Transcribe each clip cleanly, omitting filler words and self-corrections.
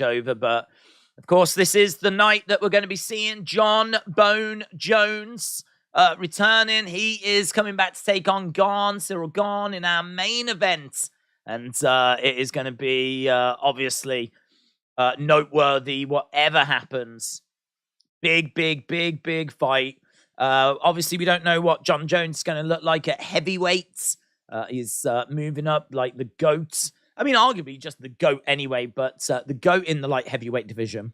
over, but of course, this is the night that we're going to be seeing Jon Bone Jones returning. He is coming back to take on Ciryl Gane in our main event. And it is going to be, obviously, noteworthy, whatever happens. Big fight. Obviously, we don't know what Jon Jones is going to look like at heavyweights. He's moving up like the GOAT. I mean, arguably just the GOAT anyway, but the GOAT in the light heavyweight division.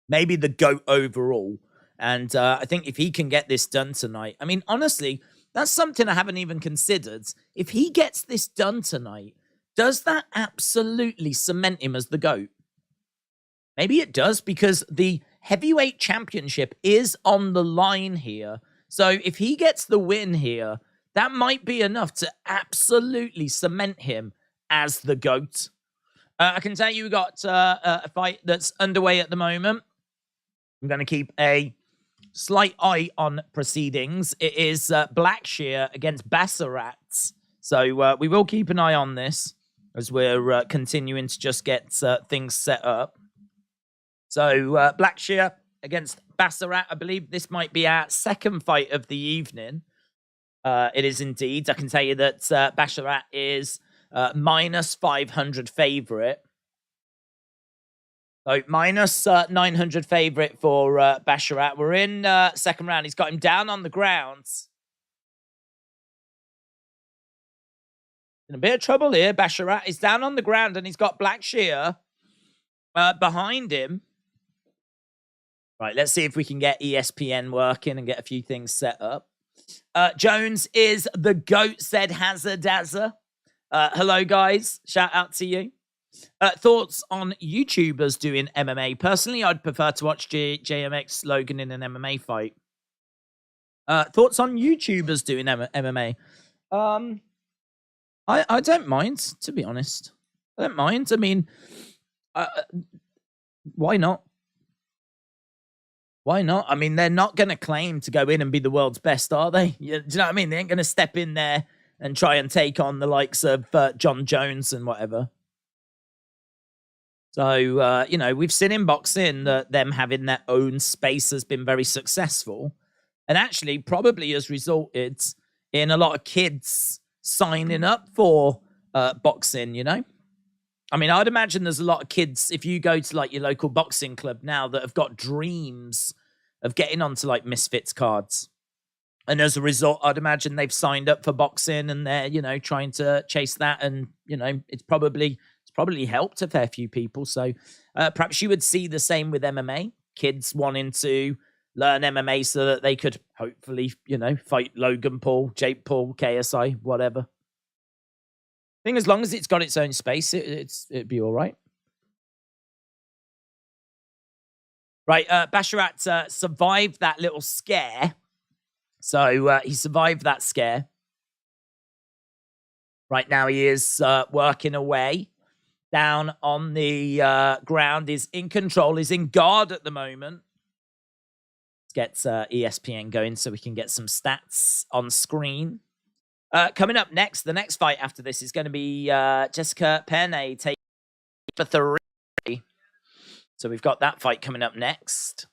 Maybe the GOAT overall. And I think if he can get this done tonight, I mean, honestly, that's something I haven't even considered. If he gets this done tonight, does that absolutely cement him as the GOAT? Maybe it does, because the heavyweight championship is on the line here. So if he gets the win here, that might be enough to absolutely cement him as the GOAT. I can tell you we got a fight that's underway at the moment. I'm going to keep a slight eye on proceedings. It is Blackshear against Basharat. So we will keep an eye on this as we're continuing to just get things set up. So Blackshear against Basharat. I believe this might be our second fight of the evening. It is indeed. I can tell you that Basharat is minus 500 favorite. So minus 900 favorite for Basharat. We're in second round. He's got him down on the ground. In a bit of trouble here. Basharat is down on the ground and he's got Blackshear behind him. Right, let's see if we can get ESPN working and get a few things set up. Jones is the GOAT, said Hazardaza. Hello, guys. Shout out to you. Thoughts on YouTubers doing MMA? Personally, I'd prefer to watch JMX Logan in an MMA fight. Thoughts on YouTubers doing MMA? I don't mind, to be honest. I don't mind. I mean, why not? Why not? I mean, they're not going to claim to go in and be the world's best, are they? Do you know what I mean? They ain't going to step in there and try and take on the likes of Jon Jones and whatever. So, you know, we've seen in boxing that them having their own space has been very successful. And actually probably has resulted in a lot of kids signing up for boxing, you know? I mean, I'd imagine there's a lot of kids, if you go to like your local boxing club now, that have got dreams of getting onto like Misfits cards. And as a result, I'd imagine they've signed up for boxing and they're, you know, trying to chase that. And, you know, it's probably helped a fair few people. So perhaps you would see the same with MMA. Kids wanting to learn MMA so that they could hopefully, you know, fight Logan Paul, Jake Paul, KSI, whatever. I think as long as it's got its own space, it'd be all right. Right, Basharat survived that little scare. So he survived that scare. Right now he is working away. Down on the ground, is in control, is in guard at the moment. Let's get ESPN going so we can get some stats on screen. Coming up next, the next fight after this is going to be Jessica Penne taking for 3. So we've got that fight coming up next.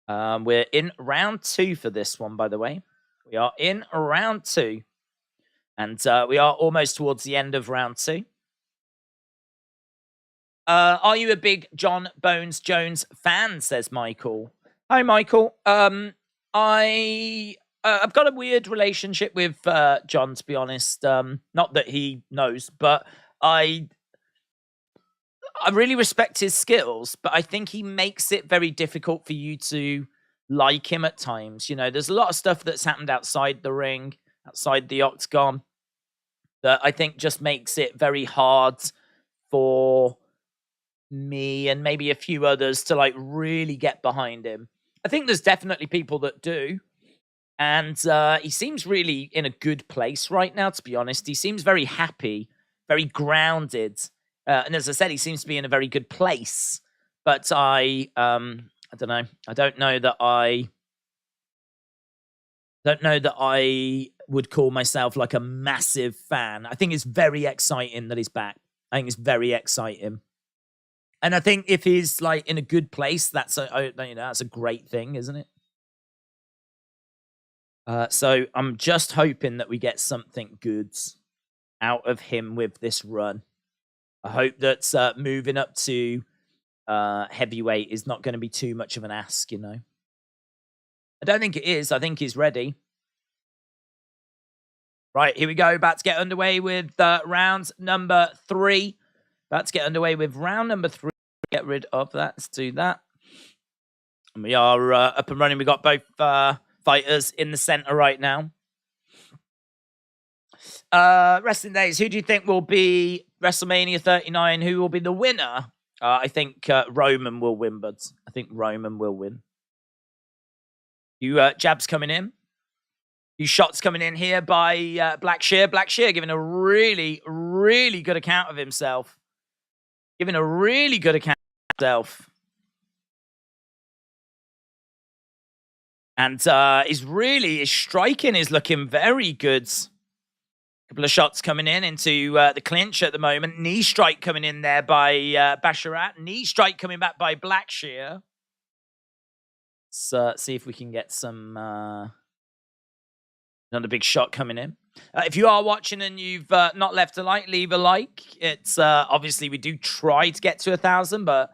We're in round 2 for this one, by the way. We are in round 2. And we are almost towards the end of round 2. Are you a big Jon Bones Jones fan, says Michael. Hi, Michael. I've got a weird relationship with Jon, to be honest. Not that he knows, but I really respect his skills, but I think he makes it very difficult for you to like him at times. You know, there's a lot of stuff that's happened outside the ring, outside the octagon, that I think just makes it very hard for me and maybe a few others to like really get behind him. I think there's definitely people that do. And he seems really in a good place right now, to be honest. He seems very happy, very grounded. And as I said, he seems to be in a very good place. But I don't know. I don't know that I would call myself like a massive fan. I think it's very exciting that he's back. I think it's very exciting. And I think if he's like in a good place, that's that's a great thing, isn't it? So I'm just hoping that we get something good out of him with this run. I hope that moving up to heavyweight is not going to be too much of an ask, I don't think it is. I think he's ready. Right, here we go. About to get underway with round number 3. About to get underway with round number 3. Get rid of that. Let's do that. And we are up and running. We got both fighters in the center right now. Wrestling Days, who do you think will be WrestleMania 39? Who will be the winner? I think Roman will win, buds. I think Roman will win. You jabs coming in. You shots coming in here by Blackshear. Blackshear giving a really, really good account of himself. Giving a really good account of himself. And his striking is looking very good. Couple of shots coming in into the clinch at the moment. Knee strike coming in there by Basharat. Knee strike coming back by Blackshear. Let's see if we can get some... another big shot coming in. If you are watching and you've not left a like, leave a like. It's obviously we do try to get to 1,000, but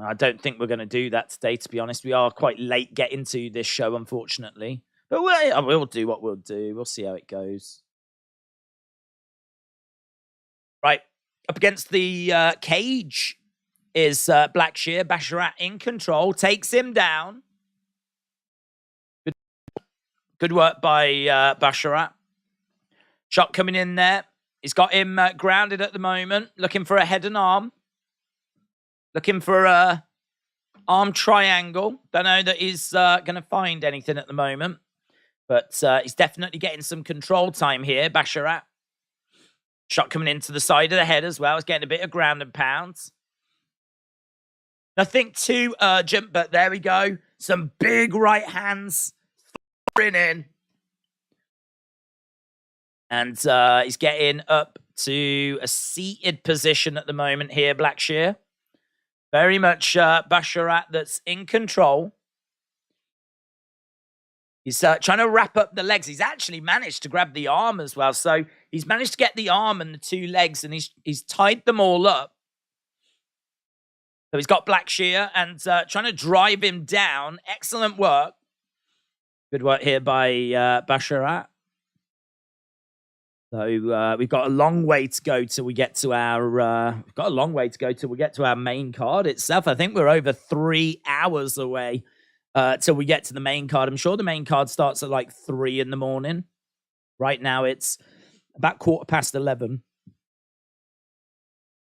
I don't think we're going to do that today, to be honest. We are quite late getting to this show, unfortunately. But we'll do what we'll do. We'll see how it goes. Right. Up against the cage is Blackshear. Basharat in control. Takes him down. Good work by Basharat. Shot coming in there. He's got him grounded at the moment. Looking for a head and arm. Looking for a arm triangle. Don't know that he's going to find anything at the moment. But he's definitely getting some control time here, Basharat. Shot coming into the side of the head as well. He's getting a bit of ground and pounds. Nothing too urgent, but there we go. Some big right hands. In. And he's getting up to a seated position at the moment here, Blackshear. Very much Basharat that's in control. He's trying to wrap up the legs. He's actually managed to grab the arm as well. So he's managed to get the arm and the 2 legs, and he's tied them all up. So he's got Blackshear and trying to drive him down. Excellent work. Good work here by Basharat. So we've got a long way to go till we get to our. We've got a long way to go till we get to our main card itself. I think we're over 3 hours away till we get to the main card. I'm sure the main card starts at like 3 in the morning. Right now it's about 11:15.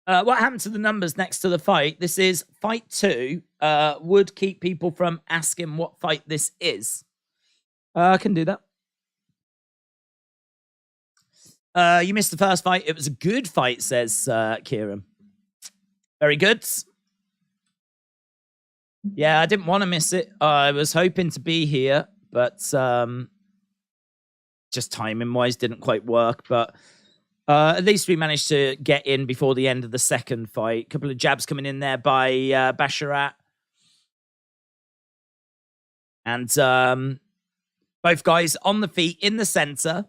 What happened to the numbers next to the fight? This is fight 2. Would keep people from asking what fight this is. I can do that. You missed the first fight. It was a good fight, says Kieran. Very good. Yeah, I didn't want to miss it. I was hoping to be here, but just timing-wise didn't quite work. But at least we managed to get in before the end of the second fight. A couple of jabs coming in there by Basharat. And... both guys on the feet in the center.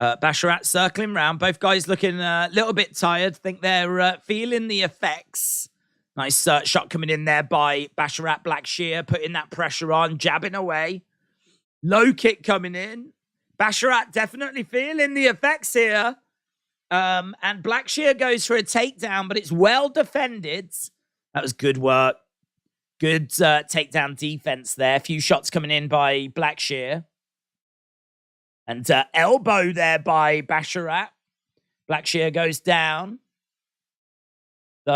Basharat circling around. Both guys looking a little bit tired. Think they're feeling the effects. Nice shot coming in there by Basharat. Blackshear putting that pressure on, jabbing away. Low kick coming in. Basharat definitely feeling the effects here. And Blackshear goes for a takedown, but it's well defended. That was good work. Good takedown defense there. A few shots coming in by Blackshear. And elbow there by Basharat. Blackshear goes down. So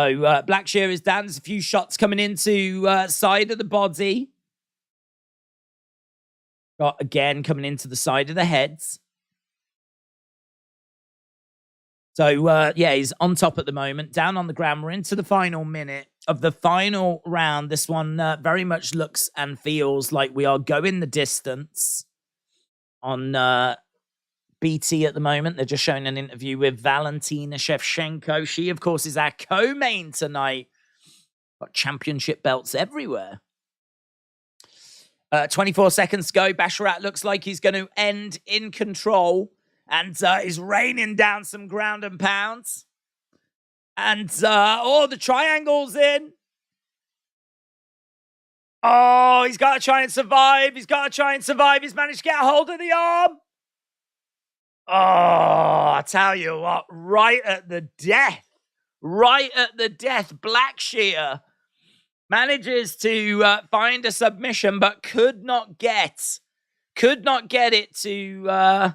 Blackshear is down. There's a few shots coming into side of the body. Got again coming into the side of the heads. So, yeah, he's on top at the moment. Down on the ground. We're into the final minute of the final round. This one very much looks and feels like we are going the distance on BT at the moment. They're just showing an interview with Valentina Shevchenko. She, of course, is our co-main tonight. Got championship belts everywhere. 24 seconds to go. Basharat looks like he's going to end in control and is raining down some ground and pounds. And, the triangle's in. Oh, he's got to try and survive. He's managed to get a hold of the arm. Oh, I tell you what, right at the death, Blackshear manages to find a submission, but could not get it to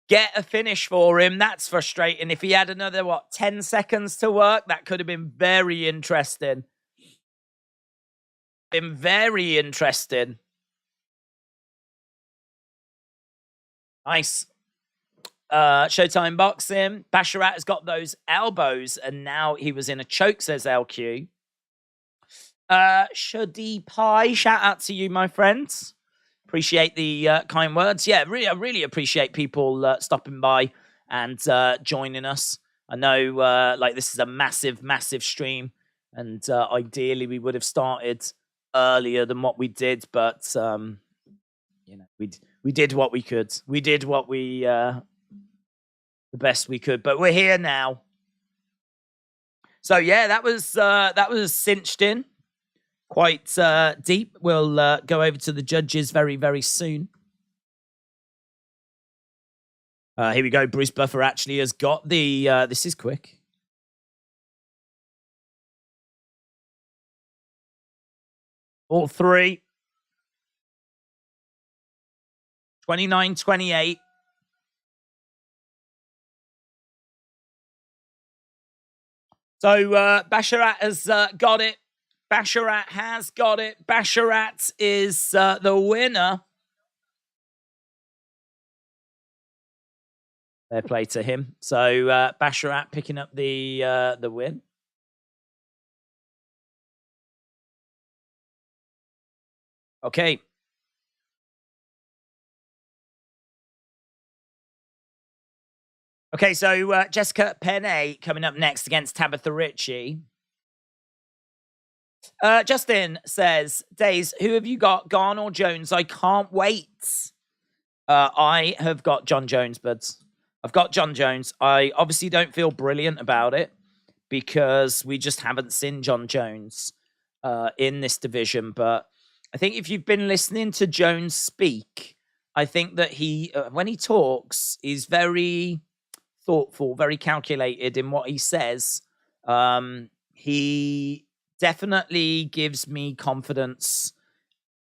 get a finish for him. That's frustrating. If he had another, 10 seconds to work, that could have been very interesting. Nice. Showtime boxing. Basharat has got those elbows, and now he was in a choke, says LQ. Shadi Pie, shout out to you, my friends. Appreciate the kind words. Yeah, I really appreciate people stopping by and joining us. I know, this is a massive, massive stream, and ideally we would have started earlier than what we did, but we did what we could. We did what we the best we could, but we're here now. So yeah, that was cinched in quite deep. We'll go over to the judges very, very soon. Here we go. Bruce Buffer actually has got the this is quick. All three. 29-28. So Basharat has got it. Basharat is the winner. Fair play to him. So Basharat picking up the win. Okay. Okay, so Jessica Penne coming up next against Tabitha Ricci. Justin says, Days, who have you got, Gane or Jones? I can't wait. I have got Jon Jones, buds. I've got Jon Jones. I obviously don't feel brilliant about it because we just haven't seen Jon Jones in this division. But I think if you've been listening to Jones speak, I think that he, when he talks, is very thoughtful, very calculated in what he says. He definitely gives me confidence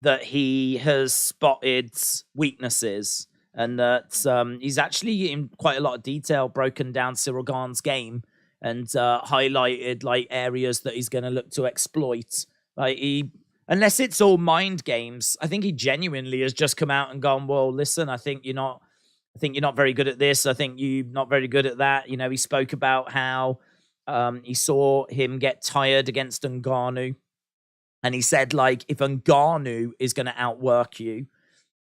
that he has spotted weaknesses and that he's actually in quite a lot of detail broken down Ciryl Gane's game and highlighted like areas that he's going to look to exploit. Like unless it's all mind games, I think he genuinely has just come out and gone, well, listen, I think you're not very good at this. I think you're not very good at that. You know, he spoke about how he saw him get tired against Ngannou. And he said, like, if Ngannou is going to outwork you,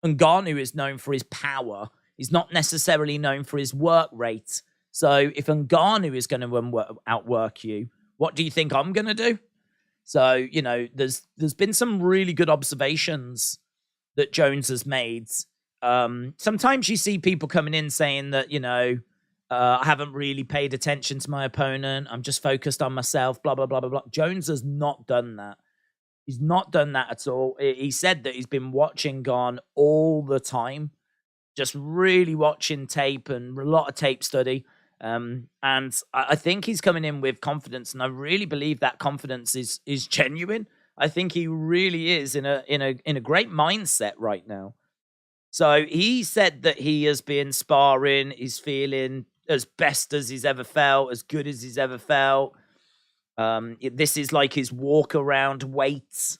Ngannou is known for his power. He's not necessarily known for his work rate. So if Ngannou is going to outwork you, what do you think I'm going to do? So, you know, there's been some really good observations that Jones has made. Sometimes you see people coming in saying that, you know, I haven't really paid attention to my opponent. I'm just focused on myself, blah, blah, blah, blah, blah. Jones has not done that. He's not done that at all. He said that he's been watching Gane all the time, just really watching tape and a lot of tape study. And I think he's coming in with confidence, and I really believe that confidence is genuine. I think he really is in a great mindset right now. So he said that he has been sparring, he's feeling as best as he's ever felt, as good as he's ever felt. This is like his walk around weight.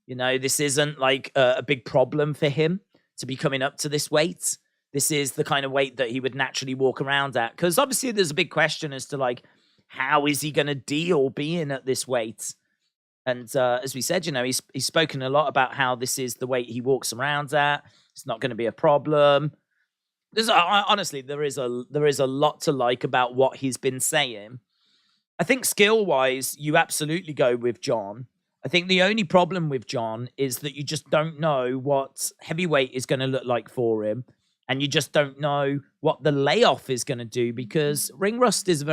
You know, this isn't like a big problem for him to be coming up to this weight. This is the kind of weight that he would naturally walk around at. Because obviously there's a big question as to like, how is he going to deal being at this weight? And as we said, you know, he's spoken a lot about how this is the weight he walks around at. It's not going to be a problem. Honestly, there is a lot to like about what he's been saying. I think skill-wise, you absolutely go with Jon. I think the only problem with Jon is that you just don't know what heavyweight is going to look like for him. And you just don't know what the layoff is going to do, because ring rust is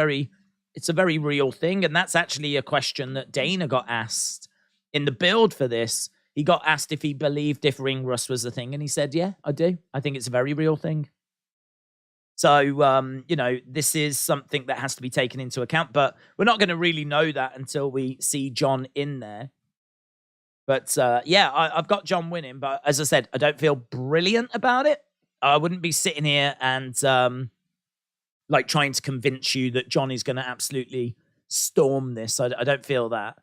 it's a very real thing. And that's actually a question that Dana got asked in the build for this. He got asked if he believed if ring rust was a thing. And he said, yeah, I do. I think it's a very real thing. So, you know, this is something that has to be taken into account, but we're not going to really know that until we see Jon in there. But, yeah, I've got Jon winning, but as I said, I don't feel brilliant about it. I wouldn't be sitting here and, like, trying to convince you that Jon is going to absolutely storm this. I don't feel that.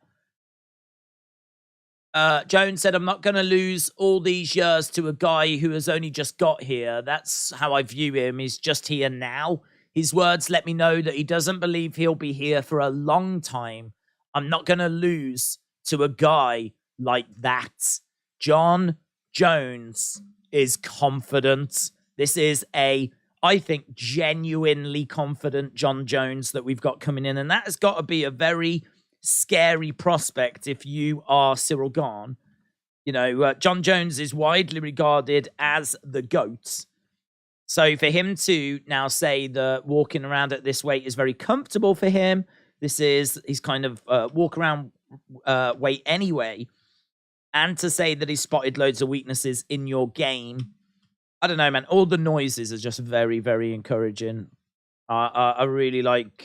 Jones said, I'm not going to lose all these years to a guy who has only just got here. That's how I view him. He's just here now. His words let me know that he doesn't believe he'll be here for a long time. I'm not going to lose to a guy like that. Jon Jones is confident. This is I think, genuinely confident Jon Jones that we've got coming in. And that has got to be a very scary prospect if you are Ciryl Gane. You know, Jon Jones is widely regarded as the GOAT. So for him to now say that walking around at this weight is very comfortable for him, he's kind of walk around weight anyway, and to say that he's spotted loads of weaknesses in your game, I don't know, man. All the noises are just very, very encouraging. I really like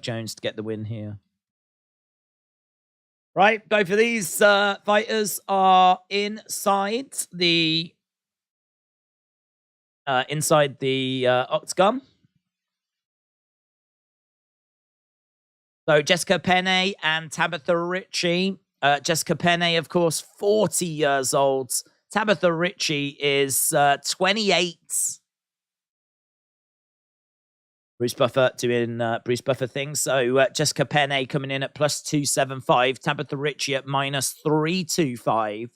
Jones to get the win here. Right, both of these fighters are inside the octagon. So Jessica Penne and Tabitha Ricci. Jessica Penne, of course, 40 years old. Tabitha Ricci is 28. Bruce Buffer doing Bruce Buffer things. So Jessica Penne coming in at plus 275. Tabitha Ricci at minus 325.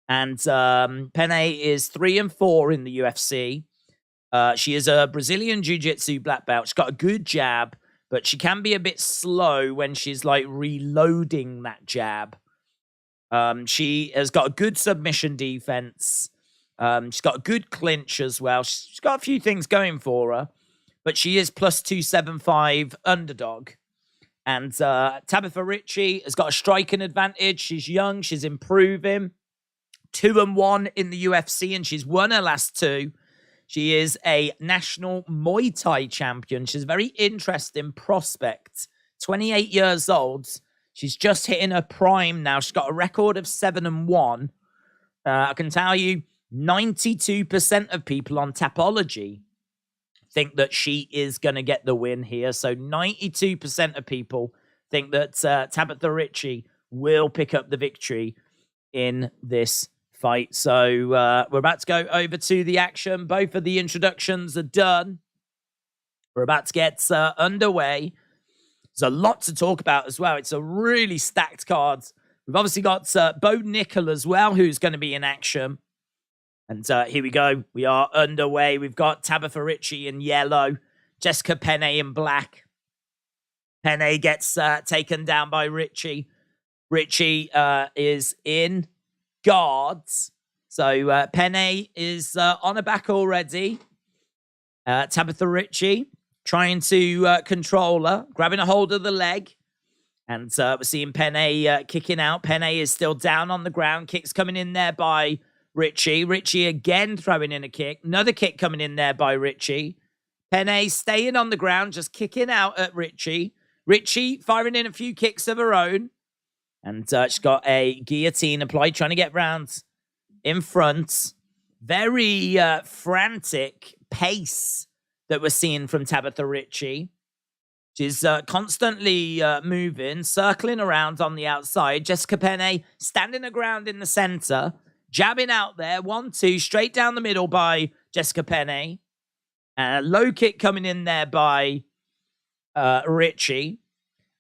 And Penne is 3-4 in the UFC. She is a Brazilian Jiu-Jitsu black belt. She's got a good jab, but she can be a bit slow when she's like reloading that jab. She has got a good submission defense. She's got a good clinch as well. She's got a few things going for her. But she is plus 275 underdog. And Tabitha Ricci has got a striking advantage. She's young. She's improving. 2-1 in the UFC, and she's won her last two. She is a national Muay Thai champion. She's a very interesting prospect. 28 years old. She's just hitting her prime now. She's got a record of 7-1. I can tell you, 92% of people on Tapology think that she is going to get the win here. So 92% of people think that Tabitha Ricci will pick up the victory in this fight. So we're about to go over to the action. Both of the introductions are done. We're about to get underway. There's a lot to talk about as well. It's a really stacked card. We've obviously got Bo Nickel as well, who's going to be in action. And here we go. We are underway. We've got Tabitha Ricci in yellow, Jessica Penne in black. Penne gets taken down by Ricci. Ricci is in guards. So Penne is on her back already. Tabitha Ricci trying to control her, grabbing a hold of the leg. And we're seeing Penne kicking out. Penne is still down on the ground. Kicks coming in there by Ricci. Ricci again throwing in a kick. Another kick coming in there by Ricci. Penne staying on the ground, just kicking out at Ricci. Ricci firing in a few kicks of her own. And she's got a guillotine applied, trying to get round in front. Very frantic pace that we're seeing from Tabitha Ricci. She's constantly moving, circling around on the outside. Jessica Penne standing her ground in the center. Jabbing out there. 1-2. Straight down the middle by Jessica Penne. Low kick coming in there by Ricci.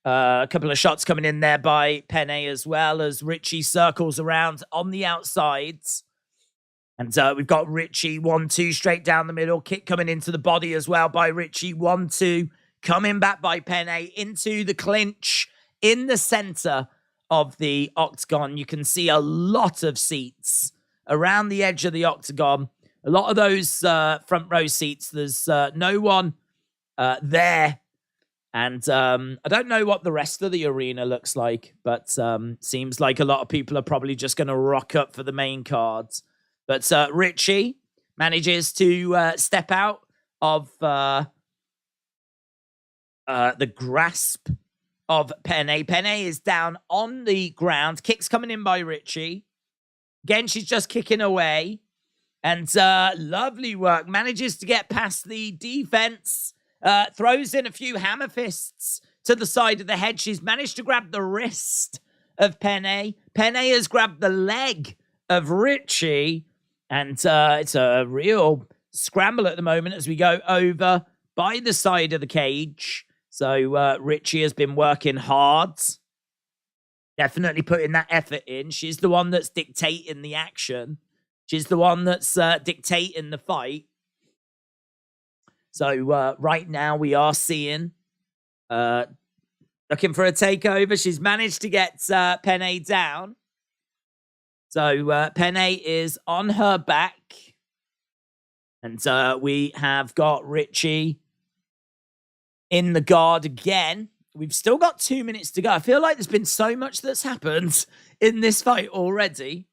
A couple of shots coming in there by Penne as well as Ricci circles around on the outsides. And we've got Ricci, 1-2 straight down the middle. Kick coming into the body as well by Ricci, 1-2. Coming back by Penne into the clinch in the center of the octagon. You can see a lot of seats around the edge of the octagon. A lot of those front row seats. There's no one there. And I don't know what the rest of the arena looks like, but seems like a lot of people are probably just going to rock up for the main cards. But Ricci manages to step out of the grasp of Penne. Penne is down on the ground. Kicks coming in by Ricci. Again, she's just kicking away. And lovely work. Manages to get past the defense. Throws in a few hammer fists to the side of the head. She's managed to grab the wrist of Penne. Penne has grabbed the leg of Ricci. And it's a real scramble at the moment as we go over by the side of the cage. So Ricci has been working hard. Definitely putting that effort in. She's the one that's dictating the action. She's the one that's dictating the fight. So right now we are seeing looking for a takeover. She's managed to get Penne down. So Penne is on her back. And we have got Ricci in the guard again. We've still got 2 minutes to go. I feel like there's been so much that's happened in this fight already.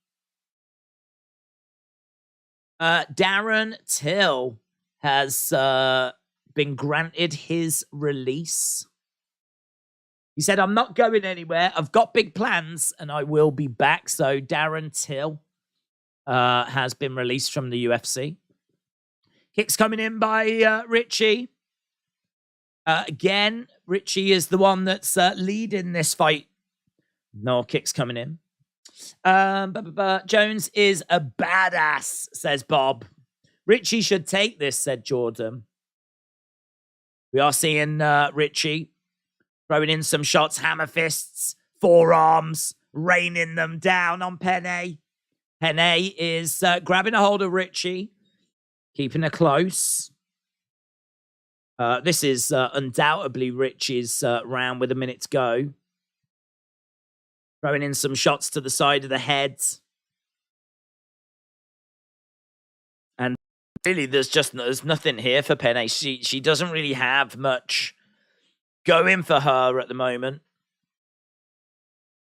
Darren Till has been granted his release. He said, I'm not going anywhere. I've got big plans and I will be back. So Darren Till has been released from the UFC. Kicks coming in by Ricci. Again, Ricci is the one that's leading this fight. No kicks coming in. Jones is a badass, says Bob. Ricci should take this, said Jordan. We are seeing Ricci throwing in some shots, hammer fists, forearms, raining them down on Penne. Penne is grabbing a hold of Ricci, keeping her close. This is undoubtedly Ricci's round with a minute to go. Throwing in some shots to the side of the head. And really, there's nothing here for Penne. She doesn't really have much going for her at the moment.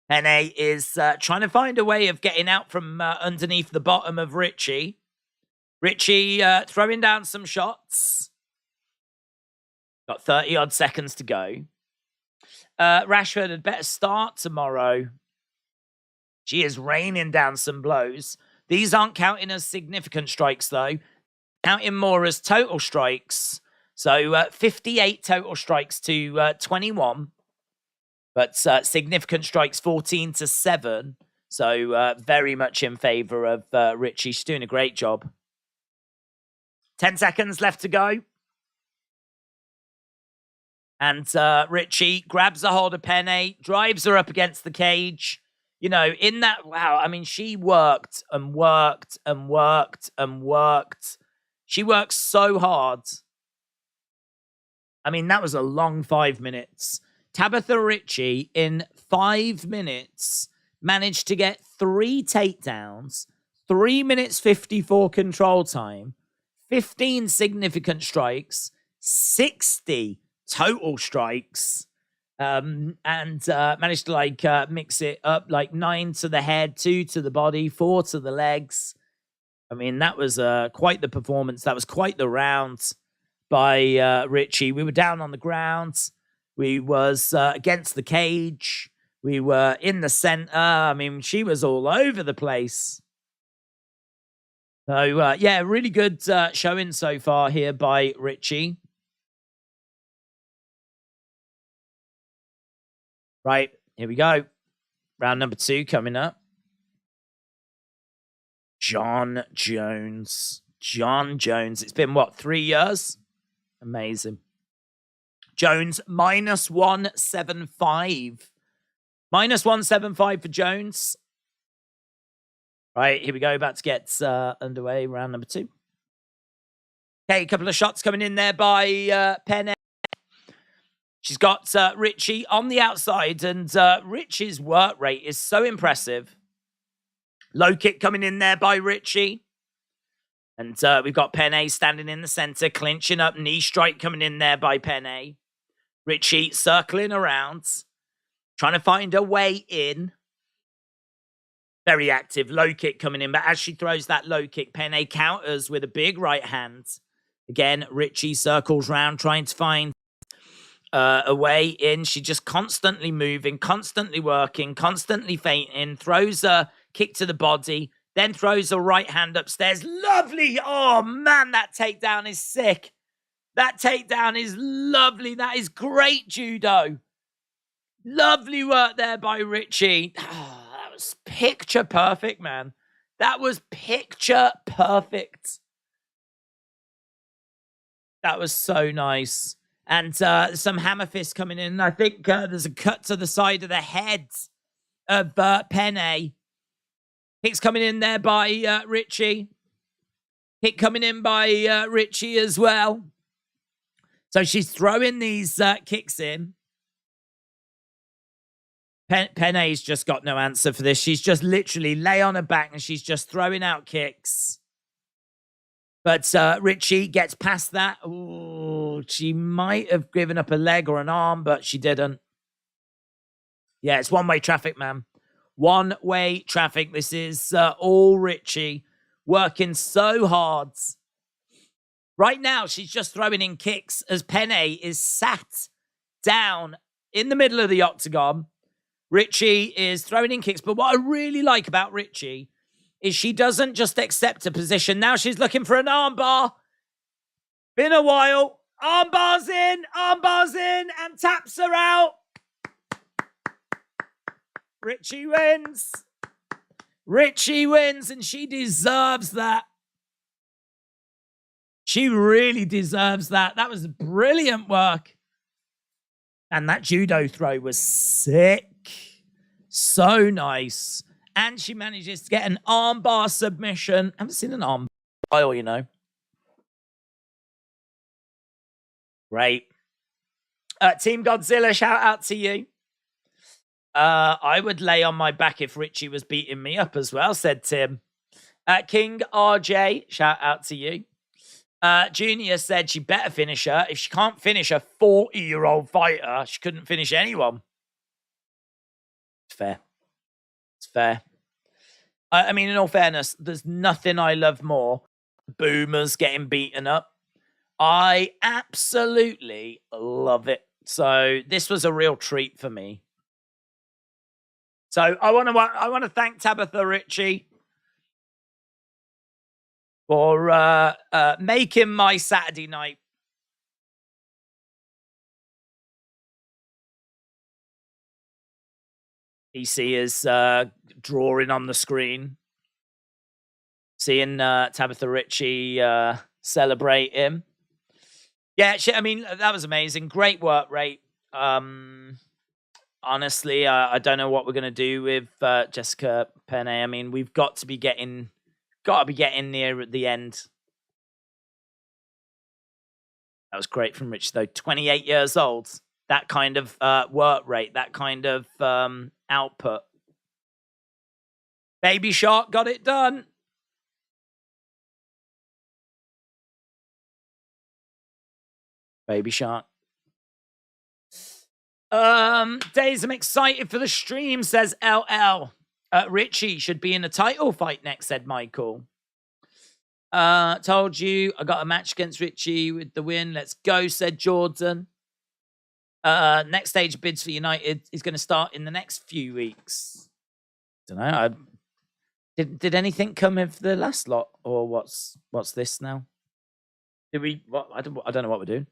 Penne is trying to find a way of getting out from underneath the bottom of Ricci. Ricci throwing down some shots. Got 30-odd seconds to go. Rashford had better start tomorrow. She is raining down some blows. These aren't counting as significant strikes, though. Counting more as total strikes. So 58 total strikes to 21. But significant strikes 14-7. So very much in favor of Ricci. She's doing a great job. 10 seconds left to go. And Ricci grabs a hold of Penne, drives her up against the cage. You know, in that, wow, I mean, she worked and worked and worked and worked. She worked so hard. I mean, that was a long 5 minutes. Tabitha Ricci, in 5 minutes, managed to get 3 takedowns, 3 minutes 54 control time, 15 significant strikes, 60 total strikes, and managed to mix it up, 9 to the head, 2 to the body, 4 to the legs. I mean, that was quite the performance. That was quite the round by Ricci. We were down on the ground. We was against the cage. We were in the center. I mean, she was all over the place. So, yeah, really good showing so far here by Ricci. Right, here we go. Round number 2 coming up. Jon Jones. Jon Jones. It's been, what, 3 years? Amazing. Jones, minus 175. Minus 175 for Jones. Right, here we go. About to get underway. Round number 2. Okay, a couple of shots coming in there by Penne. She's got Ricci on the outside, and Ricci's work rate is so impressive. Low kick coming in there by Ricci. And we've got Penne standing in the center, clinching up. Knee strike coming in there by Penne. Ricci circling around, trying to find a way in. Very active. Low kick coming in. But as she throws that low kick, Penne counters with a big right hand. Again, Ricci circles round, trying to find a way in. She's just constantly moving, constantly working, constantly feinting. Throws a kick to the body. Then throws a right hand upstairs. Lovely. Oh, man, that takedown is sick. That takedown is lovely. That is great judo. Lovely work there by Ricci. Oh, that was picture perfect, man. That was picture perfect. That was so nice. And some hammer fists coming in. I think there's a cut to the side of the head of Penne. Kicks coming in there by Ricci. Kick coming in by Ricci as well. So she's throwing these kicks in. Penne's just got no answer for this. She's just literally lay on her back and she's just throwing out kicks. But Ricci gets past that. Ooh, she might have given up a leg or an arm, but she didn't. Yeah, it's one-way traffic, man. One-way traffic. This is all Ricci working so hard. Right now, she's just throwing in kicks as Penne is sat down in the middle of the octagon. Ricci is throwing in kicks. But what I really like about Ricci is she doesn't just accept a position. Now she's looking for an armbar. Been a while. Armbar's in, and taps her out. Ricci wins. Ricci wins, and she deserves that. She really deserves that. That was brilliant work. And that judo throw was sick. So nice. And she manages to get an armbar submission. I haven't seen an armbar style, you know. Great. Team Godzilla, shout out to you. I would lay on my back if Ricci was beating me up as well, said Tim. King RJ, shout out to you. Junior said she better finish her. If she can't finish a 40-year-old fighter, she couldn't finish anyone. It's fair. It's fair. I mean, in all fairness, there's nothing I love more. Boomers getting beaten up. I absolutely love it. So this was a real treat for me. So I want to thank Tabitha Ricci for making my Saturday night. PC is drawing on the screen. Seeing Tabitha Ricci celebrate him. Yeah, I mean, that was amazing. Great work rate. Honestly, I don't know what we're going to do with Jessica Penne. I mean, we've got to be getting near at the end. That was great from Rich, though. 28 years old. That kind of work rate, that kind of output. Baby Shark got it done. Baby Shark. Days, I'm excited for the stream, says LL. Ricci should be in a title fight next, said Michael. Told you I got a match against Ricci with the win. Let's go, said Jordan. Next stage bids for United is going to start in the next few weeks. Don't know. Did anything come of the last lot, or what's this now? Did we? What? I don't know what we're doing.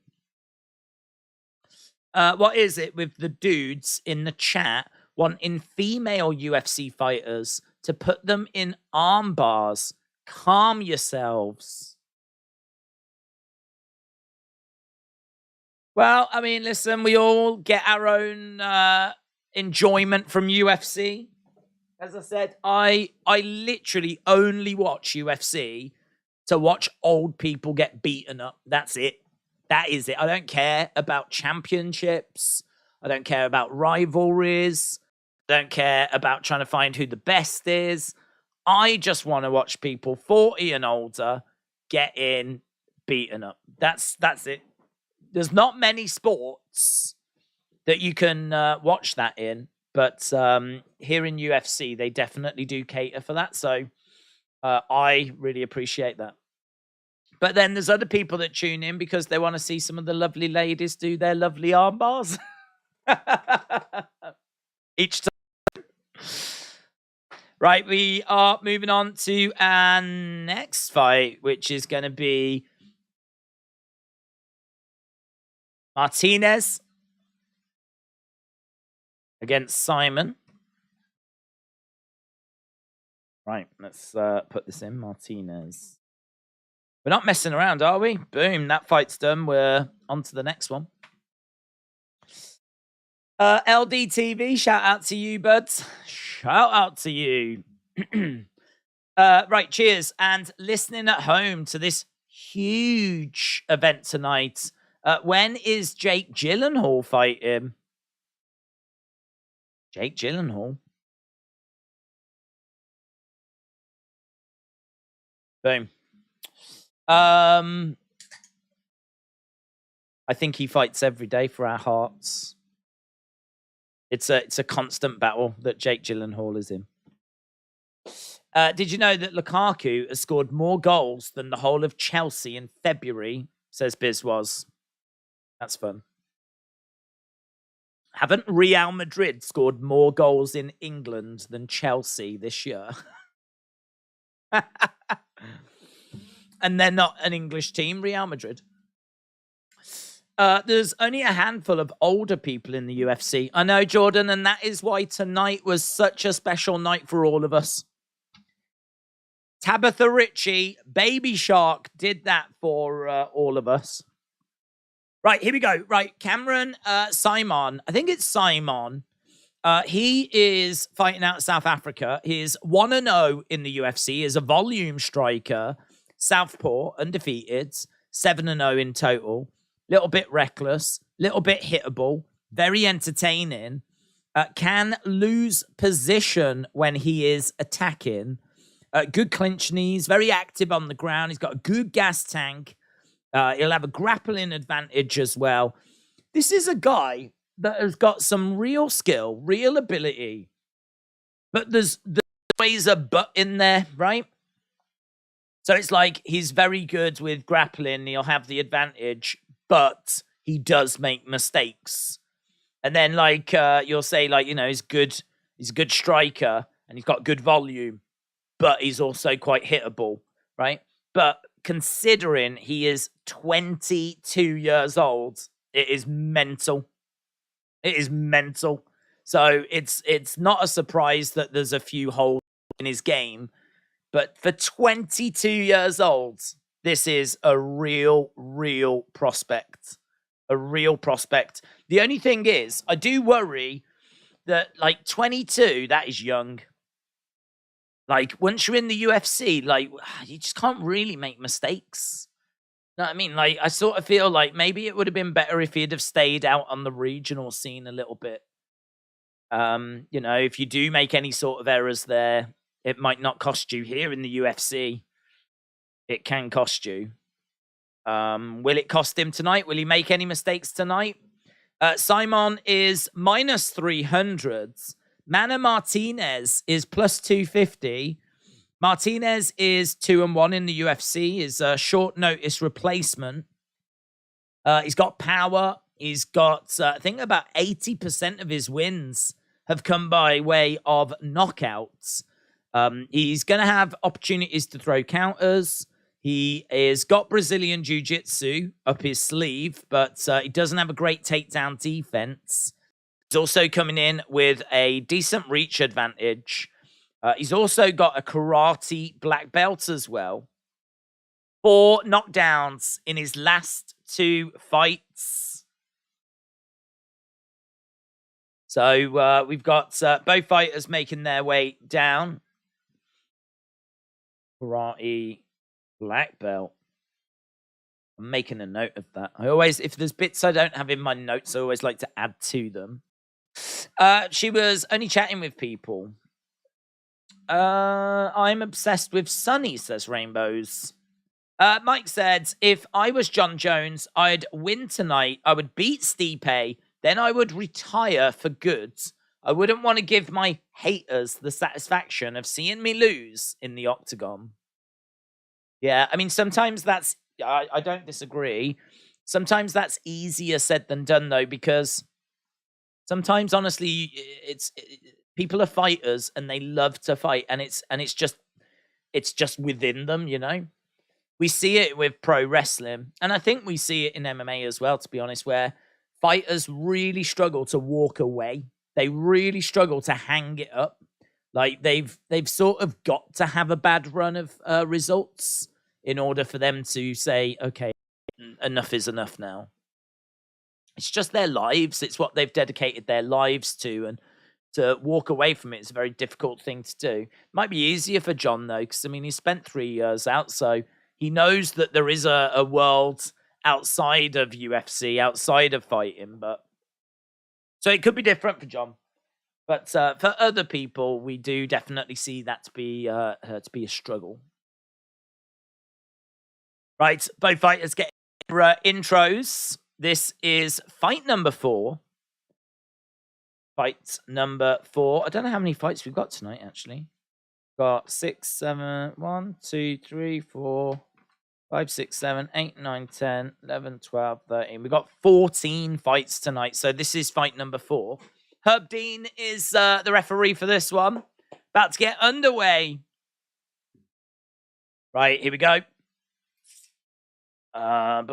What is it with the dudes in the chat wanting female UFC fighters to put them in arm bars? Calm yourselves. Well, I mean, listen, we all get our own enjoyment from UFC. As I said, I literally only watch UFC to watch old people get beaten up. That's it. That is it. I don't care about championships. I don't care about rivalries. I don't care about trying to find who the best is. I just want to watch people 40 and older getting beaten up. That's it. There's not many sports that you can watch that in, but here in UFC, they definitely do cater for that. So I really appreciate that. But then there's other people that tune in because they want to see some of the lovely ladies do their lovely arm bars. Each time. Right, we are moving on to our next fight, which is going to be Martinez against Saaiman. Right, let's put this in. Martinez. We're not messing around, are we? Boom, that fight's done. We're on to the next one. LDTV, shout out to you, buds. Shout out to you. Right, cheers. And listening at home to this huge event tonight. When is Jake Gyllenhaal fighting? Jake Gyllenhaal. Boom. I think he fights every day for our hearts. It's a constant battle that Jake Gyllenhaal is in. Did you know that Lukaku has scored more goals than the whole of Chelsea in February, says Bizwaz. That's fun. Haven't Real Madrid scored more goals in England than Chelsea this year? And they're not an English team, Real Madrid. There's only a handful of older people in the UFC. I know, Jordan, and that is why tonight was such a special night for all of us. Tabitha Ricci, Baby Shark did that for all of us. Right, here we go. Right, Cameron Saaiman. I think it's Saaiman. He is fighting out of South Africa. He's 1-0 in the UFC. He is a volume striker. Southpaw, undefeated. 7-0 in total. Little bit reckless. Little bit hittable. Very entertaining. Can lose position when he is attacking. Good clinch knees. Very active on the ground. He's got a good gas tank. He'll have a grappling advantage as well. This is a guy that has got some real skill, real ability. But there's always a but in there, right? So it's like he's very good with grappling. He'll have the advantage, but he does make mistakes. And then like you'll say like, you know, he's a good striker and he's got good volume, but he's also quite hittable, right? But considering he is 22 years old, it is mental. It is mental. So it's not a surprise that there's a few holes in his game. But for 22 years old, this is a real prospect. A real prospect. The only thing is, I do worry that, like, 22, that is young. Like, once you're in the UFC, like, you just can't really make mistakes. You know what I mean? Like, I sort of feel like maybe it would have been better if he'd have stayed out on the regional scene a little bit. You know, if you do make any sort of errors there, it might not cost you. Here in the UFC, it can cost you. Will it cost him tonight? Will he make any mistakes tonight? Saaiman is minus 300. Mana Martinez is plus 250. Martinez is 2-1 in the UFC. Is a short notice replacement. He's got power. He's got, I think, about 80% of his wins have come by way of knockouts. He's going to have opportunities to throw counters. He has got Brazilian Jiu-Jitsu up his sleeve, but he doesn't have a great takedown defense. He's also coming in with a decent reach advantage. He's also got a karate black belt as well. 4 knockdowns in his last 2 fights. So we've got both fighters making their way down. Karate black belt. I'm making a note of that. I always, if there's bits I don't have in my notes, I always like to add to them. She was only chatting with people. I'm obsessed with Sunny, says Rainbows. Mike said, if I was Jon Jones, I'd win tonight. I would beat Stipe. Then I would retire for good. I wouldn't want to give my haters the satisfaction of seeing me lose in the octagon. Yeah, I mean, sometimes that's... I don't disagree. Sometimes that's easier said than done, though, because sometimes, honestly, people are fighters and they love to fight, and it's just within them, you know. We see it with pro wrestling, and I think we see it in MMA as well, to be honest, where fighters really struggle to walk away. They really struggle to hang it up. Like they've sort of got to have a bad run of results in order for them to say, okay, enough is enough now. It's just their lives. It's what they've dedicated their lives to, and to walk away from it is a very difficult thing to do. Might be easier for Jon, though, because, I mean, he spent 3 years out, so he knows that there is a world outside of UFC, outside of fighting, but... So it could be different for Jon. But for other people, we do definitely see that to be a struggle. Right, both fighters get intros. This is fight number 4. Fight number 4. I don't know how many fights we've got tonight, actually. Got 6, 7, 1, 2, 3, 4, 5, 6, 7, 8, 9, 10, 11, 12, 13. We've got 14 fights tonight, so this is fight number 4. Herb Dean is the referee for this one. About to get underway. Right, here we go. Let's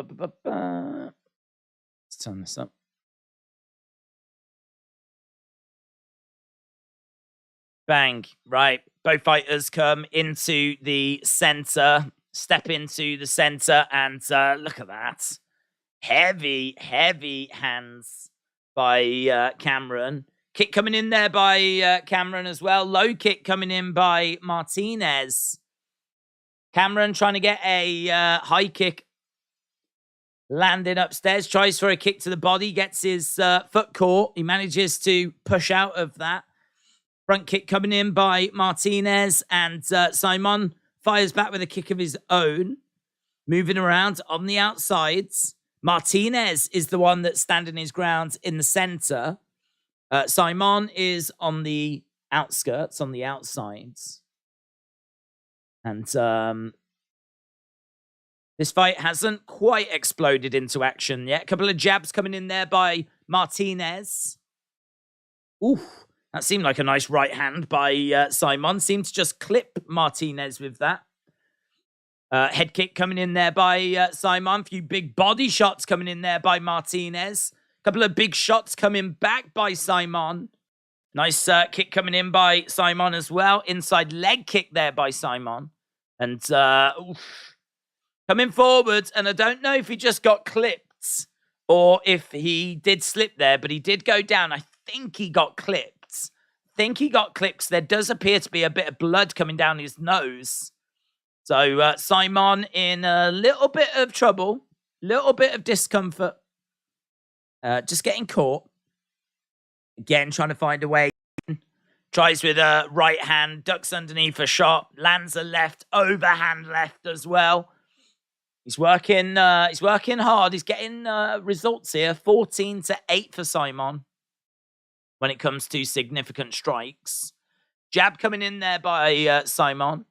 turn this up. Bang. Right. Both fighters come into the center, step into the center, and look at that. Heavy, heavy hands by Cameron. Kick coming in there by Cameron as well. Low kick coming in by Martinez. Cameron trying to get a high kick. Landing upstairs, tries for a kick to the body, gets his foot caught. He manages to push out of that. Front kick coming in by Martinez, and Saaiman fires back with a kick of his own. Moving around on the outsides. Martinez is the one that's standing his ground in the center. Saaiman is on the outskirts, on the outsides. And this fight hasn't quite exploded into action yet. A couple of jabs coming in there by Martinez. Ooh, that seemed like a nice right hand by Saaiman. Seemed to just clip Martinez with that. Head kick coming in there by Saaiman. A few big body shots coming in there by Martinez. A couple of big shots coming back by Saaiman. Nice kick coming in by Saaiman as well. Inside leg kick there by Saaiman. And coming forward, and I don't know if he just got clipped or if he did slip there, but he did go down. I think he got clipped. There does appear to be a bit of blood coming down his nose. So Saaiman in a little bit of trouble, little bit of discomfort. Just getting caught. Again, trying to find a way. Tries with a right hand, ducks underneath a shot, lands a left, overhand left as well. He's working hard. He's getting results here. 14-8 for Saaiman when it comes to significant strikes. Jab coming in there by Saaiman.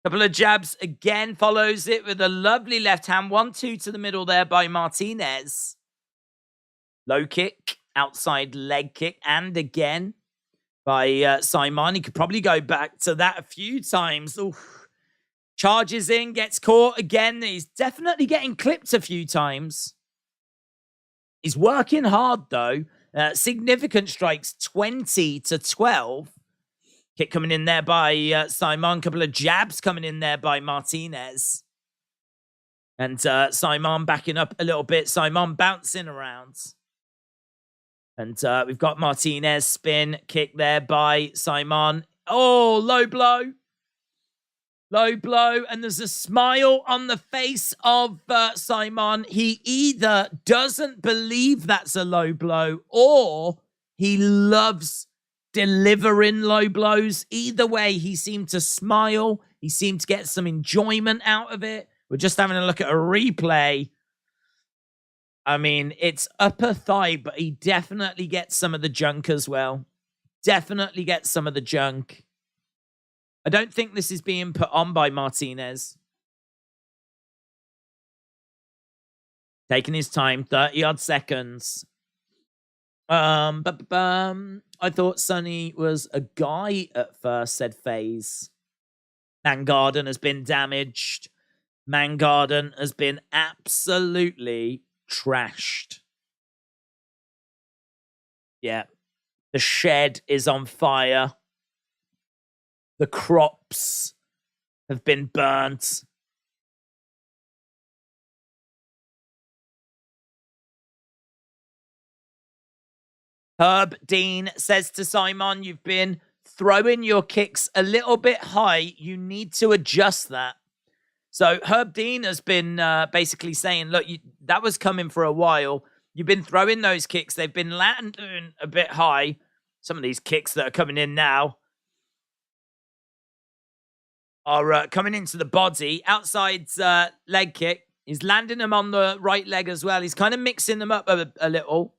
Couple of jabs again, follows it with a lovely left hand. 1-2 to the middle there by Martinez. Low kick, outside leg kick, and again by Saaiman. He could probably go back to that a few times. Oof. Charges in, gets caught again. He's definitely getting clipped a few times. He's working hard, though. Significant strikes, 20-12. Kick coming in there by Saaiman. Couple of jabs coming in there by Martinez. And Saaiman backing up a little bit. Saaiman bouncing around. And we've got Martinez spin kick there by Saaiman. Oh, low blow. Low blow. And there's a smile on the face of Saaiman. He either doesn't believe that's a low blow or he loves delivering low blows. Either way, he seemed to smile. He seemed to get some enjoyment out of it. We're just having a look at a replay. I mean, it's upper thigh, but he definitely gets some of the junk as well. Definitely gets some of the junk. I don't think this is being put on by Martinez. Taking his time, 30-odd seconds. I thought Sonny was a guy at first, said FaZe. Mangarden has been damaged. Mangarden has been absolutely trashed. Yeah. The shed is on fire. The crops have been burnt. Herb Dean says to Saaiman, you've been throwing your kicks a little bit high. You need to adjust that. So Herb Dean has been basically saying, look, that was coming for a while. You've been throwing those kicks. They've been landing a bit high. Some of these kicks that are coming in now are coming into the body. Outside leg kick. He's landing them on the right leg as well. He's kind of mixing them up a little.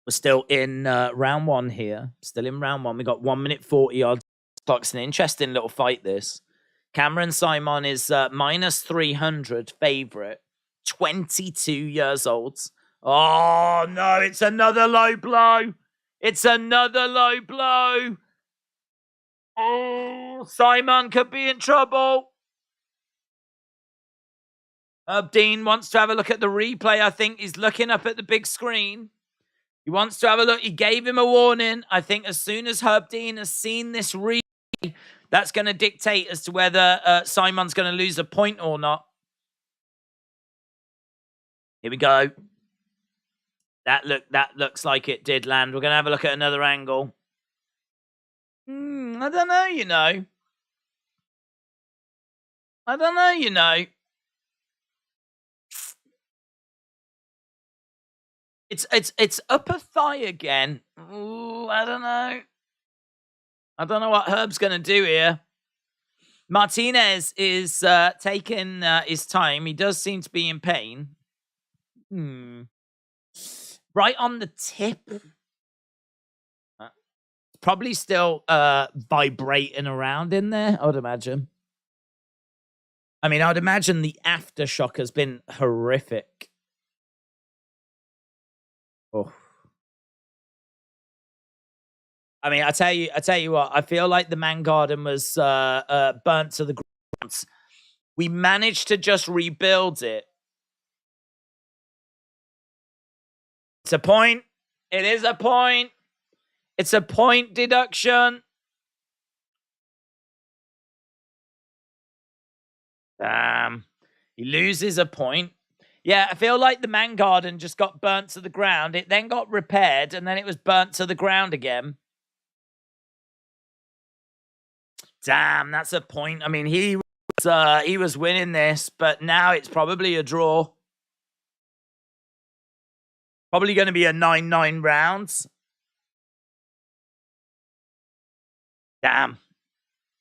We're still in round one here. Still in round one. We got 1 minute 40 odd. It's an interesting little fight, this. Cameron Saaiman is minus 300 favorite. 22 years old. Oh, no. It's another low blow. It's another low blow. Oh, Saaiman could be in trouble. Herb Dean wants to have a look at the replay. I think he's looking up at the big screen. He wants to have a look. He gave him a warning. I think as soon as Herb Dean has seen this replay, that's going to dictate as to whether Saaiman's going to lose a point or not. Here we go. That looks like it did land. We're going to have a look at another angle. I don't know, you know. I don't know, you know. It's upper thigh again. Ooh, I don't know. I don't know what Herb's going to do here. Martinez is taking his time. He does seem to be in pain. Right on the tip. Probably still vibrating around in there, I would imagine. I mean, I would imagine the aftershock has been horrific. Oh. I mean, I tell you what, I feel like the Mangarden was burnt to the ground. We managed to just rebuild it. It's a point. It is a point. It's a point deduction. Damn. He loses a point. Yeah, I feel like the Mangarden just got burnt to the ground. It then got repaired, and then it was burnt to the ground again. Damn, that's a point. I mean, he was winning this, but now it's probably a draw. Probably going to be a 9-9 rounds. Damn.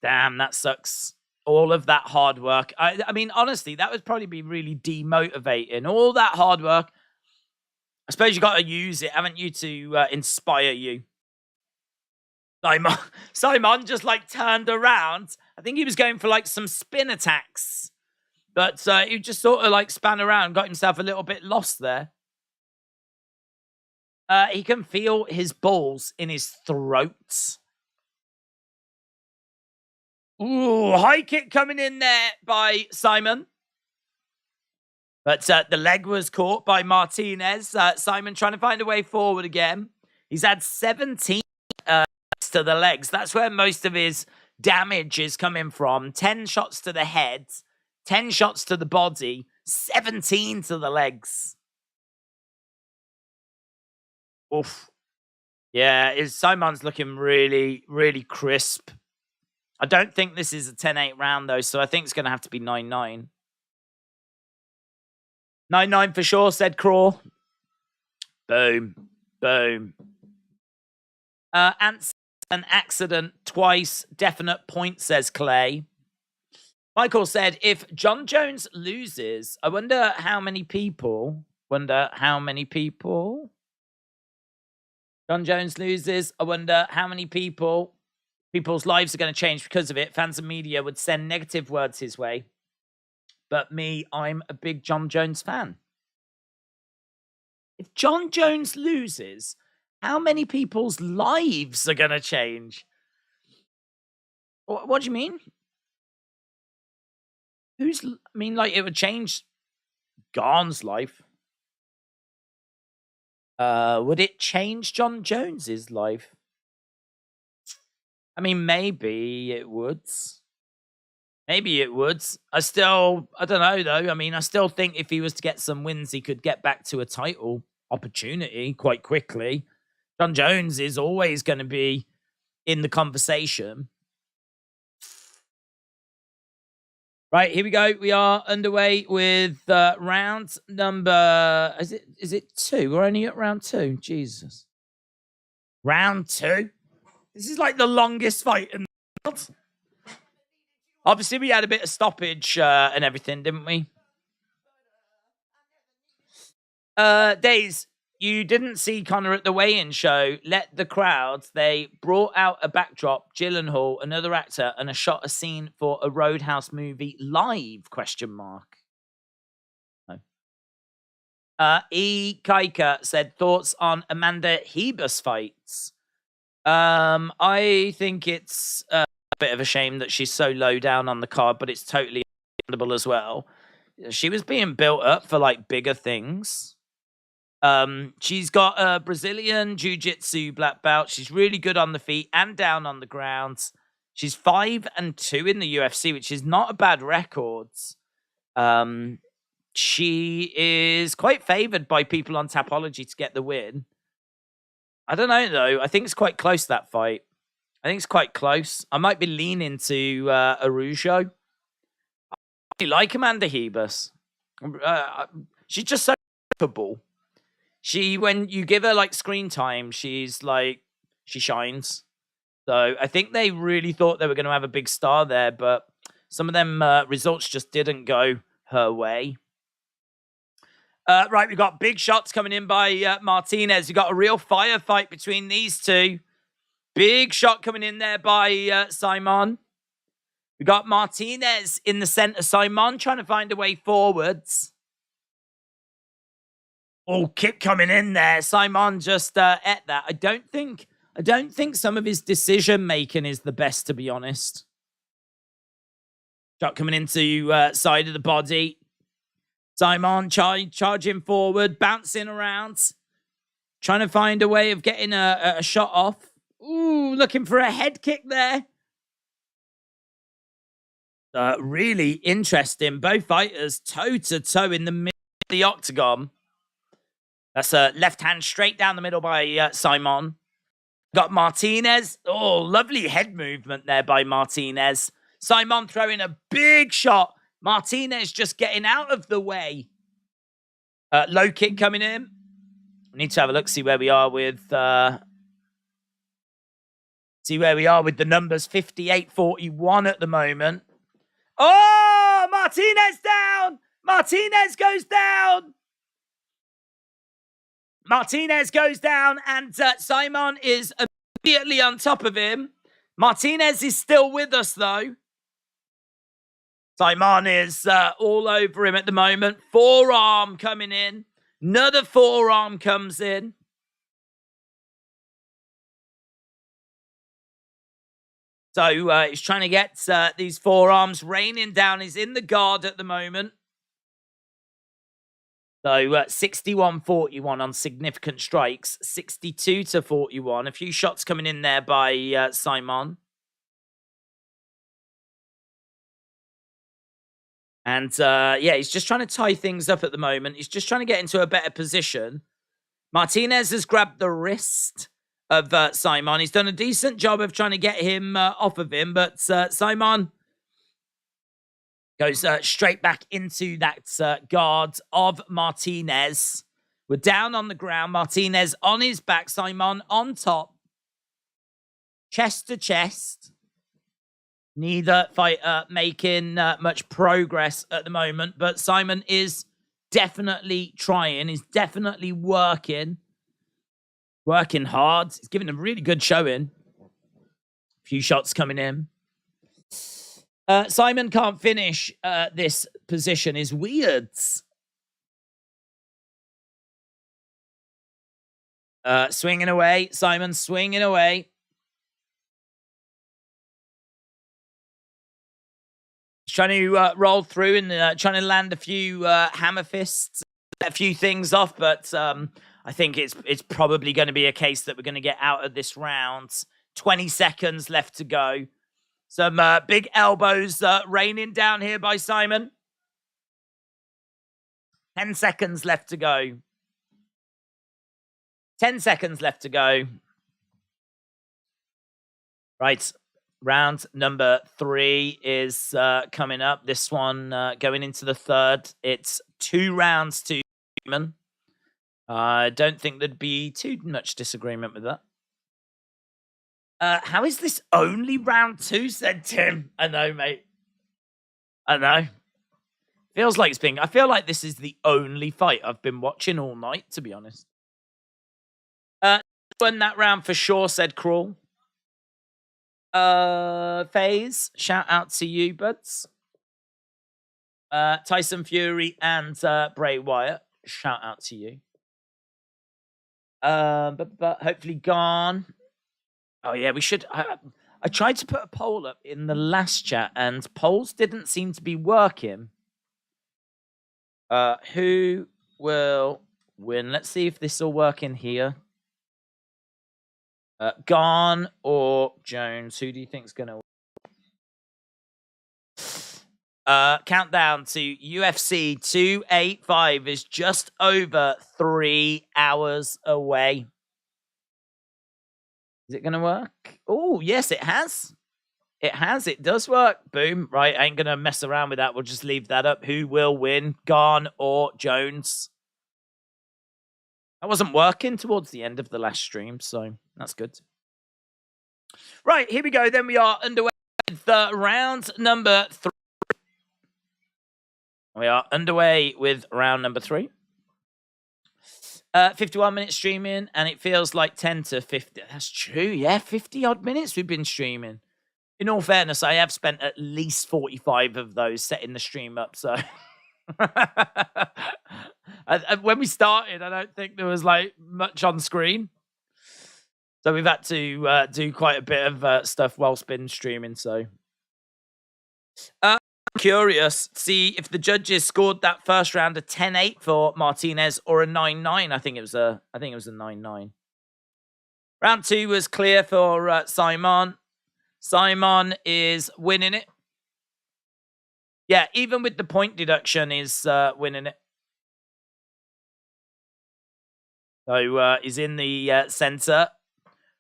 Damn, that sucks. All of that hard work. I mean, honestly, that would probably be really demotivating. All that hard work. I suppose you got to use it, haven't you, to inspire you. Saaiman just like turned around. I think he was going for like some spin attacks. But he just sort of like span around, got himself a little bit lost there. He can feel his balls in his throat. Ooh, high kick coming in there by Saaiman. But the leg was caught by Martinez. Saaiman trying to find a way forward again. He's had 17 to the legs. That's where most of his damage is coming from. 10 shots to the head, 10 shots to the body, 17 to the legs. Oof. Yeah, Saaiman's looking really, really crisp. I don't think this is a 10-8 round, though, so I think it's going to have to be 9-9. 9-9 for sure, said Craw. Boom. Boom. Ants an accident twice. Definite point, says Clay. Michael said, if Jon Jones loses, I wonder how many people... Jon Jones loses. I wonder how many people's lives are going to change because of it. Fans and media would send negative words his way. But me, I'm a big Jon Jones fan. If Jon Jones loses, how many people's lives are going to change? What do you mean? Like, it would change Gane's life. Would it change Jon Jones's life? I mean, maybe it would. Maybe it would. I don't know, though. I mean, I still think if he was to get some wins, he could get back to a title opportunity quite quickly. Jon Jones is always going to be in the conversation. Right, here we go. We are underway with round number... Is it 2? We're only at round 2. Jesus. Round 2? This is like the longest fight in the world. Obviously, we had a bit of stoppage and everything, didn't we? Days, you didn't see Conor at the weigh-in show. Let the crowds. They brought out a backdrop, Gyllenhaal, another actor, and shot a scene for a Roadhouse movie live, ? No. E. Kaika said, thoughts on Amanda Hebus fights? I think it's a bit of a shame that she's so low down on the card, but it's totally understandable as well. She was being built up for, like, bigger things. She's got a Brazilian Jiu-Jitsu black belt. She's really good on the feet and down on the ground. She's 5-2 in the UFC, which is not a bad record. She is quite favored by people on Tapology to get the win. I don't know, though. I think it's quite close, that fight. I think it's quite close. I might be leaning to Araujo. I like Amanda Hebus. She's just so capable. When you give her, like, screen time, she's like, she shines. So I think they really thought they were going to have a big star there, but some of them results just didn't go her way. Right, we've got big shots coming in by Martinez. We've got a real firefight between these two. Big shot coming in there by Saaiman. We got Martinez in the center. Saaiman trying to find a way forwards. Oh, kick coming in there. Saaiman just ate that. I don't think some of his decision making is the best, to be honest. Shot coming into side of the body. Saaiman charging forward, bouncing around, trying to find a way of getting a shot off. Ooh, looking for a head kick there. Really interesting. Both fighters toe-to-toe in the middle of the octagon. That's a left hand straight down the middle by Saaiman. Got Martinez. Oh, lovely head movement there by Martinez. Saaiman throwing a big shot. Martinez just getting out of the way. Low kick coming in. We need to have a look, see where we are with the numbers. 58-41 at the moment. Oh, Martinez down. Martinez goes down. Martinez goes down, and Saaiman is immediately on top of him. Martinez is still with us, though. Saaiman is all over him at the moment. Forearm coming in. Another forearm comes in. So he's trying to get these forearms raining down. He's in the guard at the moment. So 61-41 on significant strikes. 62-41. A few shots coming in there by Saaiman. And yeah, he's just trying to tie things up at the moment. He's just trying to get into a better position. Martinez has grabbed the wrist of Saaiman. He's done a decent job of trying to get him off of him, but Saaiman goes straight back into that guard of Martinez. We're down on the ground. Martinez on his back. Saaiman on top. Chest to chest. Neither fighter making much progress at the moment, but Saaiman is definitely trying. He's definitely working. Working hard. He's giving a really good showing. A few shots coming in. Saaiman can't finish this position. Is weird. Swinging away. Saaiman swinging away. He's trying to roll through and trying to land a few hammer fists, a few things off, but I think it's probably going to be a case that we're going to get out of this round. 20 seconds left to go. Some big elbows raining down here by Saaiman. 10 seconds left to go. 10 seconds left to go. Right. Round number 3 is coming up. This one going into the third. It's 2 rounds to Saaiman. I don't think there'd be too much disagreement with that. How is this only round 2, said Tim? I know, mate. I know. Feels like it's being... I feel like this is the only fight I've been watching all night, to be honest. Won that round for sure, said Crawl. FaZe, shout out to you, buds. Tyson Fury and Bray Wyatt, shout out to you. But hopefully Gane. Oh yeah, we should. I tried to put a poll up in the last chat, and polls didn't seem to be working. Who will win? Let's see if this will work in here. Gane or Jones? Who do you think's gonna win? Countdown to UFC 285 is just over 3 hours away. Is it gonna work? Oh, yes, it has. It has. It does work. Boom. Right, I ain't gonna mess around with that. We'll just leave that up. Who will win? Gane or Jones? That wasn't working towards the end of the last stream, so that's good. Right, here we go. Then we are underway with round number 3. We are underway with round number 3. 51 minutes streaming, and it feels like 10 to 50. That's true, yeah. 50-odd minutes we've been streaming. In all fairness, I have spent at least 45 of those setting the stream up, so... when we started, I don't think there was like much on screen, so we've had to do quite a bit of stuff whilst been streaming. So, curious to see if the judges scored that first round a 10-8 for Martinez or a 9-9. I think it was a 9-9. Round 2 was clear for Saaiman. Saaiman is winning it. Yeah, even with the point deduction, is winning it. So he's in the center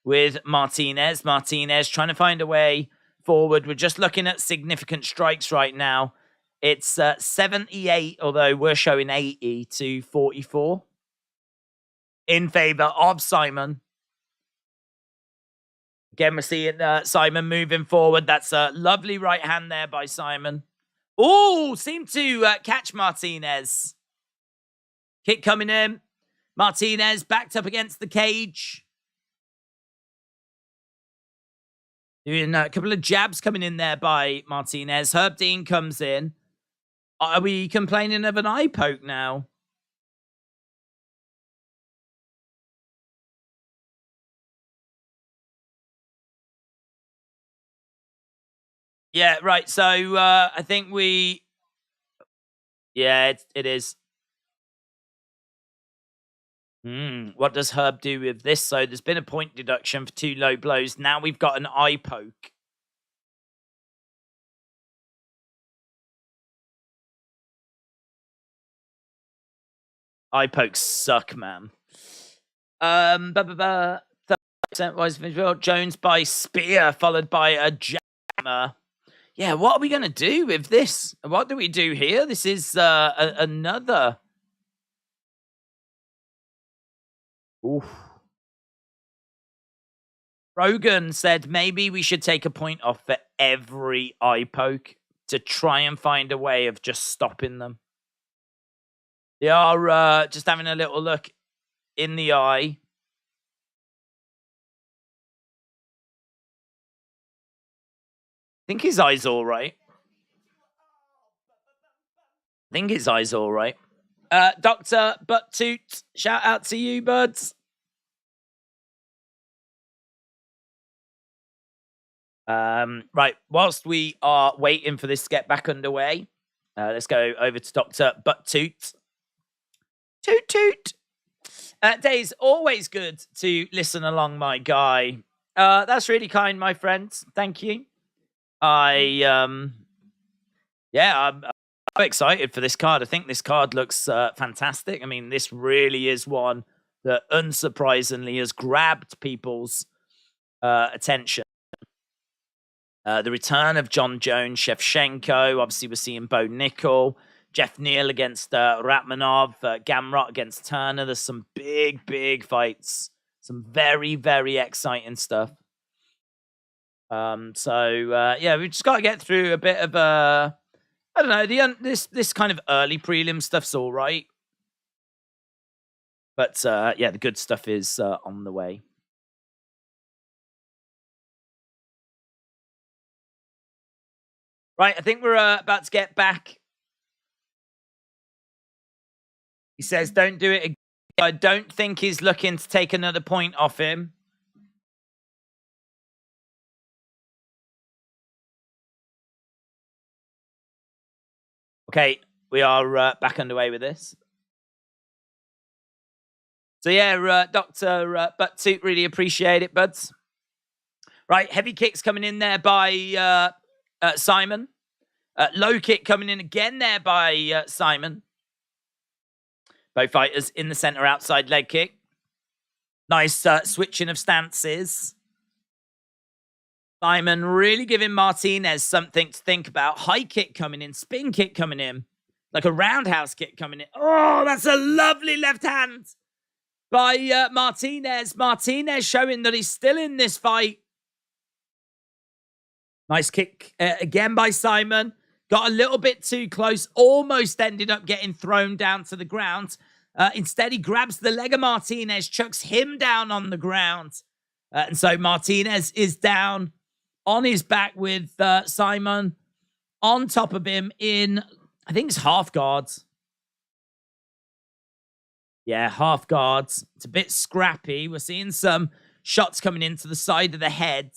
with Martinez. Martinez trying to find a way forward. We're just looking at significant strikes right now. It's 78, although we're showing 80 to 44 in favor of Saaiman. Again, we're seeing Saaiman moving forward. That's a lovely right hand there by Saaiman. Oh, seemed to catch Martinez. Kick coming in. Martinez backed up against the cage. Doing a couple of jabs coming in there by Martinez. Herb Dean comes in. Are we complaining of an eye poke now? Yeah, right. So I think we... Yeah, it is. What does Herb do with this? So there's been a point deduction for 2 low blows. Now we've got an eye poke. Eye pokes suck, man. 30% wise visual. Jones by spear, followed by a jammer. Yeah, what are we going to do with this? What do we do here? This is another. Oof. Rogan said maybe we should take a point off for every eye poke to try and find a way of just stopping them. They are just having a little look in the eye. I think his eye's all right. Dr. Butt Toot, shout out to you, buds. Right, whilst we are waiting for this to get back underway, let's go over to Dr. Butt Toot. Toot toot. Days, always good to listen along, my guy. That's really kind, my friends. Thank you. I'm excited for this card. I think this card looks fantastic. I mean, this really is one that unsurprisingly has grabbed people's attention. The return of Jon Jones, Shevchenko. Obviously, we're seeing Bo Nickel. Jeff Neal against Rakhmonov. Gamrot against Turner. There's some big, big fights. Some very, very exciting stuff. Yeah, we've just got to get through a bit of a... I don't know, this kind of early prelim stuff's all right. But, yeah, the good stuff is on the way. Right, I think we're about to get back. He says, don't do it again. I don't think he's looking to take another point off him. Okay, we are back underway with this. So yeah, Dr. Buttsuit, really appreciate it, buds. Right, heavy kicks coming in there by Saaiman. Low kick coming in again there by Saaiman. Both fighters in the center outside leg kick. Nice switching of stances. Saaiman really giving Martinez something to think about. High kick coming in, spin kick coming in. Like a roundhouse kick coming in. Oh, that's a lovely left hand by Martinez. Martinez showing that he's still in this fight. Nice kick again by Saaiman. Got a little bit too close. Almost ended up getting thrown down to the ground. Instead, he grabs the leg of Martinez, chucks him down on the ground. And so Martinez is down on his back with Saaiman on top of him in, I think it's half guards. Yeah, half guards. It's a bit scrappy. We're seeing some shots coming into the side of the head.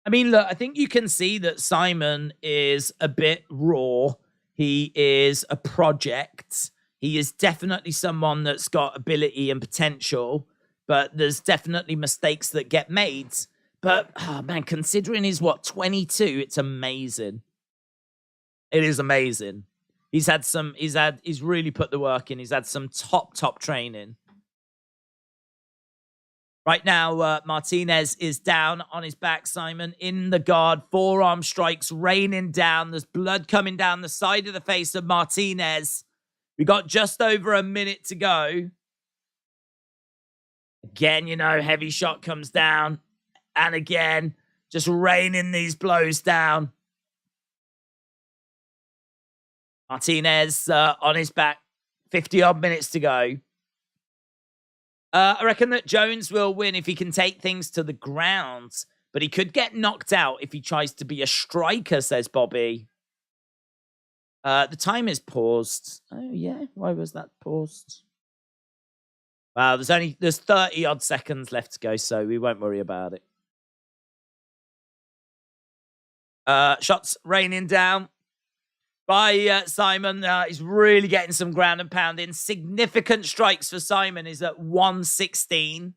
I mean, look, I think you can see that Saaiman is a bit raw. He is a project. He is definitely someone that's got ability and potential, but there's definitely mistakes that get made. But, oh man, considering he's, 22, it's amazing. It is amazing. He's really put the work in. He's had some top training. Right now, Martinez is down on his back. Saaiman in the guard. Forearm strikes raining down. There's blood coming down the side of the face of Martinez. We got just over a minute to go. Again, heavy shot comes down. And again, just raining these blows down. Martinez on his back. 50-odd minutes to go. I reckon that Jones will win if he can take things to the ground. But he could get knocked out if he tries to be a striker, says Bobby. The time is paused. Oh, yeah. Why was that paused? Wow, there's 30-odd seconds left to go, so we won't worry about it. Shots raining down by Saaiman. He's really getting some ground and pound in. Significant strikes for Saaiman is at 116.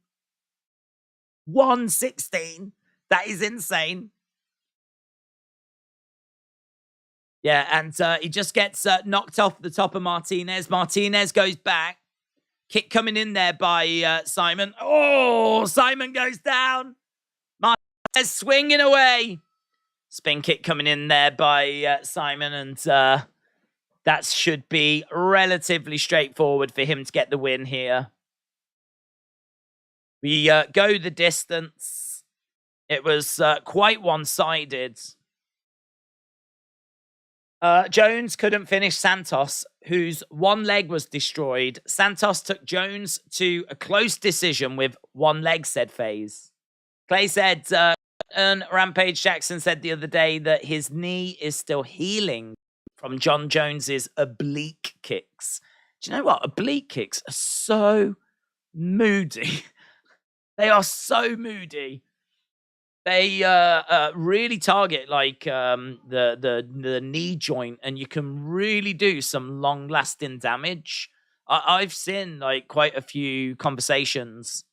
116. That is insane. Yeah, and he just gets knocked off the top of Martinez. Martinez goes back. Kick coming in there by Saaiman. Oh, Saaiman goes down. Martinez swinging away. Spin kick coming in there by Saaiman, and that should be relatively straightforward for him to get the win here. We go the distance. It was quite one-sided. Jones couldn't finish Santos, whose one leg was destroyed. Santos took Jones to a close decision with one leg, said FaZe. Clay said, and Rampage Jackson said the other day that his knee is still healing from Jon Jones's oblique kicks. Do you know what? Oblique kicks are so moody. They are so moody. They really target like the knee joint, and you can really do some long-lasting damage. I've seen like quite a few conversations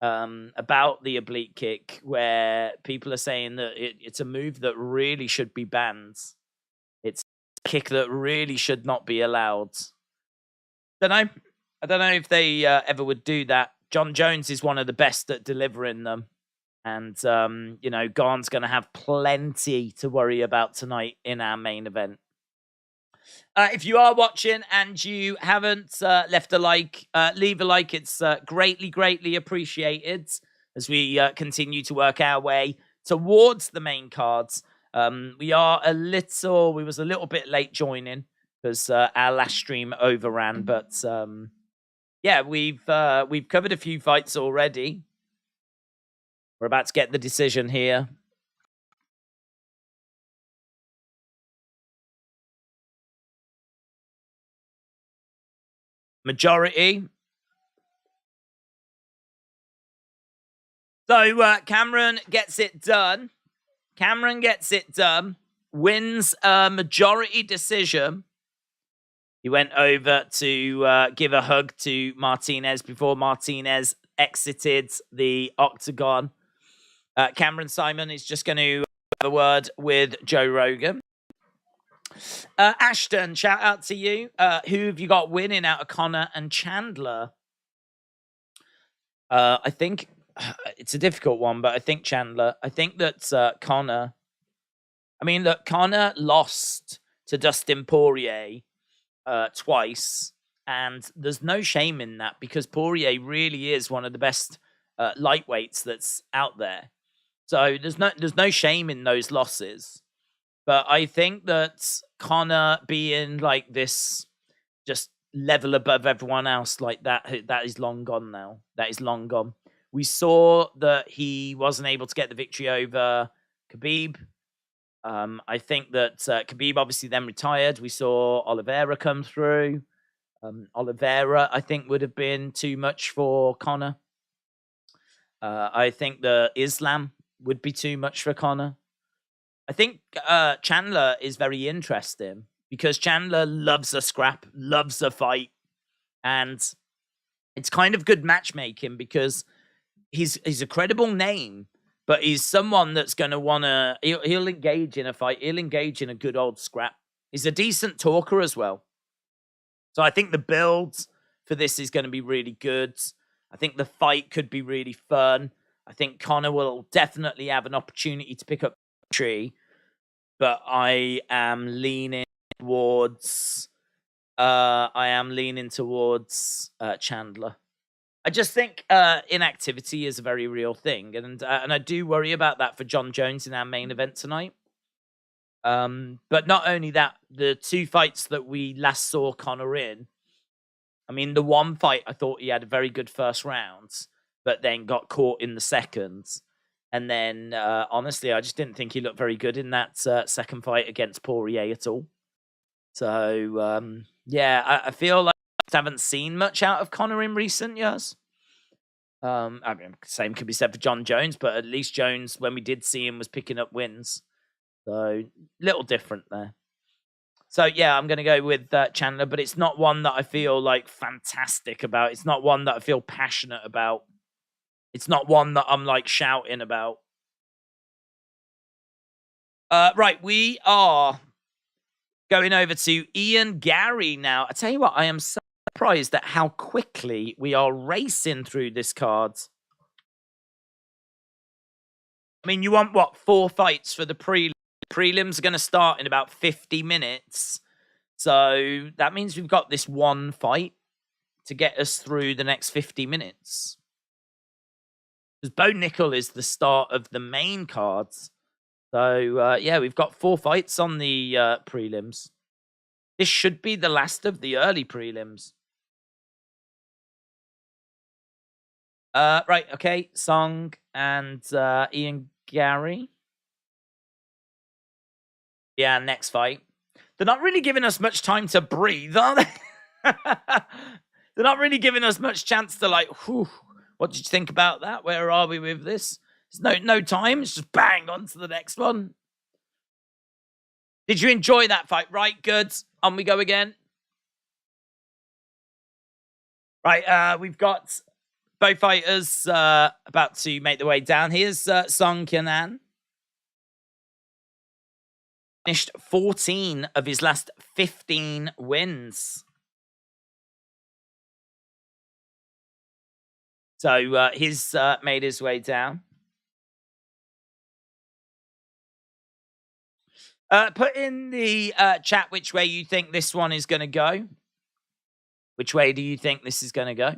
about the oblique kick where people are saying that it's a move that really should be banned. It's a kick that really should not be allowed. I don't know if they ever would do that. Jon Jones is one of the best at delivering them. And, you know, Gane's going to have plenty to worry about tonight in our main event. If you are watching and you haven't left a like, leave a like. It's greatly, greatly appreciated as we continue to work our way towards the main cards. We was a little bit late joining because our last stream overran. But, yeah, we've covered a few fights already. We're about to get the decision here. Majority. So Cameron gets it done. Wins a majority decision. He went over to give a hug to Martinez before Martinez exited the octagon. Cameron Saaiman is just going to have a word with Joe Rogan. Ashton, shout out to you. Who have you got winning out of Conor and Chandler? I think it's a difficult one, but I think Chandler. I think that Conor... I mean, look, Conor lost to Dustin Poirier twice, and there's no shame in that because Poirier really is one of the best lightweights that's out there. So there's no shame in those losses. But I think that Conor being like this, just level above everyone else like that is long gone now. That is long gone. We saw that he wasn't able to get the victory over Khabib. I think that Khabib obviously then retired. We saw Oliveira come through. Oliveira, I think, would have been too much for Conor. I think the Islam would be too much for Conor. I think Chandler is very interesting because Chandler loves a scrap, loves a fight. And it's kind of good matchmaking because he's a credible name, but he's someone that's going to want to... He'll engage in a fight. He'll engage in a good old scrap. He's a decent talker as well. So I think the build for this is going to be really good. I think the fight could be really fun. I think Conor will definitely have an opportunity to pick up the tree. But I am leaning towards... Chandler. I just think inactivity is a very real thing, and I do worry about that for Jon Jones in our main event tonight. But not only that, the two fights that we last saw Conor in, I mean, the one fight I thought he had a very good first round, but then got caught in the second. And then, honestly, I just didn't think he looked very good in that second fight against Poirier at all. So, yeah, I feel like I haven't seen much out of Conor in recent years. I mean, same could be said for Jon Jones, but at least Jones, when we did see him, was picking up wins. So, little different there. So, yeah, I'm going to go with Chandler, but it's not one that I feel, like, fantastic about. It's not one that I feel passionate about. It's not one that I'm, like, shouting about. Right, we are going over to Garry now. I tell you what, I am so surprised at how quickly we are racing through this card. I mean, you want, what, 4 fights for the prelim? Prelims are going to start in about 50 minutes. So that means we've got this 1 fight to get us through the next 50 minutes. Because Bo Nickel is the start of the main cards. So, yeah, we've got 4 fights on the prelims. This should be the last of the early prelims. Right, okay. Song and Ian Garry. Yeah, next fight. They're not really giving us much time to breathe, are they? They're not really giving us much chance to, like, whew, what did you think about that? Where are we with this? There's no time. It's just bang on to the next one. Did you enjoy that fight? Right, good. On we go again. Right, we've got both fighters about to make their way down. Here's Song Kenan. Finished 14 of his last 15 wins. So he's made his way down. Put in the chat which way you think this one is going to go. Which way do you think this is going to go?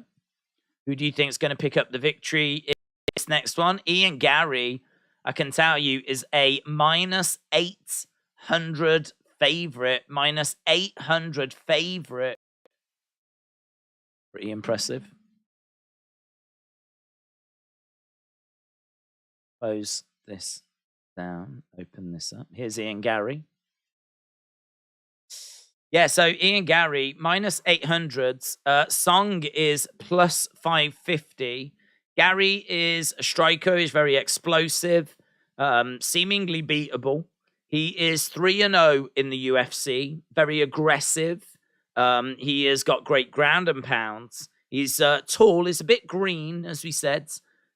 Who do you think is going to pick up the victory in this next one? Ian Garry, I can tell you, is a -800 favorite. -800 favorite. Pretty impressive. Close this down. Open this up. Here's Ian Garry. Yeah, so Ian Garry, -800s. Song is +550. Garry is a striker. He's very explosive, seemingly beatable. He is 3-0 in the UFC, very aggressive. He has got great ground and pounds. He's tall. He's a bit green, as we said.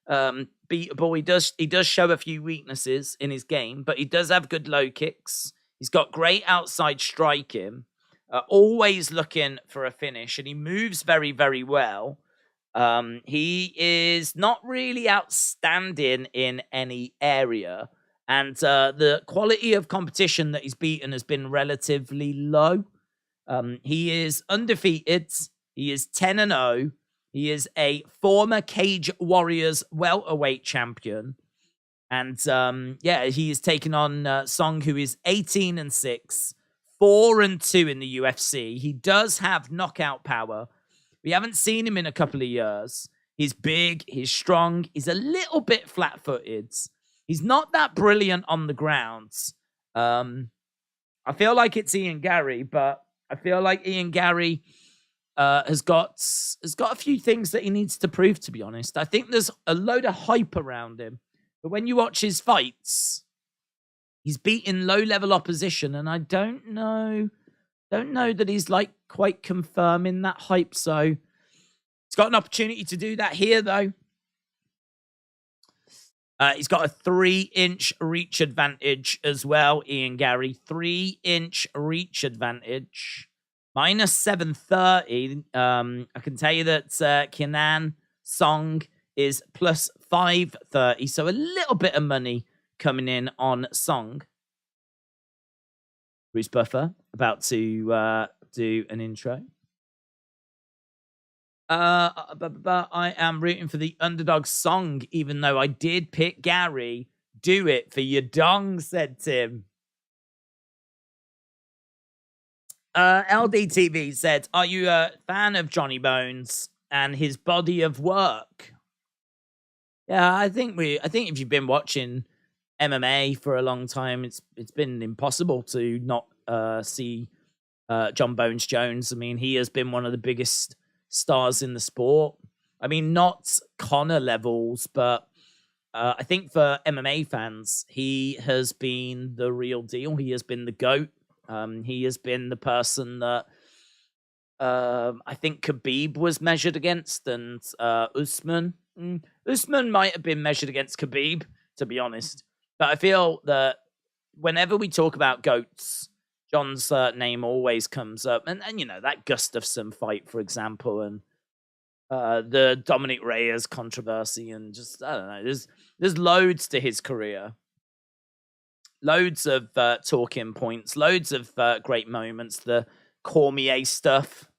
Beatable. He does show a few weaknesses in his game, but he does have good low kicks. He's got great outside striking. Always looking for a finish, and he moves very, very well. He is not really outstanding in any area, and the quality of competition that he's beaten has been relatively low. He is undefeated. He is 10-0. He is a former Cage Warriors welterweight champion. And, yeah, he is taking on Song, who is 18-6. 4-2 in the UFC. He does have knockout power. We haven't seen him in a couple of years. He's big. He's strong. He's a little bit flat-footed. He's not that brilliant on the ground. I feel like it's Ian Garry, but I feel like Ian Garry has got a few things that he needs to prove, to be honest. I think there's a load of hype around him. But when you watch his fights, he's beating low-level opposition, and I don't know that he's like quite confirming that hype. So he's got an opportunity to do that here, though. He's got a 3-inch reach advantage as well, Ian Garry. 3-inch reach advantage. -730. I can tell you that Kenan Song is +530. So a little bit of money coming in on Song. Bruce Buffer about to do an intro. I am rooting for the underdog Song, even though I did pick Garry. Do it for your dong, said Tim. LDTV said, are you a fan of Johnny Bones and his body of work? Yeah, I think if you've been watching MMA for a long time, it's been impossible to not see Jon Bones Jones. I mean, he has been one of the biggest stars in the sport. I mean, not Conor levels, but I think for MMA fans, he has been the real deal. He has been the GOAT. He has been the person that I think Khabib was measured against, and Usman. Usman might have been measured against Khabib, to be honest. But I feel that whenever we talk about GOATs, Jon's name always comes up. And you know, that Gustafsson fight, for example, and the Dominic Reyes controversy, and just, I don't know, there's loads to his career. Loads of talking points, loads of great moments, the Cormier stuff.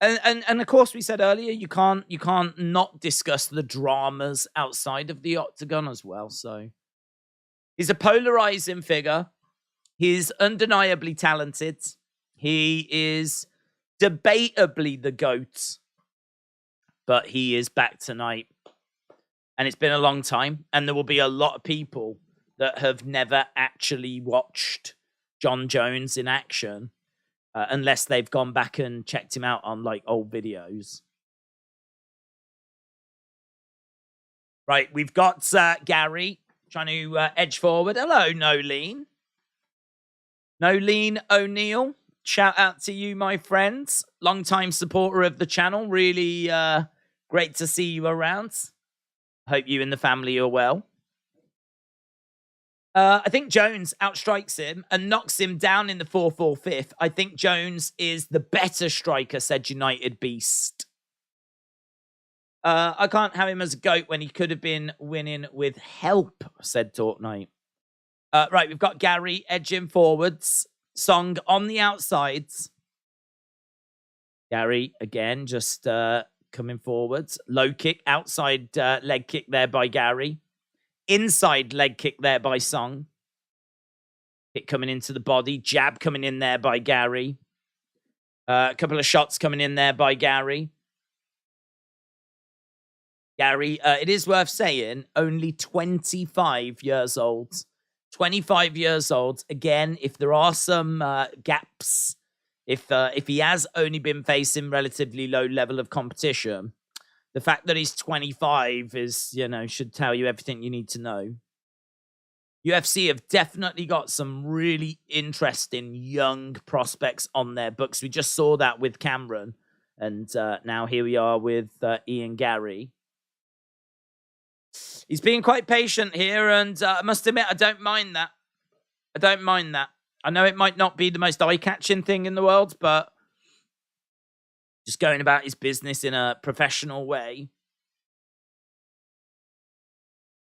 And of course, we said earlier, you can't not discuss the dramas outside of the octagon as well. So he's a polarizing figure. He's undeniably talented. He is debatably the GOAT, but he is back tonight. And it's been a long time, and there will be a lot of people that have never actually watched Jon Jones in action, unless they've gone back and checked him out on like old videos. Right, we've got Garry trying to edge forward. Hello, Nolene. Nolene O'Neill. Shout out to you, my friends. Long-time supporter of the channel. Really great to see you around. Hope you and the family are well. I think Jones outstrikes him and knocks him down in the 4th or 5th. I think Jones is the better striker, said United Beast. I can't have him as a GOAT when he could have been winning with help, said Fortnite. Right, we've got Garry edging forwards. Song on the outsides. Garry, again, just coming forwards. Low kick, outside leg kick there by Garry. Inside leg kick there by Song. Kick coming into the body. Jab coming in there by Garry. A couple of shots coming in there by Garry. Garry, it is worth saying, only 25 years old. 25 years old. Again, if there are some gaps, if he has only been facing relatively low level of competition, the fact that he's 25 is, you know, should tell you everything you need to know. UFC have definitely got some really interesting young prospects on their books. We just saw that with Cameron, and now here we are with Ian Garry. He's being quite patient here, and I must admit, I don't mind that. I don't mind that. I know it might not be the most eye-catching thing in the world, but just going about his business in a professional way.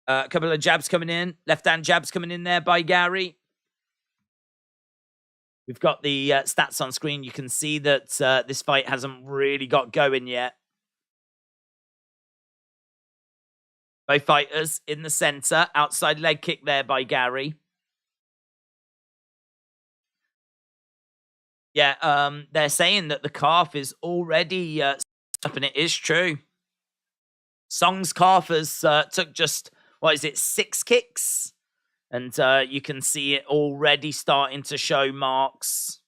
A couple of jabs coming in. Left-hand jabs coming in there by Garry. We've got the stats on screen. You can see that this fight hasn't really got going yet. Both fighters in the center. Outside leg kick there by Garry. Yeah, they're saying that the calf is already up, and it is true. Song's calf has took just, what is it, 6 kicks? And you can see it already starting to show marks.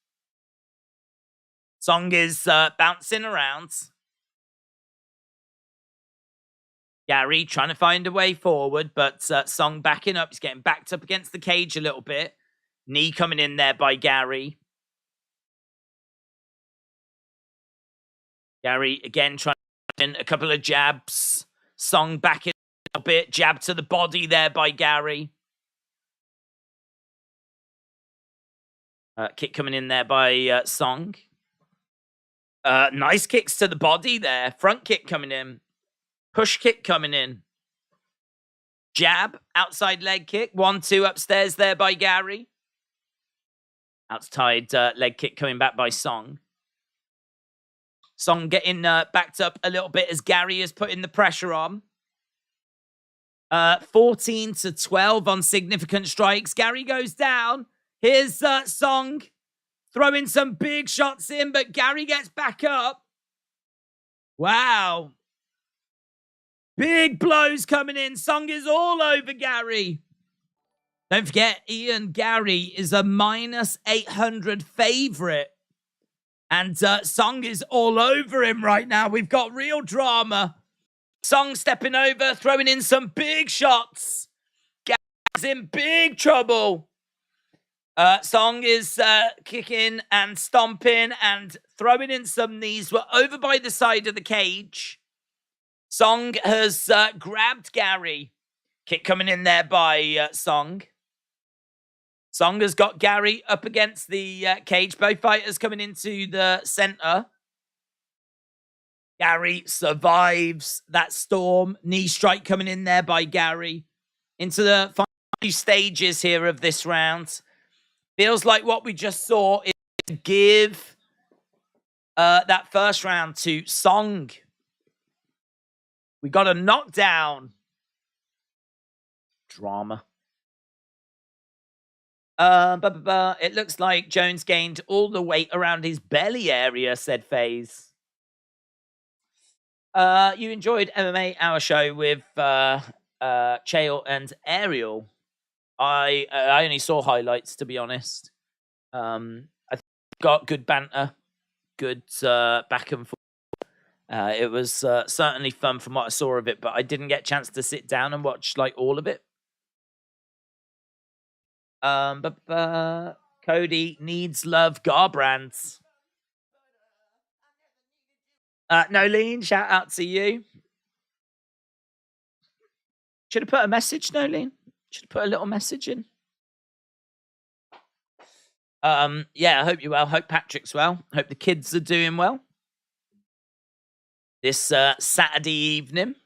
Song is bouncing around. Garry trying to find a way forward, but Song backing up. He's getting backed up against the cage a little bit. Knee coming in there by Garry. Garry again trying to in a couple of jabs. Song backing a bit. Jab to the body there by Garry. Kick coming in there by Song. Nice kicks to the body there. Front kick coming in. Push kick coming in. Jab. Outside leg kick. 1-2 upstairs there by Garry. Outside leg kick coming back by Song. Song getting backed up a little bit as Garry is putting the pressure on. 14-12 on significant strikes. Garry goes down. Here's Song throwing some big shots in, but Garry gets back up. Wow. Big blows coming in. Song is all over Garry. Don't forget, Ian Garry is a -800 favorite. And Song is all over him right now. We've got real drama. Song stepping over, throwing in some big shots. Garry's in big trouble. Song is kicking and stomping and throwing in some knees. We're over by the side of the cage. Song has grabbed Garry. Kick coming in there by Song. Song has got Garry up against the cage. Both fighters coming into the center. Garry survives that storm. Knee strike coming in there by Garry. Into the final stages here of this round. Feels like what we just saw is to give that first round to Song. We got a knockdown. Drama. It looks like Jones gained all the weight around his belly area, said FaZe. You enjoyed MMA Hour Show with Chael and Ariel. I only saw highlights, to be honest. I think got good banter, good back and forth. It was certainly fun from what I saw of it, but I didn't get a chance to sit down and watch like all of it. Cody needs love Garbrands. Nolene, shout out to you. Should have put a message, Nolene. Should have put a little message in. Yeah, I hope you're well. Hope Patrick's well. Hope the kids are doing well. This Saturday evening,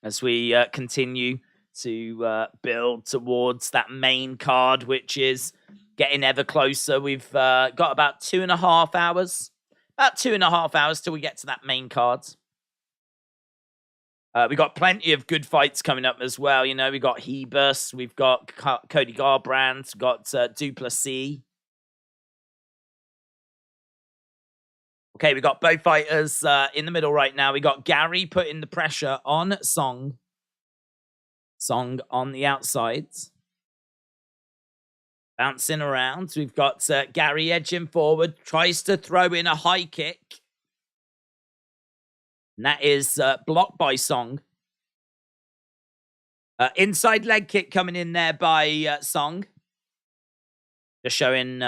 as we continue to build towards that main card, which is getting ever closer. We've got about 2.5 hours. About 2.5 hours till we get to that main card. We got plenty of good fights coming up as well. You know, we got Hebus, we've got Cody Garbrandt, we've got Plessis. Okay, we got both fighters in the middle right now. We got Garry putting the pressure on Song. Song on the outside. Bouncing around. We've got Garry edging forward. Tries to throw in a high kick. And that is blocked by Song. Inside leg kick coming in there by Song. Just showing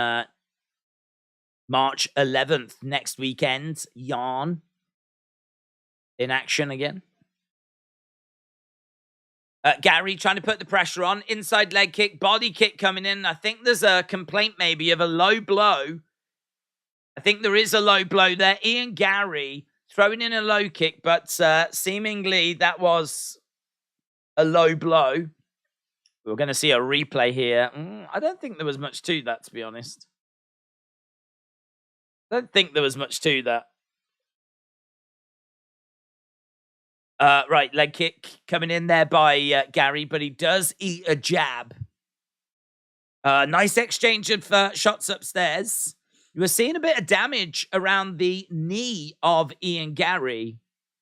March 11th next weekend. Yarn in action again. Garry trying to put the pressure on. Inside leg kick, body kick coming in. I think there's a complaint maybe of a low blow. I think there is a low blow there. Ian Garry throwing in a low kick, but seemingly that was a low blow. We're going to see a replay here. I don't think there was much to that, to be honest. I don't think there was much to that. Right, leg kick coming in there by Garry, but he does eat a jab. Nice exchange of shots upstairs. You were seeing a bit of damage around the knee of Ian Garry.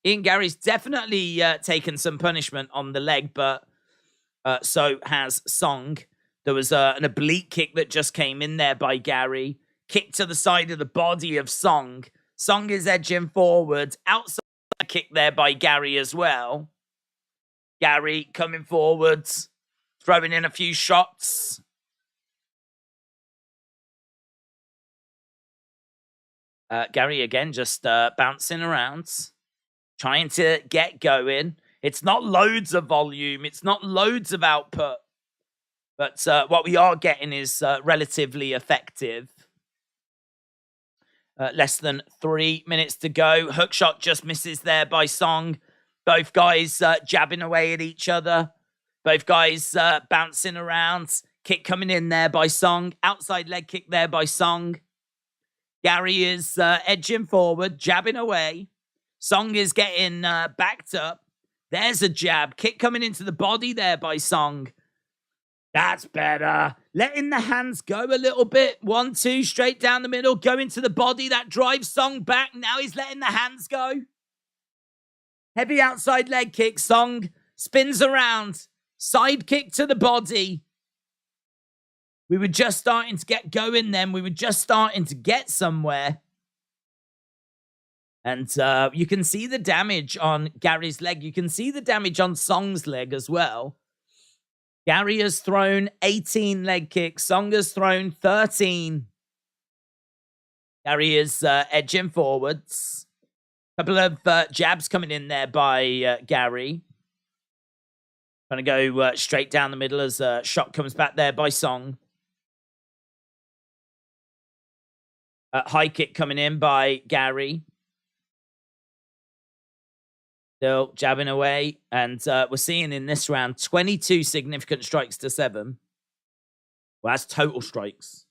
Ian Garry's definitely taken some punishment on the leg, but so has Song. There was an oblique kick that just came in there by Garry. Kick to the side of the body of Song. Song is edging forward. Outside kick there by Garry as well. Garry coming forwards, throwing in a few shots. Garry again just bouncing around, trying to get going. It's not loads of volume. It's not loads of output. But what we are getting is relatively effective. Less than 3 minutes to go. Hook shot just misses there by Song. Both guys jabbing away at each other. Both guys bouncing around. Kick coming in there by Song. Outside leg kick there by Song. Garry is edging forward, jabbing away. Song is getting backed up. There's a jab. Kick coming into the body there by Song. That's better. Letting the hands go a little bit. 1, 2, straight down the middle. Go into the body. That drives Song back. Now he's letting the hands go. Heavy outside leg kick. Song spins around. Side kick to the body. We were just starting to get going then. We were just starting to get somewhere. And you can see the damage on Garry's leg. You can see the damage on Song's leg as well. Garry has thrown 18 leg kicks. Song has thrown 13. Garry is edging forwards. Couple of jabs coming in there by Garry. Trying to go straight down the middle as a shot comes back there by Song. High kick coming in by Garry. Still jabbing away. And we're seeing in this round 22 significant strikes to 7. Well, that's total strikes.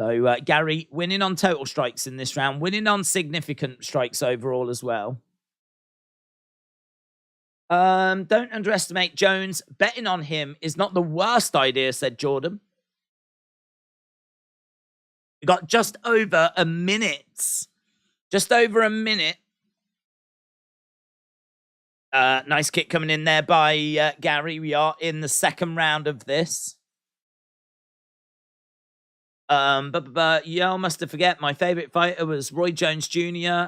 So Garry winning on total strikes in this round. Winning on significant strikes overall as well. Don't underestimate Jones. Betting on him is not the worst idea, said Jordan. We got just over a minute. Just over a minute. Nice kick coming in there by Garry. We are in the second round of this. Y'all must have forget my favorite fighter was Roy Jones Jr.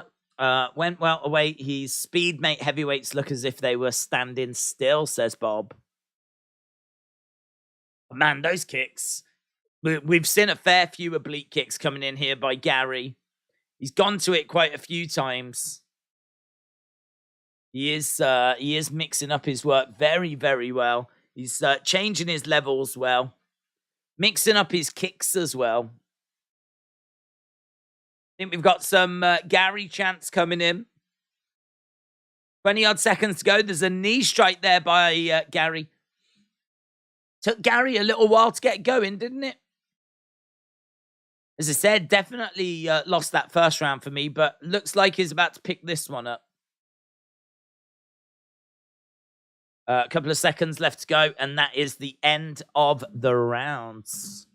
Went welterweight. His speedmate heavyweights look as if they were standing still, says Bob. Man, those kicks. We've seen a fair few oblique kicks coming in here by Garry. He's gone to it quite a few times. He is mixing up his work very, very well. He's changing his levels well. Mixing up his kicks as well. I think we've got some Garry chants coming in. 20-odd seconds to go. There's a knee strike there by Garry. Took Garry a little while to get going, didn't it? As I said, definitely lost that first round for me, but looks like he's about to pick this one up. A couple of seconds left to go, and that is the end of the rounds.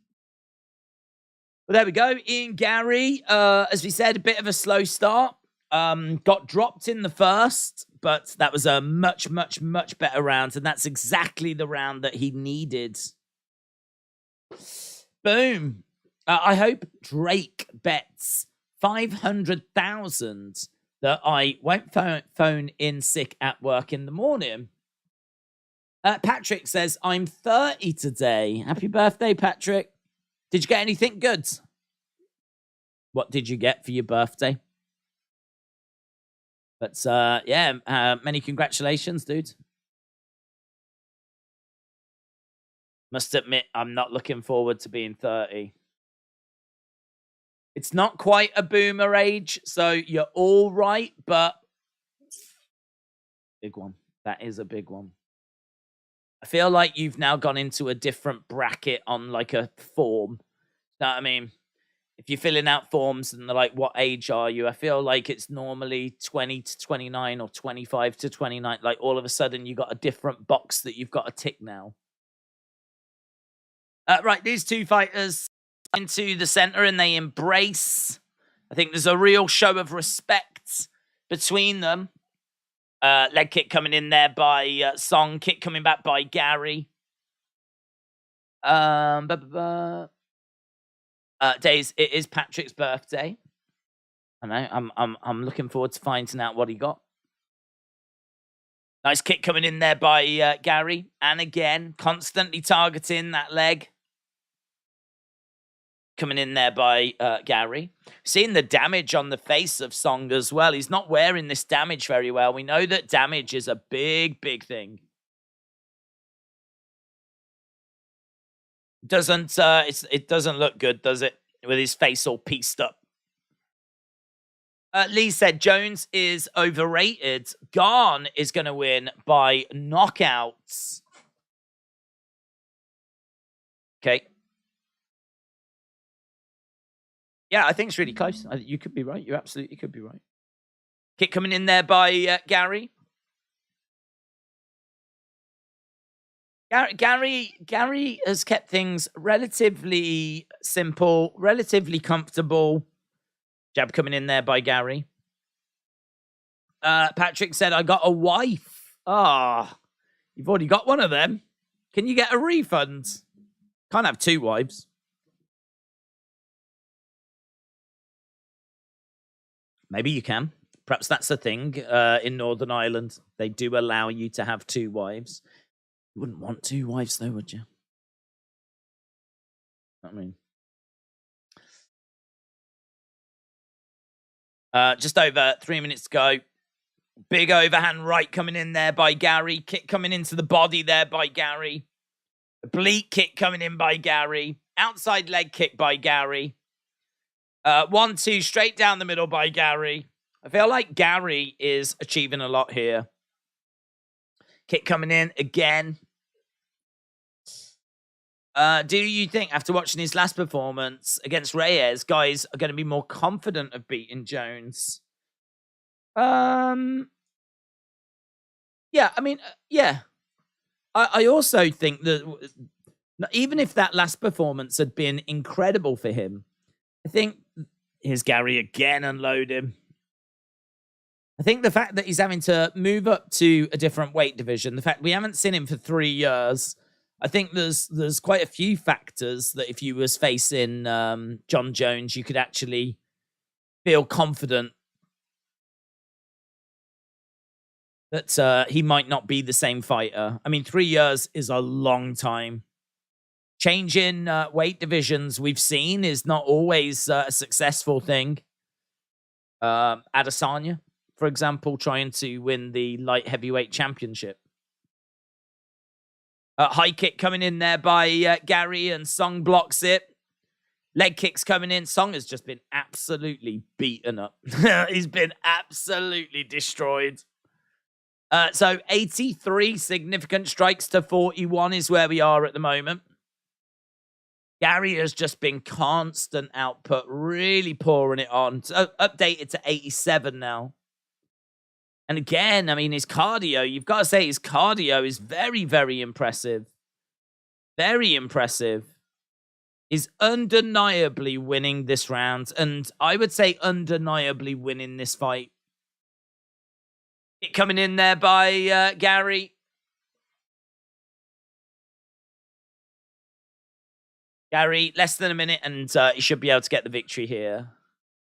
Well, there we go. Ian Garry, as we said, a bit of a slow start. Got dropped in the first, but that was a much, much, much better round, and that's exactly the round that he needed. Boom. I hope Drake bets 500,000 that I won't phone in sick at work in the morning. Patrick says, I'm 30 today. Happy birthday, Patrick. Did you get anything good? What did you get for your birthday? But, yeah, many congratulations, dude. Must admit, I'm not looking forward to being 30. It's not quite a boomer age, so you're all right, but big one. That is a big one. I feel like you've now gone into a different bracket on like a form. You know what I mean? If you're filling out forms and they're like, what age are you? I feel like it's normally 20 to 29 or 25 to 29. Like all of a sudden you got a different box that you've got to tick now. Right, these two fighters into the center and they embrace. I think there's a real show of respect between them. Leg kick coming in there by Song. Kick coming back by Garry. Days, it is Patrick's birthday. I know. I'm looking forward to finding out what he got. Nice kick coming in there by Garry. And again, constantly targeting that leg. Coming in there by Garry. Seeing the damage on the face of Song as well. He's not wearing this damage very well. We know that damage is a big, big thing. It doesn't look good, does it? With his face all pieced up. Lee said Jones is overrated. Gane is going to win by knockouts. Okay. Yeah, I think it's really close. You could be right. You absolutely could be right. Kick coming in there by Garry. Garry has kept things relatively simple, relatively comfortable. Jab coming in there by Garry. Patrick said, I got a wife. Ah, you've already got one of them. Can you get a refund? Can't have two wives. Maybe you can. Perhaps that's a thing in Northern Ireland. They do allow you to have two wives. You wouldn't want two wives, though, would you? I mean, just over 3 minutes to go. Big overhand right coming in there by Garry. Kick coming into the body there by Garry. Oblique kick coming in by Garry. Outside leg kick by Garry. 1-2 straight down the middle by Garry. I feel like Garry is achieving a lot here. Kick coming in again. Do you think, after watching his last performance against Reyes, guys are going to be more confident of beating Jones? Yeah, I mean, yeah. I also think that even if that last performance had been incredible for him, I think, here's Garry again, unload him. I think the fact that he's having to move up to a different weight division, the fact we haven't seen him for 3 years, I think there's quite a few factors that if you was facing Jon Jones, you could actually feel confident that he might not be the same fighter. I mean, 3 years is a long time. Changing weight divisions, we've seen, is not always a successful thing. Adesanya, for example, trying to win the light heavyweight championship. High kick coming in there by Garry, and Song blocks it. Leg kicks coming in. Song has just been absolutely beaten up. He's been absolutely destroyed. So 83 significant strikes to 41 is where we are at the moment. Garry has just been constant output, really pouring it on. So updated to 87 now. And again, I mean, his cardio, you've got to say his cardio is very, very impressive. Very impressive. He's undeniably winning this round. And I would say undeniably winning this fight. It coming in there by Garry. Garry, less than a minute, and he should be able to get the victory here.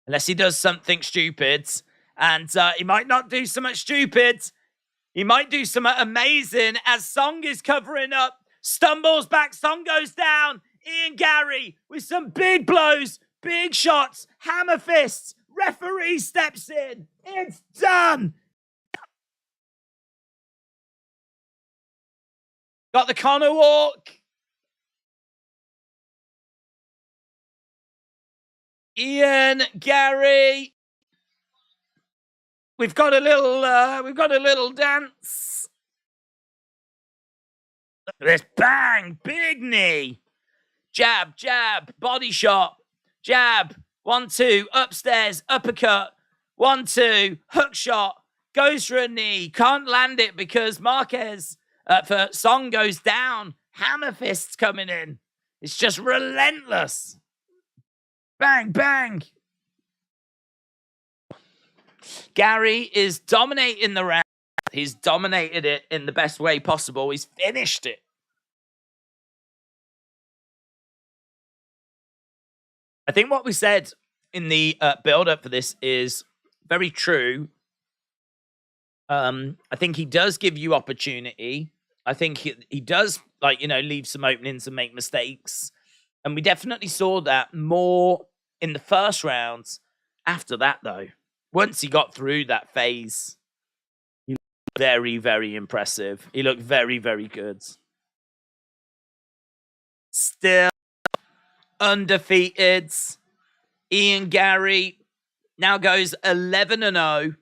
Unless he does something stupid. And he might not do something stupid. He might do something amazing as Song is covering up. Stumbles back. Song goes down. Ian Garry with some big blows, big shots, hammer fists. Referee steps in. It's done. Got the Connor walk. Ian Garry. We've got a little dance. Look at this. Bang. Big knee. Jab, jab, body shot. Jab. 1-2. Upstairs. Uppercut. 1-2. Hook shot. Goes for a knee. Can't land it because Marquez for Song goes down. Hammer fists coming in. It's just relentless. Bang, bang. Garry is dominating the round. He's dominated it in the best way possible. He's finished it. I think what we said in the build-up for this is very true. I think he does give you opportunity. I think he does, leave some openings and make mistakes. And we definitely saw that more in the first rounds. After that, though, once he got through that phase, he looked very, very impressive. He looked very, very good. Still undefeated. Ian Garry now goes 11-0.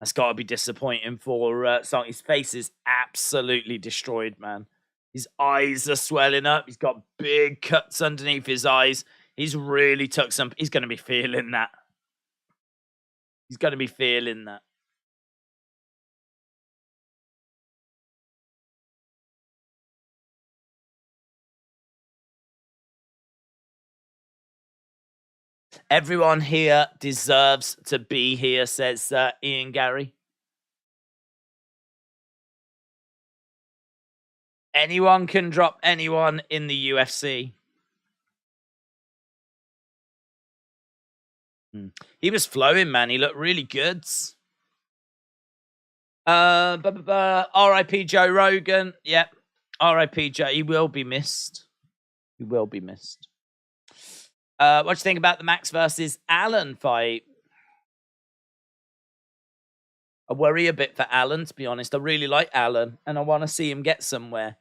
That's got to be disappointing for Song. His face is absolutely destroyed, man. His eyes are swelling up. He's got big cuts underneath his eyes. He's really took some... He's going to be feeling that. He's going to be feeling that. Everyone here deserves to be here, says Ian Garry. Anyone can drop anyone in the UFC. He was flowing, man. He looked really good. R.I.P. Joe Rogan. Yep. R.I.P. Joe. He will be missed. He will be missed. What do you think about the Max versus Allen fight? I worry a bit for Allen, to be honest. I really like Allen, and I want to see him get somewhere.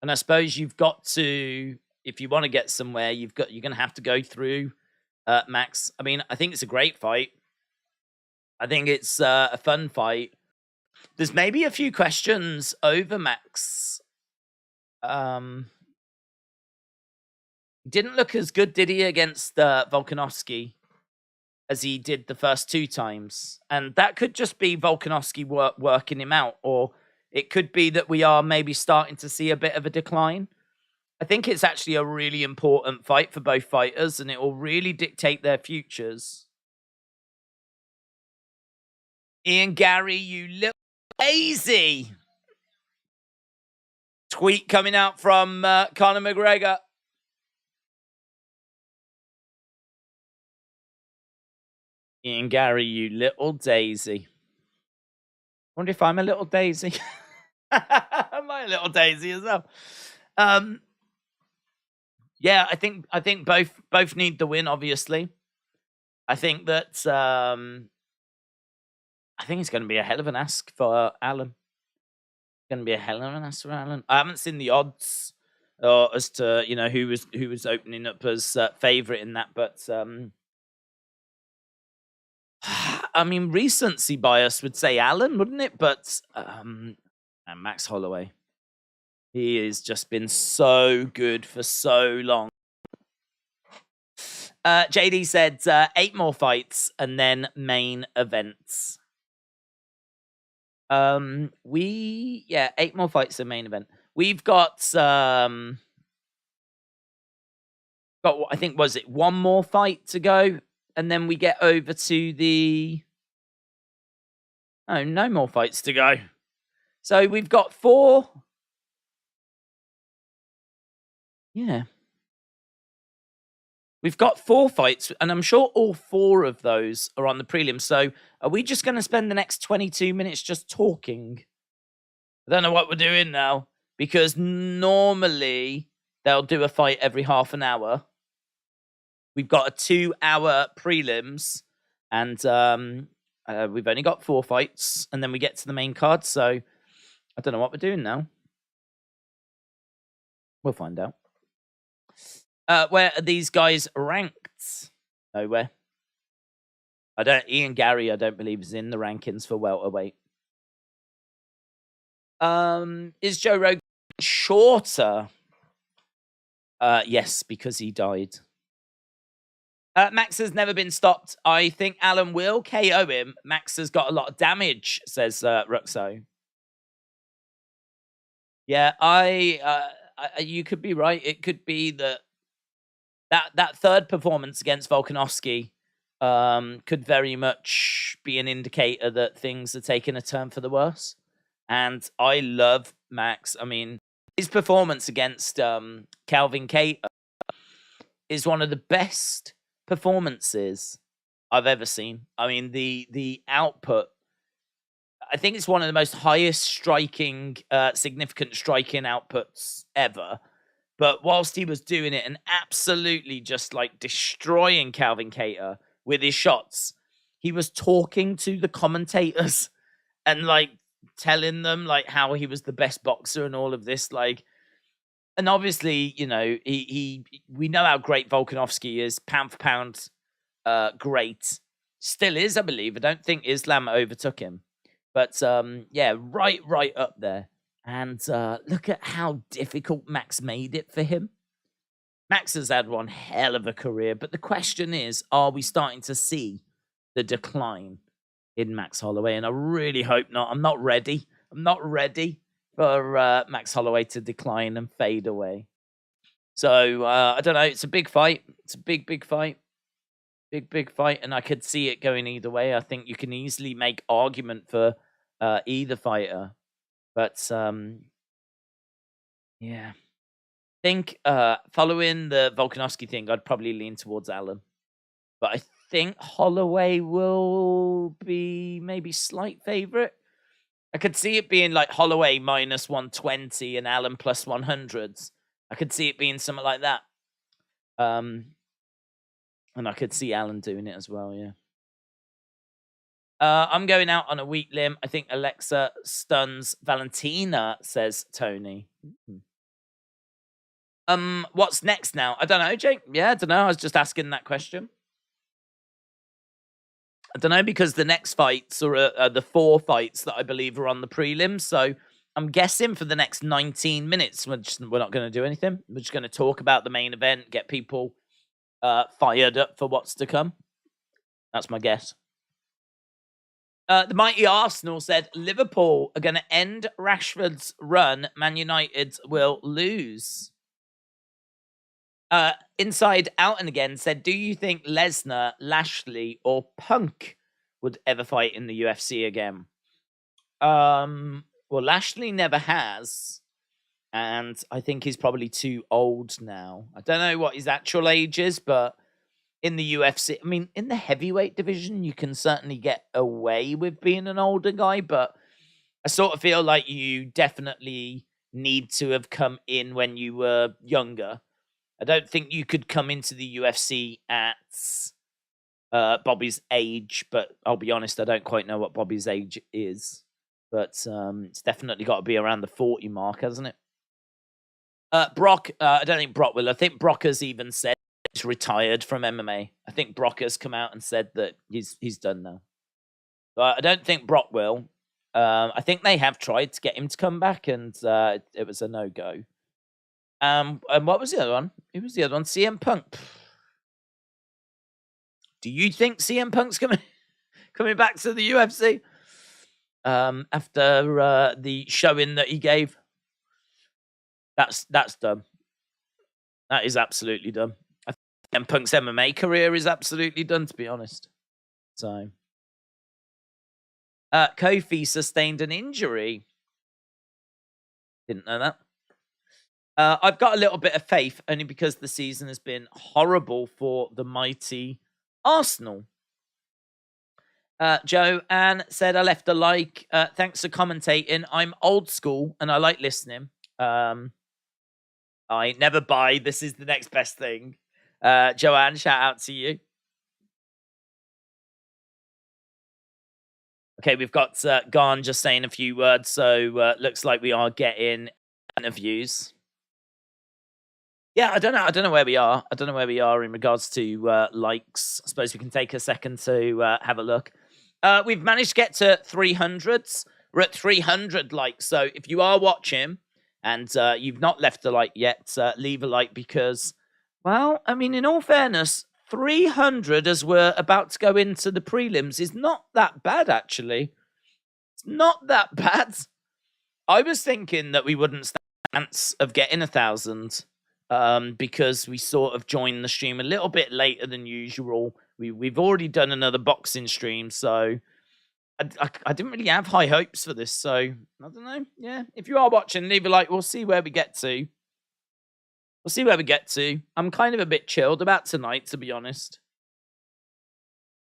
And I suppose you've got to, if you want to get somewhere, you're going to have to go through Max. I mean, I think it's a great fight. I think it's a fun fight. There's maybe a few questions over Max. Didn't look as good, did he, against Volkanovski as he did the first 2 times? And that could just be Volkanovski working him out, or it could be that we are maybe starting to see a bit of a decline. I think it's actually a really important fight for both fighters, and it will really dictate their futures. Ian Garry, you little lazy. Tweet coming out from Conor McGregor. Ian Garry, you little daisy. Wonder if I'm a little daisy. Am I a little daisy as well? Yeah, I think both need the win, obviously. I think that I think it's going to be a hell of an ask for Alan. Going to be a hell of an ask for Alan. I haven't seen the odds as to who was opening up as favorite in that, but I mean, recency bias would say Alan, wouldn't it? But and Max Holloway, he has just been so good for so long. JD said 8 more fights and then main events. 8 more fights and main event. We've got I think, was it 1 more fight to go, and then we get over to the no more fights to go. So we've got 4. Yeah. We've got 4 fights, and I'm sure all 4 of those are on the prelim. So are we just going to spend the next 22 minutes just talking? I don't know what we're doing now, because normally they'll do a fight every half an hour. We've got a 2-hour prelims, and we've only got 4 fights, and then we get to the main card. So I don't know what we're doing now. We'll find out. Where are these guys ranked? Nowhere. Ian Garry, I don't believe, is in the rankings for welterweight. Is Joe Rogan shorter? Yes, because he died. Max has never been stopped. I think Alan will KO him. Max has got a lot of damage, says Ruxo. Yeah, you could be right. It could be that third performance against Volkanovski could very much be an indicator that things are taking a turn for the worse. And I love Max. I mean, his performance against Calvin Kattar is one of the best performances I've ever seen. I mean, the output, I think it's one of the most highest striking, significant striking outputs ever. But whilst he was doing it and absolutely just like destroying Calvin Kattar with his shots, he was talking to the commentators and like telling them like how he was the best boxer and all of this. Like, and obviously, we know how great Volkanovski is, pound for pound, great. Still is, I believe. I don't think Islam overtook him. But yeah, right up there. And look at how difficult Max made it for him. Max has had one hell of a career, but the question is, are we starting to see the decline in Max Holloway? And I really hope not. I'm not ready. I'm not ready for Max Holloway to decline and fade away. So, I don't know. It's a big fight. It's a big fight. Big fight. And I could see it going either way. I think you can easily make argument for either fighter. But, yeah. I think following the Volkanovski thing, I'd probably lean towards Allen. But I think Holloway will be maybe slight favorite. I could see it being like Holloway minus 120 and Allen plus 100s. I could see it being something like that. And I could see Allen doing it as well, yeah. I'm going out on a weak limb. I think Alexa stuns Valentina, says Tony. What's next now? I don't know, Jake. Yeah, I don't know. I was just asking that question. I don't know, because the next fights are the 4 fights that I believe are on the prelims. So I'm guessing for the next 19 minutes, we're not going to do anything. We're just going to talk about the main event, get people fired up for what's to come. That's my guess. The mighty Arsenal said Liverpool are going to end Rashford's run. Man United will lose. Inside Out and Again said, do you think Lesnar, Lashley, or Punk would ever fight in the UFC again? Well, Lashley never has, and I think he's probably too old now. I don't know what his actual age is, but in the UFC, I mean, in the heavyweight division, you can certainly get away with being an older guy, but I sort of feel like you definitely need to have come in when you were younger. I don't think you could come into the UFC at Bobby's age, but I'll be honest, I don't quite know what Bobby's age is. But it's definitely got to be around the 40 mark, hasn't it? Brock, I don't think Brock will. I think Brock has even said he's retired from MMA. I think Brock has come out and said that he's done now. But I don't think Brock will. I think they have tried to get him to come back, and it was a no-go. And what was the other one? Who was the other one? CM Punk. Do you think CM Punk's coming back to the UFC after the showing that he gave? That's dumb. That is absolutely dumb. I think CM Punk's MMA career is absolutely done, to be honest. So, Kofi sustained an injury. Didn't know that. I've got a little bit of faith, only because the season has been horrible for the mighty Arsenal. Joanne said, I left a like. Thanks for commentating. I'm old school and I like listening. I never buy. This is the next best thing. Joanne, shout out to you. Okay, we've got Gane just saying a few words, so looks like we are getting interviews. Yeah, I don't know where we are. I don't know where we are in regards to likes. I suppose we can take a second to have a look. We've managed to get to 300s. We're at 300 likes. So if you are watching and you've not left a like yet, leave a like, because, well, I mean, in all fairness, 300 as we're about to go into the prelims is not that bad, actually. It's not that bad. I was thinking that we wouldn't stand a chance of getting 1,000. Because we sort of joined the stream a little bit later than usual. We've already done another boxing stream, so I didn't really have high hopes for this. So I don't know. Yeah, if you are watching, leave a like. We'll see where we get to. I'm kind of a bit chilled about tonight, to be honest.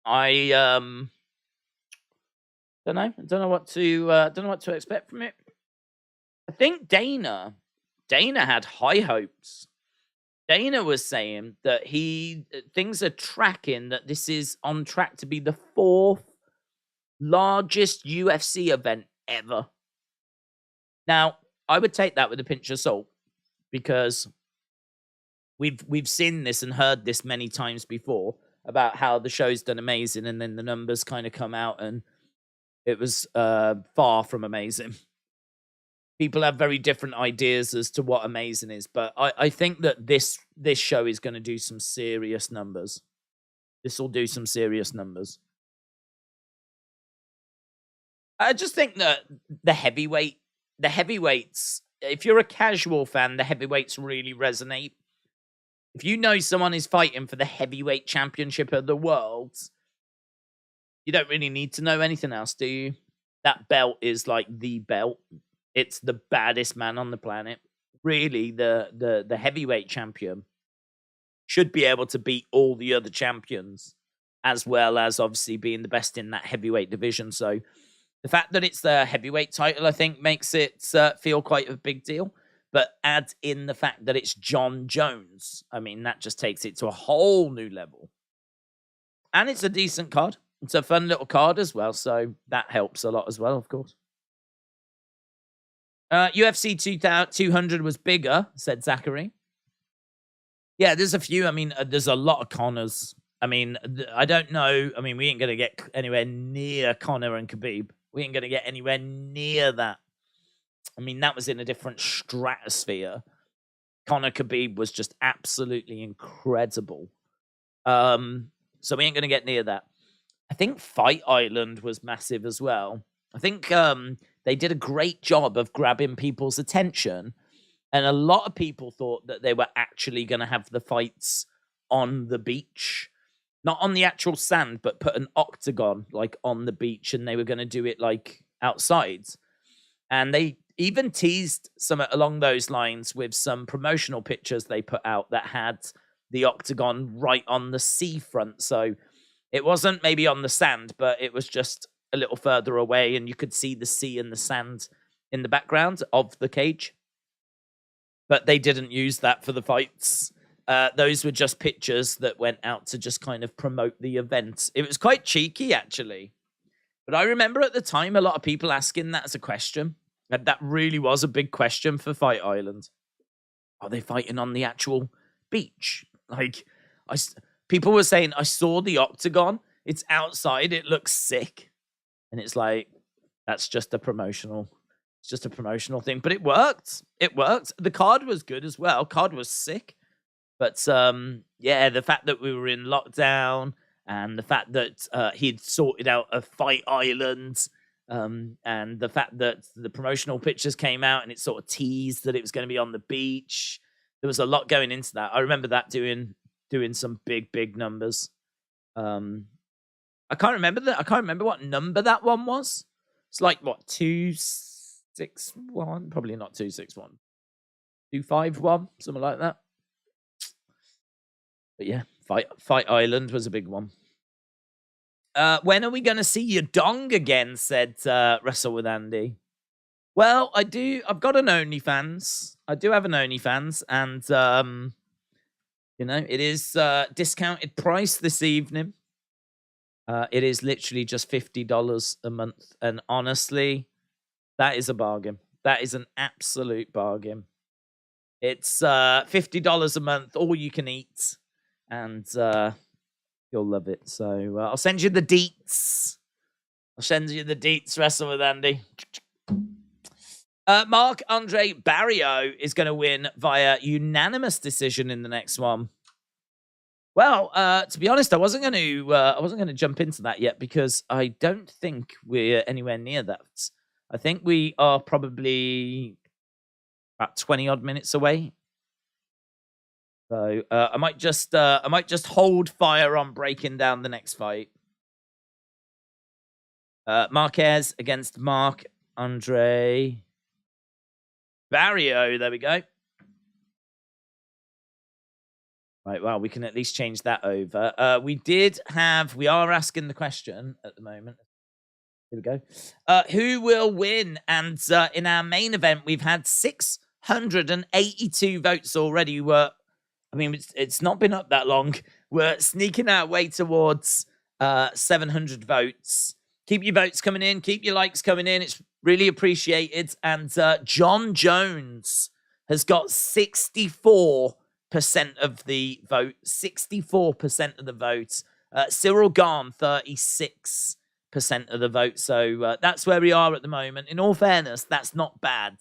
I don't know. I don't know what to expect from it. I think Dana had high hopes. Dana was saying that things are tracking that this is on track to be the 4th largest UFC event ever. Now, I would take that with a pinch of salt, because we've seen this and heard this many times before about how the show's done amazing, and then the numbers kind of come out and it was far from amazing. People have very different ideas as to what amazing is, but I think that this show is going to do some serious numbers. This will do some serious numbers. I just think that the heavyweights, if you're a casual fan, the heavyweights really resonate. If you know someone is fighting for the heavyweight championship of the world, you don't really need to know anything else, do you? That belt is like the belt. It's the baddest man on the planet. Really, the heavyweight champion should be able to beat all the other champions, as well as obviously being the best in that heavyweight division. So the fact that it's the heavyweight title, I think, makes it feel quite a big deal. But add in the fact that it's Jon Jones. I mean, that just takes it to a whole new level. And it's a decent card. It's a fun little card as well. So that helps a lot as well, of course. UFC 200 was bigger, said Zachary. Yeah, there's a few. I mean, there's a lot of Connors. I mean, I don't know. I mean, we ain't going to get anywhere near Connor and Khabib. We ain't going to get anywhere near that. I mean, that was in a different stratosphere. Connor Khabib was just absolutely incredible. So we ain't going to get near that. I think Fight Island was massive as well. I think they did a great job of grabbing people's attention. And a lot of people thought that they were actually going to have the fights on the beach. Not on the actual sand, but put an octagon, like, on the beach. And they were going to do it, like, outside. And they even teased some along those lines with some promotional pictures they put out that had the octagon right on the seafront. So it wasn't maybe on the sand, but it was just a little further away, and you could see the sea and the sand in the background of the cage. But they didn't use that for the fights. Those were just pictures that went out to just kind of promote the event. It was quite cheeky, actually. But I remember at the time a lot of people asking that as a question. And that really was a big question for Fight Island. Are they fighting on the actual beach? Like, people were saying, I saw the octagon. It's outside. It looks sick. And it's like, that's just a promotional. It's just a promotional thing. But it worked. It worked. The card was good as well. Card was sick. But, yeah, the fact that we were in lockdown and the fact that he'd sorted out a Fight Island, and the fact that the promotional pictures came out and it sort of teased that it was going to be on the beach. There was a lot going into that. I remember that doing some big numbers. I can't remember that. I can't remember what number that one was. It's like, what, 261? Probably not 261. 251, something like that. But yeah, Fight Island was a big one. When are we going to see your dong again? Said Wrestle with Andy. Well, I've got an OnlyFans. I do have an OnlyFans, and you know, it is discounted price this evening. It is literally just $50 a month, and honestly, that is a bargain. That is an absolute bargain. It's $50 a month, all you can eat, and you'll love it. So I'll send you the deets. Wrestle with Andy. Marc-Andre Barriault is going to win via unanimous decision in the next one. Well, to be honest, I wasn't going to jump into that yet because I don't think we're anywhere near that. I think we are probably about 20 odd minutes away. So I might just hold fire on breaking down the next fight. Marquez against Marc-Andre Barriault. There we go. Right, well, we can at least change that over. We are asking the question at the moment. Here we go. Who will win? And in our main event, we've had 682 votes already. It's not been up that long. We're sneaking our way towards 700 votes. Keep your votes coming in. Keep your likes coming in. It's really appreciated. And Jon Jones has got 64% of the vote. 64% of the votes. Ciryl Gane, 36% of the vote. So that's where we are at the moment. In all fairness, that's not bad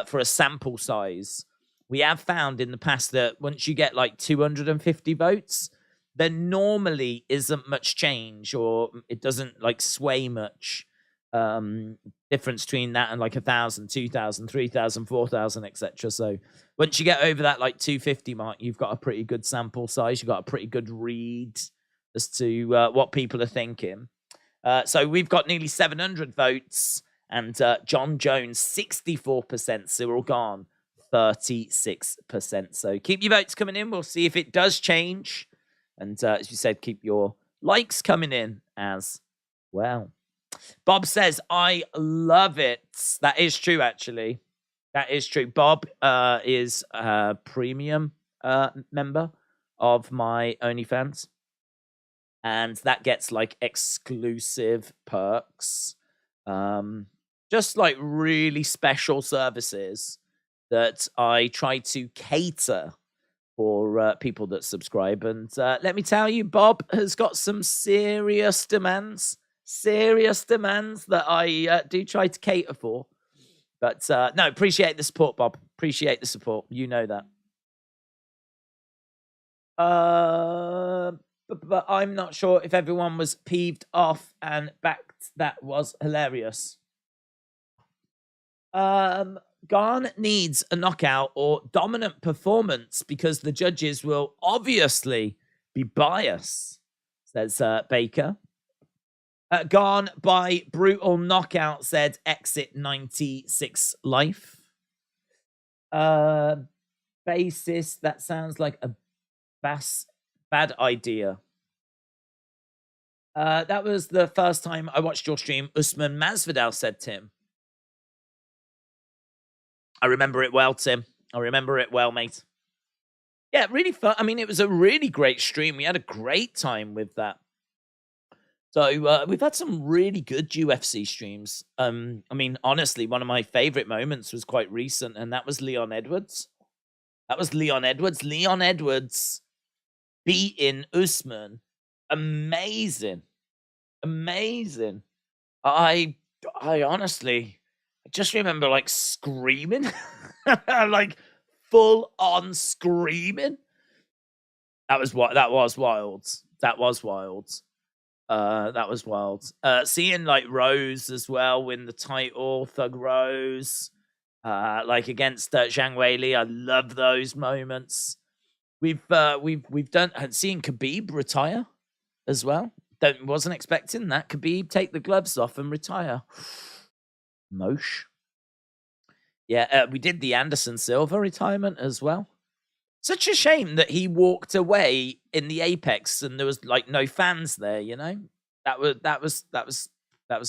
for a sample size. We have found in the past that once you get like 250 votes, there normally isn't much change, or it doesn't like sway much. Difference between that and like 1,000, 2,000, 3,000, 4,000, etc. So once you get over that like 250 mark, you've got a pretty good sample size. You've got a pretty good read as to what people are thinking. So we've got nearly 700 votes, and Jon Jones 64%, Ciryl Gane 36%. So keep your votes coming in. We'll see if it does change. And as you said, keep your likes coming in as well. Bob says, I love it. That is true, actually. That is true. Bob is a premium member of my OnlyFans. And that gets like exclusive perks. Just like really special services that I try to cater for people that subscribe. And let me tell you, Bob has got some serious demands that I do try to cater for. But no, appreciate the support, Bob. Appreciate the support. You know that. But I'm not sure if everyone was peeved off and backed. That was hilarious. Gane needs a knockout or dominant performance because the judges will obviously be biased, says Baker. Gane by brutal knockout, said Exit 96 Life. Basis, that sounds like a bad idea. That was the first time I watched your stream, Usman Masvidal, said Tim. I remember it well, Tim. I remember it well, mate. Yeah, really fun. I mean, it was a really great stream. We had a great time with that. So we've had some really good UFC streams. I mean, honestly, one of my favorite moments was quite recent, and that was Leon Edwards. Leon Edwards beating Usman. Amazing. I honestly just remember like screaming, like full on screaming. That was wild. Seeing like Rose as well win the title, Thug Rose, like against Zhang Weili. I love those moments. We've done and seeing Khabib retire as well. Wasn't expecting that. Khabib take the gloves off and retire. Mosh. Yeah, we did the Anderson Silva retirement as well. Such a shame that he walked away in the Apex and there was like no fans there, you know? That was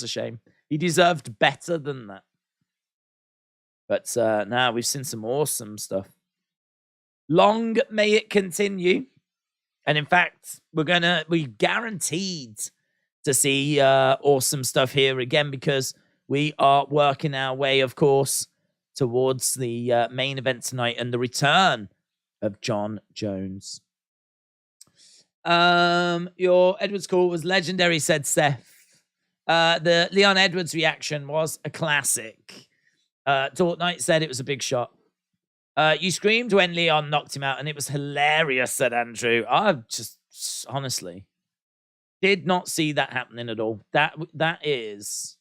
a shame. He deserved better than that. But now we've seen some awesome stuff. Long may it continue. And in fact, we guaranteed to see awesome stuff here again because we are working our way, of course, towards the main event tonight and the return of Jon Jones. Your Edwards call was legendary, said Seth. The Leon Edwards reaction was a classic. Dort Knight said it was a big shot. You screamed when Leon knocked him out, and it was hilarious, said Andrew. I just honestly did not see that happening at all. That is,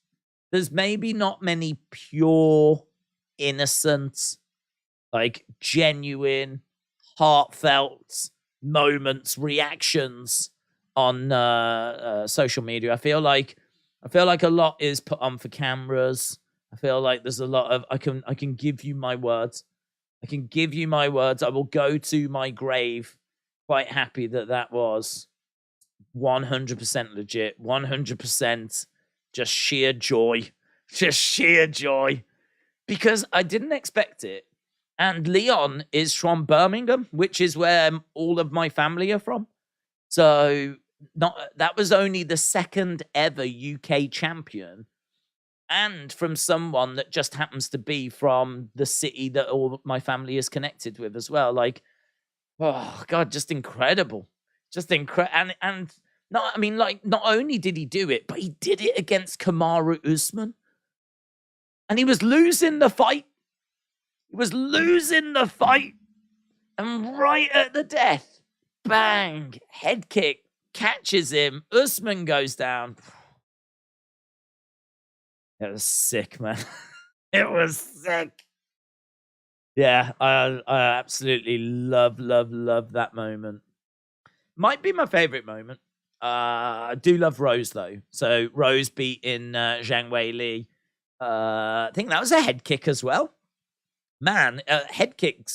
there's maybe not many pure, innocent, like genuine, heartfelt moments, reactions on social media. I feel like a lot is put on for cameras. I feel like there's a lot of I can give you my words. I can give you my words. I will go to my grave quite happy that was 100% legit, 100% just sheer joy. Just sheer joy. Because I didn't expect it. And Leon is from Birmingham, which is where all of my family are from. So that was only the second ever UK champion. And from someone that just happens to be from the city that all my family is connected with as well. Like, oh, God, just incredible. Just incredible. And not, I mean, like, not only did he do it, but he did it against Kamaru Usman. And he was losing the fight. And right at the death, bang, head kick, catches him. Usman goes down. It was sick, man. It was sick. Yeah, I absolutely love that moment. Might be my favorite moment. I do love Rose, though. So Rose beating Zhang Weili. I think that was a head kick as well. Man, head kick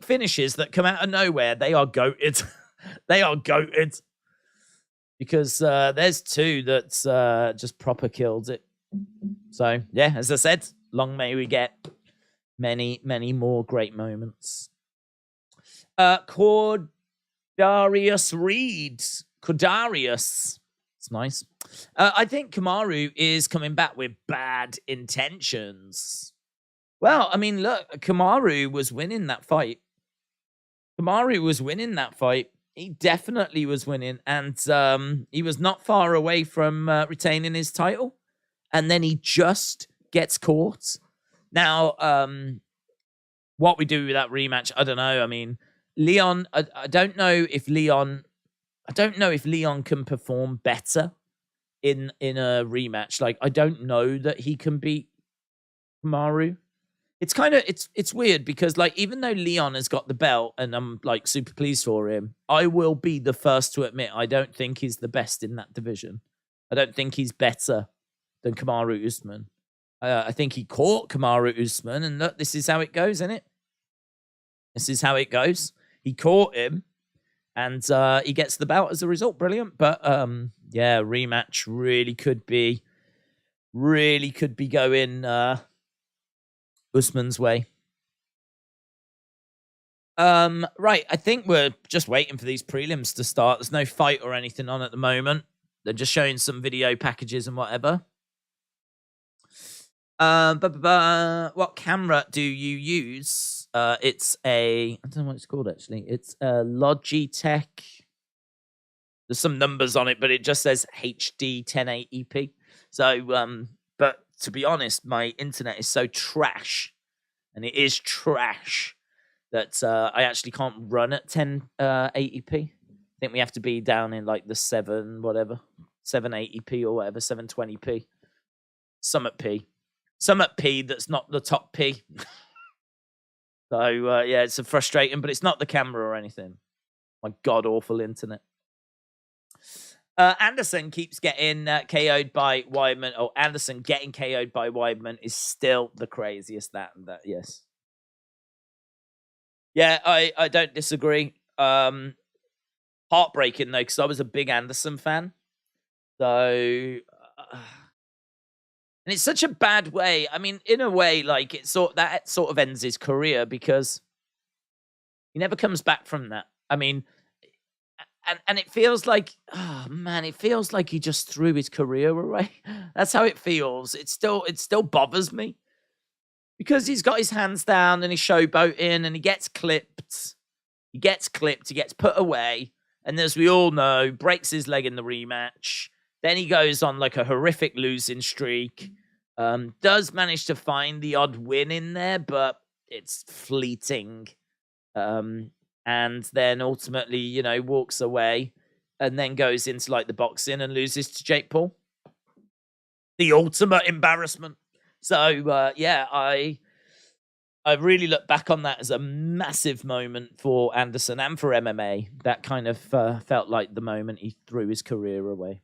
finishes that come out of nowhere, they are goated. They are goated. Because there's two that's just proper killed it. So, yeah, as I said, long may we get many, many more great moments. Cordarius Reed. Cordarius. It's nice. I think Kamaru is coming back with bad intentions. Well, I mean, look, Kamaru was winning that fight. Kamaru was winning that fight. He definitely was winning, and he was not far away from retaining his title. And then he just gets caught. Now, what we do with that rematch, I don't know. I mean, Leon, I don't know if Leon can perform better in a rematch. Like, I don't know that he can beat Kamaru. It's kind of it's weird because, like, even though Leon has got the belt and I'm like super pleased for him, I will be the first to admit I don't think he's the best in that division. I don't think he's better than Kamaru Usman. I think he caught Kamaru Usman, and look, this is how it goes, isn't it? This is how it goes. He caught him, and he gets the belt as a result. Brilliant. But yeah, rematch really could be going Usman's way. Right, I think we're just waiting for these prelims to start. There's no fight or anything on at the moment. They're just showing some video packages and whatever. What camera do you use? It's a, I don't know what it's called actually. It's a Logitech. There's some numbers on it, but it just says HD 1080p. So, but to be honest, my internet is so trash, and it is trash, that I actually can't run at 1080p. I think we have to be down in like the 780p or whatever, 720p. Some at P that's not the top P. So, yeah, it's frustrating, but it's not the camera or anything. My god-awful internet. Anderson keeps getting KO'd by Weidman. Oh, Anderson getting KO'd by Weidman is still the craziest. That, yes. Yeah, I don't disagree. Heartbreaking, though, because I was a big Anderson fan. So... and it's such a bad way. I mean, in a way, like, that sort of ends his career because he never comes back from that. I mean... And it feels like, oh man, it feels like he just threw his career away. That's how it feels. It still bothers me because he's got his hands down and he's showboating and he gets clipped. He gets put away. And as we all know, breaks his leg in the rematch. Then he goes on like a horrific losing streak. Does manage to find the odd win in there, but it's fleeting. And then ultimately, you know, walks away and then goes into like the boxing and loses to Jake Paul. The ultimate embarrassment. So, yeah, I really look back on that as a massive moment for Anderson and for MMA. That kind of felt like the moment he threw his career away.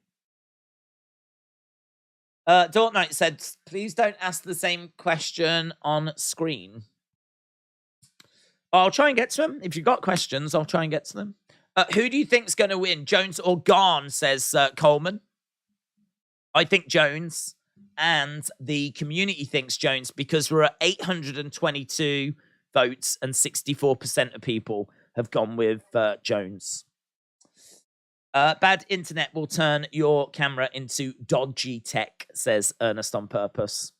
Dort Knight said, please don't ask the same question on screen. I'll try and get to them. If you've got questions, I'll try and get to them. Who do you think's going to win, Jones or Gane, says Coleman. I think Jones, and the community thinks Jones because we're at 822 votes and 64% of people have gone with Jones. Bad internet will turn your camera into dodgy tech, says Ernest on purpose.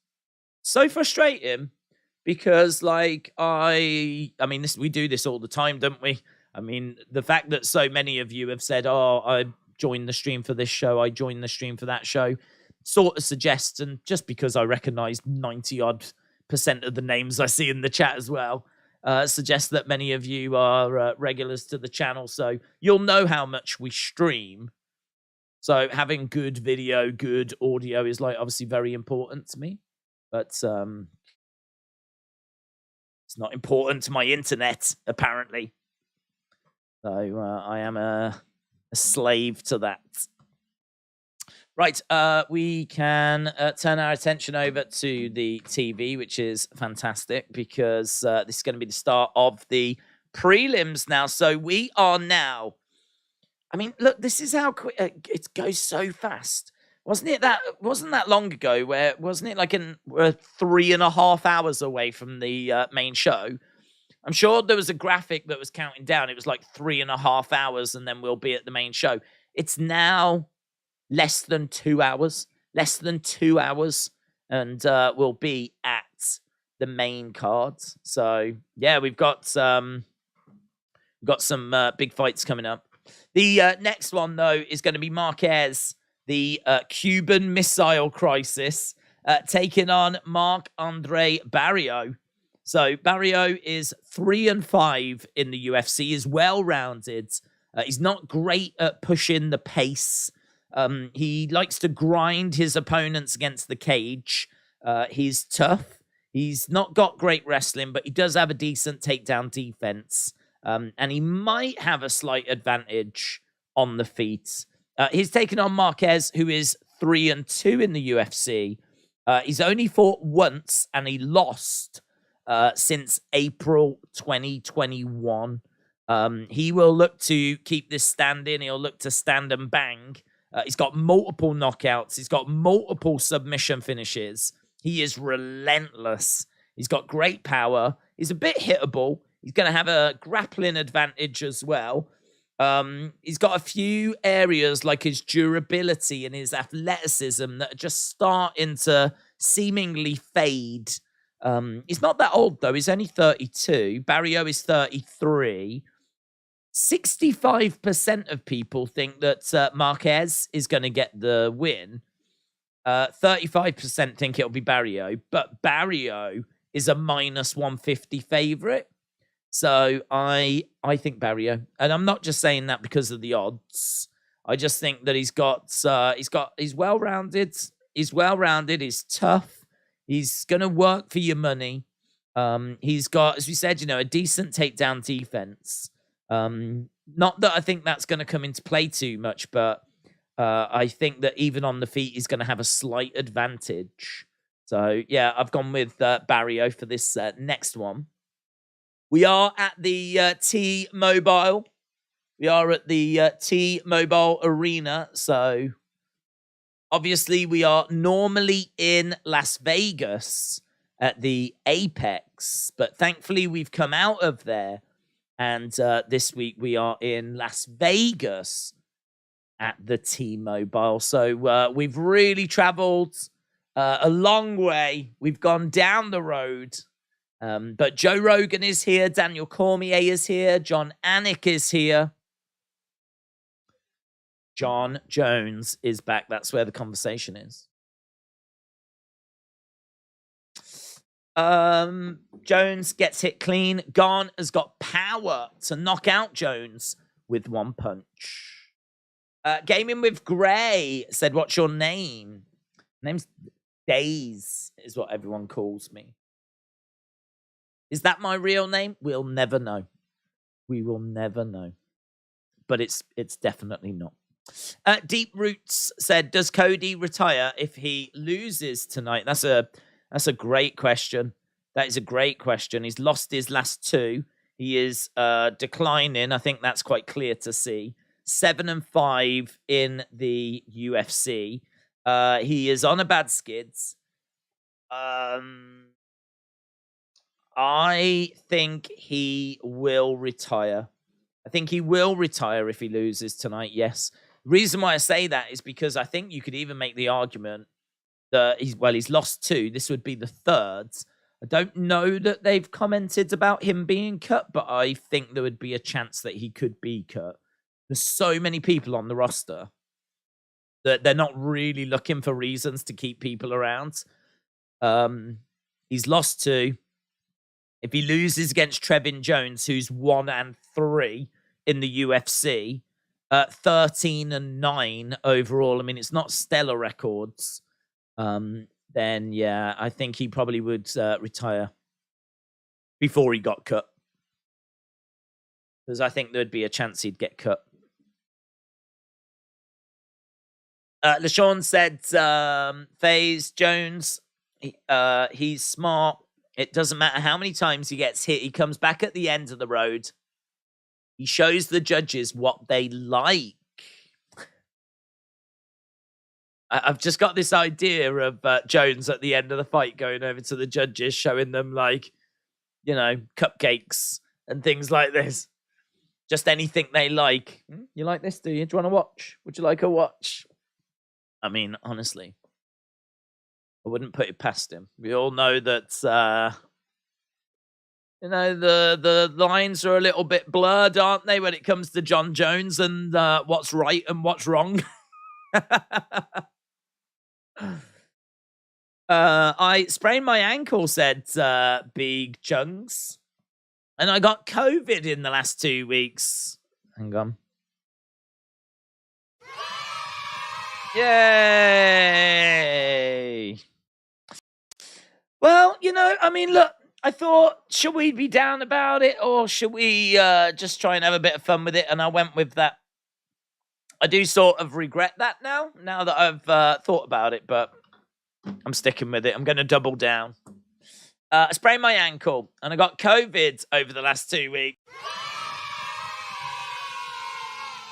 So frustrating. Because, like, I mean, we do this all the time, don't we? I mean, the fact that so many of you have said, oh, I joined the stream for this show, I joined the stream for that show, sort of suggests, and just because I recognize 90-odd% of the names I see in the chat as well, suggests that many of you are regulars to the channel, so you'll know how much we stream. So having good video, good audio is, like, obviously very important to me. But, it's not important to my internet, apparently. So I am a slave to that. Right, we can turn our attention over to the TV, which is fantastic because this is going to be the start of the prelims now. So we are now... I mean, look, this is how quick it goes so fast. Wasn't that long ago where, wasn't it like we're 3.5 hours away from the main show? I'm sure there was a graphic that was counting down. It was like 3.5 hours and then we'll be at the main show. It's now less than 2 hours. And we'll be at the main cards. So, yeah, we've got We've got some big fights coming up. The next one, though, is going to be Marquez, the Cuban Missile Crisis, taking on Marc-Andre Barriault. So Barriault is 3-5 in the UFC, is well-rounded. He's not great at pushing the pace. He likes to grind his opponents against the cage. He's tough. He's not got great wrestling, but he does have a decent takedown defense. And he might have a slight advantage on the feet. He's taken on Marquez, who is 3-2 in the UFC. He's only fought once, and he lost since April 2021. He will look to keep this standing. He'll look to stand and bang. He's got multiple knockouts. He's got multiple submission finishes. He is relentless. He's got great power. He's a bit hittable. He's going to have a grappling advantage as well. He's got a few areas like his durability and his athleticism that are just starting to seemingly fade. He's not that old, though. He's only 32. Barriault is 33. 65% of people think that Marquez is going to get the win. 35% think it'll be Barriault, but Barriault is a -150 favorite. So I think Barriault, and I'm not just saying that because of the odds. I just think that he's well-rounded. He's well-rounded. He's tough. He's gonna work for your money. He's got, as we said, a decent takedown defense. Not that I think that's going to come into play too much, but I think that even on the feet, he's going to have a slight advantage. So, yeah, I've gone with Barriault for this next one. We are at the T-Mobile. We are at the T-Mobile Arena. So, obviously, we are normally in Las Vegas at the Apex. But thankfully, we've come out of there. And this week, we are in Las Vegas at the T-Mobile. So we've really traveled a long way. We've gone down the road. But Joe Rogan is here. Daniel Cormier is here. John Anik is here. Jon Jones is back. That's where the conversation is. Jones gets hit clean. Gane has got power to knock out Jones with one punch. Gaming with Gray said, "What's your name?" Name's Days is what everyone calls me. Is that my real name? We'll never know. We will never know. But it's definitely not. Deep Roots said, "Does Cody retire if he loses tonight?" That's a great question. That is a great question. He's lost his last two. He is declining. I think that's quite clear to see. 7-5 in the UFC. He is on a bad skids. I think he will retire. I think he will retire if he loses tonight, yes. The reason why I say that is because I think you could even make the argument that he's lost two. This would be the third. I don't know that they've commented about him being cut, but I think there would be a chance that he could be cut. There's so many people on the roster that they're not really looking for reasons to keep people around. He's lost two. If he loses against Trevin Jones, who's 1-3 in the UFC, 13-9 overall. I mean, it's not stellar records. Then yeah, I think he probably would retire before he got cut. Because I think there'd be a chance he'd get cut. LaShawn said, FaZe Jones, he's smart. It doesn't matter how many times he gets hit. He comes back at the end of the road. He shows the judges what they like. I've just got this idea of Jones at the end of the fight going over to the judges, showing them, like, cupcakes and things like this. Just anything they like. You like this, do you? Do you want to watch? Would you like a watch? I mean, honestly, I wouldn't put it past him. We all know that You know, the lines are a little bit blurred, aren't they, when it comes to Jon Jones and what's right and what's wrong? I sprained my ankle, said Big Chunks. And I got COVID in the last 2 weeks. Hang on. Yay! Well, you know, I mean, look, I thought, should we be down about it or should we just try and have a bit of fun with it? And I went with that. I do sort of regret that now that I've thought about it, but I'm sticking with it. I'm going to double down. I sprained my ankle and I got COVID over the last 2 weeks.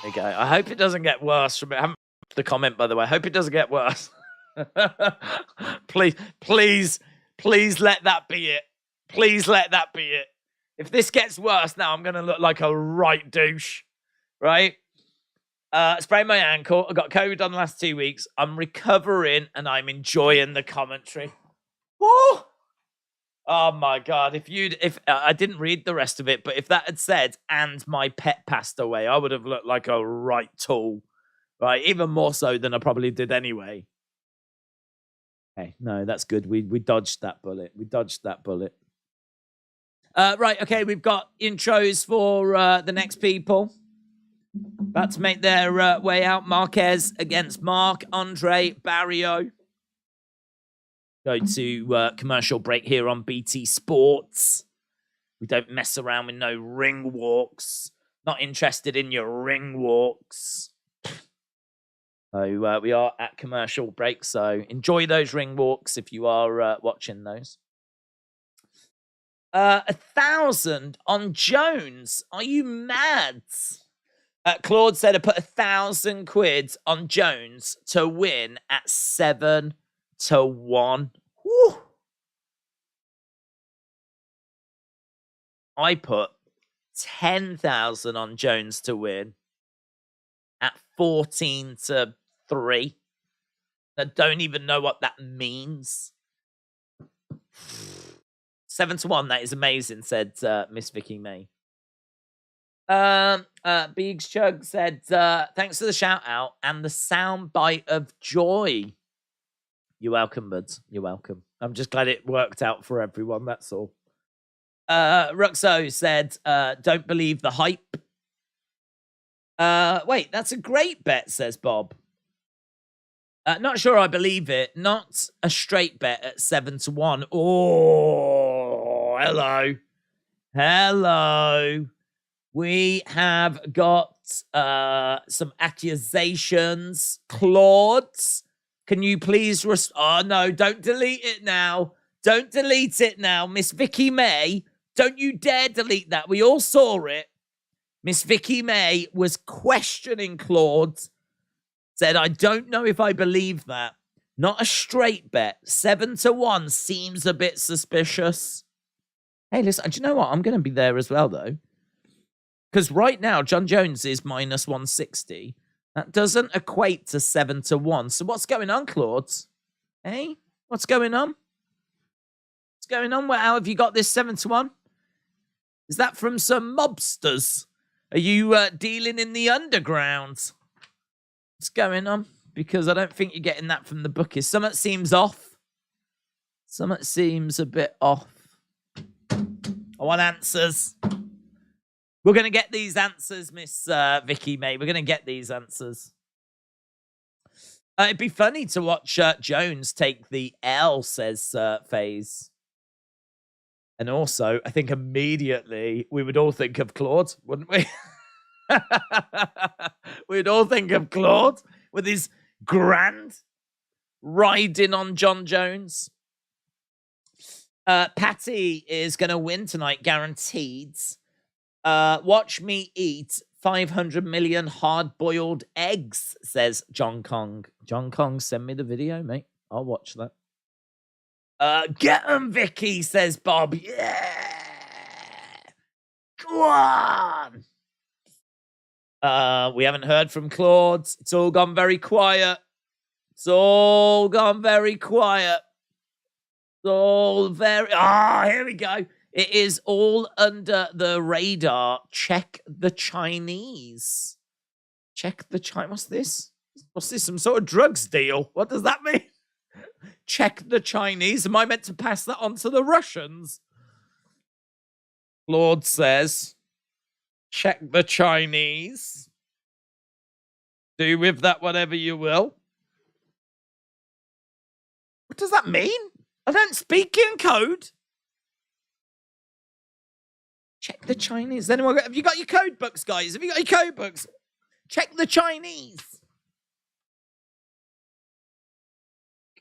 There you go. I hope it doesn't get worse from it. I haven't the comment, by the way. I hope it doesn't get worse. Please let that be it. Please let that be it. If this gets worse now, I'm going to look like a right douche. Right? Sprained my ankle. I got COVID on the last 2 weeks. I'm recovering and I'm enjoying the commentary. Woo! Oh my God. If I didn't read the rest of it, but if that had said, and my pet passed away, I would have looked like a right tool. Right? Even more so than I probably did anyway. Okay, no, that's good. We dodged that bullet. Right, okay, we've got intros for the next people. About to make their way out. Marquez against Mark Andre Barrio. Go to commercial break here on BT Sports. We don't mess around with no ring walks. Not interested in your ring walks. So we are at commercial break, so enjoy those ring walks if you are watching those. 1,000 on Jones. Are you mad? Claude said I put 1,000 quid on Jones to win at 7-1. Woo. I put 10,000 on Jones to win at 14-3. I don't even know what that means. 7-1, that is amazing, said Miss Vicky May. Biggs Chug said, thanks for the shout out and the sound bite of joy. You're welcome, buds. You're welcome. I'm just glad it worked out for everyone, that's all. Ruxo said, don't believe the hype. Wait, that's a great bet, says Bob. Not sure I believe it. Not a straight bet at 7-1. Oh, hello. Hello. We have got some accusations. Claude, can you please... oh, no, don't delete it now. Don't delete it now. Miss Vicky May, don't you dare delete that. We all saw it. Miss Vicky May was questioning Claude. Said, I don't know if I believe that. Not a straight bet. 7-1 seems a bit suspicious. Hey, listen, do you know what? I'm going to be there as well, though. Because right now, Jon Jones is minus 160. That doesn't equate to 7-1. So what's going on, Claude? Hey, what's going on? What's going on? How have you got this 7-1? Is that from some mobsters? Are you dealing in the underground? What's going on? Because I don't think you're getting that from the bookies. Something seems off. Something seems a bit off. I want answers. We're going to get these answers, Miss Vicky May. We're going to get these answers. It'd be funny to watch Jones take the L, says FaZe. And also, I think immediately we would all think of Claude, wouldn't we? We'd all think of Claude with his grand riding on Jon Jones. Patty is going to win tonight, guaranteed. Watch me eat 500 million hard-boiled eggs, says John Kong. John Kong, send me the video, mate. I'll watch that. Get 'em, Vicky, says Bob. Yeah! Go on! We haven't heard from Claude. It's all gone very quiet. It's all gone very quiet. It's all very... here we go. It is all under the radar. Check the Chinese. Check the Chinese. What's this? What's this? Some sort of drugs deal? What does that mean? Check the Chinese. Am I meant to pass that on to the Russians? Lord says, check the Chinese. Do with that whatever you will. What does that mean? I don't speak in code. Check the Chinese. Anyone have you got your code books, guys? Have you got your code books? Check the Chinese.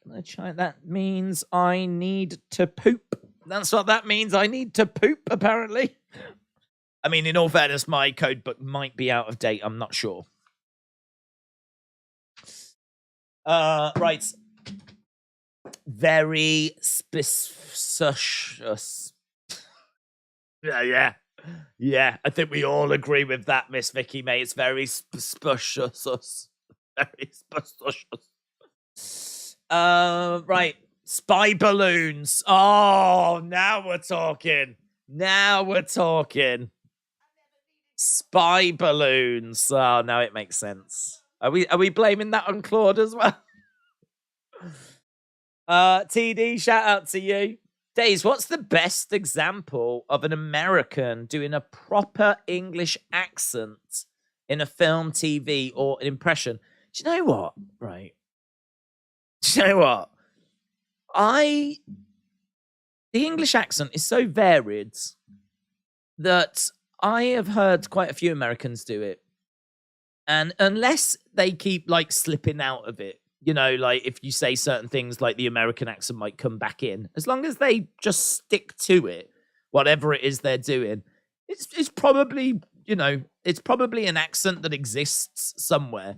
That means I need to poop. That's what that means. I need to poop, apparently. I mean, in all fairness, my code book might be out of date. I'm not sure. Right. Very suspicious. Yeah. I think we all agree with that, Miss Vicky, mate. It's very suspicious. Very suspicious. Right. Spy balloons. Oh, now we're talking. Spy balloons. Oh, now it makes sense. Are we blaming that on Claude as well? TD, shout out to you. Days, what's the best example of an American doing a proper English accent in a film, TV, or an impression? Do you know what? Right. Do you know what? The English accent is so varied that I have heard quite a few Americans do it. And unless they keep like slipping out of it, you know, like if you say certain things like the American accent might come back in, as long as they just stick to it, whatever it is they're doing, it's probably, you know, it's probably an accent that exists somewhere.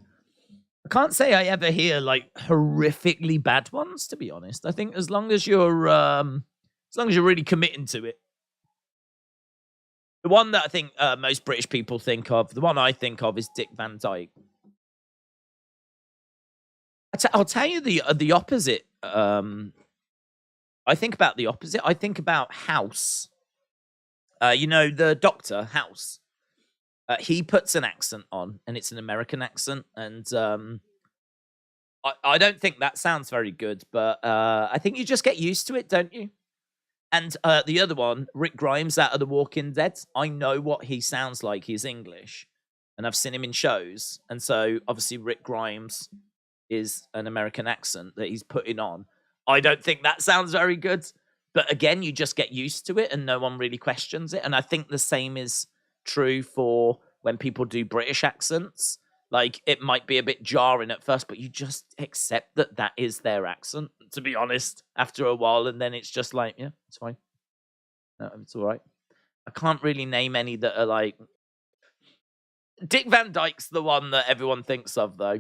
I can't say I ever hear like horrifically bad ones, to be honest. I think as long as you're really committing to it. The one that I think most British people think of, the one I think of is Dick Van Dyke. I'll tell you the opposite. I think about the opposite. I think about House. You know, the Doctor, House. He puts an accent on, and it's an American accent. And I don't think that sounds very good, but I think you just get used to it, don't you? And the other one, Rick Grimes out of The Walking Dead. I know what he sounds like. He's English. And I've seen him in shows. And so, obviously, Rick Grimes is an American accent that he's putting on. I don't think that sounds very good. But again, you just get used to it and no one really questions it. And I think the same is true for when people do British accents. Like, it might be a bit jarring at first, but you just accept that that is their accent, to be honest, after a while. And then it's just like, yeah, it's fine. No, it's all right. I can't really name any that are like... Dick Van Dyke's the one that everyone thinks of, though.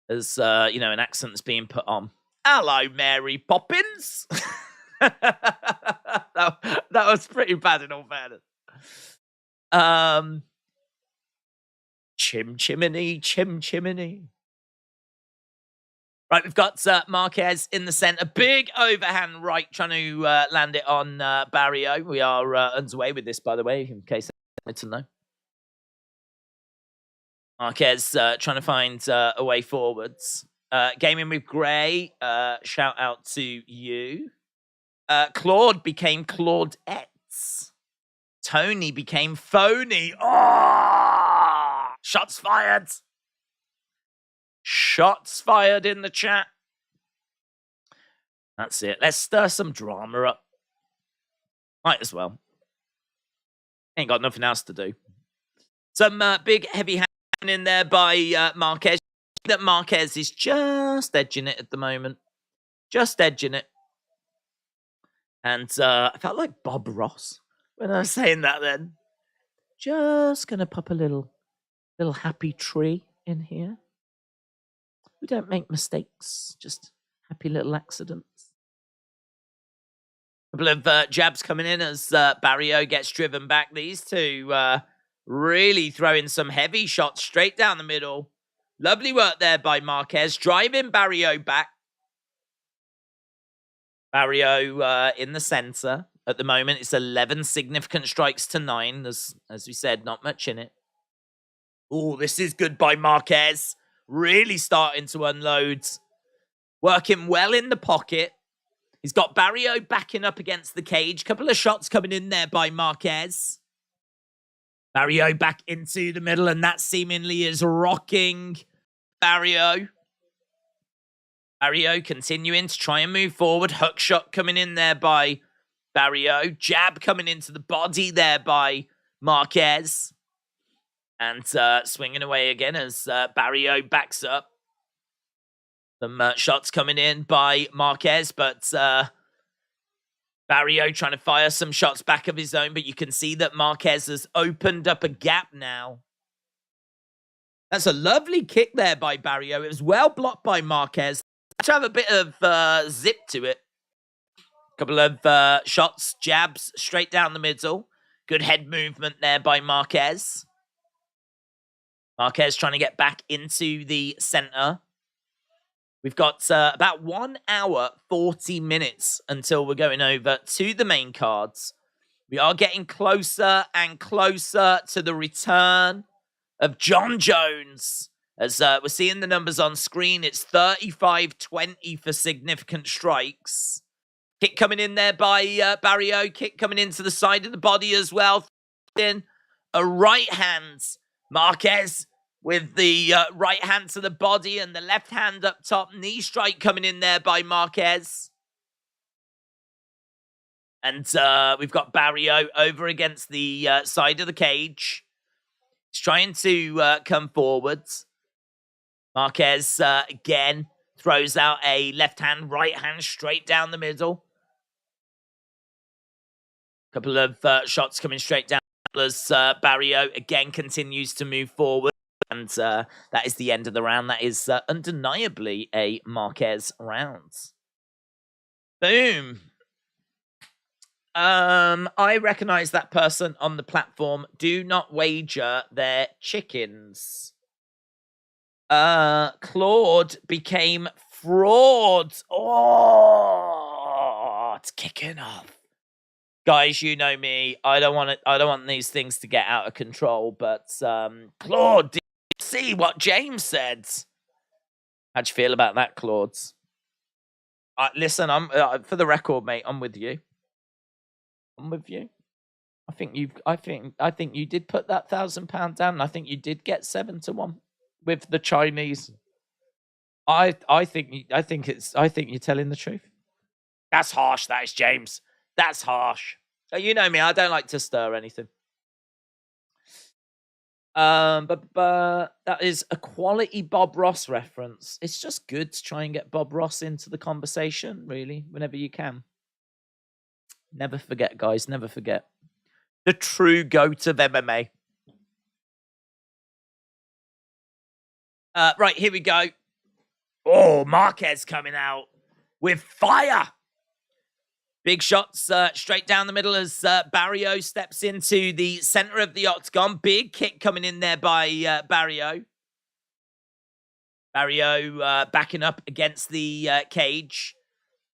As, you know, an accent that's being put on. Hello, Mary Poppins. that was pretty bad in all fairness. Chimney. Right, we've got Marquez in the center. Big overhand right, trying to land it on Barrio. We are underway with this, by the way, in case I wanted to know. Marquez trying to find a way forwards. Gaming with Gray, shout out to you. Claude became Claudette. Tony became Phony. Oh! Shots fired. Shots fired in the chat. That's it. Let's stir some drama up. Might as well. Ain't got nothing else to do. Some big heavy hand in there by Marquez. That Marquez is just edging it at the moment. Just edging it. And I felt like Bob Ross when I was saying that then. Just going to pop a little happy tree in here. We don't make mistakes, just happy little accidents. A couple of jabs coming in as Barrio gets driven back. These two really throwing some heavy shots straight down the middle. Lovely work there by Marquez, driving Barrio back. Barrio in the center. At the moment, it's 11 significant strikes to 9. There's, as we said, not much in it. Oh, this is good by Marquez. Really starting to unload. Working well in the pocket. He's got Barrio backing up against the cage. Couple of shots coming in there by Marquez. Barrio back into the middle, and that seemingly is rocking Barrio. Barrio continuing to try and move forward. Hook shot coming in there by Barrio. Jab coming into the body there by Marquez. And swinging away again as Barrio backs up. Some shots coming in by Marquez, but Barrio trying to fire some shots back of his own, but you can see that Marquez has opened up a gap now. That's a lovely kick there by Barrio. It was well blocked by Marquez. To have a bit of zip to it. Couple of shots, jabs, straight down the middle. Good head movement there by Marquez. Marquez trying to get back into the center. We've got about 1 hour, 40 minutes until we're going over to the main cards. We are getting closer and closer to the return of Jon Jones. As we're seeing the numbers on screen, it's 35-20 for significant strikes. Kick coming in there by Barrio. Kick coming into the side of the body as well. Then a right hand. Marquez with the right hand to the body and the left hand up top. Knee strike coming in there by Marquez. And we've got Barrio over against the side of the cage. He's trying to come forwards. Marquez again throws out a left hand, right hand straight down the middle. Couple of shots coming straight down as Barrio again continues to move forward. And that is the end of the round. That is undeniably a Marquez round. Boom. I recognize that person on the platform. Do not wager their chickens. Claude became fraud. Oh, it's kicking off. Guys, you know me. I don't want these things to get out of control, but Claude, did you see what James said? How'd you feel about that, Claude? Listen, I'm for the record, mate, I'm with you. I'm with you. I think you did put that £1,000 down. And I think you did get 7-1 with the Chinese. I think you're telling the truth. That's harsh. That is, James. That's harsh. You know me. I don't like to stir anything. But that is a quality Bob Ross reference. It's just good to try and get Bob Ross into the conversation, really, whenever you can. Never forget, guys. Never forget. The true GOAT of MMA. Right, here we go. Oh, Marquez coming out with fire. Big shots straight down the middle as Barrio steps into the center of the octagon. Big kick coming in there by Barrio. Barrio backing up against the cage.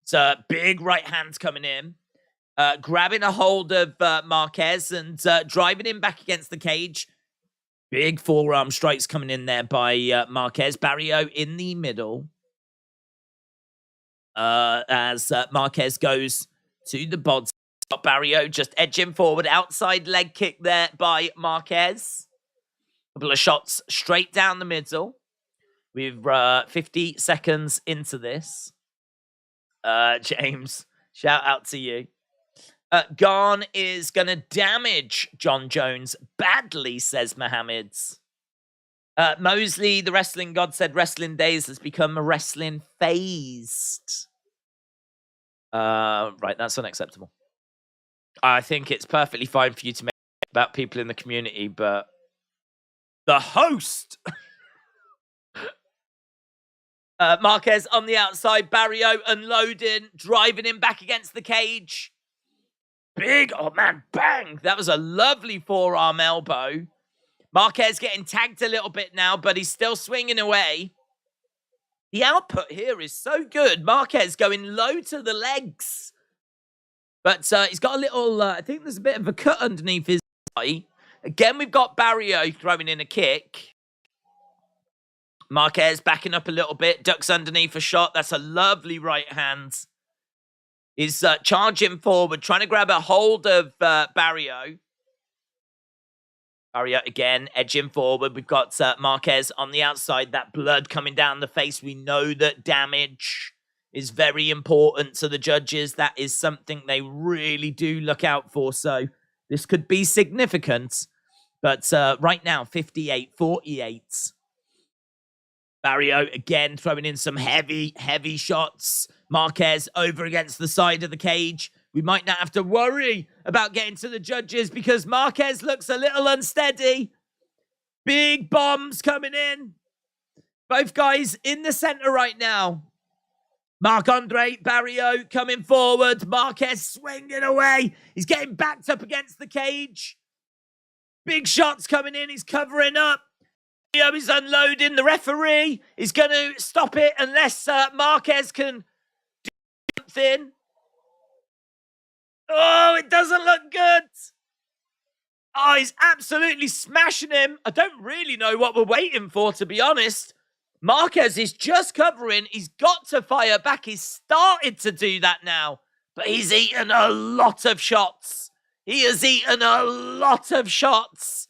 So big right hand coming in. Grabbing a hold of Marquez and driving him back against the cage. Big forearm strikes coming in there by Marquez. Barrio in the middle. As Marquez goes to the bod. Barrio just edging forward. Outside leg kick there by Marquez. Couple of shots straight down the middle. We're 50 seconds into this. James, shout out to you. Gane is going to damage Jon Jones badly, says Mohammed. Mosley, the wrestling god, said wrestling days has become a wrestling phased. Right, that's unacceptable. I think it's perfectly fine for you to make about people in the community, but the host... Marquez on the outside, Barrio unloading, driving him back against the cage. Big, oh man, bang! That was a lovely forearm elbow. Marquez getting tagged a little bit now, but he's still swinging away. The output here is so good. Marquez going low to the legs. But he's got a little, I think there's a bit of a cut underneath his eye. Again, we've got Barrio throwing in a kick. Marquez backing up a little bit, ducks underneath a shot. That's a lovely right hand. He's charging forward, trying to grab a hold of Barrio. Barrio again, edging forward. We've got Marquez on the outside. That blood coming down the face. We know that damage is very important to the judges. That is something they really do look out for. So this could be significant. But right now, 58-48. Barrio again throwing in some heavy shots. Marquez over against the side of the cage. We might not have to worry about getting to the judges because Marquez looks a little unsteady. Big bombs coming in. Both guys in the center right now. Marc-Andre Barrio coming forward. Marquez swinging away. He's getting backed up against the cage. Big shots coming in. He's covering up. Barrio is unloading. The referee is going to stop it unless Marquez can do something. Oh, it doesn't look good. Oh, he's absolutely smashing him. I don't really know what we're waiting for, to be honest. Marquez is just covering. He's got to fire back. He's started to do that now. But he's eaten a lot of shots. He has eaten a lot of shots.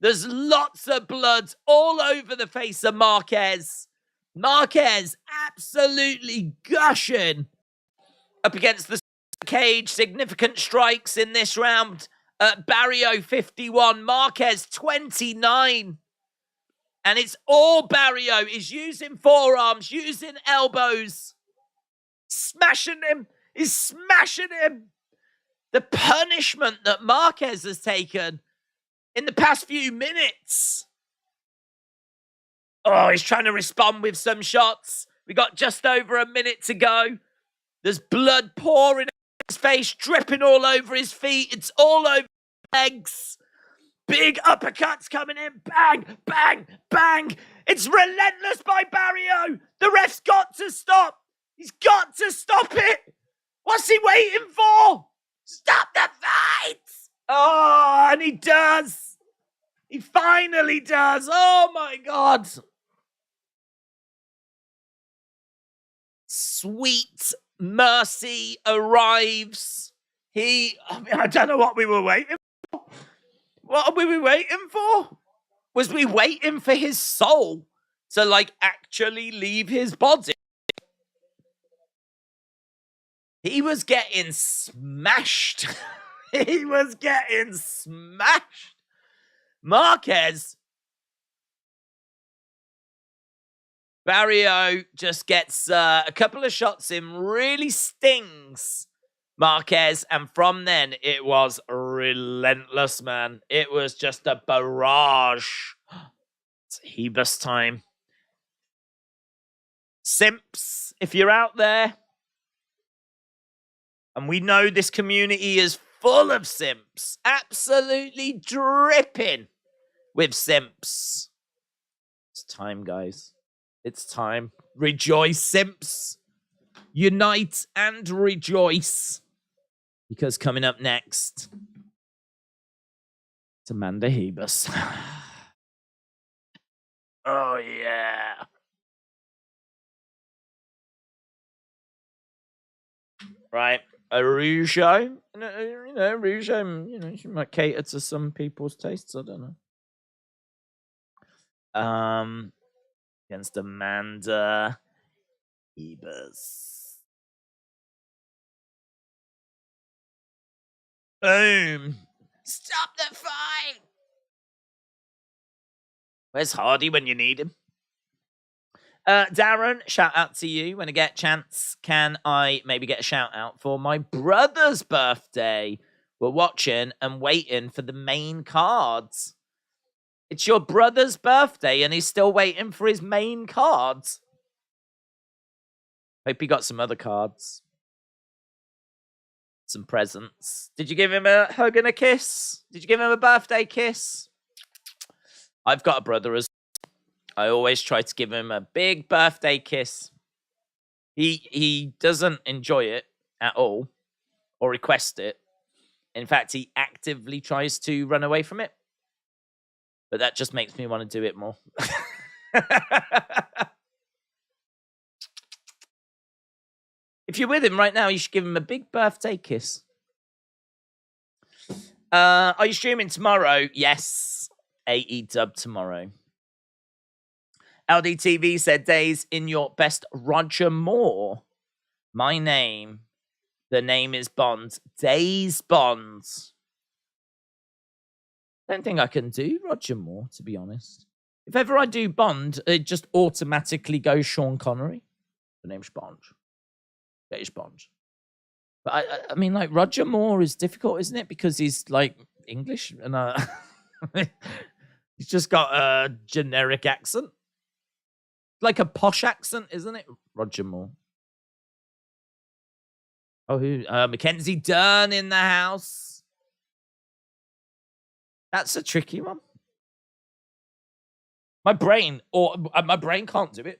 There's lots of blood all over the face of Marquez. Marquez absolutely gushing up against the cage. Significant strikes in this round. Barrio 51, Marquez 29. And it's all Barrio. He's using forearms, using elbows. Smashing him. He's smashing him. The punishment that Marquez has taken in the past few minutes. Oh, he's trying to respond with some shots. We got just over a minute to go. There's blood pouring out his face, dripping all over his feet. It's all over his legs. Big uppercuts coming in. Bang, bang, bang. It's relentless by Barrio. The ref's got to stop. He's got to stop it. What's he waiting for? Stop the fight. Oh, and he does. He finally does. Oh, my God. Sweet mercy arrives. I don't know what we were waiting for. What were we waiting for? Was we waiting for his soul to, like, actually leave his body? He was getting smashed. He was getting smashed. Marquez. Barrio just gets a couple of shots in, really stings Marquez, and from then it was relentless, man. It was just a barrage. It's Hebus time. Simps, if you're out there, and we know this community is full of simps, absolutely dripping with simps. It's time, guys. It's time. Rejoice, simps. Unite and rejoice. Because coming up next, it's Amanda Hebus. Oh, yeah. Right. Arujo. Arujo, she might cater to some people's tastes. I don't know. Against Amanda Hebus. Boom. Stop the fight. Where's Hardy when you need him? Darren, shout out to you. When I get a chance, can I maybe get a shout out for my brother's birthday? We're watching and waiting for the main cards. It's your brother's birthday and he's still waiting for his main cards. Hope he got some other cards. Some presents. Did you give him a hug and a kiss? Did you give him a birthday kiss? I've got a brother as I always try to give him a big birthday kiss. He doesn't enjoy it at all or request it. In fact, he actively tries to run away from it. But that just makes me want to do it more. If you're with him right now, you should give him a big birthday kiss. Are you streaming tomorrow? Yes. AE dub tomorrow. LDTV said, Days in your best Roger Moore. My name. The name is Bond. Days Bond. I don't think I can do Roger Moore, to be honest. If ever I do Bond, it just automatically goes Sean Connery. The name's Bond. Days Bond. But I mean, like, Roger Moore is difficult, isn't it? Because he's, like, English. And he's just got a generic accent. Like a posh accent, isn't it? Roger Moore. Oh, who? Mackenzie Dern in the house. That's a tricky one. My brain can't do it.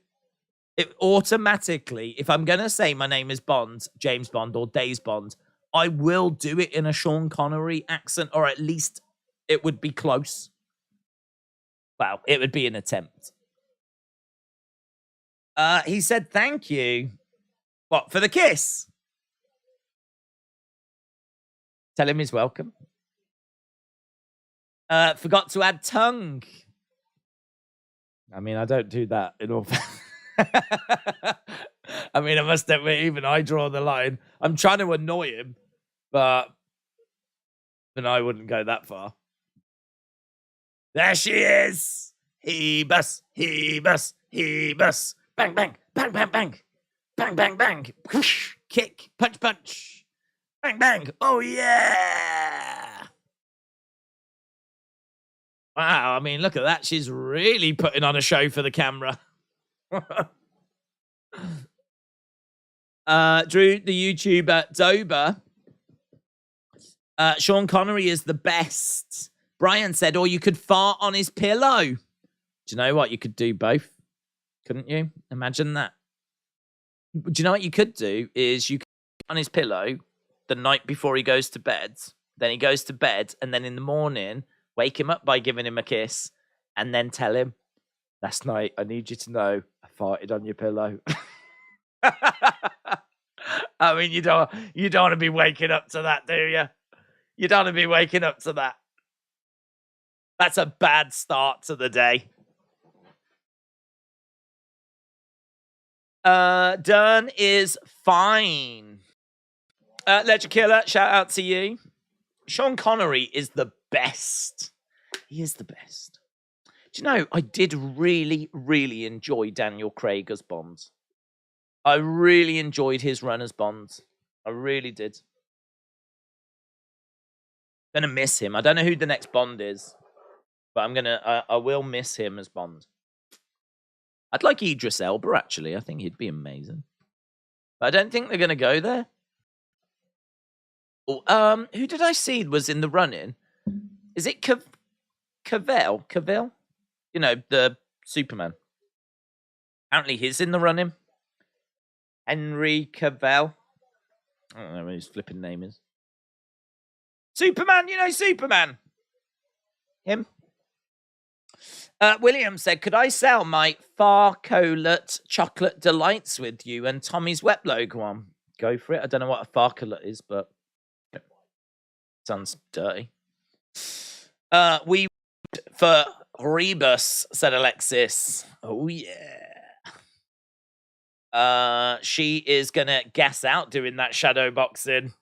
It automatically, if I'm going to say my name is Bond, James Bond, or Days Bond, I will do it in a Sean Connery accent, or at least it would be close. Well, it would be an attempt. He said, thank you. What, for the kiss? Tell him he's welcome. Forgot to add tongue. I mean, I don't do that in all. I mean, I must admit, even I draw the line. I'm trying to annoy him, but I wouldn't go that far. There she is. He bus. Bang, bang, bang, bang, bang. Bang, bang, bang. Whoosh. Kick, punch, punch. Bang, bang. Oh, yeah. Wow, I mean, look at that. She's really putting on a show for the camera. Drew, the YouTuber Dober. Sean Connery is the best. Brian said, or you could fart on his pillow. Do you know what? You could do both. Couldn't you? Imagine that. Do you know what you could do? Is you could on his pillow the night before he goes to bed. Then he goes to bed, and then in the morning, wake him up by giving him a kiss, and then tell him, last night, I need you to know I farted on your pillow. I mean, you don't want to be waking up to that, do you? You don't want to be waking up to that. That's a bad start to the day. Dern is fine. Ledger Killer, shout out to you. Sean Connery is the best. He is the best. Do you know, I did really, really enjoy Daniel Craig as Bond. I really enjoyed his run as Bond. I really did. Gonna miss him. I don't know who the next Bond is, but I will miss him as Bond. I'd like Idris Elba, actually. I think he'd be amazing. But I don't think they're gonna go there. Oh, who did I see was in the running? Is it Cavill? Cavill? You know, the Superman. Apparently he's in the running. Henry Cavill. I don't know what his flipping name is. Superman, you know Superman. Him. William said, could I sell my Farcolet chocolate delights with you and Tommy's web logo on? Go for it. I don't know what a Farcolet is, but sounds dirty. We for Rebus, said Alexis. Oh, yeah. She is going to gas out doing that shadow boxing.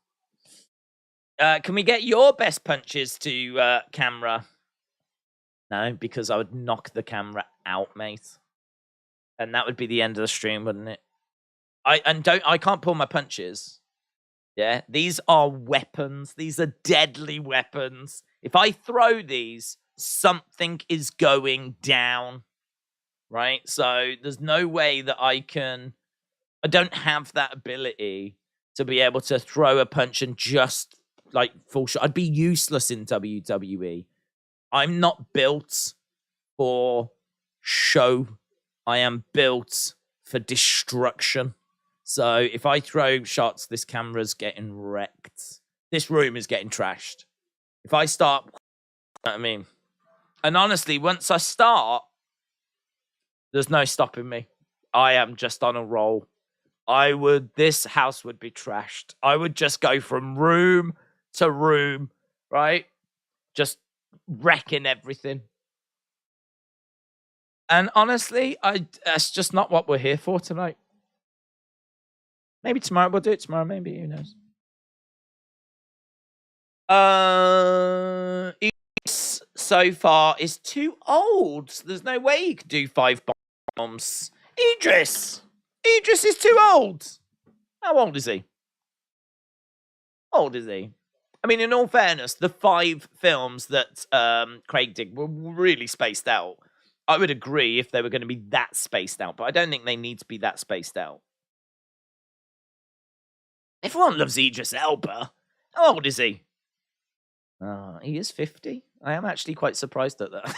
Can we get your best punches to camera? No, because I would knock the camera out, mate. And that would be the end of the stream, wouldn't it? I can't pull my punches. Yeah, these are weapons. These are deadly weapons. If I throw these, something is going down. Right? So there's no way that I don't have that ability to be able to throw a punch and just like full shot. I'd be useless in WWE. I'm not built for show. I am built for destruction. So if I throw shots, this camera's getting wrecked. This room is getting trashed. If I start, I mean, and honestly, once I start, there's no stopping me. I am just on a roll. This house would be trashed. I would just go from room to room, right? Just wrecking everything. And honestly, that's just not what we're here for tonight. Maybe tomorrow. We'll do it tomorrow. Maybe. Who knows? So far is too old. There's no way he could do 5 bombs. Idris is too old. How old is he? How old is he? I mean, in all fairness, the 5 films that Craig did were really spaced out. I would agree if they were going to be that spaced out, but I don't think they need to be that spaced out. Everyone loves Idris Elba. How old is he? He is 50. I am actually quite surprised at that.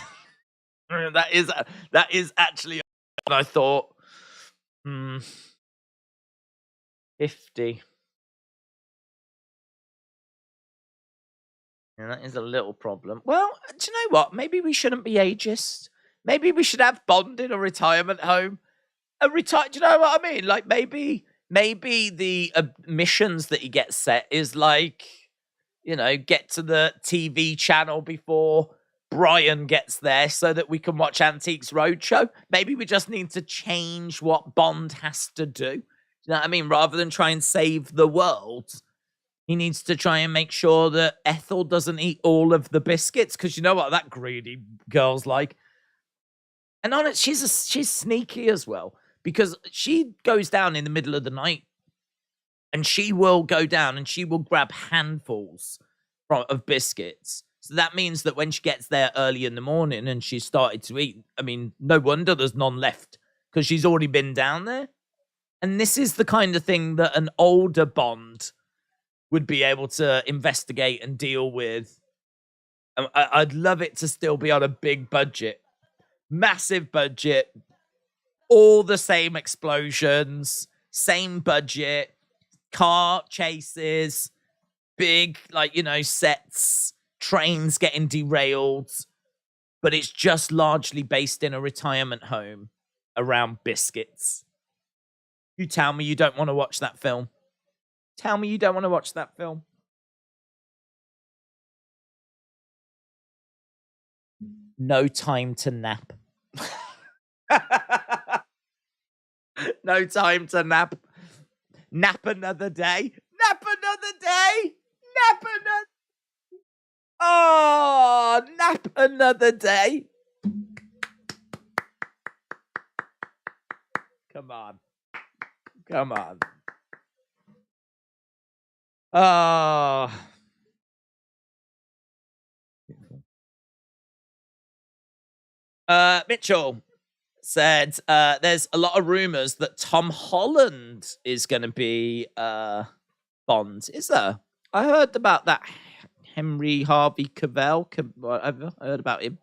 that is actually what I thought. 50. And that is a little problem. Well, do you know what? Maybe we shouldn't be ageist. Maybe we should have Bond in a retirement home. Do you know what I mean? Like maybe the missions that he gets set is like, you know, get to the TV channel before Brian gets there so that we can watch Antiques Roadshow. Maybe we just need to change what Bond has to do. You know what I mean? Rather than try and save the world, he needs to try and make sure that Ethel doesn't eat all of the biscuits, because you know what that greedy girl's like. And on it, she's sneaky as well, because she goes down in the middle of the night, and she will go down and she will grab handfuls of biscuits. So that means that when she gets there early in the morning and she's started to eat, I mean, no wonder there's none left, because she's already been down there. And this is the kind of thing that an older Bond would be able to investigate and deal with. I'd love it to still be on a big budget. Massive budget. All the same explosions. Same budget. Car chases. Big, like, you know, sets. Trains getting derailed. But it's just largely based in a retirement home around biscuits. You tell me you don't want to watch that film. Tell me you don't want to watch that film. No time to nap. No time to nap. Nap another day. Nap another day. Nap another. Oh, nap another day. Come on. Come on. Mitchell said there's a lot of rumors that Tom Holland is going to be Bond. Is there? I heard about that. Henry Harvey Cavell. Whatever. I heard about him.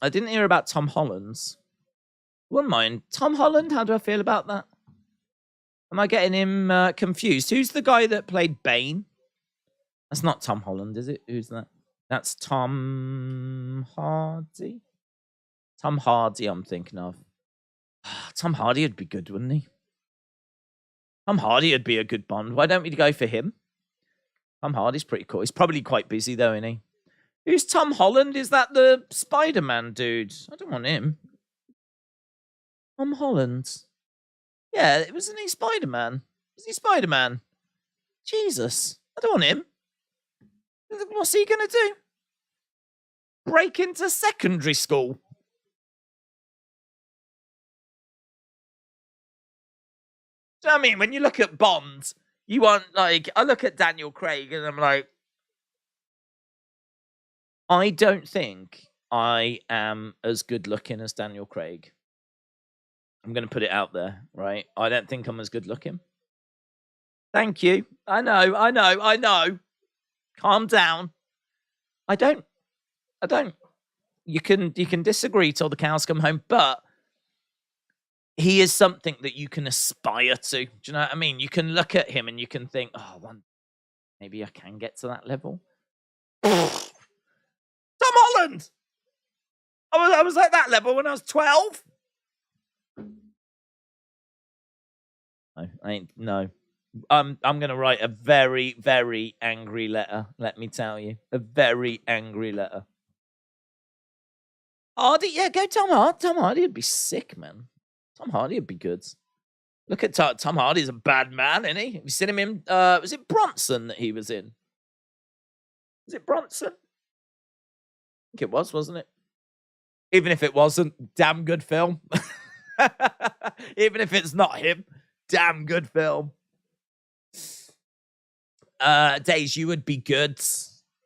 I didn't hear about Tom Holland's. Wouldn't mind. Tom Holland, how do I feel about that? Am I getting him confused? Who's the guy that played Bane? That's not Tom Holland, is it? Who's that? That's Tom Hardy. Tom Hardy, I'm thinking of. Tom Hardy would be good, wouldn't he? Tom Hardy would be a good Bond. Why don't we go for him? Tom Hardy's pretty cool. He's probably quite busy, though, isn't he? Who's Tom Holland? Is that the Spider-Man dude? I don't want him. Tom Holland. Yeah, wasn't he Spider-Man? Was he Spider-Man? Jesus. I don't want him. What's he going to do? Break into secondary school? Do you know what I mean? When you look at Bond, you want, like, I look at Daniel Craig and I'm like, I don't think I am as good looking as Daniel Craig. I'm going to put it out there, right? I don't think I'm as good looking. Thank you. I know. Calm down. I don't. you can disagree till the cows come home, but he is something that you can aspire to. Do you know what I mean? You can look at him and you can think, oh, maybe I can get to that level. Tom Holland! I was like that level when I was 12. No. I'm gonna write a very, very angry letter, let me tell you. A very angry letter. Hardy, yeah, go Tom Hardy. Tom Hardy would be sick, man. Tom Hardy would be good. Look at Tom Hardy's a bad man, isn't he? Have you seen him in was it Brunson that he was in? Was it Brunson? I think it was, wasn't it? Even if it wasn't, damn good film. Even if it's not him, damn good film. Days, you would be good.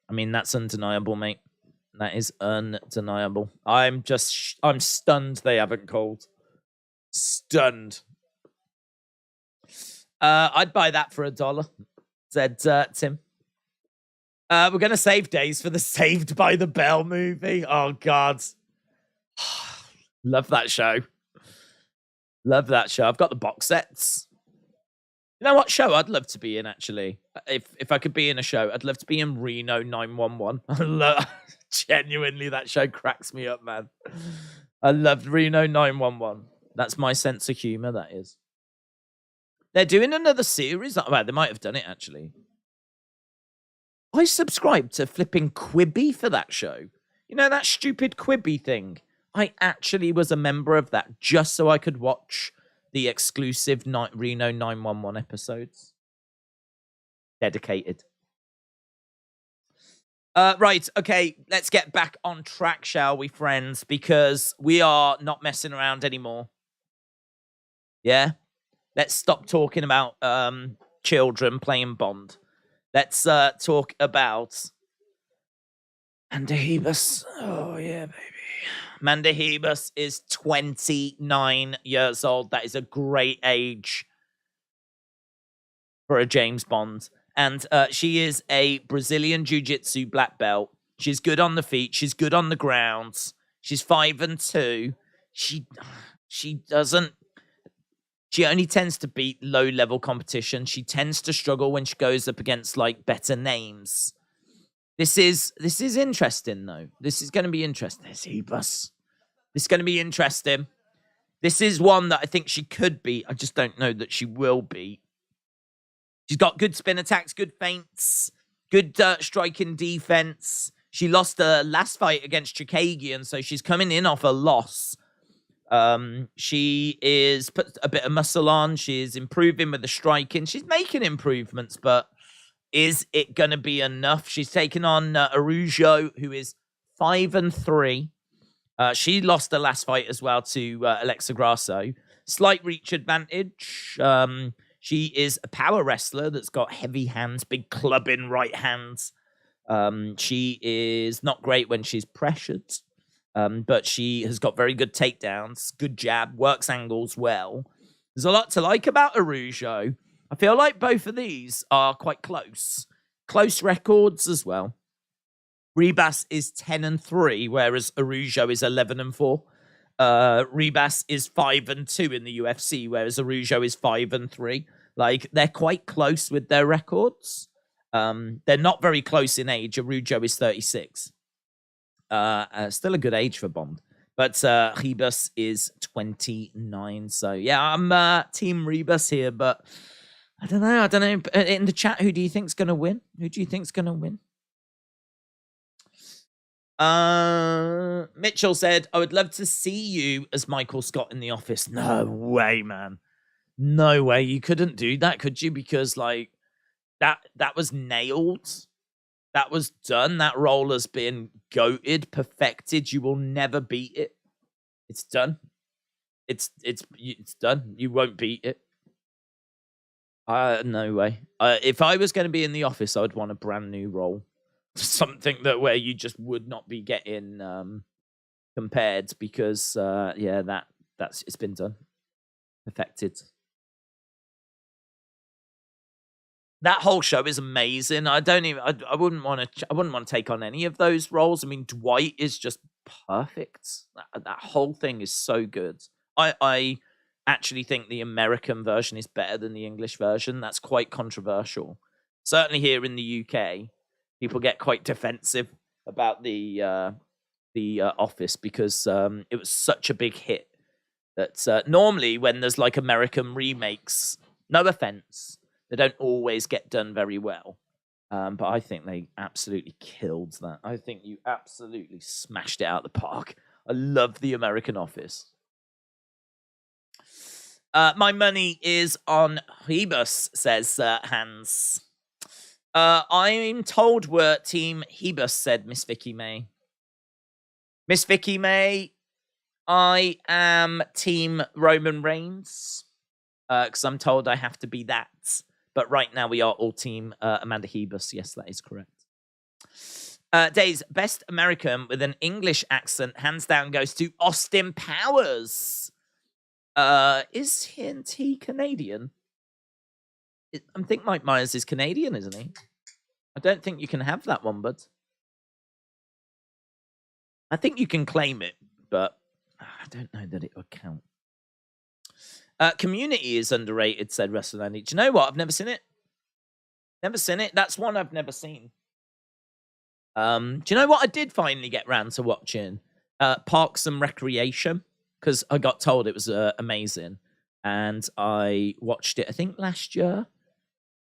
I mean, that's undeniable, mate. That is undeniable. I'm stunned they haven't called. Stunned. I'd buy that for $1, said Tim. We're going to save days for the Saved by the Bell movie. Oh, God. Love that show. Love that show. I've got the box sets. You know what show I'd love to be in, actually? If I could be in a show, I'd love to be in Reno 911. Genuinely, that show cracks me up, man. I loved Reno 911. That's my sense of humor, that is. They're doing another series. Well, they might have done it, actually. I subscribed to flipping Quibi for that show. You know, that stupid Quibi thing? I actually was a member of that just so I could watch the exclusive Reno 911 episodes. Dedicated. Right, okay, let's get back on track, shall we, friends? Because we are not messing around anymore. Yeah? Let's stop talking about children playing Bond. Let's talk about Amanda Hebus. Oh, yeah, baby. Amanda Hebus is 29 years old. That is a great age for a James Bond. And she is a Brazilian Jiu-Jitsu black belt. She's good on the feet. She's good on the ground. She's 5'2". She only tends to beat low-level competition. She tends to struggle when she goes up against, like, better names. This is interesting, though. This is going to be interesting. This is going to be interesting. This is one that I think she could beat. I just don't know that she will beat. She's got good spin attacks, good feints, good striking defense. She lost her last fight against Chikagian, so she's coming in off a loss. She is put a bit of muscle on. She's improving with the striking. She's making improvements, but is it going to be enough? She's taken on Araujo, who is 5-3. She lost the last fight as well to Alexa Grasso. Slight reach advantage. She is a power wrestler that's got heavy hands, big clubbing right hands. She is not great when she's pressured. But she has got very good takedowns, good jab, works angles well. There's a lot to like about Araujo. I feel like both of these are quite close. Close records as well. Ribas is 10-3, whereas Araujo is 11-4. Ribas is 5-2 in the UFC, whereas Araujo is 5-3. Like, they're quite close with their records. They're not very close in age. Araujo is 36. Still a good age for Bond. But Ribas is 29. So, yeah, I'm Team Ribas here. But I don't know. In the chat, who do you think's going to win? Who do you think's going to win? Mitchell said, I would love to see you as Michael Scott in The Office. No way, man. No way. You couldn't do that, could you? Because, like, that was nailed. That was done. That role has been goated, perfected. You will never beat it. It's done. It's done. You won't beat it. No way. If I was going to be in The Office, I would want a brand new role. Something that where you just would not be getting compared because that's it's been done. Perfected. That whole show is amazing. I wouldn't want to take on any of those roles. I mean, Dwight is just perfect. That whole thing is so good. I actually think the American version is better than the English version. That's quite controversial. Certainly here in the UK, people get quite defensive about the Office because it was such a big hit that normally when there's like American remakes, no offense, they don't always get done very well. But I think they absolutely killed that. I think you absolutely smashed it out of the park. I love the American Office. My money is on Hebus, says Hans. I'm told we're Team Hebus, said Miss Vicky May. Miss Vicky May, I am Team Roman Reigns. Because I'm told I have to be that. But right now we are all Team Amanda Hebus. Yes, that is correct. Days, best American with an English accent, hands down, goes to Austin Powers. Is he Canadian? I think Mike Myers is Canadian, isn't he? I don't think you can have that one, bud. I think you can claim it, but I don't know that it would count. Community is underrated, said WrestleLandy. Do you know what? I've never seen it. Never seen it. That's one I've never seen. Do you know what I did finally get round to watching? Parks and Recreation, because I got told it was amazing. And I watched it, I think, last year.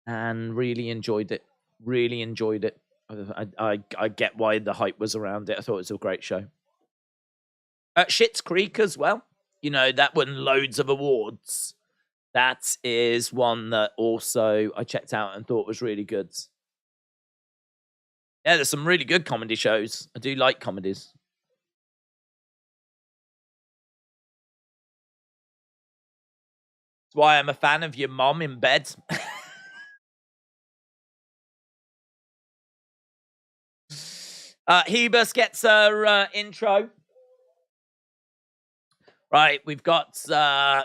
And really enjoyed it. Really enjoyed it. I get why the hype was around it. I thought it was a great show. Schitt's Creek as well. You know, that won loads of awards. That is one that also I checked out and thought was really good. Yeah, there's some really good comedy shows. I do like comedies. That's why I'm a fan of your mom in bed. Hebus gets her intro. Right, we've got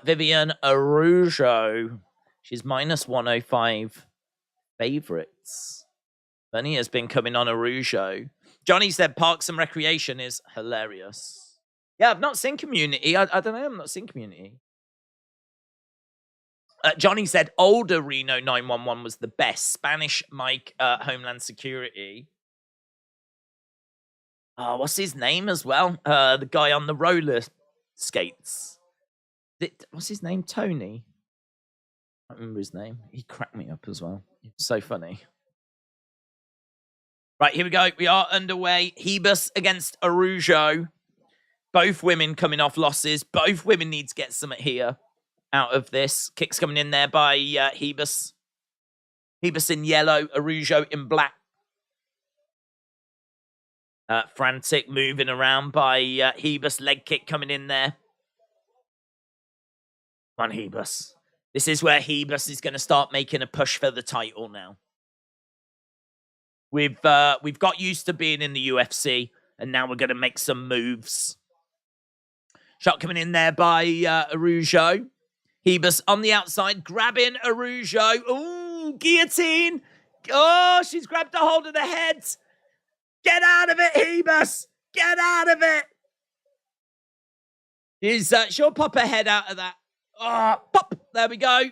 Vivian Araujo. She's minus 105 favorites. Benny has been coming on Araujo. Johnny said Parks and Recreation is hilarious. Yeah, I've not seen Community. I don't know. I've not seen Community. Johnny said older Reno 911 was the best. Spanish Mike, Homeland Security. What's his name as well? The guy on the roller skates. What's his name? Tony? I don't remember his name. He cracked me up as well. He was so funny. Right, here we go. We are underway. Hebus against Araujo. Both women coming off losses. Both women need to get something here out of this. Kicks coming in there by Hebus. Hebus in yellow, Araujo in black. Frantic moving around by Hebus. Leg kick coming in there. Come on, Hebus. This is where Hebus is going to start making a push for the title now. We've got used to being in the UFC, and now we're going to make some moves. Shot coming in there by Araujo. Hebus on the outside, grabbing Araujo. Ooh, guillotine. Oh, she's grabbed a hold of the head. Get out of it, Hebus. Get out of it. She'll pop her head out of that. Oh, pop. There we go.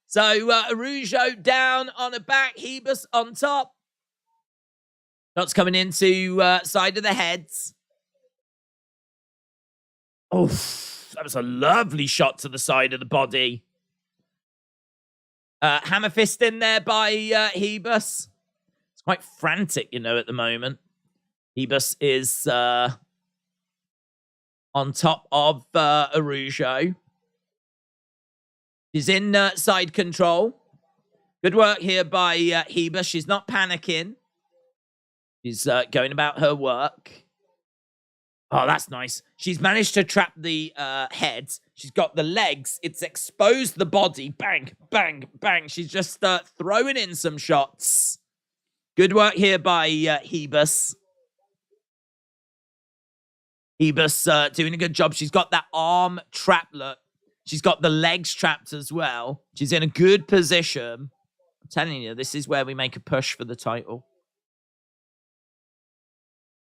So Araujo down on her back. Hebus on top. Shots coming into side of the heads. Oh, that was a lovely shot to the side of the body. Hammer fist in there by Hebus. It's quite frantic, you know, at the moment. Hebus is on top of Araujo. She's in side control. Good work here by Hebus. She's not panicking. She's going about her work. Oh, that's nice. She's managed to trap the head. She's got the legs. It's exposed the body. Bang, bang, bang. She's just throwing in some shots. Good work here by Hebus. Hebus doing a good job. She's got that arm trap look. She's got the legs trapped as well. She's in a good position. telling you, this is where we make a push for the title.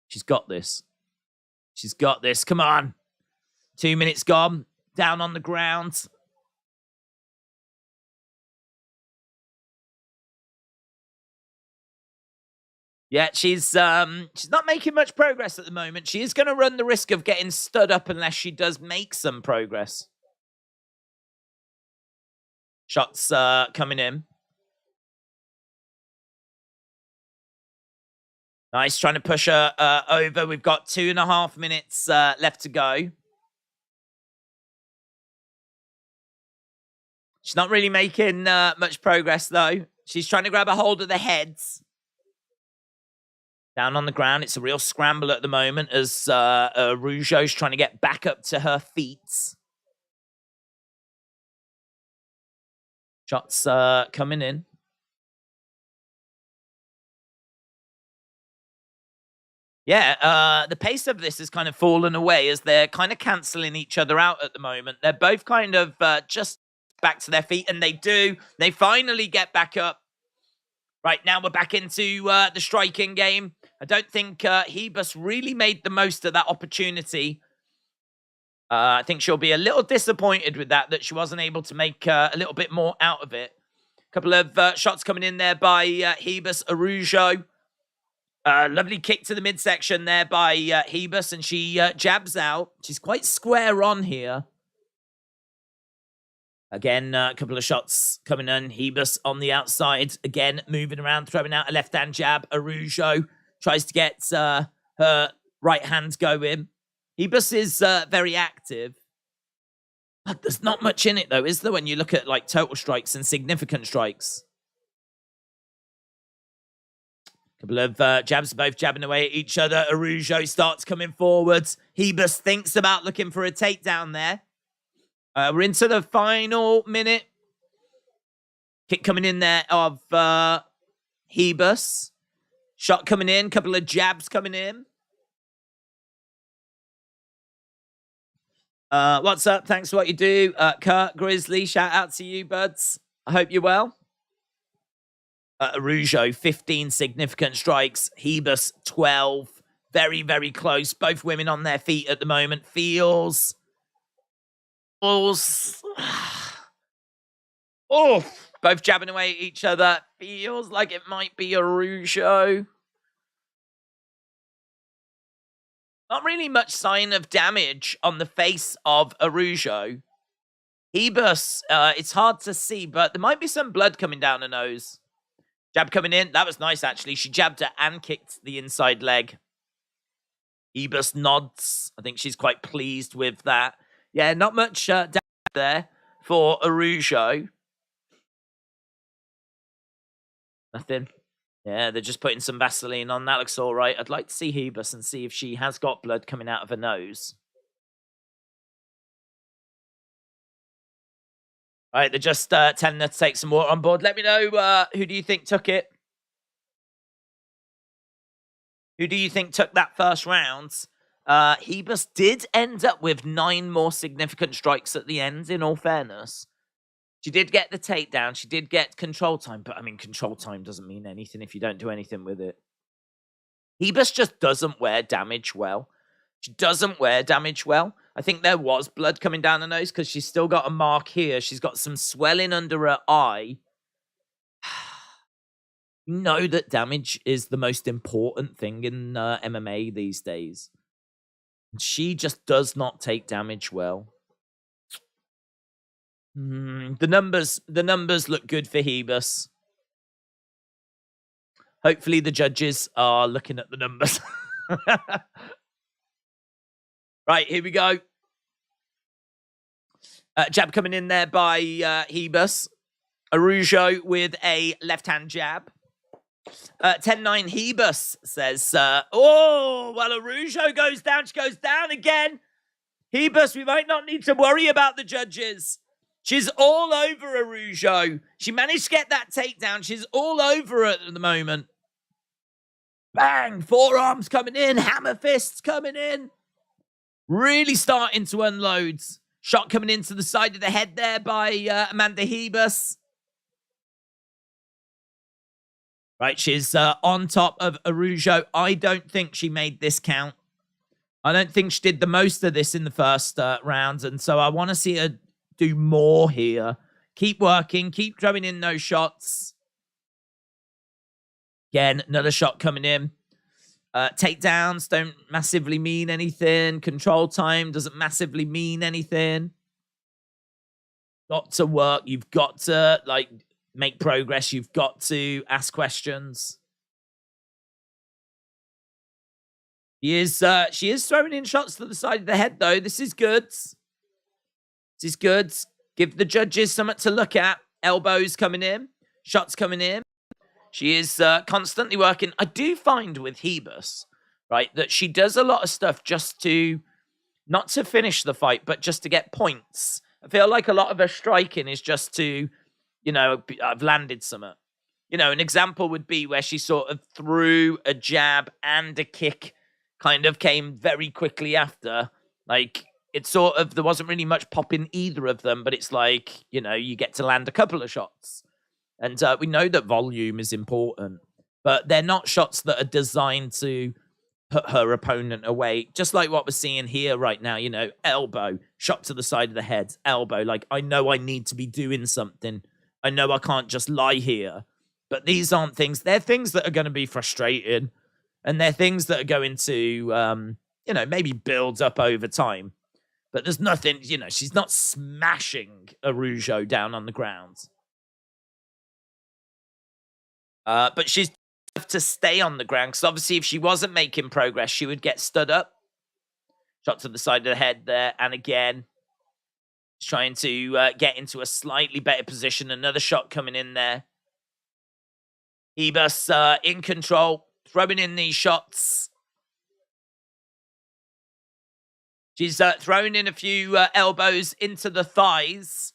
She's got this. She's got this. Come on. 2 minutes gone. Down on the ground. Yeah, she's not making much progress at the moment. She is going to run the risk of getting stood up unless she does make some progress. Shots coming in. Nice, trying to push her over. We've got 2.5 minutes left to go. She's not really making much progress, though. She's trying to grab a hold of the heads. Down on the ground. It's a real scramble at the moment as Rougeau's trying to get back up to her feet. Shots coming in. Yeah, the pace of this has kind of fallen away as they're kind of cancelling each other out at the moment. They're both kind of just back to their feet, and they do. They finally get back up. Right, now we're back into the striking game. I don't think Hebus really made the most of that opportunity. I think she'll be a little disappointed with that she wasn't able to make a little bit more out of it. A couple of shots coming in there by Hebus Rougeau. Lovely kick to the midsection there by Hebus, and she jabs out. She's quite square on here. Again, a couple of shots coming in. Hebus on the outside. Again, moving around, throwing out a left-hand jab. Rougeau tries to get her right hand going. Hebus is very active. But there's not much in it, though, is there, when you look at like total strikes and significant strikes? Couple of jabs, both jabbing away at each other. Rougeau starts coming forwards. Hebus thinks about looking for a takedown there. We're into the final minute. Kick coming in there of Hebus. Shot coming in. Couple of jabs coming in. What's up? Thanks for what you do. Kurt Grizzly, shout out to you, buds. I hope you're well. Rougeau, 15 significant strikes. Hebus, 12. Very, very close. Both women on their feet at the moment. Feels... Oh, both jabbing away at each other. Feels like it might be a Rougeau. Not really much sign of damage on the face of a Rougeau. Hebus, it's hard to see, but there might be some blood coming down her nose. Jab coming in. That was nice, actually. She jabbed her and kicked the inside leg. Hebus nods. I think she's quite pleased with that. Yeah, not much damage there for a Rougeau. Nothing. Yeah, they're just putting some Vaseline on. That looks all right. I'd like to see Hebus and see if she has got blood coming out of her nose. All right, they're just telling her to take some water on board. Let me know who do you think took it? Who do you think took that first round? Hebus did end up with 9 more significant strikes at the end, in all fairness. She did get the takedown. She did get control time. But, I mean, control time doesn't mean anything if you don't do anything with it. Hebus just doesn't wear damage well. She doesn't wear damage well. I think there was blood coming down her nose because she's still got a mark here. She's got some swelling under her eye. You know that damage is the most important thing in MMA these days. She just does not take damage well. The numbers look good for Hebus. Hopefully the judges are looking at the numbers. Right, here we go. Jab coming in there by Hebus. Rougeau with a left-hand jab. 10-9 Hebus says, oh, well, Rougeau goes down. She goes down again. Hebus, we might not need to worry about the judges. She's all over Rougeau. She managed to get that takedown. She's all over it at the moment. Bang! Forearms coming in. Hammer fists coming in. Really starting to unload. Shot coming into the side of the head there by Amanda Hebus. Right, she's on top of Araujo. I don't think she made this count. I don't think she did the most of this in the first round, and so I want to see her do more here. Keep working, keep throwing in those shots. Again, another shot coming in. Takedowns don't massively mean anything. Control time doesn't massively mean anything. Got to work. You've got to, like, make progress. You've got to ask questions. She is throwing in shots to the side of the head, though. This is good. This is good. Give the judges something to look at. Elbows coming in. Shots coming in. She is constantly working. I do find with Hebus, right, that she does a lot of stuff just to, not to finish the fight, but just to get points. I feel like a lot of her striking is just to, you know, I've landed something. You know, an example would be where she sort of threw a jab and a kick, kind of came very quickly after. Like, it's sort of, there wasn't really much pop in either of them, but it's like, you know, you get to land a couple of shots. And we know that volume is important, but they're not shots that are designed to put her opponent away. Just like what we're seeing here right now, you know, elbow, shot to the side of the head, elbow. Like, I know I need to be doing something. I know I can't just lie here. But these aren't things, they're things that are going to be frustrating. And they're things that are going to, you know, maybe build up over time. But there's nothing, you know, she's not smashing Araujo down on the ground. But she's to stay on the ground, because obviously if she wasn't making progress, she would get stood up. Shot to the side of the head there, and again, trying to get into a slightly better position. Another shot coming in there. Hebus in control, throwing in these shots. She's throwing in a few elbows into the thighs.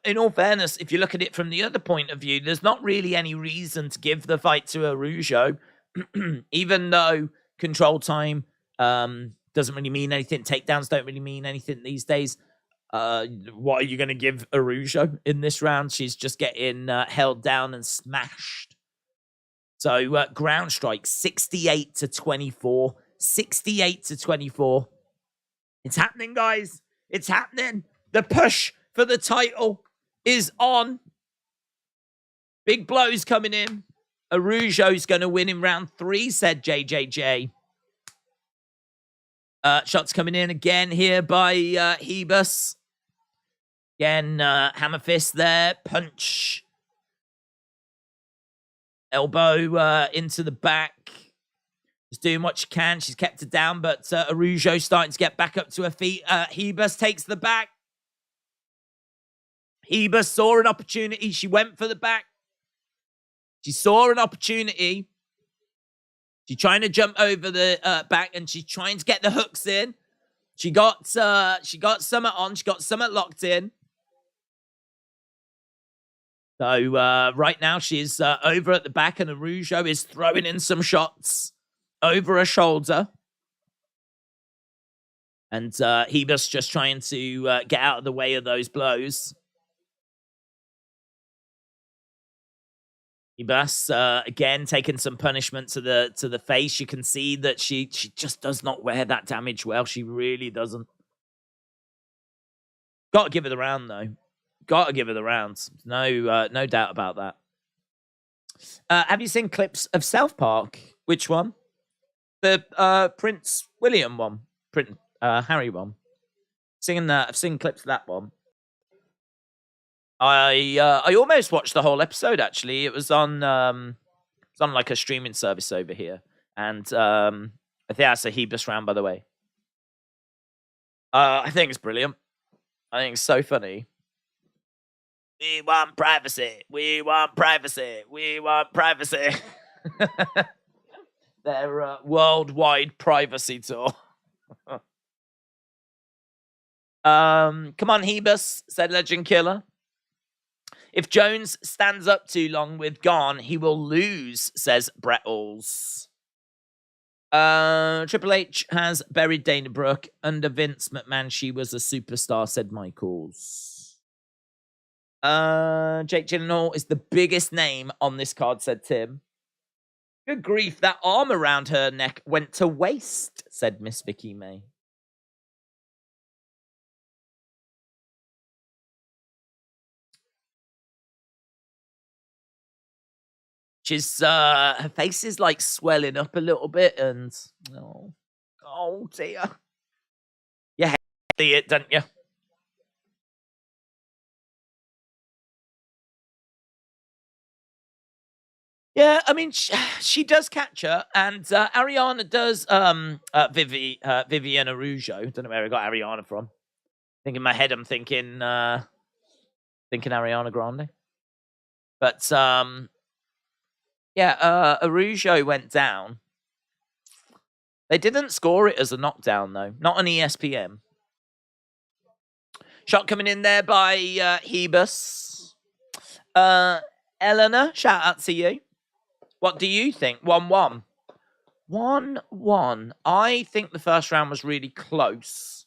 In all fairness, if you look at it from the other point of view, there's not really any reason to give the fight to Araujo, even though control time doesn't really mean anything. Takedowns don't really mean anything these days. What are you going to give Araujo in this round? She's just getting held down and smashed. So ground strike, 68-24. 68-24. It's happening, guys. It's happening. The push for the title is on. Big blows coming in. Araujo's going to win in round 3, said JJJ. Shots coming in again here by Hebus. Again, hammer fist there. Punch. Elbow into the back. Just doing what she can. She's kept it down, but Araujo's starting to get back up to her feet. Hebus takes the back. Hebus saw an opportunity. She went for the back. She saw an opportunity. She's trying to jump over the back, and she's trying to get the hooks in. She got Summer on. She got Summer locked in. So right now she's over at the back, and Araujo is throwing in some shots over her shoulder. And Hebus just trying to get out of the way of those blows. Hebus again taking some punishment to the face. You can see that she just does not wear that damage well. She really doesn't. Got to give her the round though. Got to give her the round. No doubt about that. Have you seen clips of South Park? Which one? The Prince William one. Harry one. Singing that. I've seen clips of that one. I almost watched the whole episode, actually. It was on like a streaming service over here. And I think that's a Hebus round, by the way. I think it's brilliant. I think it's so funny. We want privacy. We want privacy. We want privacy. Their worldwide privacy tour. Come on, Hebus, said Legend Killer. If Jones stands up too long with Gane, he will lose, says Brettles. Triple H has buried Dana Brooke. Under Vince McMahon, she was a superstar, said Michaels. Jake Gyllenhaal is the biggest name on this card, said Tim. Good grief, that arm around her neck went to waste, said Miss Vicky May. She's, her face is like swelling up a little bit and, oh dear. You hate it, don't you? Yeah, I mean, she does catch her, and Ariana does, Vivian Araujo. Don't know where I got Ariana from. I think in my head I'm thinking Ariana Grande. But, yeah, Araujo went down. They didn't score it as a knockdown, though. Not on ESPN. Shot coming in there by Hebus. Eleanor, shout out to you. What do you think? 1-1. 1-1. I think the first round was really close.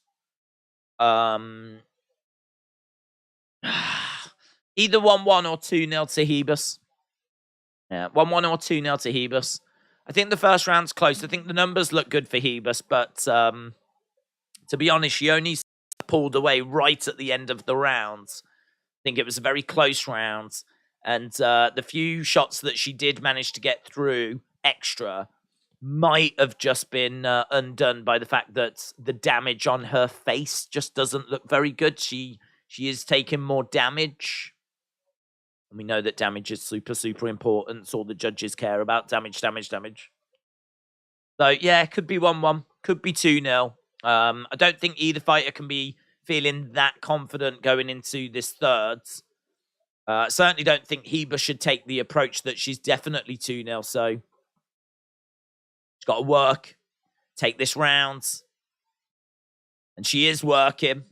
Either 1-1 or 2-0 to Hebus. Yeah, 1-1 or 2-0 to Hebus. I think the first round's close. I think the numbers look good for Hebus, but to be honest, she only pulled away right at the end of the round. I think it was a very close round. And the few shots that she did manage to get through extra might have just been undone by the fact that the damage on her face just doesn't look very good. She is taking more damage. And we know that damage is super, super important. It's all the judges care about. Damage. So, yeah, could be 1-1. Could be 2-0. I don't think either fighter can be feeling that confident going into this third. Certainly don't think Heba should take the approach that she's definitely 2-0. So she's got to work, take this round. And she is working.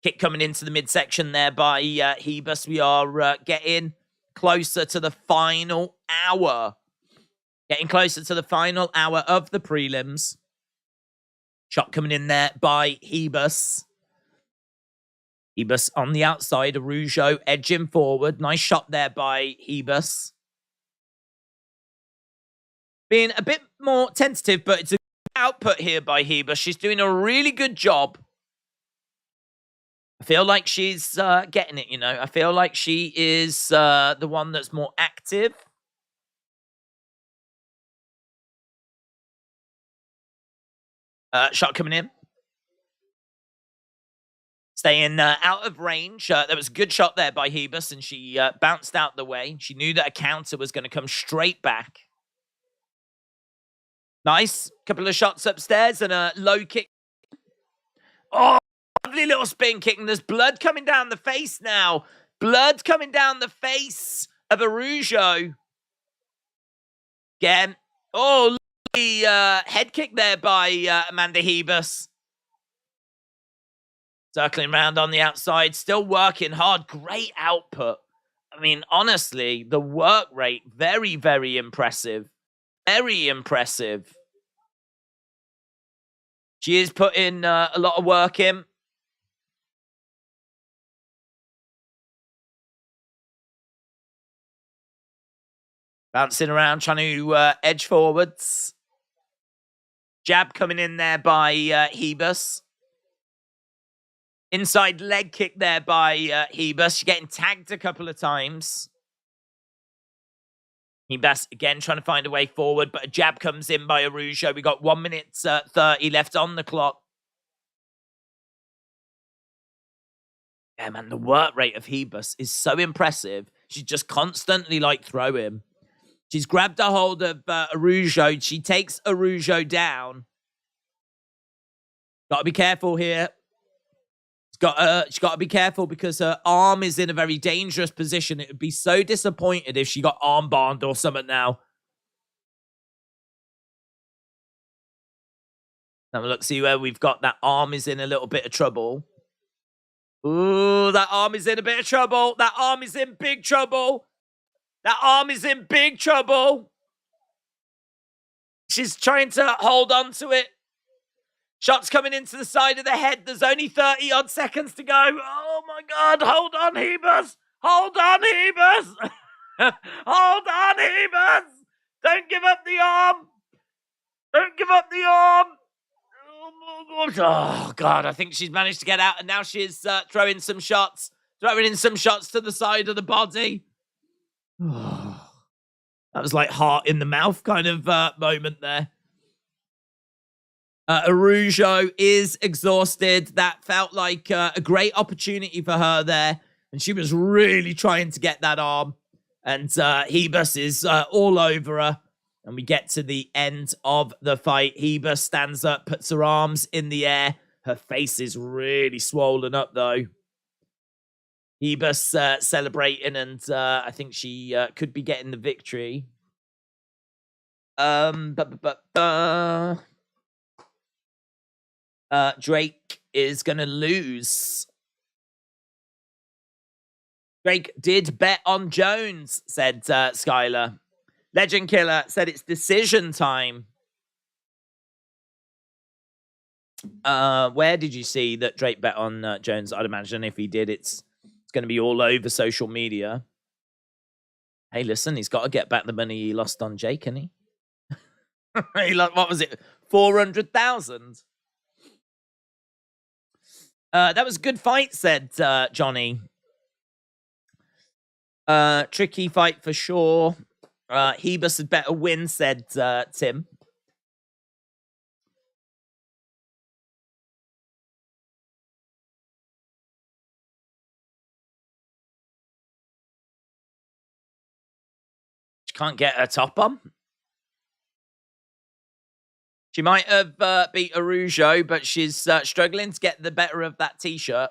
Kick coming into the midsection there by Hebus. We are getting closer to the final hour. Getting closer to the final hour of the prelims. Shot coming in there by Hebus. Hebus on the outside. Araujo edging forward. Nice shot there by Hebus. Being a bit more tentative, but it's a good output here by Hebus. She's doing a really good job. I feel like she's getting it, you know. I feel like she is the one that's more active. Shot coming in. Staying out of range. There was a good shot there by Hebus, and she bounced out the way. She knew that a counter was going to come straight back. Nice. Couple of shots upstairs and a low kick. Oh, lovely little spin kick. And there's blood coming down the face now. Blood coming down the face of Araujo. Again. Oh, lovely head kick there by Amanda Hebus. Circling around on the outside. Still working hard. Great output. I mean, honestly, the work rate, very, very impressive. Very impressive. She is putting a lot of work in. Bouncing around, trying to edge forwards. Jab coming in there by Hebus. Inside leg kick there by Hebus. She's getting tagged a couple of times. Hebus again trying to find a way forward, but a jab comes in by Araujo. We got 1 minute 30 left on the clock. Yeah, man, the work rate of Hebus is so impressive. She's just constantly like throwing. She's grabbed a hold of Araujo. She takes Araujo down. Got to be careful here. She's got to be careful because her arm is in a very dangerous position. It would be so disappointed if she got armbarred or something now. Have a look, see where we've got that arm is in a little bit of trouble. Ooh, that arm is in a bit of trouble. That arm is in big trouble. That arm is in big trouble. She's trying to hold on to it. Shots coming into the side of the head. There's only 30-odd seconds to go. Oh, my God. Hold on, Hebus. Hold on, Hebus. Hold on, Hebus. Don't give up the arm! Don't give up the arm! Oh, God, I think she's managed to get out, and now she's throwing some shots. Throwing in some shots to the side of the body. That was like heart in the mouth kind of moment there. Araujo is exhausted. That felt like a great opportunity for her there. And she was really trying to get that arm. And Hebus is all over her. And we get to the end of the fight. Hebus stands up, puts her arms in the air. Her face is really swollen up, though. Hebus celebrating, and I think she could be getting the victory. Drake is going to lose. Drake did bet on Jones, said Skylar. Legend Killer said it's decision time. Where did you see that Drake bet on Jones? I'd imagine if he did, it's going to be all over social media. Hey, listen, he's got to get back the money he lost on Jake, hasn't he? What was it? 400,000? That was a good fight, said Johnny. Tricky fight for sure. Hebus had better win, said Tim. She can't get her top on. She might have beat Araujo, but she's struggling to get the better of that t-shirt.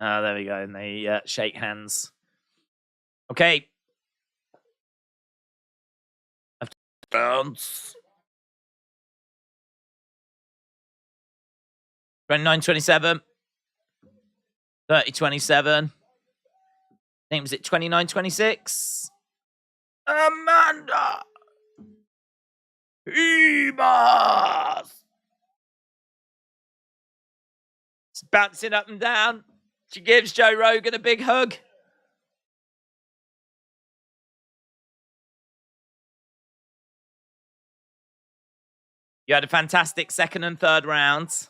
Oh, there we go. And they shake hands. Okay. Bounce. 29-27. 30-27. I think was it 29-26? Amanda! Hebus! It's bouncing up and down. She gives Joe Rogan a big hug. You had a fantastic second and third rounds.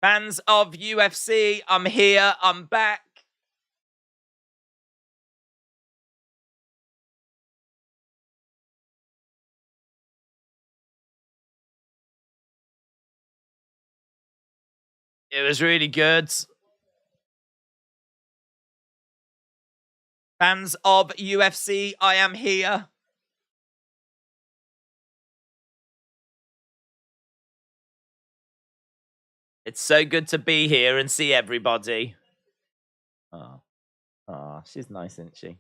Fans of UFC, I'm here, I'm back. It was really good. Fans of UFC, I am here. It's so good to be here and see everybody. Oh, she's nice, isn't she?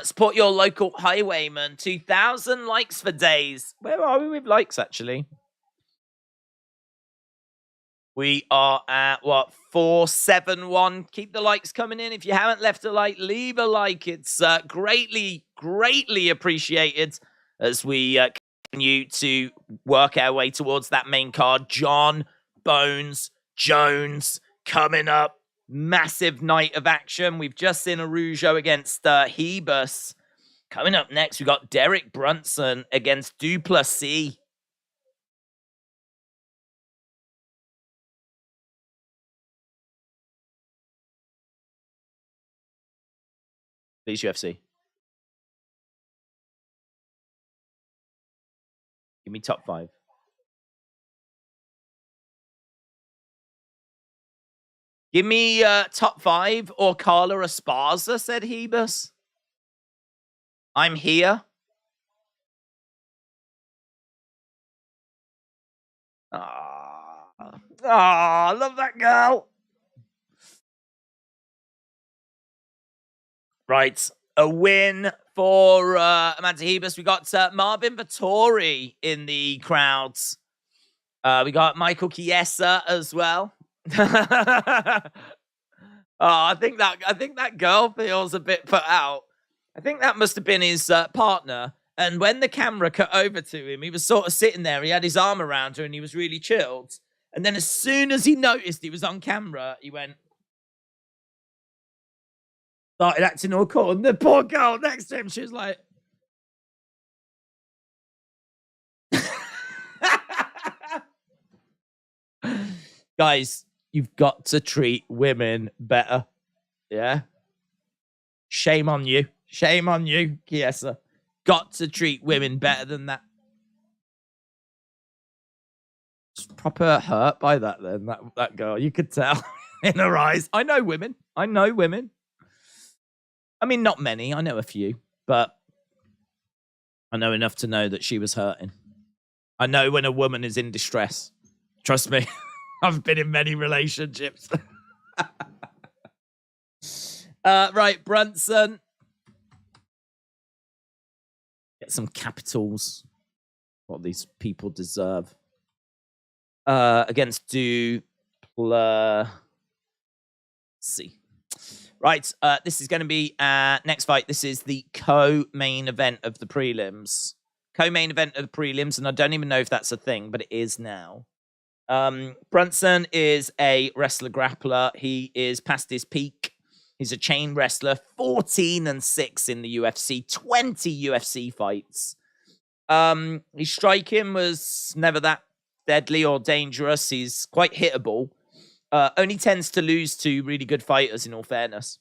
Support your local highwayman. 2,000 likes for days. Where are we with likes, actually? We are at, what, 471. Keep the likes coming in. If you haven't left a like, leave a like. It's greatly, greatly appreciated as we continue to work our way towards that main card. Jon Bones Jones coming up. Massive night of action. We've just seen Araujo against Hebus. Coming up next, we've got Derek Brunson against Plessis. Please, UFC. Give me top 5. Give me top 5 or Carla Esparza, said Hebus. I'm here. I love that girl. Right. A win for Amanda Hebus. We got Marvin Vettori in the crowds. We got Michael Chiesa as well. I think that girl feels a bit put out. I think that must have been his partner. And when the camera cut over to him, he was sort of sitting there. He had his arm around her and he was really chilled. And then as soon as he noticed he was on camera, he went, started acting all cool. And the poor girl next to him, she was like, guys, you've got to treat women better. Yeah. Shame on you. Shame on you, Chiesa. Got to treat women better than that. Just proper hurt by that then, that girl. You could tell in her eyes. I know women. I know women. I mean, not many. I know a few. But I know enough to know that she was hurting. I know when a woman is in distress. Trust me. I've been in many relationships. Right, Brunson. Get some capitals. What these people deserve. Against Plessis. Right, this is going to be next fight. This is the co-main event of the prelims. Co-main event of the prelims, and I don't even know if that's a thing, but it is now. Brunson is a wrestler grappler. He is past his peak. He's a chain wrestler, 14-6 in the UFC, 20 UFC fights. His striking was never that deadly or dangerous. He's quite hittable. Only tends to lose to really good fighters, in all fairness.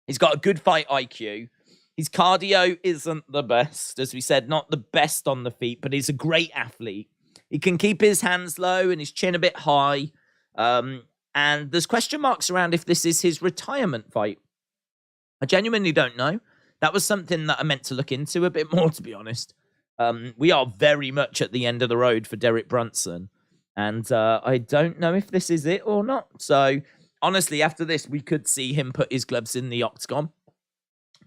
He's got a good fight IQ. His cardio isn't the best, as we said, not the best on the feet, but he's a great athlete. He can keep his hands low and his chin a bit high. And there's question marks around if this is his retirement fight. I genuinely don't know. That was something that I meant to look into a bit more, to be honest. We are very much at the end of the road for Derek Brunson. And I don't know if this is it or not. So, honestly, after this, we could see him put his gloves in the octagon.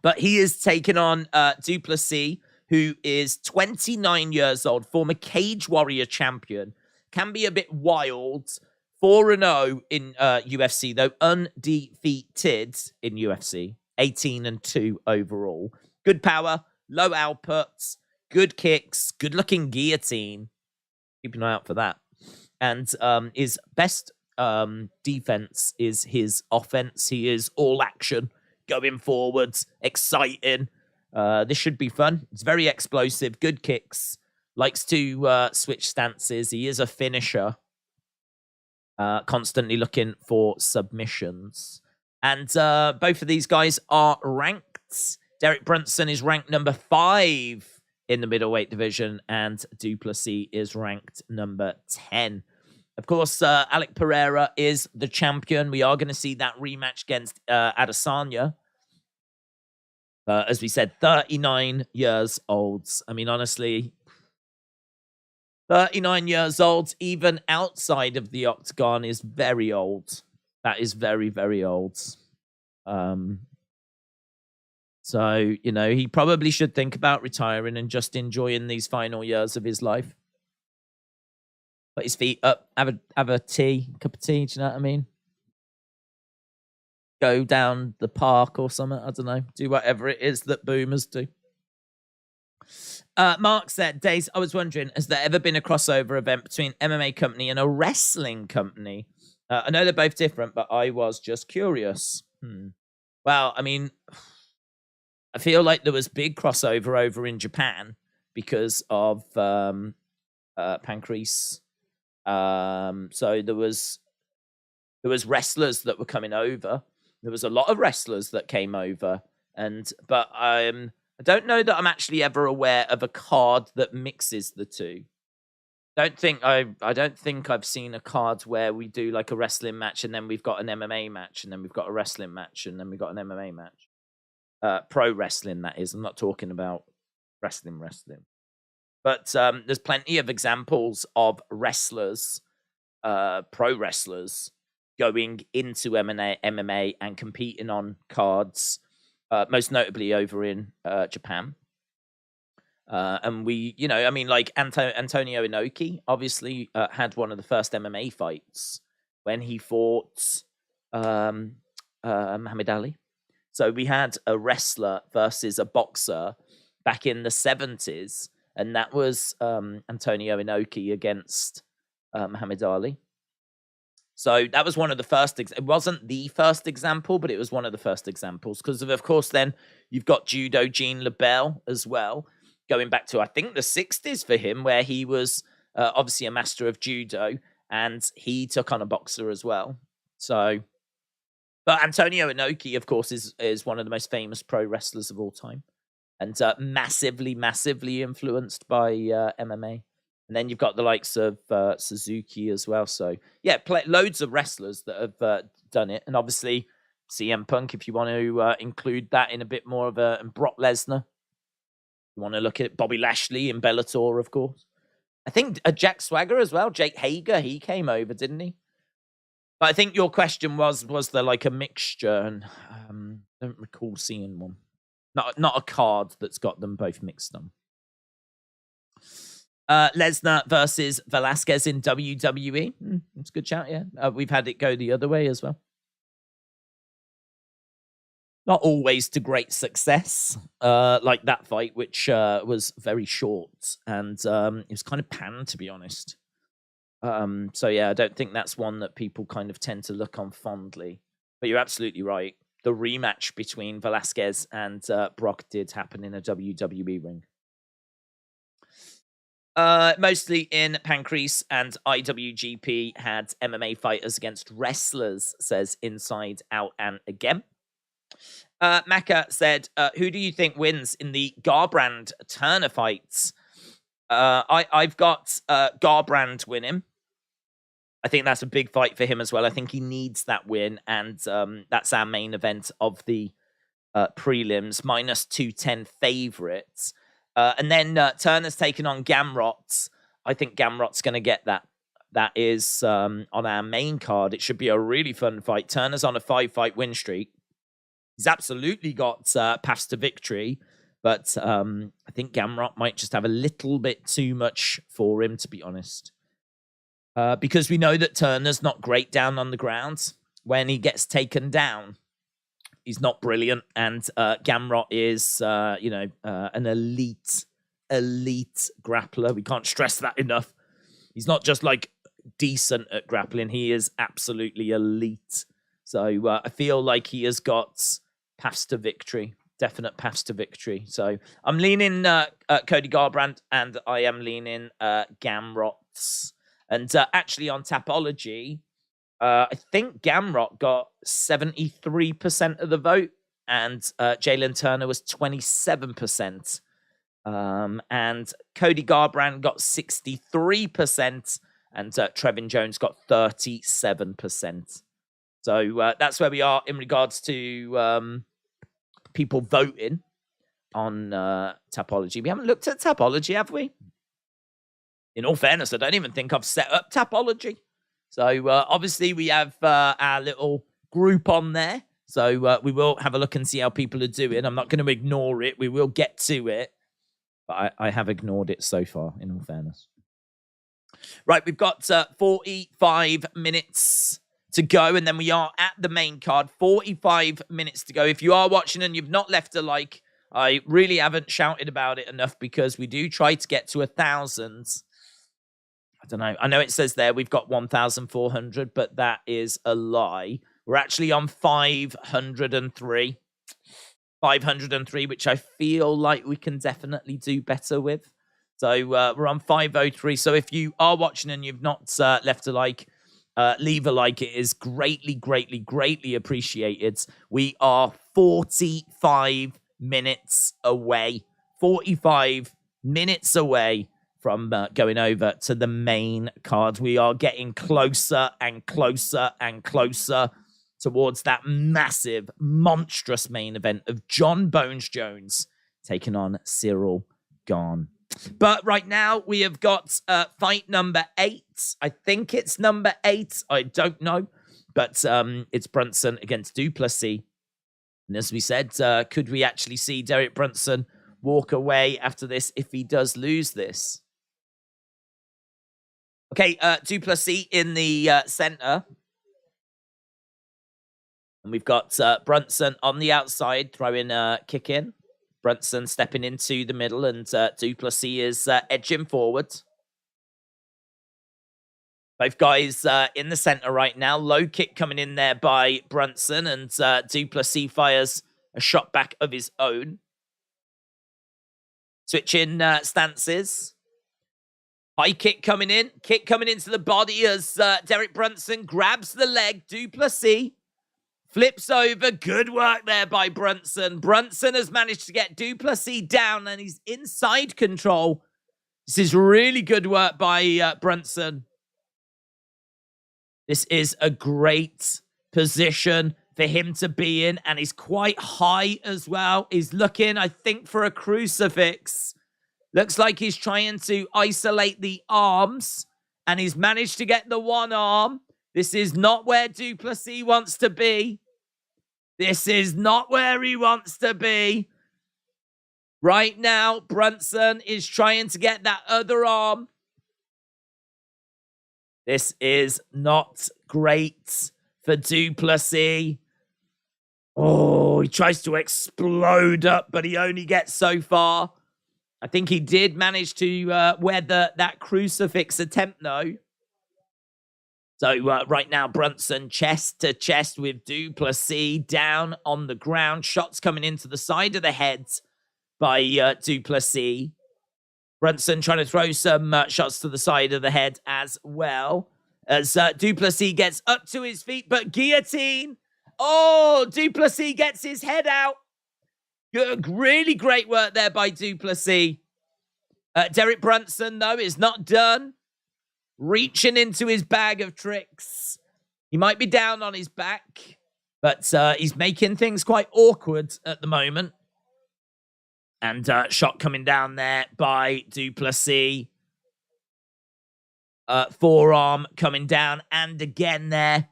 But he is taking on Plessis, who is 29 years old, former Cage Warrior champion. Can be a bit wild. 4-0 in UFC, though undefeated in UFC. 18-2 overall. Good power, low outputs, good kicks, good-looking guillotine. Keep an eye out for that. And his best defense is his offense. He is all action, going forwards, exciting. This should be fun. It's very explosive, good kicks. Likes to switch stances. He is a finisher. Constantly looking for submissions. And both of these guys are ranked. Derek Brunson is ranked number 5 in the middleweight division, and Plessis is ranked number 10. Of course, Alec Pereira is the champion. We are going to see that rematch against Adesanya. As we said, 39 years old. I mean, honestly, 39 years old, even outside of the octagon, is very old. That is very, very old. So, you know, he probably should think about retiring and just enjoying these final years of his life. Put his feet up, have a tea, cup of tea, do you know what I mean? Go down the park or something, I don't know. Do whatever it is that boomers do. Mark said, Days, I was wondering, has there ever been a crossover event between MMA company and a wrestling company? I know they're both different, but I was just curious. Well, I mean, I feel like there was big crossover over in Japan because of Pancrase. So there was wrestlers that were coming over. There was a lot of wrestlers that came over, but I don't know that I'm actually ever aware of a card that mixes the two. I don't think I've seen a card where we do like a wrestling match and then we've got an MMA match and then we've got a wrestling match and then we've got an MMA match. Pro wrestling, that is. I'm not talking about wrestling. But there's plenty of examples of wrestlers, pro wrestlers, going into MMA and competing on cards, most notably over in Japan. And we, you know, I mean, like Antonio Inoki obviously had one of the first MMA fights when he fought Muhammad Ali. So we had a wrestler versus a boxer back in the 70s, and that was Antonio Inoki against Muhammad Ali. So that was one of the first. It wasn't the first example, but it was one of the first examples because of course, then you've got judo Jean LaBelle as well, going back to I think the 60s for him, where he was obviously a master of judo and he took on a boxer as well. So, but Antonio Inoki, of course, is one of the most famous pro wrestlers of all time, and massively influenced by MMA. And then you've got the likes of Suzuki as well. So, yeah, loads of wrestlers that have done it. And obviously, CM Punk, if you want to include that in a bit more of a... And Brock Lesnar. You want to look at Bobby Lashley in Bellator, of course. I think Jack Swagger as well. Jake Hager, he came over, didn't he? But I think your question was there like a mixture? And I don't recall seeing one. Not a card that's got them both mixed on. Lesnar versus Velasquez in WWE. It's a good shout, yeah. We've had it go the other way as well. Not always to great success, like that fight, which was very short. And it was kind of panned, to be honest. So, yeah, I don't think that's one that people kind of tend to look on fondly. But you're absolutely right. The rematch between Velasquez and Brock did happen in a WWE ring. Mostly in Pancrase and IWGP had MMA fighters against wrestlers, says Inside Out and Again. Maka said, who do you think wins in the Garbrandt Turner fights? I've got Garbrandt winning. I think that's a big fight for him as well. I think he needs that win, and that's our main event of the prelims, minus 210 favorites. And then Turner's taken on Gamrot. I think Gamrot's going to get that. That is on our main card. It should be a really fun fight. Turner's on a 5-fight win streak. He's absolutely got paths to victory, but I think Gamrot might just have a little bit too much for him, to be honest. Because we know that Turner's not great down on the ground. When he gets taken down, he's not brilliant, and Gamrot is, an elite grappler. We can't stress that enough. He's not just like decent at grappling; he is absolutely elite. So I feel like he has got paths to victory, definite paths to victory. So I'm leaning Cody Garbrandt, and I am leaning Gamrot. And actually, on Tapology, I think Gamrot got 73% of the vote, and Jalen Turner was 27%. And Cody Garbrandt got 63%, and Trevin Jones got 37%. So that's where we are in regards to people voting on Tapology. We haven't looked at Tapology, have we? In all fairness, I don't even think I've set up Tapology. So obviously we have our little group on there. So we will have a look and see how people are doing. I'm not going to ignore it. We will get to it. But I have ignored it so far, in all fairness. Right, we've got 45 minutes to go, and then we are at the main card. 45 minutes to go. If you are watching and you've not left a like, I really haven't shouted about it enough because we do try to get to 1,000. I don't know. I know it says there we've got 1,400, but that is a lie. We're actually on 503. 503, which I feel like we can definitely do better with. So we're on 503. So if you are watching and you've not left a like, leave a like. It is greatly appreciated. We are 45 minutes away. 45 minutes away from going over to the main card. We are getting closer and closer towards that massive, monstrous main event of Jon Bones Jones taking on Ciryl Gane. But right now, we have got fight number 8. I think it's number 8. I don't know. But it's Brunson against du Plessis. And as we said, could we actually see Derek Brunson walk away after this if he does lose this? Okay, du Plessis in the center. And we've got Brunson on the outside throwing a kick in. Brunson stepping into the middle, and Du Plessis is edging forward. Both guys in the center right now. Low kick coming in there by Brunson, and Du Plessis fires a shot back of his own. Switching stances. High kick coming in. Kick coming into the body as Derek Brunson grabs the leg. Du Plessis flips over. Good work there by Brunson. Brunson has managed to get Du Plessis down, and he's inside control. This is really good work by Brunson. This is a great position for him to be in, and he's quite high as well. He's looking, I think, for a crucifix. Looks like he's trying to isolate the arms, and he's managed to get the one arm. This is not where Du Plessis wants to be. This is not where he wants to be. Right now, Brunson is trying to get that other arm. This is not great for Du Plessis. Oh, he tries to explode up, but he only gets so far. I think he did manage to weather that crucifix attempt, though. So right now, Brunson chest to chest with Du Plessis down on the ground. Shots coming into the side of the head by Du Plessis. Brunson trying to throw some shots to the side of the head as well. As Du Plessis gets up to his feet, but guillotine. Oh, Du Plessis gets his head out. Really great work there by Du Plessis. Derek Brunson, though, is not done. Reaching into his bag of tricks. He might be down on his back, but he's making things quite awkward at the moment. And shot coming down there by Du Plessis. Forearm coming down, and again there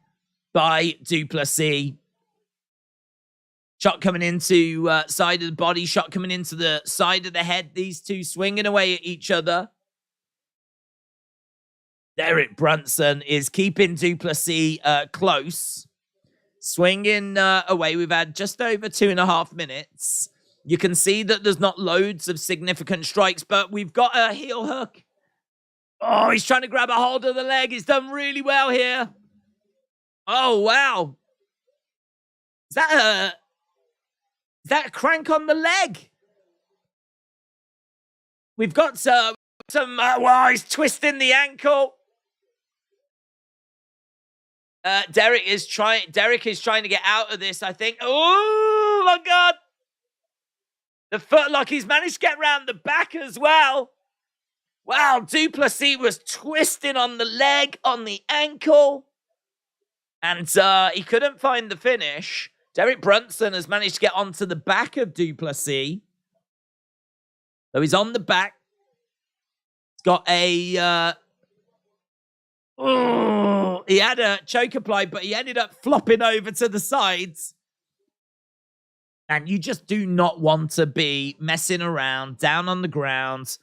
by Du Plessis. Shot coming into side of the body. Shot coming into the side of the head. These two swinging away at each other. Derek Brunson is keeping Du Plessis close. Swinging away. We've had just over 2.5 minutes. You can see that there's not loads of significant strikes, but we've got a heel hook. Oh, he's trying to grab a hold of the leg. He's done really well here. Oh, wow. Is that a crank on the leg? We've got some, wow, he's twisting the ankle. Derek is trying to get out of this, I think. Oh, my God. The footlock, he's managed to get around the back as well. Wow, Du Plessis was twisting on the leg, on the ankle. And he couldn't find the finish. Derek Brunson has managed to get onto the back of Du Plessis. So he's on the back. He's got a... he had a choke applied, but he ended up flopping over to the sides. And you just do not want to be messing around down on the ground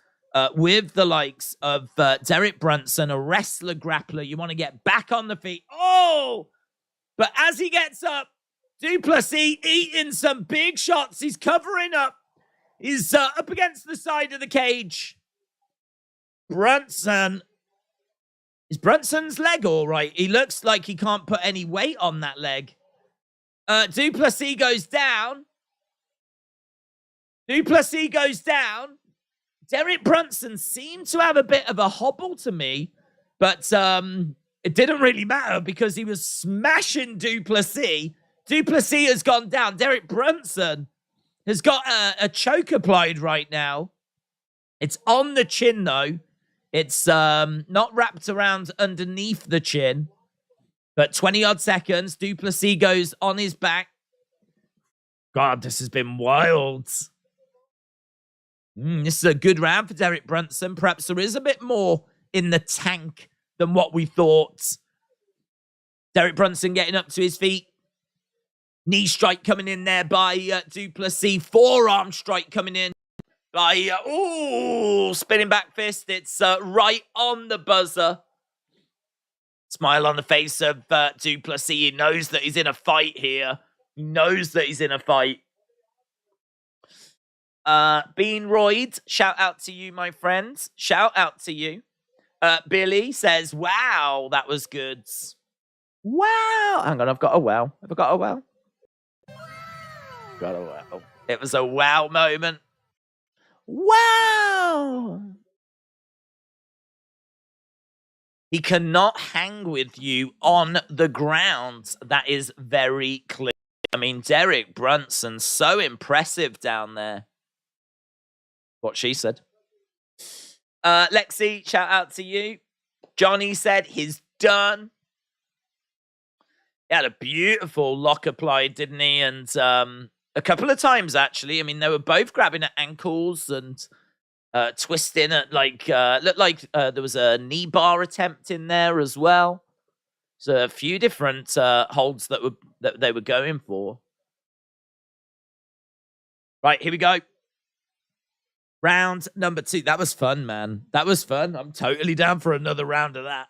with the likes of Derek Brunson, a wrestler grappler. You want to get back on the feet. Oh! But as he gets up, Du Plessis eating some big shots. He's covering up. He's up against the side of the cage. Brunson. Is Brunson's leg all right? He looks like he can't put any weight on that leg. Du Plessis goes down. Du Plessis goes down. Derek Brunson seemed to have a bit of a hobble to me, but it didn't really matter because he was smashing Du Plessis. Du Plessis has gone down. Derek Brunson has got a choke applied right now. It's on the chin, though. It's not wrapped around underneath the chin. But 20-odd seconds. Du Plessis goes on his back. God, this has been wild. This is a good round for Derek Brunson. Perhaps there is a bit more in the tank than what we thought. Derek Brunson getting up to his feet. Knee strike coming in there by Du Plessis. Forearm strike coming in by, spinning back fist. It's right on the buzzer. Smile on the face of Du Plessis. He knows that he's in a fight here. He knows that he's in a fight. Beanroyd, shout out to you, my friends. Shout out to you. Billy says, wow, that was good. Wow. Hang on, I've got a wow. Have I got a wow? Got a wow. It was a wow moment. Wow. He cannot hang with you on the ground. That is very clear. I mean, Derek Brunson, so impressive down there. What she said. Lexi, shout out to you. Johnny said he's done. He had a beautiful lock applied, didn't he? And a couple of times, actually. I mean, they were both grabbing at ankles and twisting at, like, looked like there was a knee bar attempt in there as well. So a few different holds that they were going for. Right, here we go. Round number 2. That was fun, man. That was fun. I'm totally down for another round of that.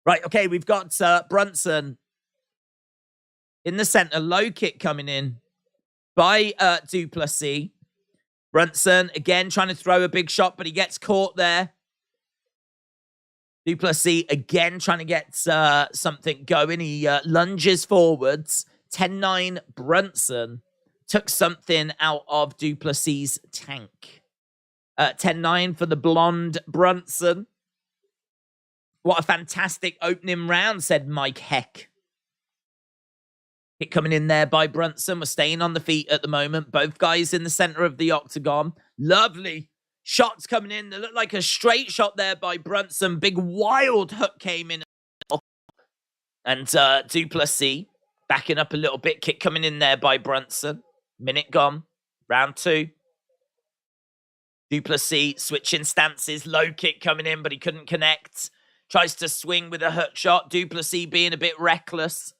Right, okay, we've got Brunson in the center. Low kick coming in by du Plessis. Brunson, again, trying to throw a big shot, but he gets caught there. Du Plessis, again, trying to get something going. He lunges forwards. 10-9 Brunson. Took something out of du Plessis' tank. 10-9 for the blonde Brunson. What a fantastic opening round, said Mike Heck. Kick coming in there by Brunson. We're staying on the feet at the moment. Both guys in the center of the octagon. Lovely shots coming in. They look like a straight shot there by Brunson. Big wild hook came in. And du Plessis backing up a little bit. Kick coming in there by Brunson. Minute gone. Round 2. Du Plessis switching stances. Low kick coming in, but he couldn't connect. Tries to swing with a hook shot. Du Plessis being a bit reckless.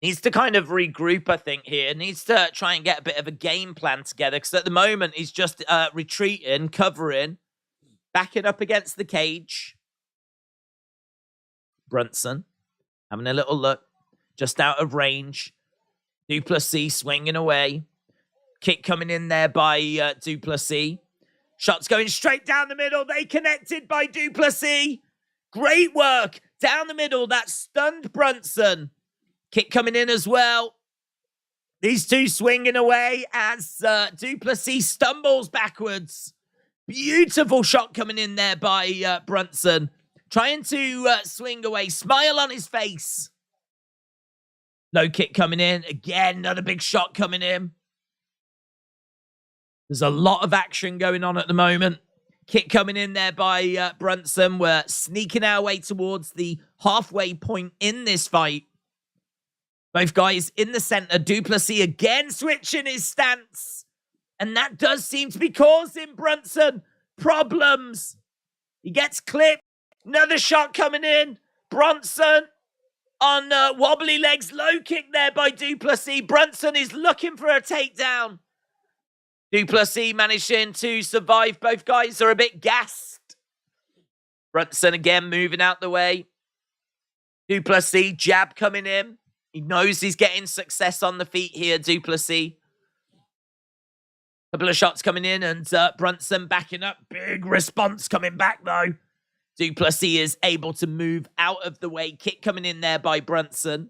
Needs to kind of regroup, I think, here. Needs to try and get a bit of a game plan together. Because at the moment, he's just retreating, covering. Backing up against the cage. Brunson having a little look. Just out of range. Du Plessis swinging away. Kick coming in there by du Plessis. Shots going straight down the middle. They connected by du Plessis. Great work. Down the middle. That stunned Brunson. Kick coming in as well. These two swinging away as du Plessis stumbles backwards. Beautiful shot coming in there by Brunson. Trying to swing away. Smile on his face. Low kick coming in. Again, another big shot coming in. There's a lot of action going on at the moment. Kick coming in there by Brunson. We're sneaking our way towards the halfway point in this fight. Both guys in the center. Du Plessis again switching his stance. And that does seem to be causing Brunson problems. He gets clipped. Another shot coming in. Brunson on wobbly legs. Low kick there by du Plessis. Brunson is looking for a takedown. Du Plessis managing to survive. Both guys are a bit gassed. Brunson again moving out the way. Du Plessis, jab coming in. He knows he's getting success on the feet here, du Plessis. Couple of shots coming in and Brunson backing up. Big response coming back though. Du Plessis is able to move out of the way. Kick coming in there by Brunson.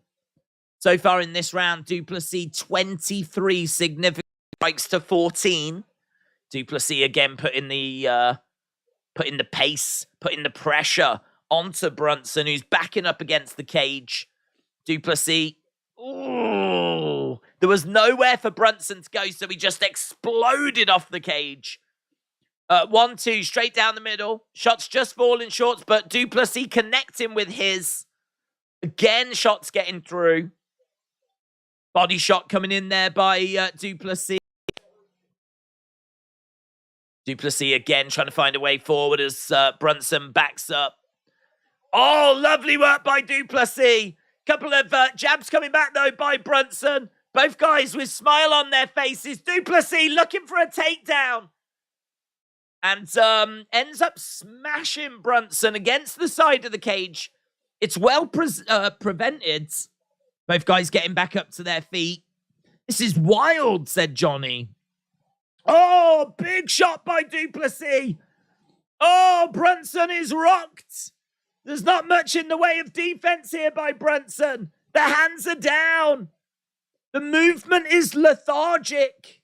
So far in this round, du Plessis 23 significant strikes to 14. Du Plessis again putting the pace, putting the pressure onto Brunson, who's backing up against the cage. Du Plessis, ooh, there was nowhere for Brunson to go, so he just exploded off the cage. 1-2, straight down the middle. Shots just falling short, but du Plessis connecting with his. Again, shots getting through. Body shot coming in there by du Plessis. Du Plessis again trying to find a way forward as Brunson backs up. Oh, lovely work by du Plessis. Couple of jabs coming back, though, by Brunson. Both guys with smile on their faces. Du Plessis looking for a takedown. And ends up smashing Brunson against the side of the cage. It's well prevented. Both guys getting back up to their feet. This is wild, said Johnny. Oh, big shot by Duplessis. Oh, Brunson is rocked. There's not much in the way of defense here by Brunson. The hands are down. The movement is lethargic.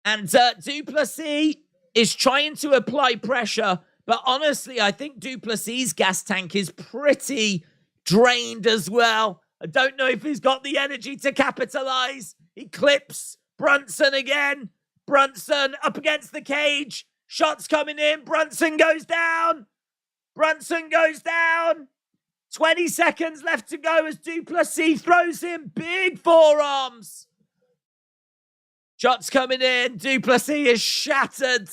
And Duplessis is trying to apply pressure. But honestly, I think Duplessis' gas tank is pretty drained as well. I don't know if he's got the energy to capitalize. He clips Brunson again. Brunson up against the cage. Shots coming in. Brunson goes down. Brunson goes down. 20 seconds left to go as Duplessis throws him big forearms. Shots coming in. Duplessis is shattered.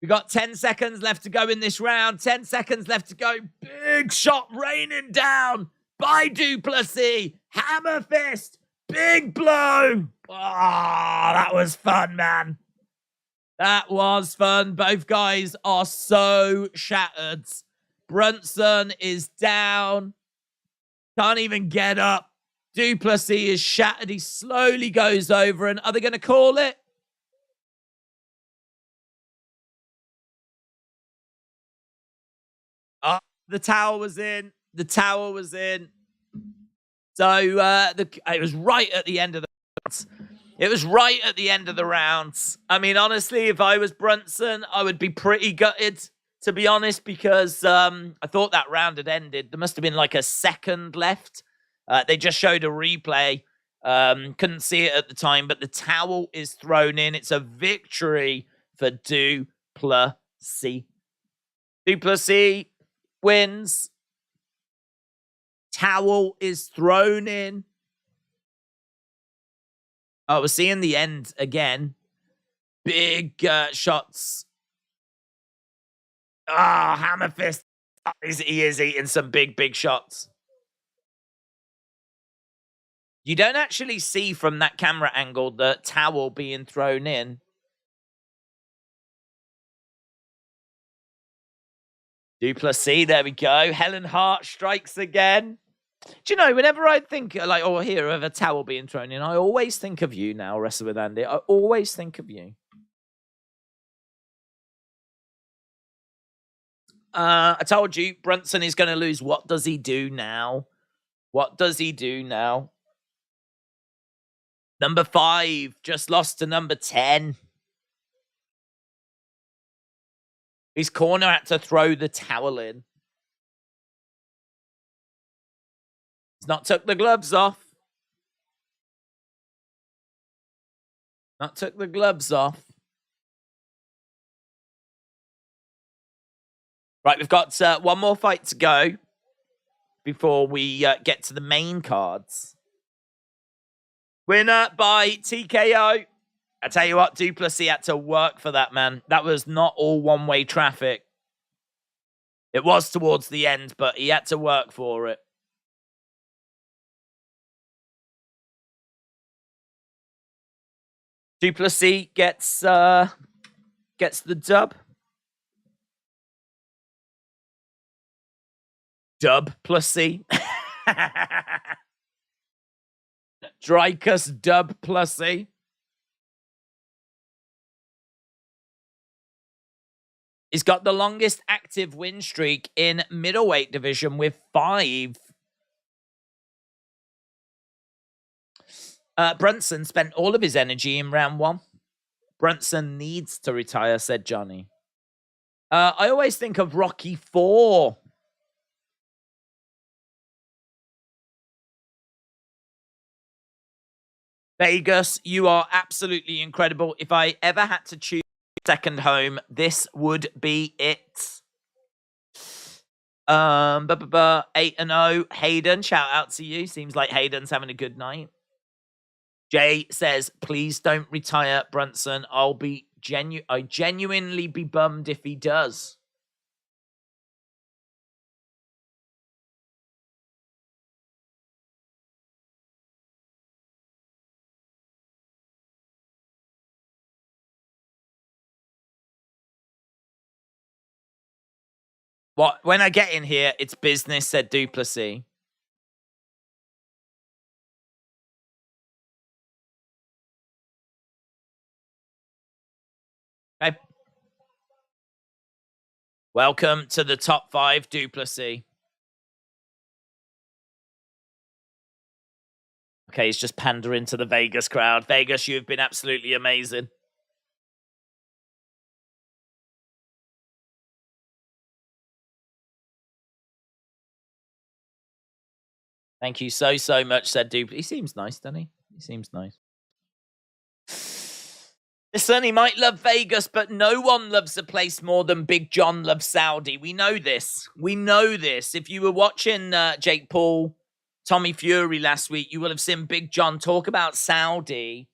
We got 10 seconds left to go in this round. 10 seconds left to go. Big shot raining down by Duplessis. Hammer fist. Big blow. Oh, that was fun, man. That was fun. Both guys are so shattered. Brunson is down. Can't even get up. Duplessis is shattered. He slowly goes over. And are they going to call it? Oh, the towel was in. The towel was in. So it was right at the end of the round. It was right at the end of the rounds. I mean, honestly, if I was Brunson, I would be pretty gutted, to be honest, because I thought that round had ended. There must have been like a second left. They just showed a replay. Couldn't see it at the time, but the towel is thrown in. It's a victory for Duplessis. Duplessis wins. Towel is thrown in. Oh, we're seeing the end again. Big shots. Ah, oh, hammer fist. He is eating some big shots. You don't actually see from that camera angle the towel being thrown in. Duplessis, there we go. Helen Hart strikes again. Do you know, whenever I think, like, or hear of a towel being thrown in, I always think of you now, Wrestle with Andy. I always think of you. I told you, Brunson is going to lose. What does he do now? What does he do now? Number 5 just lost to number 10. His corner had to throw the towel in. He's not took the gloves off. Not took the gloves off. Right, we've got one more fight to go before we get to the main cards. Winner by TKO. I tell you what, Duplessis had to work for that, man. That was not all one-way traffic. It was towards the end, but he had to work for it. Duplessis gets the dub. Plessis. Drykus Plessis. He's got the longest active win streak in middleweight division with 5. Brunson spent all of his energy in round 1. Brunson needs to retire, said Johnny. I always think of Rocky 4. Vegas, you are absolutely incredible. If I ever had to choose second home, this would be it. 8-0. Hayden, shout out to you. Seems like Hayden's having a good night. Jay says, please don't retire Brunson. I genuinely be bummed if he does. What? When I get in here, it's business, said Duplessis. Okay. Welcome to the top 5, Plessis. Okay, he's just pandering to the Vegas crowd. Vegas, you've been absolutely amazing. Thank you so much, said Dupe. He seems nice, doesn't he? He seems nice. Listen, he might love Vegas, but no one loves the place more than Big Jon loves Saudi. We know this. We know this. If you were watching Jake Paul, Tommy Fury last week, you will have seen Big Jon talk about Saudi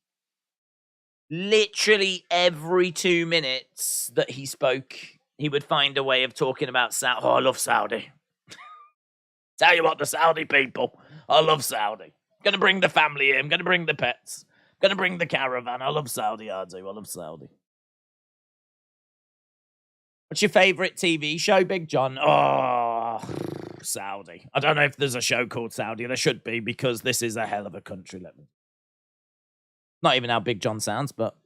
literally every 2 minutes that he spoke. He would find a way of talking about Saudi. Oh, I love Saudi. Tell you what, the Saudi people. I love Saudi. Gonna bring the family in. Gonna bring the pets. Gonna bring the caravan. I love Saudi, I do. I love Saudi. What's your favourite TV show, Big Jon? Oh, Saudi. I don't know if there's a show called Saudi. There should be, because this is a hell of a country. Not even how Big Jon sounds, but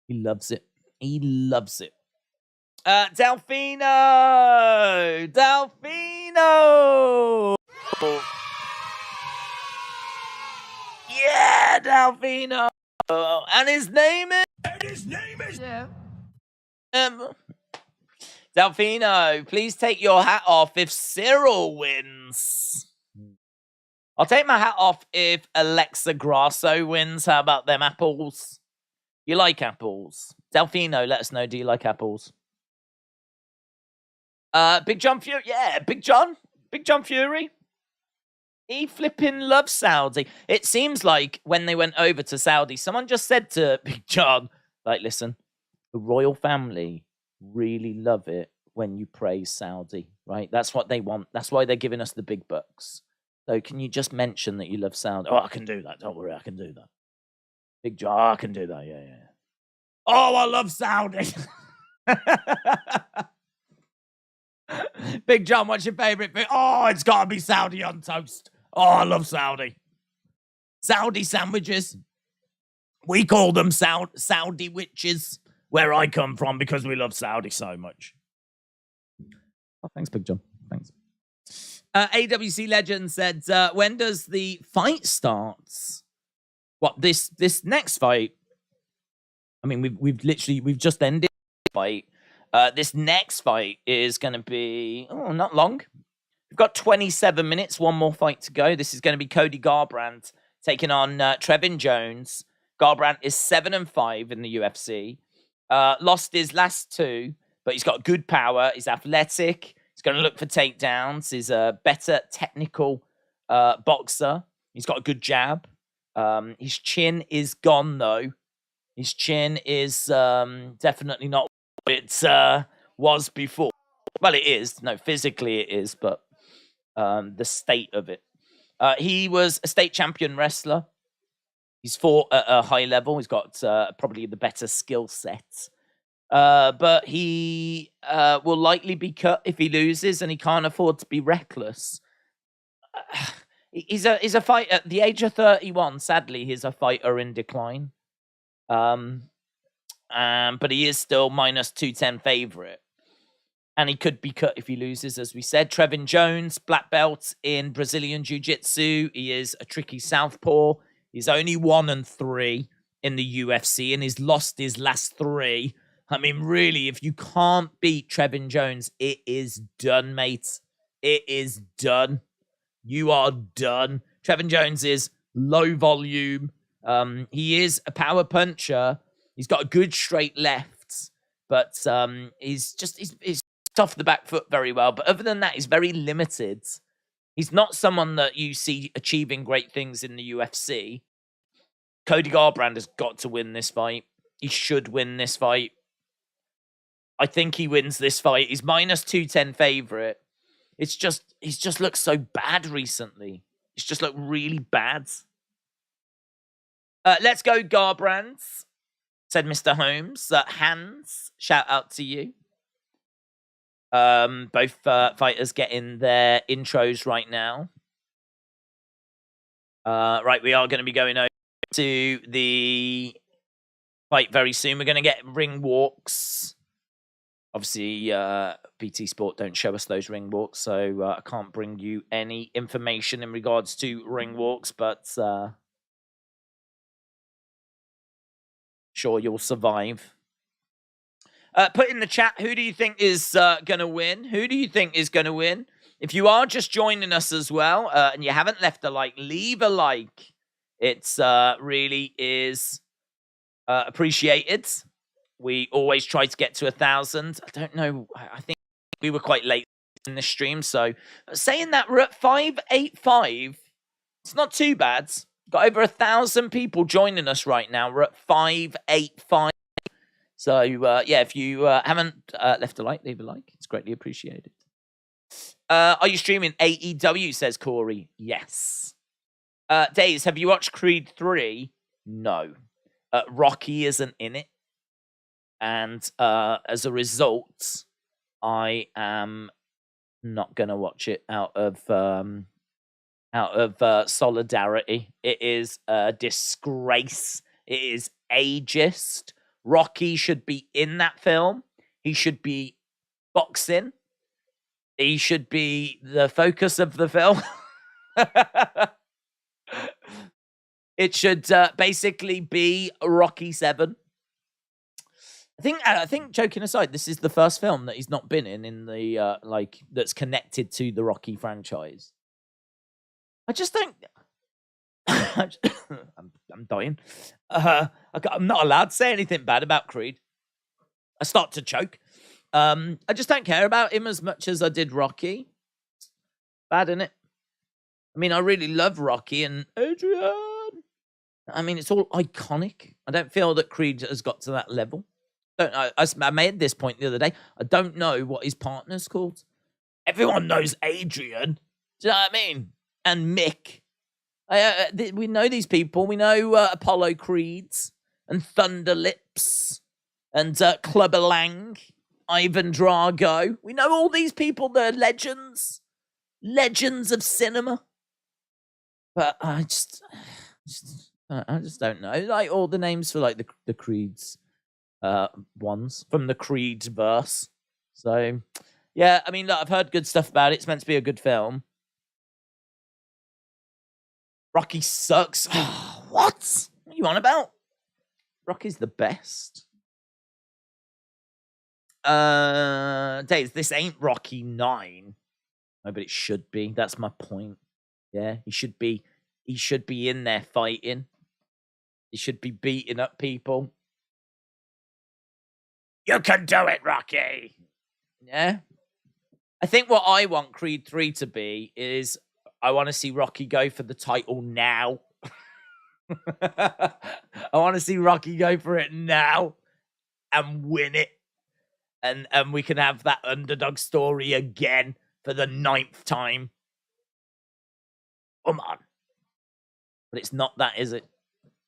he loves it. He loves it. Delfino! Delfino! Yeah, Delfino! And his name is... Yeah. Delfino, please take your hat off if Ciryl wins. I'll take my hat off if Alexa Grasso wins. How about them apples? You like apples? Delfino, let us know. Do you like apples? Big Jon Fury. Yeah, Big Jon Fury. He flipping loves Saudi. It seems like when they went over to Saudi, someone just said to Big Jon, like, listen, the royal family really love it when you praise Saudi, right? That's what they want. That's why they're giving us the big bucks. So can you just mention that you love Saudi? Oh, I can do that. Don't worry, I can do that. Big Jon, I can do that. Yeah. Oh, I love Saudi. Big Jon, what's your favorite thing? Oh, it's got to be Saudi on toast. Oh, I love Saudi. Saudi sandwiches. We call them Saudi witches where I come from because we love Saudi so much. Oh, thanks, Big Jon. Thanks. AWC Legend said, when does the fight start? What, this next fight? I mean, we've just ended the fight. This next fight is going to be, not long. We've got 27 minutes, one more fight to go. This is going to be Cody Garbrandt taking on Trevin Jones. Garbrandt is 7-5 in the UFC. Lost his last 2, but he's got good power. He's athletic. He's going to look for takedowns. He's a better technical boxer. He's got a good jab. His chin is gone, though. His chin is definitely not what it was before. Well, it is. No, physically it is, but the state of it. He was a state champion wrestler. He's fought at a high level. He's got probably the better skill set. But he will likely be cut if he loses, and he can't afford to be reckless. He's a fighter at the age of 31. Sadly, he's a fighter in decline. But he is still minus 210 favorite. And he could be cut if he loses, as we said. Trevin Jones, black belt in Brazilian Jiu-Jitsu. He is a tricky southpaw. He's only 1-3 in the UFC, and he's lost his last 3. I mean, really, if you can't beat Trevin Jones, it is done, mate. It is done. You are done. Trevin Jones is low volume. He is a power puncher. He's got a good straight left, but he's off the back foot very well. But other than that, he's very limited. He's not someone that you see achieving great things in the UFC. Cody Garbrandt has got to win this fight. He should win this fight. I think he wins this fight. He's minus 210 favorite. He's just looked so bad recently. He's just looked really bad. Let's go, Garbrandt, said Mr. Holmes. Hans, shout out to you. Both fighters getting their intros right now. Right, we are going to be going over to the fight very soon. We're going to get ring walks. Obviously, PT Sport don't show us those ring walks, so I can't bring you any information in regards to ring walks, but sure you'll survive. Put in the chat, who do you think is going to win? Who do you think is going to win? If you are just joining us as well, and you haven't left a like, leave a like. It's really is appreciated. We always try to get to 1,000. I don't know. I think we were quite late in the stream. So saying that, we're at 585. It's not too bad. Got over 1,000 people joining us right now. We're at 585. So, yeah, if you haven't left a like, leave a like. It's greatly appreciated. Are you streaming AEW, says Corey? Yes. Days, have you watched Creed 3? No. Rocky isn't in it. And as a result, I am not going to watch it out of solidarity. It is a disgrace. It is ageist. Rocky should be in that film. He should be boxing. He should be the focus of the film. It should basically be Rocky 7. I think, joking aside, this is the first film that he's not been in the like that's connected to the Rocky franchise. I just don't. I'm dying. I'm not allowed to say anything bad about Creed. I start to choke. I just don't care about him as much as I did Rocky. Bad, innit? I mean, I really love Rocky and Adrian. I mean, it's all iconic. I don't feel that Creed has got to that level. I made this point the other day. I don't know what his partner's called. Everyone knows Adrian. Do you know what I mean? And Mick. We know these people. We know Apollo Creeds and Thunder Lips and Clubber Lang, Ivan Drago. We know all these people. They're legends. Legends of cinema. But I just don't know. Like all the names for like the Creeds ones from the Creed verse. So yeah, I mean, look, I've heard good stuff about it. It's meant to be a good film. Rocky sucks. What? What are you on about? Rocky's the best. Dave, this ain't Rocky 9. No, but it should be. That's my point. Yeah, he should be in there fighting. He should be beating up people. You can do it, Rocky. Yeah. I think what I want Creed 3 to be is I want to see Rocky go for the title now. I want to see Rocky go for it now and win it. And we can have that underdog story again for the 9th time. Come on. But it's not that, is it?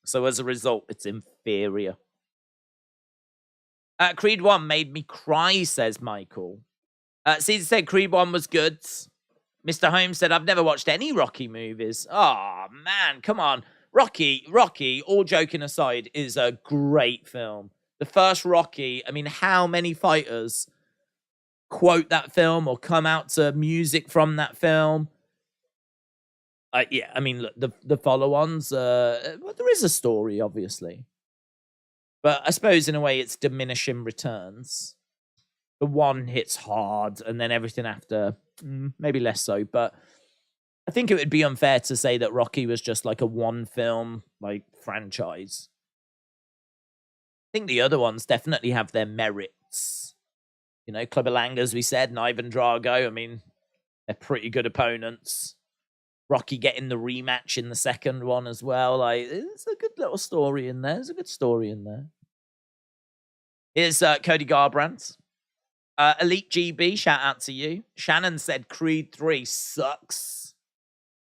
So as a result, it's inferior. Creed 1 made me cry, says Michael. Caesar said Creed 1 was good. Mr. Holmes said, I've never watched any Rocky movies. Oh, man, come on. Rocky, all joking aside, is a great film. The first Rocky, I mean, how many fighters quote that film or come out to music from that film? Yeah, I mean, look, the follow-ons, well, there is a story, obviously. But I suppose, in a way, it's diminishing returns. The one hits hard, and then everything after, maybe less so. But I think it would be unfair to say that Rocky was just like a one-film like franchise. I think the other ones definitely have their merits. You know, Clubber Lang, as we said, and Ivan Drago, I mean, they're pretty good opponents. Rocky getting the rematch in the second one as well. Like, there's a good little story in there. There's a good story in there. Here's Cody Garbrandt. Elite GB, shout out to you. Shannon said Creed 3 sucks.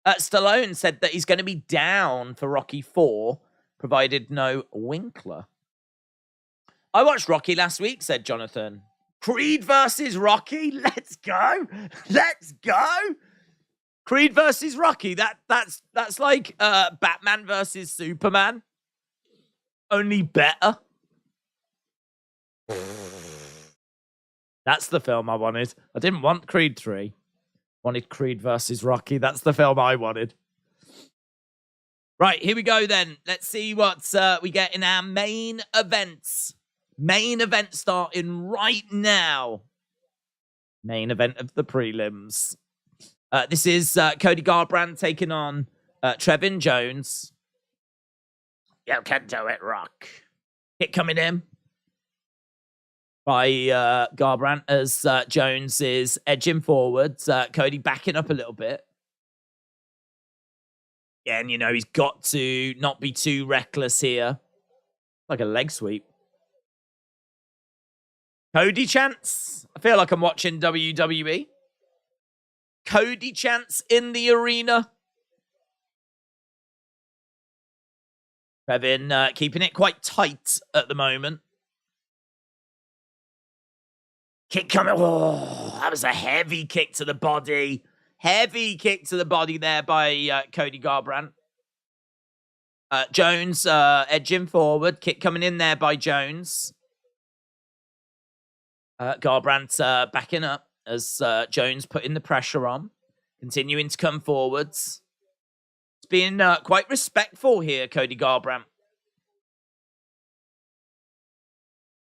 Stallone said that he's going to be down for Rocky 4, provided no Winkler. I watched Rocky last week, said Jonathan. Creed versus Rocky? Let's go. Let's go. Creed versus Rocky. That's like Batman versus Superman. Only better. That's the film I wanted. I didn't want Creed 3. Wanted Creed versus Rocky. That's the film I wanted. Right, here we go then. Let's see what we get in our main events. Main event starting right now. Main event of the prelims. This is Cody Garbrandt taking on Trevin Jones. You can do it, Rock. Hit coming in by Garbrandt as Jones is edging forwards. Cody backing up a little bit. Again, you know, he's got to not be too reckless here. Like a leg sweep. Cody chants. I feel like I'm watching WWE. Cody chants in the arena. Trevin keeping it quite tight at the moment. Kick coming. Oh, that was a heavy kick to the body. Heavy kick to the body there by Cody Garbrandt. Jones edging forward. Kick coming in there by Jones. Garbrandt backing up as Jones putting the pressure on. Continuing to come forwards. It's being quite respectful here, Cody Garbrandt.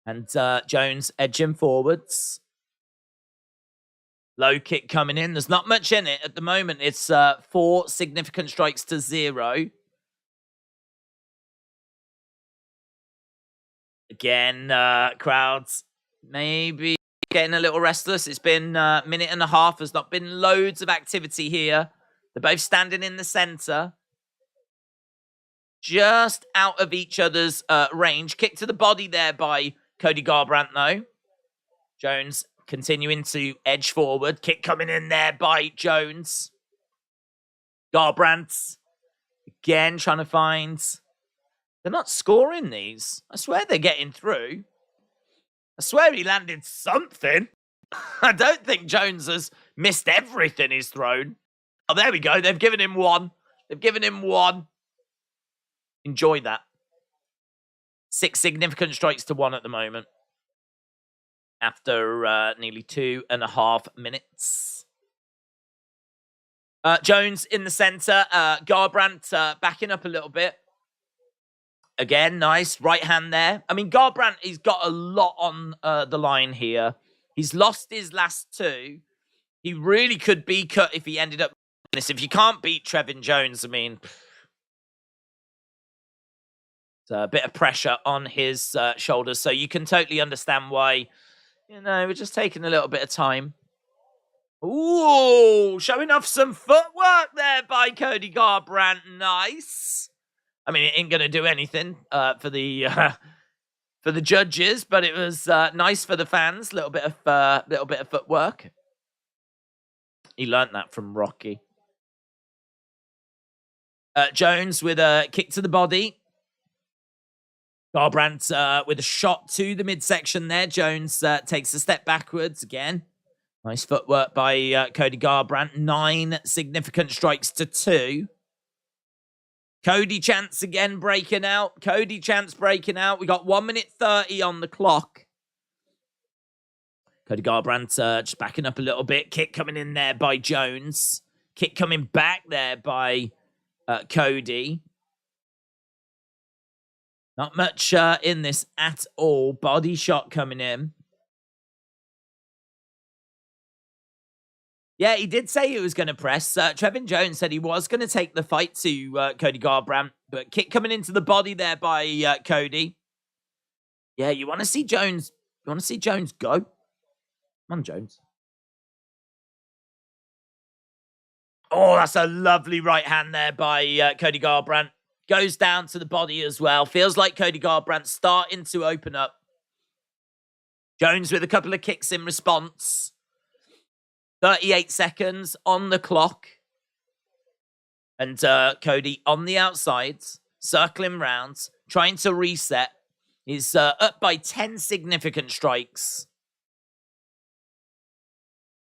And Jones edging forwards. Low kick coming in. There's not much in it at the moment. It's 4 significant strikes to 0. Again, crowds maybe getting a little restless. It's been a minute and a half. There's not been loads of activity here. They're both standing in the center. Just out of each other's range. Kick to the body there by Cody Garbrandt, though. Jones continuing to edge forward. Kick coming in there by Jones. Garbrandt again trying to find... They're not scoring these. I swear they're getting through. I swear he landed something. I don't think Jones has missed everything he's thrown. Oh, there we go. They've given him 1. They've given him 1. Enjoy that. 6 significant strikes to 1 at the moment. After nearly 2.5 minutes. Jones in the center. Garbrandt backing up a little bit. Again, nice right hand there. I mean, Garbrandt, he's got a lot on the line here. He's lost his last 2. He really could be cut if he ended up this. If you can't beat Trevin Jones, I mean, it's a bit of pressure on his shoulders. So you can totally understand why, you know, we're just taking a little bit of time. Ooh, showing off some footwork there by Cody Garbrandt. Nice. I mean, it ain't going to do anything for the judges, but it was nice for the fans. Little bit of footwork. He learned that from Rocky. Jones with a kick to the body. Garbrandt with a shot to the midsection there. Jones takes a step backwards again. Nice footwork by Cody Garbrandt. 9 significant strikes to 2. Cody chants again breaking out. Cody chants breaking out. We got 1 minute 30 on the clock. Cody Garbrandt just backing up a little bit. Kick coming in there by Jones. Kick coming back there by Cody. Not much in this at all. Body shot coming in. Yeah, he did say he was going to press. Trevin Jones said he was going to take the fight to Cody Garbrandt, but kick coming into the body there by Cody. Yeah, you want to see Jones? You want to see Jones go? Come on, Jones. Oh, that's a lovely right hand there by Cody Garbrandt. Goes down to the body as well. Feels like Cody Garbrandt starting to open up. Jones with a couple of kicks in response. 38 seconds on the clock. And Cody on the outside, circling round, trying to reset. He's up by 10 significant strikes.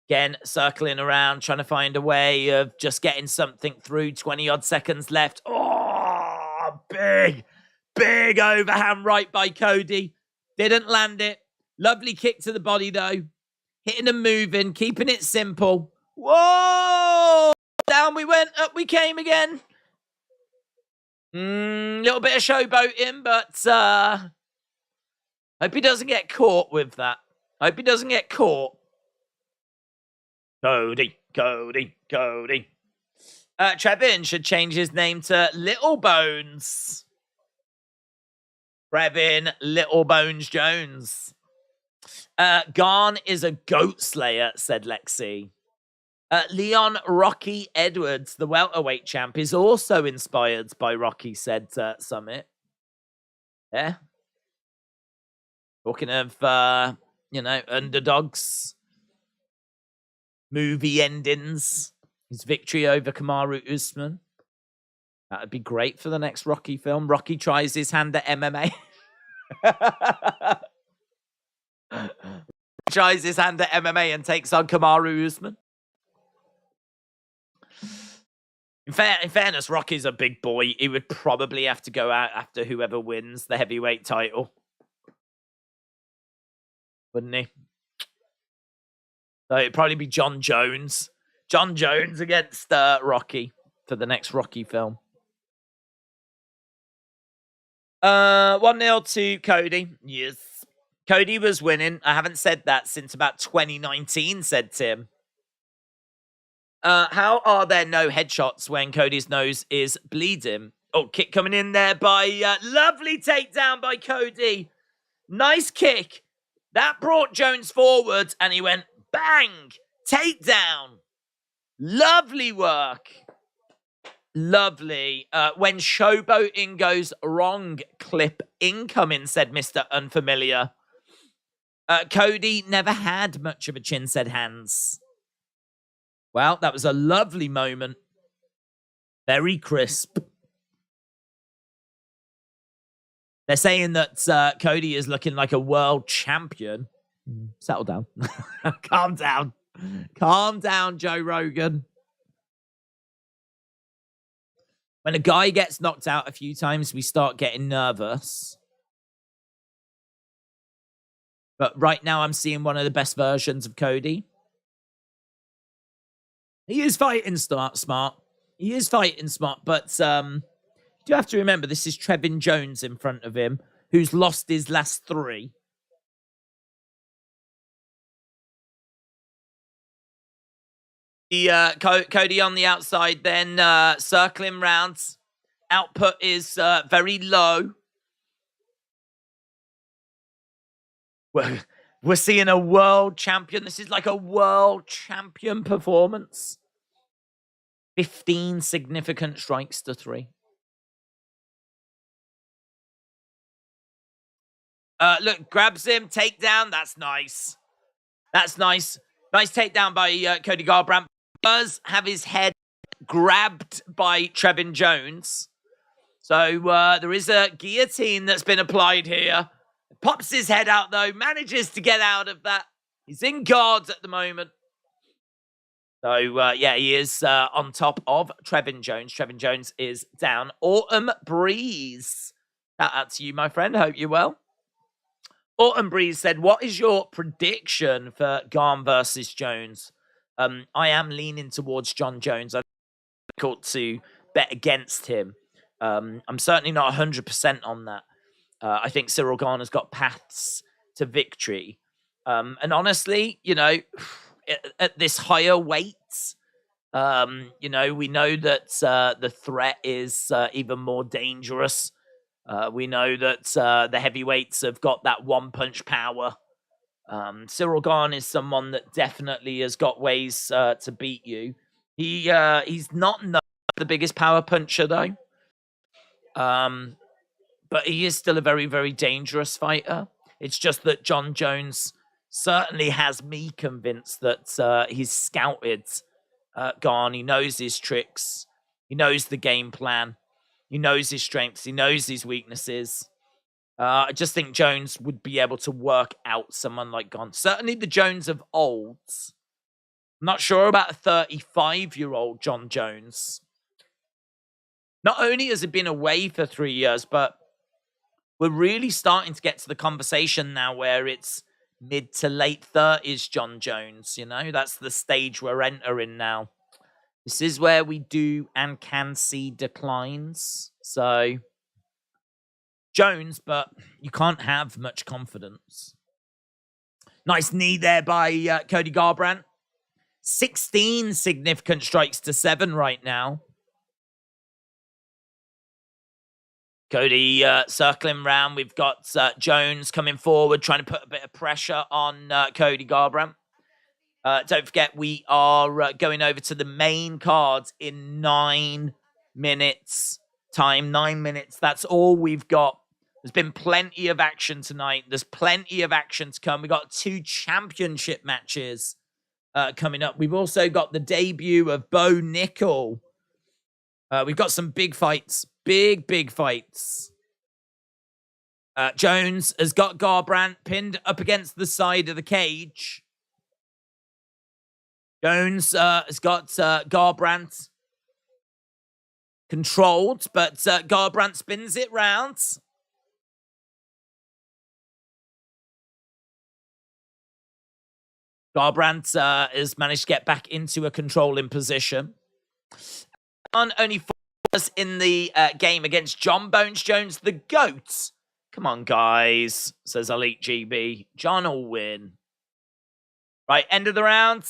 Again, circling around, trying to find a way of just getting something through. 20-odd seconds left. Oh, big overhand right by Cody. Didn't land it. Lovely kick to the body, though. Hitting and moving, keeping it simple. Whoa! Down we went, up we came again. Little bit of showboating, but hope he doesn't get caught with that. Hope he doesn't get caught. Cody. Trevin should change his name to Little Bones. Trevin Little Bones Jones. Gane is a goat slayer, said Lexi. Leon Rocky Edwards, the welterweight champ, is also inspired by Rocky, said Summit. Yeah. Talking of, underdogs. Movie endings. His victory over Kamaru Usman. That would be great for the next Rocky film. Rocky tries his hand at MMA. Tries his hand at MMA and takes on Kamaru Usman. In fairness, Rocky's a big boy. He would probably have to go out after whoever wins the heavyweight title. Wouldn't he? So it'd probably be Jon Jones. Jon Jones against Rocky for the next Rocky film. 1-0 to Cody. Yes. Cody was winning. I haven't said that since about 2019, said Tim. How are there no headshots when Cody's nose is bleeding? Oh, kick coming in there by... lovely takedown by Cody. Nice kick. That brought Jones forward, and he went, bang! Takedown. Lovely work. Lovely. When showboating goes wrong, clip incoming, said Mr. Unfamiliar. Cody never had much of a chin, said Hans. Well, that was a lovely moment. Very crisp. They're saying that Cody is looking like a world champion. Settle down. Calm down. Calm down, Joe Rogan. When a guy gets knocked out a few times, we start getting nervous. But right now, I'm seeing one of the best versions of Cody. He is fighting smart. He is fighting smart, but you do have to remember, this is Trevin Jones in front of him, who's lost his last 3. Cody on the outside, then circling rounds. Output is very low. We're seeing a world champion. This is like a world champion performance. 15 significant strikes to 3. Look, grabs him, takedown. That's nice. That's nice. Nice takedown by Cody Garbrandt. Does have his head grabbed by Trevin Jones. So there is a guillotine that's been applied here. Pops his head out, though. Manages to get out of that. He's in guards at the moment. So, yeah, he is on top of Trevin Jones. Trevin Jones is down. Autumn Breeze. Shout out to you, my friend. Hope you're well. Autumn Breeze said, what is your prediction for Gane versus Jones? I am leaning towards Jon Jones. I'm difficult to bet against him. I'm certainly not 100% on that. I think Ciryl Gane has got paths to victory. And honestly, you know, at this higher weight, you know, we know that the threat is even more dangerous. We know that the heavyweights have got that one-punch power. Ciryl Gane is someone that definitely has got ways to beat you. He's not the biggest power puncher, though. But he is still a very, very dangerous fighter. It's just that Jon Jones certainly has me convinced that he's scouted Gane. He knows his tricks. He knows the game plan. He knows his strengths. He knows his weaknesses. I just think Jones would be able to work out someone like Gane. Certainly the Jones of old. I'm not sure about a 35-year-old Jon Jones. Not only has he been away for 3 years, but we're really starting to get to the conversation now where it's mid to late 30s, Jon Jones. You know, that's the stage we're entering now. This is where we do and can see declines. So, Jones, but you can't have much confidence. Nice knee there by Cody Garbrandt. 16 significant strikes to 7 right now. Cody circling round. We've got Jones coming forward, trying to put a bit of pressure on Cody Garbrandt. Don't forget, we are going over to the main cards in 9 minutes time. 9 minutes. That's all we've got. There's been plenty of action tonight. There's plenty of action to come. We've got 2 championship matches coming up. We've also got the debut of Bo Nickel. We've got some big fights. Big fights. Jones has got Garbrandt pinned up against the side of the cage. Jones has got Garbrandt controlled, but Garbrandt spins it round. Garbrandt has managed to get back into a controlling position. Only 4 us in the game against Jon Bones Jones, the GOAT. Come on, guys, says Elite GB. Jon will win. Right, end of the round.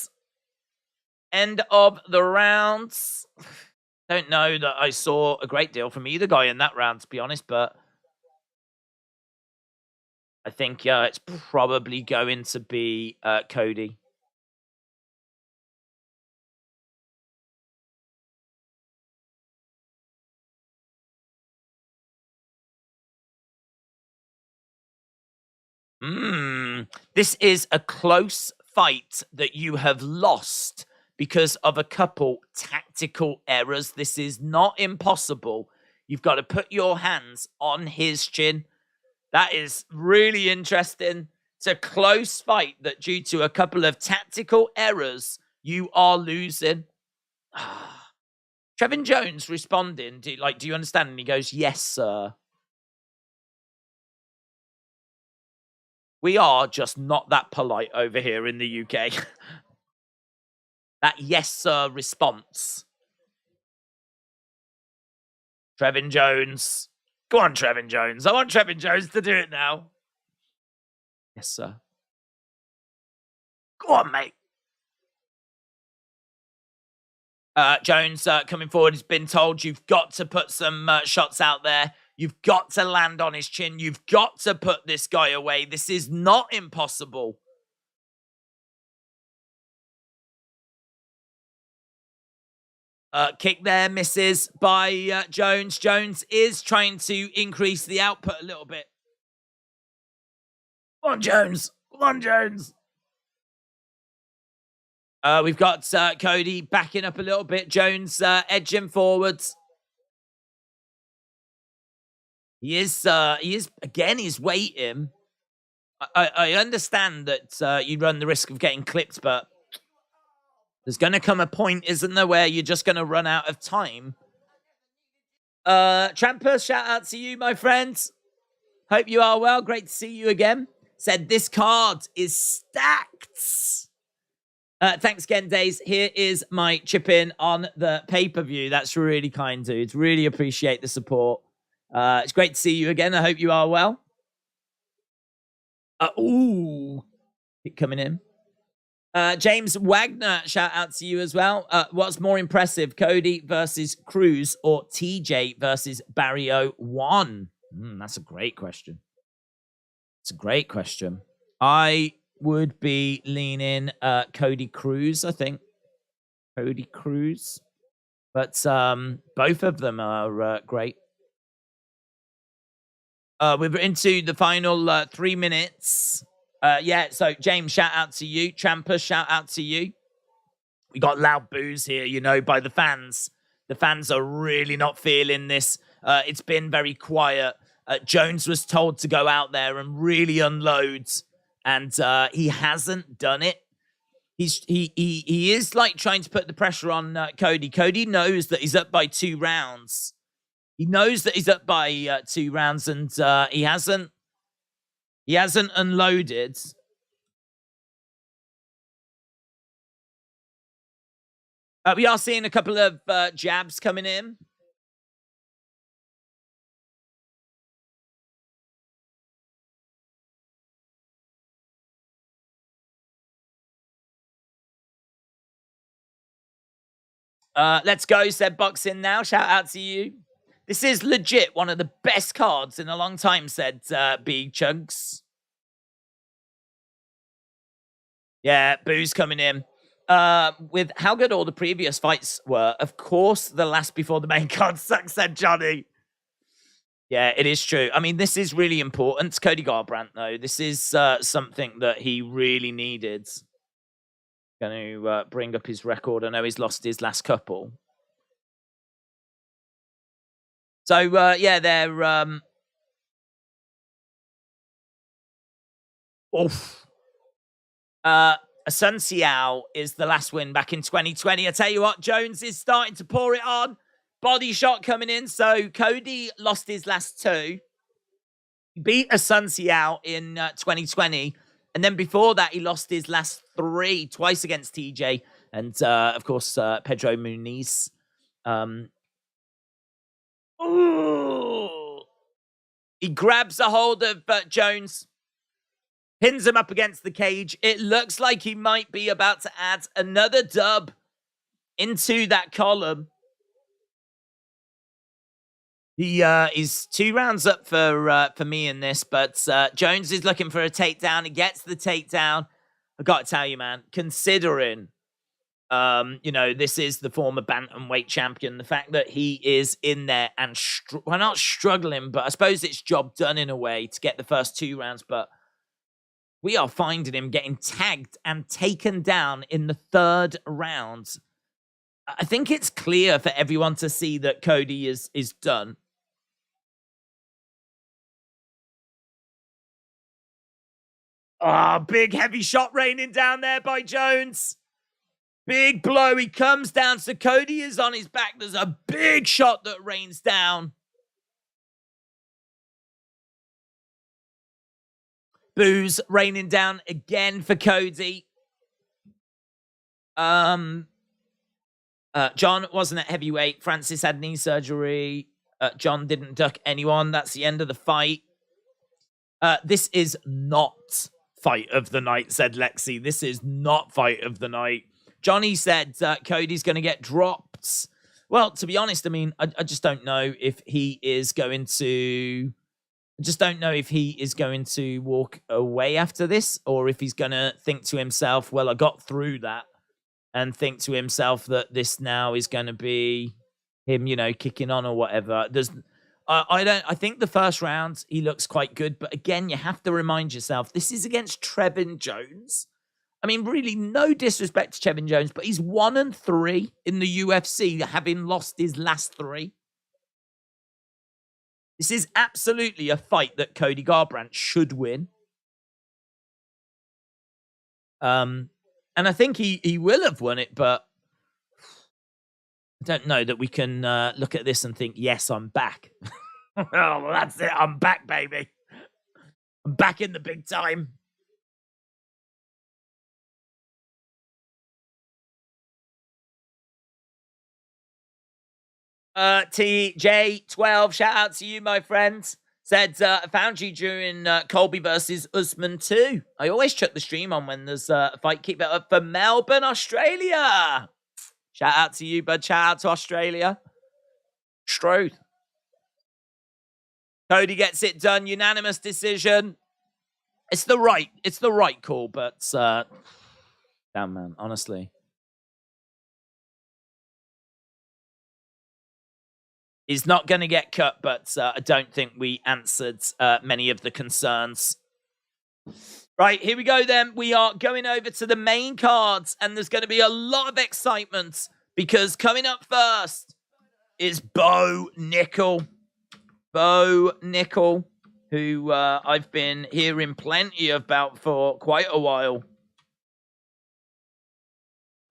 End of the rounds. Don't know that I saw a great deal from either guy in that round, to be honest, but I think it's probably going to be Cody. This is a close fight that you have lost because of a couple tactical errors. This is not impossible. You've got to put your hands on his chin. That is really interesting. It's a close fight that due to a couple of tactical errors, you are losing. Trevin Jones responding, do you understand? And he goes, yes, sir. We are just not that polite over here in the UK. That yes, sir response. Trevin Jones. Go on, Trevin Jones. I want Trevin Jones to do it now. Yes, sir. Go on, mate. Jones coming forward has been told you've got to put some shots out there. You've got to land on his chin. You've got to put this guy away. This is not impossible. Kick there, misses by Jones. Jones is trying to increase the output a little bit. Come on, Jones. Come on, Jones. We've got Cody backing up a little bit. Jones edging forwards. He is again, he's waiting. I understand that you run the risk of getting clipped, but there's going to come a point, isn't there, where you're just going to run out of time. Tramper, shout out to you, my friends. Hope you are well. Great to see you again. Said this card is stacked. Thanks again, Days. Here is my chip in on the pay-per-view. That's really kind, dudes. Really appreciate the support. It's great to see you again. I hope you are well. Ooh, keep coming in. James Wagner, shout out to you as well. What's more impressive, Cody versus Cruz or TJ versus Barrio 1? That's a great question. It's a great question. I would be leaning Cody Cruz, I think. Cody Cruz. But both of them are great. We're into the final 3 minutes. Yeah, so James, shout out to you. Tramper, shout out to you. We got loud boos here, you know, by the fans. The fans are really not feeling this. It's been very quiet. Jones was told to go out there and really unload, and he hasn't done it. He is like trying to put the pressure on Cody. Cody knows that he's up by 2 rounds. He knows that he's up by 2 rounds, and he hasn't unloaded. We are seeing a couple of jabs coming in. Let's go, said Boxing Now. Shout out to you. This is legit one of the best cards in a long time, said Big Chunks. Yeah, Boo's coming in. With how good all the previous fights were, of course, the last before the main card sucks, said Johnny. Yeah, it is true. I mean, this is really important. Cody Garbrandt, though. This is something that he really needed. Going to bring up his record. I know he's lost his last couple. So, yeah, they're... Oof. Asunciao is the last win back in 2020. I tell you what, Jones is starting to pour it on. Body shot coming in. So Cody lost his last two. He beat Asunciao in 2020. And then before that, he lost his last three, twice against TJ. And, of course, Pedro Muniz. Ooh. He grabs a hold of Jones. Pins him up against the cage. It looks like he might be about to add another dub into that column. He is 2 rounds up for me in this, but Jones is looking for a takedown. He gets the takedown. I got to tell you, man, considering, you know, this is the former bantamweight champion, the fact that he is in there and, well, not struggling, but I suppose it's job done in a way to get the first 2 rounds, but we are finding him getting tagged and taken down in the 3rd round. I think it's clear for everyone to see that Cody is done. Oh, big heavy shot raining down there by Jones. Big blow. He comes down. So Cody is on his back. There's a big shot that rains down. Boos raining down again for Cody. John wasn't at heavyweight. Francis had knee surgery. John didn't duck anyone. That's the end of the fight. This is not fight of the night, said Lexi. This is not fight of the night. Johnny said Cody's going to get dropped. Well, to be honest, I mean, I just don't know if he is going to... I just don't know if he is going to walk away after this or if he's going to think to himself, well, I got through that, and think to himself that this now is going to be him, you know, kicking on or whatever. I think the first round, he looks quite good. But again, you have to remind yourself, this is against Trevin Jones. I mean, really, no disrespect to Trevin Jones, but he's 1-3 in the UFC, having lost his last 3. This is absolutely a fight that Cody Garbrandt should win. And I think he will have won it, but I don't know that we can look at this and think, yes, I'm back. Oh, well, that's it. I'm back, baby. I'm back in the big time. TJ12, shout out to you, my friend. Said, I found you during Colby versus Usman 2. I always chuck the stream on when there's a fight. Keep it up for Melbourne, Australia. Shout out to you, bud. Shout out to Australia. Struth. Cody gets it done. Unanimous decision. It's the right call, but damn, man, honestly. He's not going to get cut, but I don't think we answered many of the concerns. Right, here we go then. We are going over to the main cards, and there's going to be a lot of excitement because coming up first is Bo Nickel. Bo Nickel, who I've been hearing plenty about for quite a while.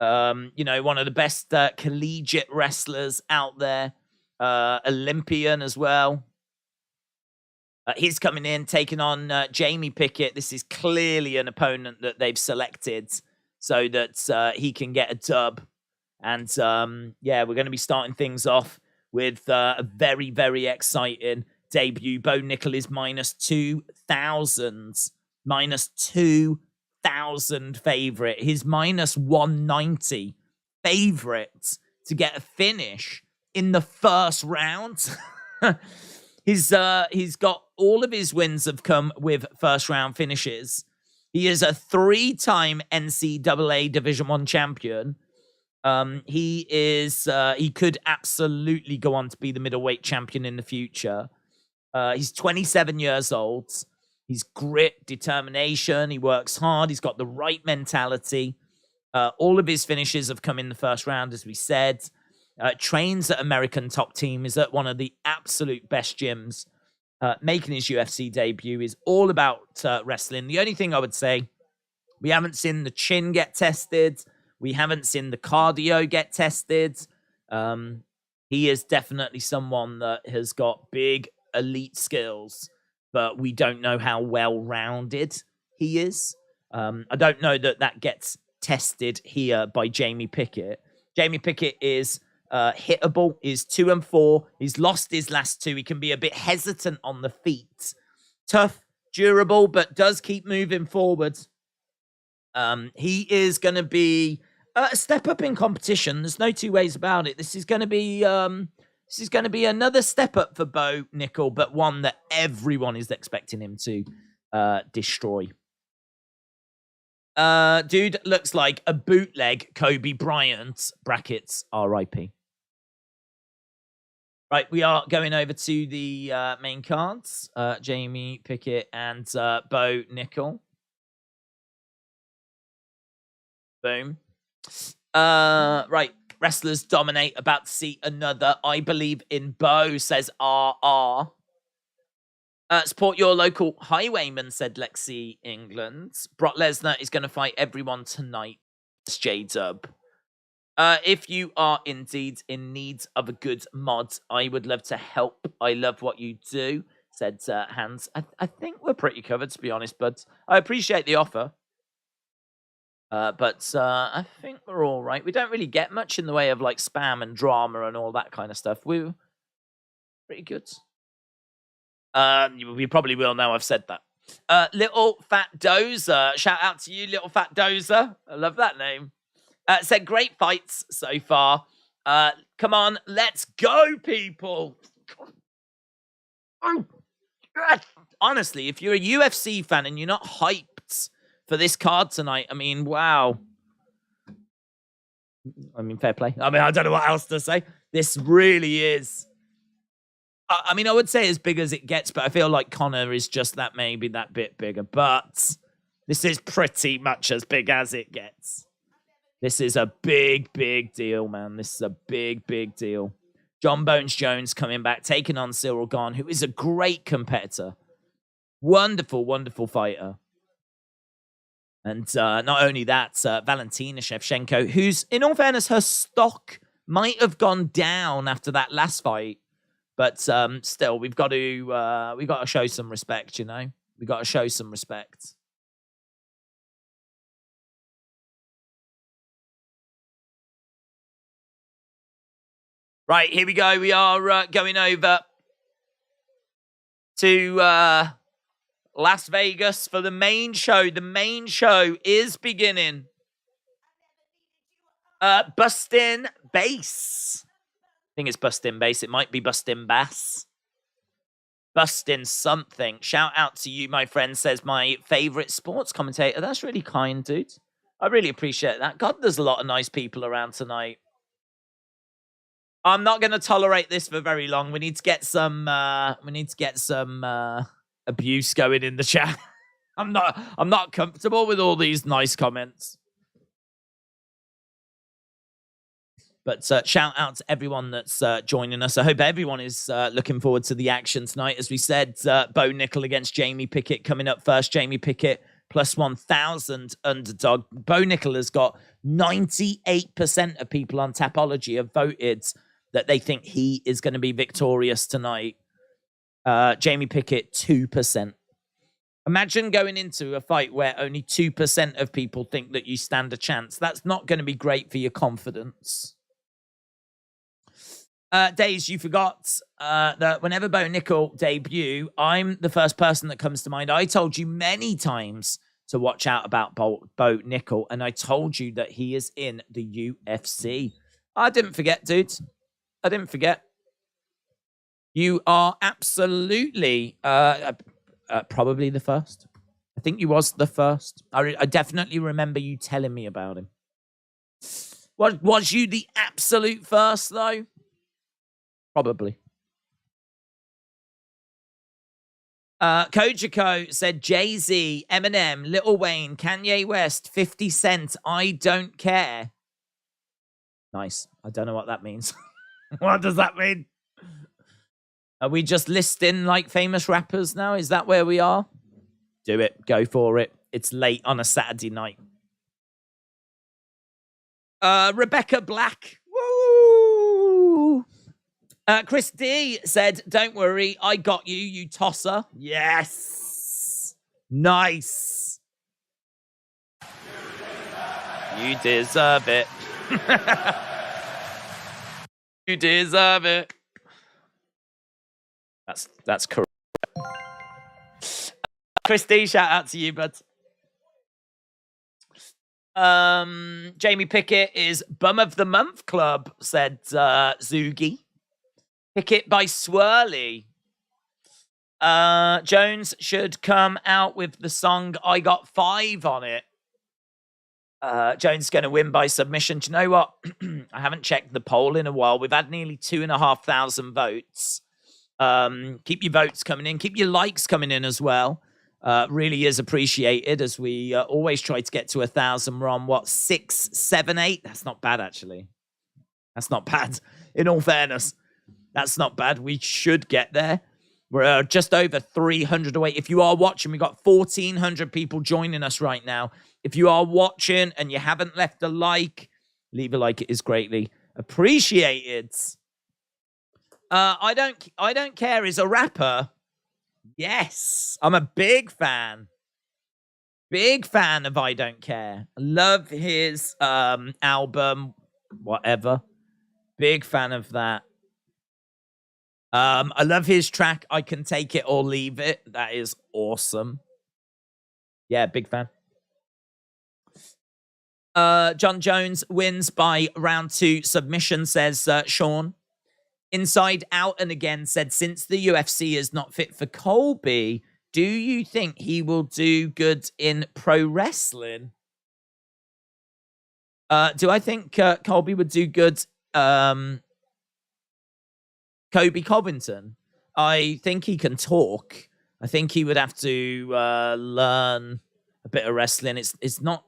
You know, one of the best collegiate wrestlers out there. Olympian as well. He's coming in, taking on Jamie Pickett. This is clearly an opponent that they've selected so that he can get a dub And yeah, we're going to be starting things off with a very, very exciting debut. Bo Nickel is minus 2,000. Minus 2,000 favorite. His minus 190 favorite to get a finish in the first round. He's got all of his wins have come with first round finishes. He is a 3-time NCAA Division I champion. He could absolutely go on to be the middleweight champion in the future. He's 27 years old. He's grit, determination. He works hard. He's got the right mentality. All of his finishes have come in the first round, as we said. Trains at American Top Team, is at one of the absolute best gyms. Making his UFC debut, is all about wrestling. The only thing I would say, we haven't seen the chin get tested. We haven't seen the cardio get tested. He is definitely someone that has got big elite skills, but we don't know how well-rounded he is. I don't know that gets tested here by Jamie Pickett. Jamie Pickett is hittable, is 2-4. He's lost his last 2. He can be a bit hesitant on the feet. Tough, durable, but does keep moving forward. He is going to be a step up in competition. There's no two ways about it. This is going to be another step up for Bo Nickel, but one that everyone is expecting him to destroy. Dude looks like a bootleg Kobe Bryant, brackets RIP. Right, we are going over to the main cards. Jamie Pickett and Bo Nickel. Boom. Right, wrestlers dominate. About to see another. I believe in Bo, says RR. Support your local highwayman, said Lexi England. Brock Lesnar is going to fight everyone tonight. J-Dub. If you are indeed in need of a good mod, I would love to help. I love what you do, said Hans. I think we're pretty covered, to be honest, but I appreciate the offer. But I think we're all right. We don't really get much in the way of like spam and drama and all that kind of stuff. We're pretty good. We probably will now I've said that. Little Fat Dozer. Shout out to you, Little Fat Dozer. I love that name. Said great fights so far. Come on, let's go, people. Oh, honestly, if you're a UFC fan and you're not hyped for this card tonight, I mean, wow. I mean, fair play. I mean, I don't know what else to say. This really is. I mean, I would say as big as it gets, but I feel like Conor is just that, maybe that bit bigger. But this is pretty much as big as it gets. This is a big, big deal, man. This is a big, big deal. Jon Jones coming back, taking on Ciryl Gane, who is a great competitor. Wonderful, wonderful fighter. And not only that, Valentina Shevchenko, who's, in all fairness, her stock might have gone down after that last fight. But still, we've got to show some respect, you know? We've got to show some respect. Right, here we go. We are going over to Las Vegas for the main show. The main show is beginning. Bustin' Bass. I think it's Bustin' Bass. It might be Bustin' Bass. Bustin' something. Shout out to you, my friend, says my favorite sports commentator. That's really kind, dude. I really appreciate that. God, there's a lot of nice people around tonight. I'm not going to tolerate this for very long. We need to get some abuse going in the chat. I'm not comfortable with all these nice comments. But shout out to everyone that's joining us. I hope everyone is looking forward to the action tonight. As we said, Bo Nickel against Jamie Pickett coming up first. Jamie Pickett plus 1,000 underdog. Bo Nickel has got 98% of people on Tapology have voted that they think he is going to be victorious tonight. Jamie Pickett, 2%. Imagine going into a fight where only 2% of people think that you stand a chance. That's not going to be great for your confidence. Days, you forgot that whenever Bo Nickel debut, I'm the first person that comes to mind. I told you many times to watch out about Bo Nickel, and I told you that he is in the UFC. I didn't forget, dudes. I didn't forget. You are absolutely probably the first. I think you was the first. I definitely remember you telling me about him. Was you the absolute first, though? Probably. Kojiko said Jay-Z, Eminem, Lil Wayne, Kanye West, 50 Cent, I don't care. Nice. I don't know what that means. What does that mean? Are we just listing like famous rappers now? Is that where we are? Do it. Go for it. It's late on a Saturday night. Rebecca Black. Woo! Chris D said, don't worry, I got you, you tosser. Yes. Nice. You deserve it. You deserve it. That's correct. Chris D, shout out to you, bud. Jamie Pickett is Bum of the Month Club, said Zugi. Pickett by Swirly. Jones should come out with the song I Got 5 on it. Jones is going to win by submission. Do you know what? I haven't checked the poll in a while. We've had nearly 2,500 votes. Keep your votes coming in. Keep your likes coming in as well. Really is appreciated as we always try to get to 1,000. We're on, what, 6, 7, 8? That's not bad, actually. That's not bad. In all fairness, that's not bad. We should get there. We're just over 300 away. If you are watching, we've got 1,400 people joining us right now. If you are watching and you haven't left a like, leave a like. It is greatly appreciated. I don't care is a rapper. Yes, I'm a big fan. Big fan of I Don't Care. I love his album, whatever. Big fan of that. I love his track, I Can Take It or Leave It. That is awesome. Yeah, big fan. Jon Jones wins by round 2 submission, says Sean. Inside Out and Again said, since the UFC is not fit for Colby, do you think he will do good in pro wrestling? Do I think Colby would do good? Kobe Covington. I think he can talk. I think he would have to learn a bit of wrestling. It's not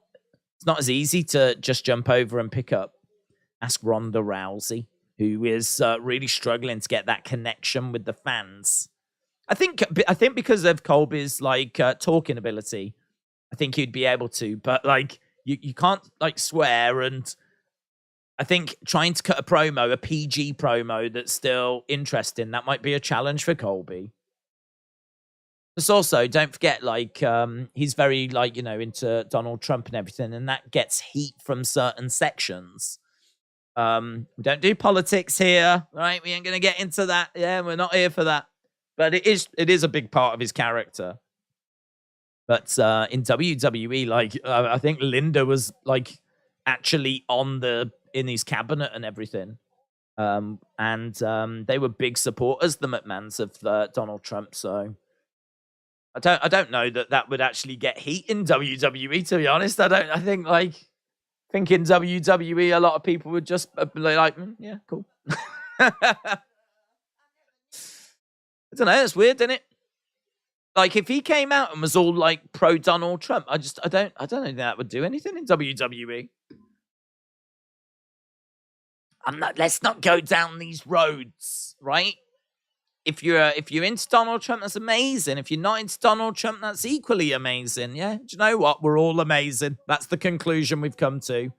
as easy to just jump over and pick up. Ask Ronda Rousey, who is really struggling to get that connection with the fans. I think because of Colby's like talking ability, I think he'd be able to. But like you can't like swear, and I think trying to cut a promo, a PG promo that's still interesting, that might be a challenge for Colby. But also, don't forget, like, he's very, like, into Donald Trump and everything, and that gets heat from certain sections. We don't do politics here, right? We ain't going to get into that. Yeah, we're not here for that. But it is a big part of his character. But in WWE, like, I think Linda was, like, actually in his cabinet and everything. And they were big supporters, the McMahons, of Donald Trump. So I don't know that would actually get heat in WWE, to be honest. I think in WWE, a lot of people would just be like, yeah, cool. I don't know. It's weird, isn't it? Like, if he came out and was all like pro Donald Trump, I don't think that would do anything in WWE. Let's not go down these roads, right? If you're into Donald Trump, that's amazing. If you're not into Donald Trump, that's equally amazing. Yeah, do you know what? We're all amazing. That's the conclusion we've come to.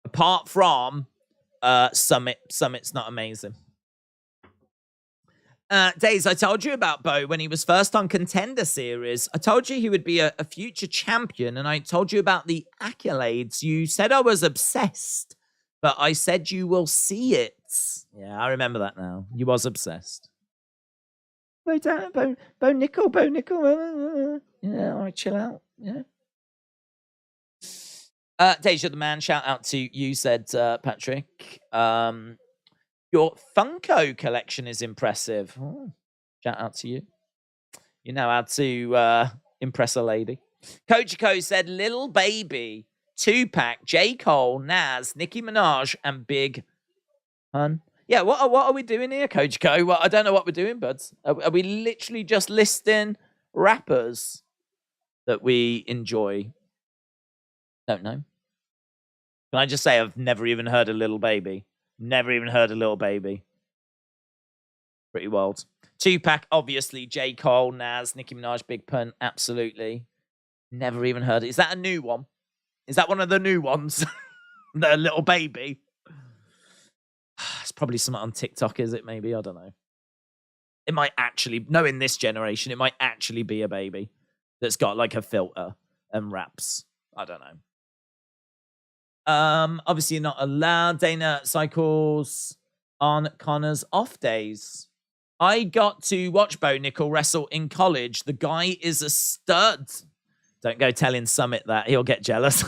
Apart from Summit. Summit's not amazing. Days, I told you about Bo when he was first on Contender Series. I told you he would be a future champion, and I told you about the accolades. You said I was obsessed, but I said you will see it. Yeah, I remember that now. You was obsessed. Bo Nickel. Yeah, all right, chill out. Yeah. Deja the man, shout out to you, said Patrick. Your Funko collection is impressive. Oh, shout out to you. You know how to impress a lady. Kojiko said, Little Baby, Tupac, J. Cole, Nas, Nicki Minaj, and Big Pun. Yeah, what are we doing here, Kojiko? Well, I don't know what we're doing, buds. Are we literally just listing rappers that we enjoy? Don't know. Can I just say I've never even heard of Little Baby? Never even heard of Little Baby. Pretty wild. Tupac, obviously. J. Cole, Nas, Nicki Minaj, Big Pun. Absolutely. Never even heard it. Is that a new one? Is that one of the new ones? The Little Baby? It's probably something on TikTok, is it? Maybe. I don't know. It might actually... No, in this generation, it might actually be a baby that's got like a filter and raps. I don't know. Obviously you're not allowed. Dana cycles on Connor's off days. I got to watch Bo Nickel wrestle in college. The guy is a stud. Don't go telling Summit that. He'll get jealous.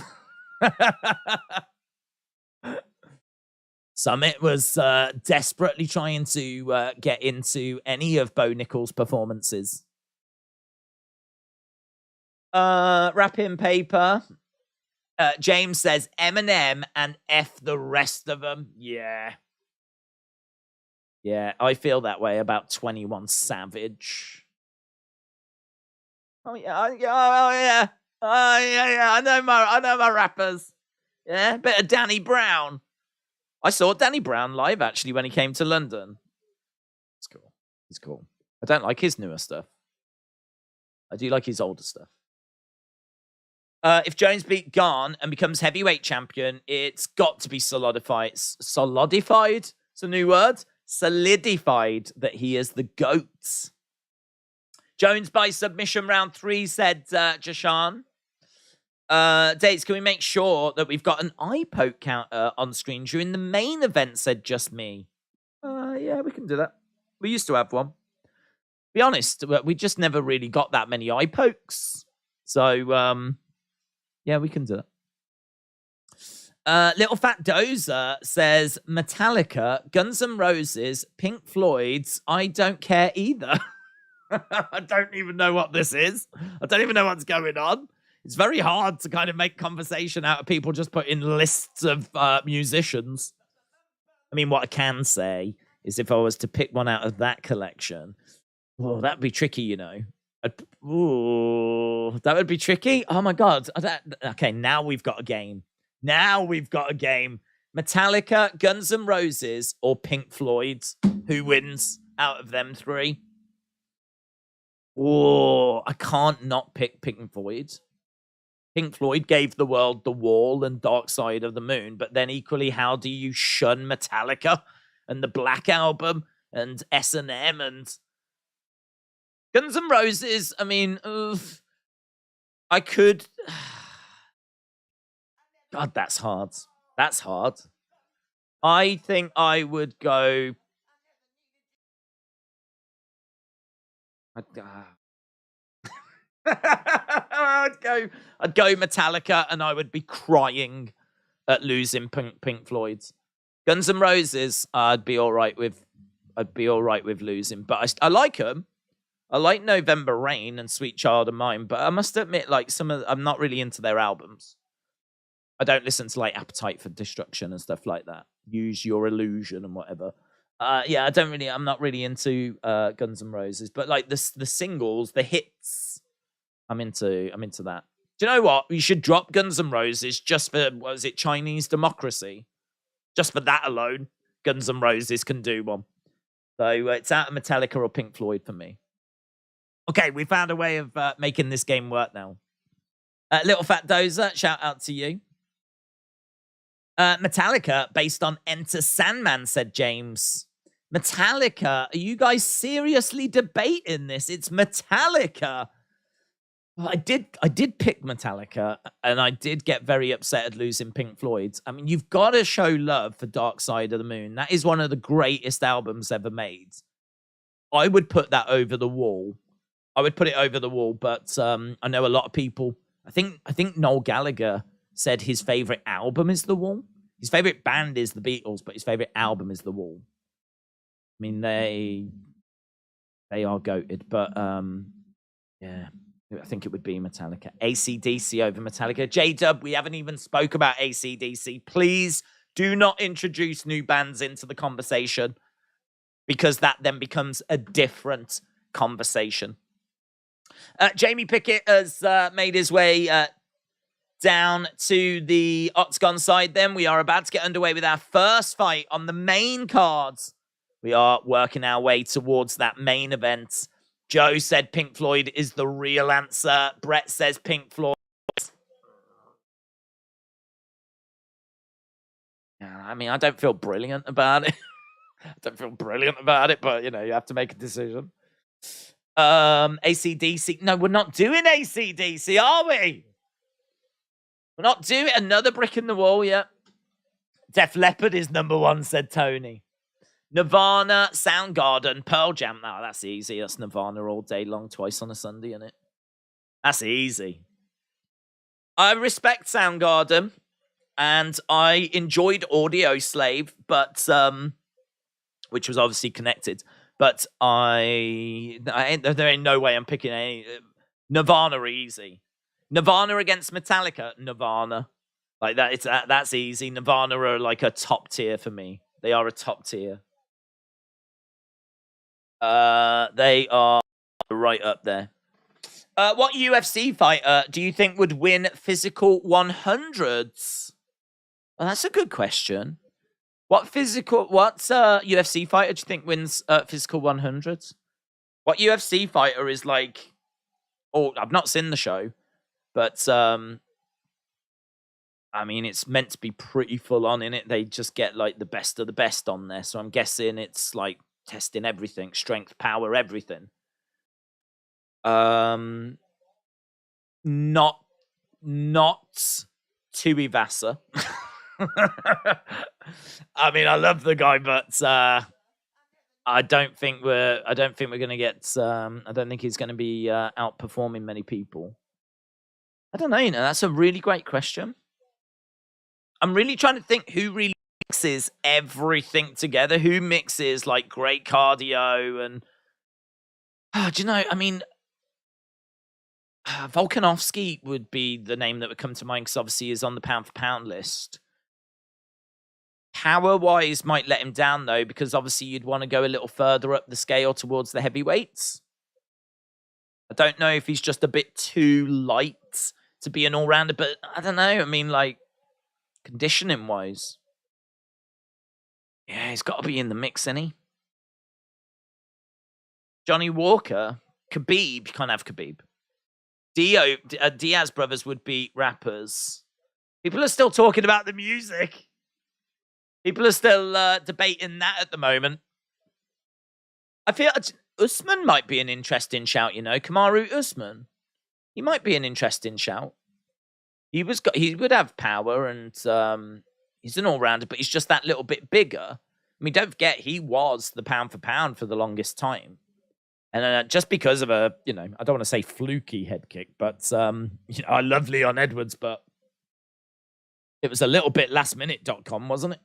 Summit was desperately trying to get into any of Bo Nickel's performances. Wrapping paper. James says Eminem and F the rest of them. Yeah. Yeah, I feel that way about 21 Savage. Oh yeah, I know my rappers. Yeah, bit of Danny Brown. I saw Danny Brown live actually when he came to London. It's cool. He's cool. I don't like his newer stuff. I do like his older stuff. If Jones beat Gane and becomes heavyweight champion, it's got to be solidified. Solidified? It's a new word. Solidified that he is the GOAT. Jones by submission round 3, said Jashan. Dates, can we make sure that we've got an eye poke counter on screen during the main event, said Just Me. Yeah, we can do that. We used to have one. Be honest, we just never really got that many eye pokes. So, yeah, we can do it. Little Fat Dozer says Metallica, Guns N' Roses, Pink Floyd's I Don't Care Either. I don't even know what this is. I don't even know what's going on. It's very hard to kind of make conversation out of people just putting lists of musicians. I mean, what I can say is if I was to pick one out of that collection, well, that'd be tricky, you know. That would be tricky. Oh my God. Okay, now we've got a game. Metallica, Guns N' Roses, or Pink Floyd. Who wins out of them three? Oh, I can't not pick Pink Floyd. Pink Floyd gave the world The Wall and Dark Side of the Moon, but then equally, how do you shun Metallica and the Black Album and S&M and Guns N' Roses? I mean, I could... God, that's hard. That's hard. I think I would go... I'd go Metallica, and I would be crying at losing Pink Floyd's. Guns N' Roses, I'd be all right with losing, but I like them. I like November Rain and Sweet Child of Mine, but I must admit, like I'm not really into their albums. I don't listen to like Appetite for Destruction and stuff like that. Use Your Illusion and whatever. Yeah, I'm not really into Guns N' Roses, but like the singles, the hits, I'm into that. Do you know what? We should drop Guns N' Roses just for, what was it, Chinese Democracy? Just for that alone, Guns N' Roses can do one. So it's out of Metallica or Pink Floyd for me. Okay, we found a way of making this game work now. Little Fat Dozer, shout out to you. Metallica, based on Enter Sandman, said James. Metallica. Are you guys seriously debating this? It's Metallica. Well, I did pick Metallica, and I did get very upset at losing Pink Floyd. I mean, you've got to show love for Dark Side of the Moon. That is one of the greatest albums ever made. I would put that over the wall. I would put it over the wall, but I know a lot of people. I think Noel Gallagher said his favorite album is The Wall. His favorite band is the Beatles, but his favorite album is The Wall. I mean, they are goated, but yeah. I think it would be Metallica. AC/DC over Metallica. J-Dub, we haven't even spoke about AC/DC. Please do not introduce new bands into the conversation, because that then becomes a different conversation. Jamie Pickett has made his way down to the Octagon side then. We are about to get underway with our first fight on the main cards. We are working our way towards that main event. Joe said Pink Floyd is the real answer. Brett says Pink Floyd. I mean, I don't feel brilliant about it. But, you know, you have to make a decision. AC/DC. No, we're not doing AC/DC, are we? We're not doing another brick in the wall yet. Def Leppard is number one, said Tony. Nirvana, Soundgarden, Pearl Jam. No, that's easy. That's Nirvana all day long, twice on a Sunday, innit? That's easy. I respect Soundgarden, and I enjoyed Audio Slave, but which was obviously connected. But there ain't no way I'm picking any. Nirvana easy. Nirvana against Metallica. Nirvana, like that. That's easy. Nirvana are like a top tier for me. They are a top tier. They are right up there. What UFC fighter do you think would win physical 100s? Well, that's a good question. What UFC fighter do you think wins physical 100s? What UFC fighter is like? Oh, I've not seen the show, but I mean, it's meant to be pretty full on in it. They just get like the best of the best on there, so I'm guessing it's like testing everything, strength, power, everything. Not Tui Vasa. I mean, I love the guy, but I don't think we're gonna get. I don't think he's gonna be outperforming many people. I don't know. You know, that's a really great question. I'm really trying to think who really mixes everything together. Who mixes like great cardio and do you know? I mean, Volkanovski would be the name that would come to mind because obviously he's on the pound for pound list. Power-wise might let him down, though, because obviously you'd want to go a little further up the scale towards the heavyweights. I don't know if he's just a bit too light to be an all-rounder, but I don't know. I mean, like, conditioning-wise. Yeah, he's got to be in the mix, isn't he? Johnny Walker. Khabib. You can't have Khabib. Diaz brothers would beat rappers. People are still talking about the music. People are still debating that at the moment. I feel Usman might be an interesting shout, you know. Kamaru Usman. He might be an interesting shout. He would have power and he's an all-rounder, but he's just that little bit bigger. I mean, don't forget, he was the pound for pound for the longest time. And just because of a, you know, I don't want to say fluky head kick, but, you know, I love Leon Edwards, but it was a little bit lastminute.com, wasn't it?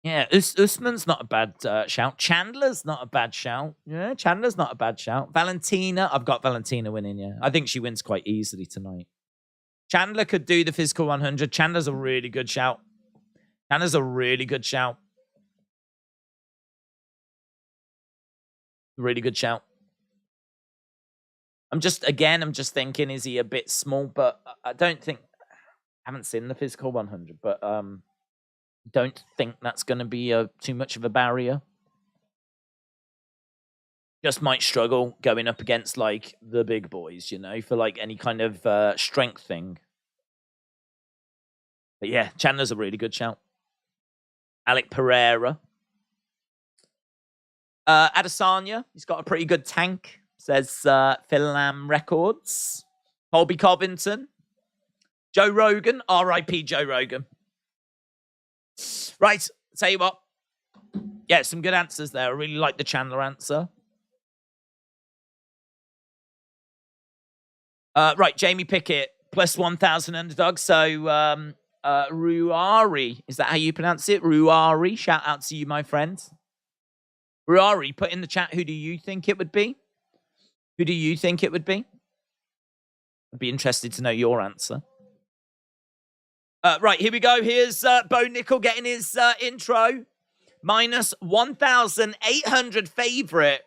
Yeah, Usman's not a bad shout. Chandler's not a bad shout. Yeah, Chandler's not a bad shout. Valentina, I've got Valentina winning, yeah. I think she wins quite easily tonight. Chandler could do the physical 100. Chandler's a really good shout. Really good shout. I'm just thinking, is he a bit small? But I don't think, I haven't seen the physical 100, but don't think that's going to be too much of a barrier. Just might struggle going up against like the big boys, you know, for like any kind of strength thing. But yeah, Chandler's a really good shout. Alec Pereira. Adesanya, he's got a pretty good tank, says Philam Records. Colby Covington. Joe Rogan, R.I.P. Joe Rogan. Right, tell you what. Yeah, some good answers there. I really like the Chandler answer. Right, Jamie Pickett, plus 1,000 underdog. So, Ruari, is that how you pronounce it? Ruari, shout out to you, my friend. Ruari, put in the chat, who do you think it would be? Who do you think it would be? I'd be interested to know your answer. Right, here we go. Here's Bo Nickel getting his intro. Minus 1,800 favorite.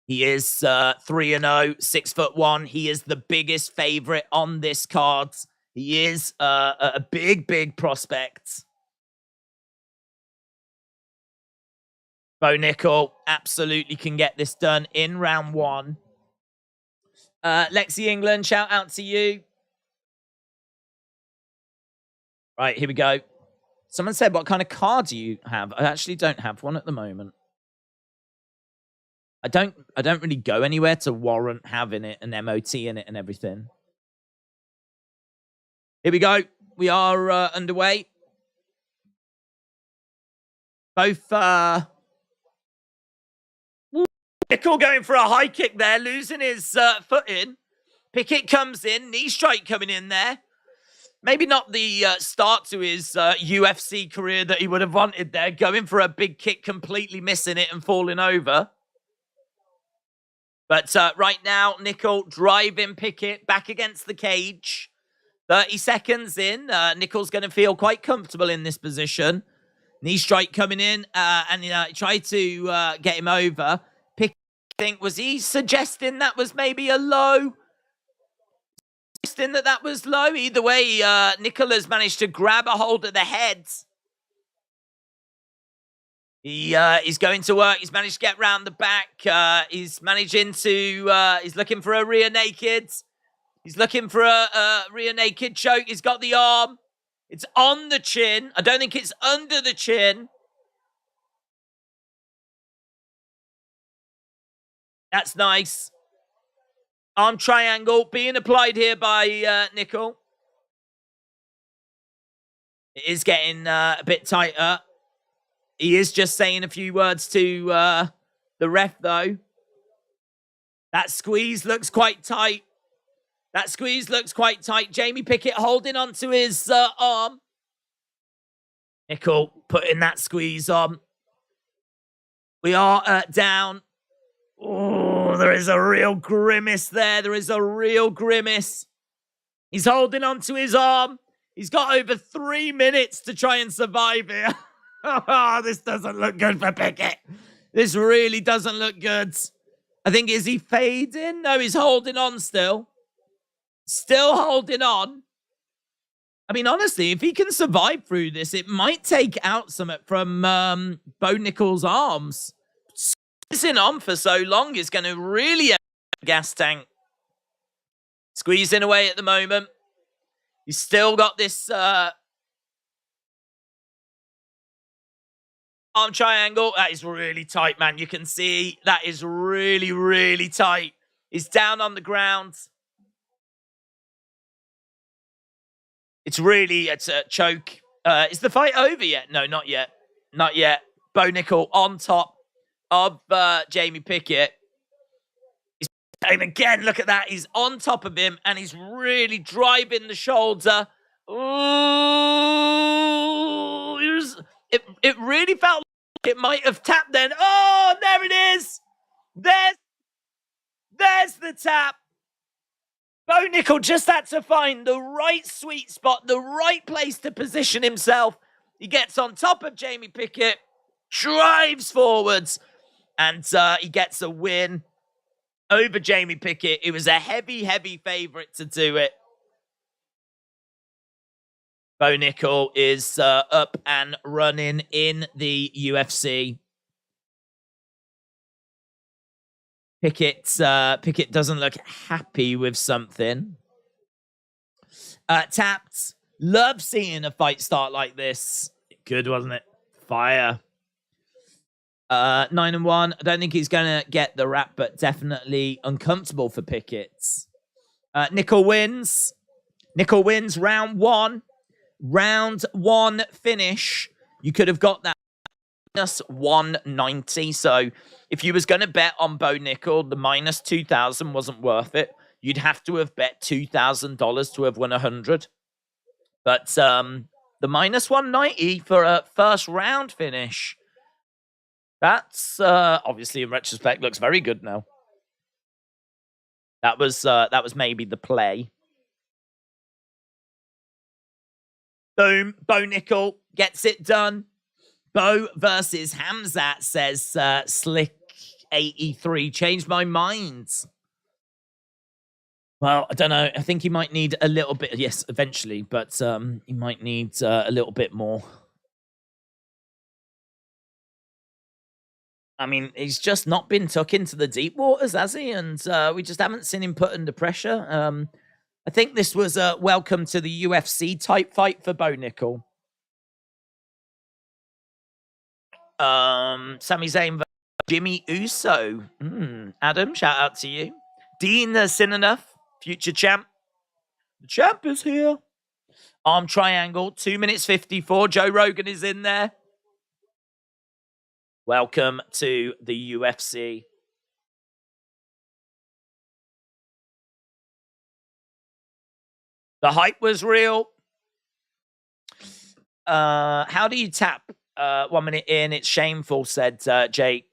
He is 3-0, 6'1". He is the biggest favorite on this card. He is a big, big prospect. Bo Nickel absolutely can get this done in round 1. Lexi England, shout out to you. Right, here we go. Someone said, what kind of car do you have? I actually don't have one at the moment. I don't really go anywhere to warrant having it, an MOT in it and everything. Here we go. We are underway. Both Nickel going for a high kick there, losing his footing. Pickett comes in, knee strike coming in there. Maybe not the start to his UFC career that he would have wanted there. Going for a big kick, completely missing it and falling over. But right now, Nickel driving Pickett back against the cage. 30 seconds in. Nickel's going to feel quite comfortable in this position. Knee strike coming in and he tried to get him over. Pickett, I think, was he suggesting that was maybe a low? That was low. Either way, Nickel managed to grab a hold of the head. He's going to work. He's managed to get round the back. He's managing to... he's looking for a rear naked. He's looking for a rear naked choke. He's got the arm. It's on the chin. I don't think it's under the chin. That's nice. Arm triangle being applied here by Nickel. It is getting a bit tighter. He is just saying a few words to the ref, though. That squeeze looks quite tight. That squeeze looks quite tight. Jamie Pickett holding onto his arm. Nickel putting that squeeze on. We are down. Oh, there is a real grimace there. There is a real grimace. He's holding onto his arm. He's got over 3 minutes to try and survive here. Oh, this doesn't look good for Pickett. This really doesn't look good. I think, is he fading? No, he's holding on still. Still holding on. I mean, honestly, if he can survive through this, it might take out something from Bo Nickel's arms. Squeezing on for so long is going to really empty the gas tank. Squeezing away at the moment. He's still got this arm triangle. That is really tight, man. You can see that is really, really tight. He's down on the ground. It's a choke. Is the fight over yet? No, not yet. Not yet. Bo Nickel on top of Jamie Pickett. And again, look at that. He's on top of him and he's really driving the shoulder. Ooh, it really felt like it might have tapped then. Oh, there it is. There's the tap. Bo Nickel just had to find the right sweet spot, the right place to position himself. He gets on top of Jamie Pickett, drives forwards, and he gets a win over Jamie Pickett. It was a heavy, heavy favorite to do it. Bo Nickel is up and running in the UFC. Pickett doesn't look happy with something. Tapped. Love seeing a fight start like this. Good, wasn't it? Fire. 9-1. I don't think he's going to get the wrap, but definitely uncomfortable for Pickett. Nickel wins. Nickel wins round one. Round one finish. You could have got that minus 190. So if you was going to bet on Bo Nickel, the minus 2,000 wasn't worth it. You'd have to have bet $2,000 to have won 100. But the minus 190 for a first round finish, that's obviously in retrospect looks very good now. That was maybe the play. Boom, Bo Nickel gets it done. Bo versus Khamzat, says Slick83. Changed my mind. Well, I don't know. I think he might need a little bit. Yes, eventually, but he might need a little bit more. I mean, he's just not been tucked into the deep waters, has he? And we just haven't seen him put under pressure. I think this was a welcome to the UFC type fight for Bo Nickel. Sami Zayn versus Jimmy Uso. Adam, shout out to you. Dean Sinanoff, future champ. The champ is here. Arm triangle, 2 minutes 54. Joe Rogan is in there. Welcome to the UFC. The hype was real. How do you tap 1 minute in? It's shameful, said Jake.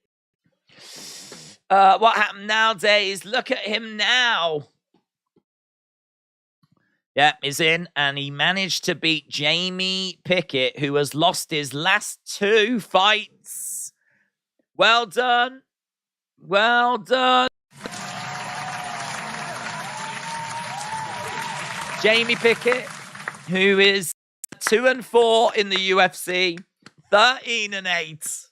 What happened nowadays? Look at him now. Yeah, he's in, and he managed to beat Jamie Pickett, who has lost his last 2 fights. Well done. Well done. Jamie Pickett, who is 2-4 in the UFC, 13-8.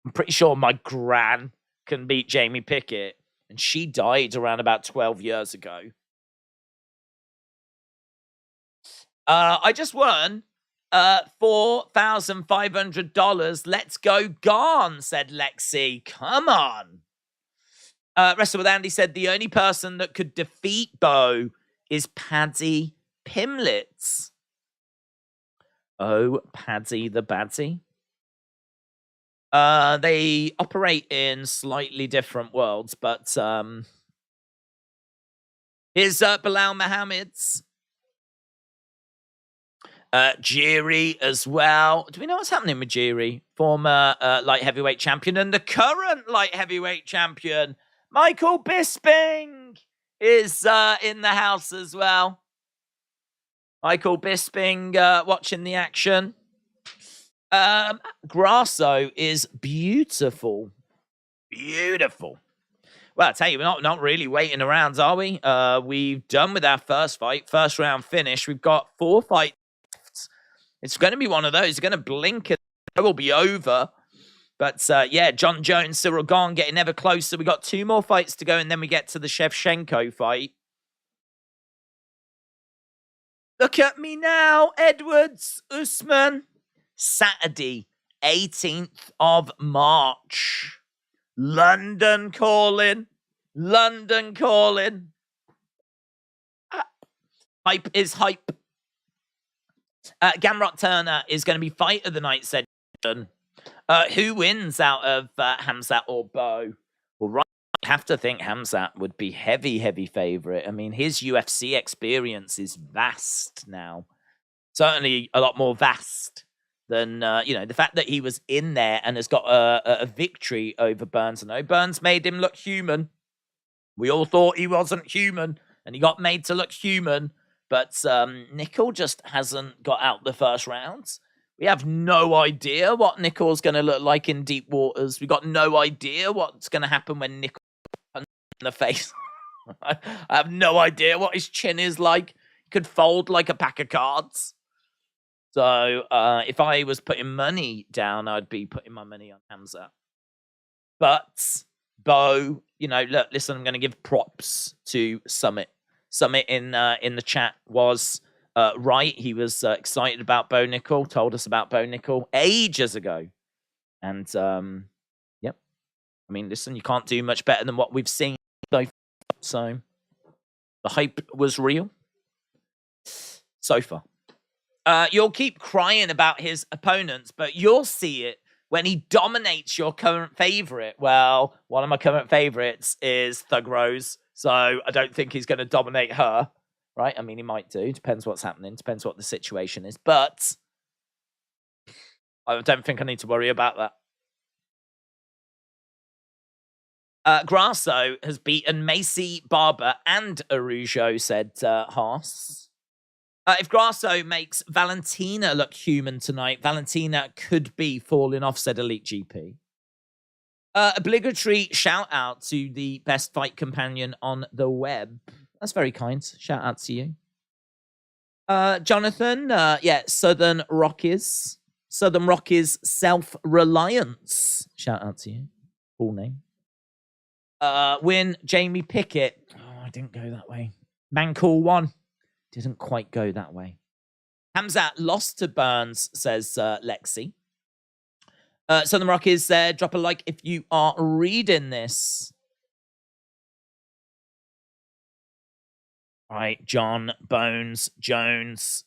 I'm pretty sure my gran can beat Jamie Pickett, and she died around about 12 years ago. I just won $4,500. Let's go Gane, said Lexi. Come on. Wrestle with Andy said the only person that could defeat Bo is Paddy Pimlet. Oh, Paddy the Baddie. They operate in slightly different worlds, but here's Bilal Muhammad's. Garry as well. Do we know what's happening with Garry? Former light heavyweight champion and the current light heavyweight champion, Michael Bisping, is in the house as well. Michael Bisping watching the action. Grasso is beautiful. Beautiful. Well, I tell you, we're not really waiting around, are we? We've done with our first fight, first round finish. We've got 4 fights. It's going to be one of those. It's going to blink and it will be over. But yeah, Jon Jones, Ciryl Gane getting ever closer. We got 2 more fights to go, and then we get to the Shevchenko fight. Look at me now, Edwards, Usman. Saturday, 18th of March. London calling. London calling. Hype is hype. Gamrot Turner is going to be fight of the night, said John. Who wins out of Khamzat or Bo? Well, right, I have to think Khamzat would be heavy favorite. I mean, his UFC experience is vast now. Certainly a lot more vast than, the fact that he was in there and has got a victory over Burns. I know Burns made him look human. We all thought he wasn't human, and he got made to look human. But Nickel just hasn't got out the first rounds. We have no idea what Nickel's going to look like in deep waters. We got no idea what's going to happen when Nickel punches in the face. I have no idea what his chin is like. He could fold like a pack of cards. So if I was putting money down, I'd be putting my money on Khamzat. But Bo, look, listen, I'm going to give props to Summit. Summit in the chat was right. He was excited about Bo Nickel, told us about Bo Nickel ages ago. And, yep. I mean, listen, you can't do much better than what we've seen so far. So the hype was real so far. You'll keep crying about his opponents, but you'll see it when he dominates your current favorite. Well, one of my current favorites is Thug Rose, so I don't think he's going to dominate her, right? I mean, he might do. Depends what's happening. Depends what the situation is. But I don't think I need to worry about that. Grasso has beaten Macy, Barber, and Araujo, said Haas. If Grasso makes Valentina look human tonight, Valentina could be falling off, said Elite GP. Obligatory shout out to the best fight companion on the web. That's very kind. Shout out to you. Jonathan, yeah, Southern Rockies. Southern Rockies Self-Reliance. Shout out to you. Full name. Win Jamie Pickett. Oh, I didn't go that way. Mancool 1. Didn't quite go that way. Hamzat lost to Burns, says Lexi. Southern Rockies said, drop a like if you are reading this. All right, Jon Bones Jones.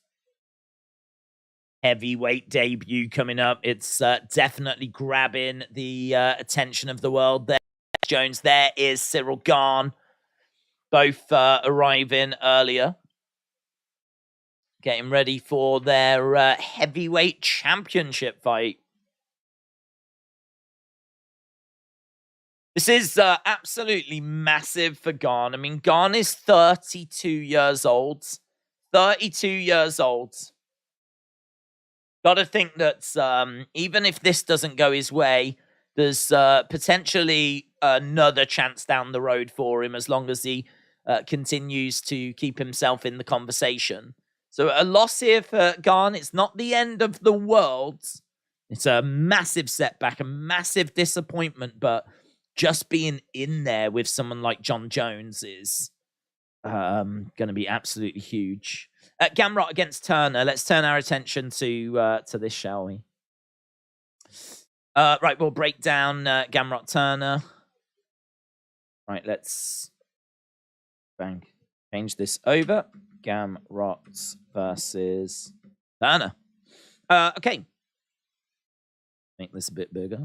Heavyweight debut coming up. It's definitely grabbing the attention of the world there. Jones, there is Ciryl Gane. Both arriving earlier. Getting ready for their heavyweight championship fight. This is absolutely massive for Gane. I mean, Gane is 32 years old. 32 years old. Got to think that even if this doesn't go his way, there's potentially another chance down the road for him as long as he continues to keep himself in the conversation. So a loss here for Gane. It's not the end of the world. It's a massive setback, a massive disappointment, but just being in there with someone like Jon Jones is going to be absolutely huge. Gamrot against Turner. Let's turn our attention to this, shall we? Right, we'll break down Gamrot Turner. Right, let's change this over. Gamrot versus Turner. Okay. Make this a bit bigger.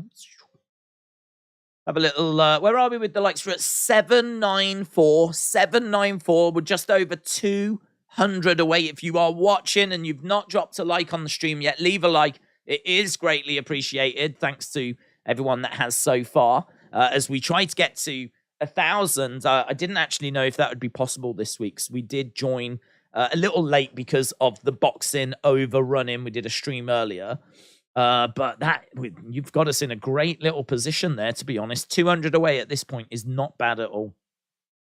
Have a little, where are we with the likes? We're at 794. 794. We're just over 200 away. If you are watching and you've not dropped a like on the stream yet, leave a like. It is greatly appreciated. Thanks to everyone that has so far. As we try to get to 1,000, I didn't actually know if that would be possible this week. So we did join a little late because of the boxing overrunning. We did a stream earlier. But you've got us in a great little position there, to be honest. 200 away at this point is not bad at all.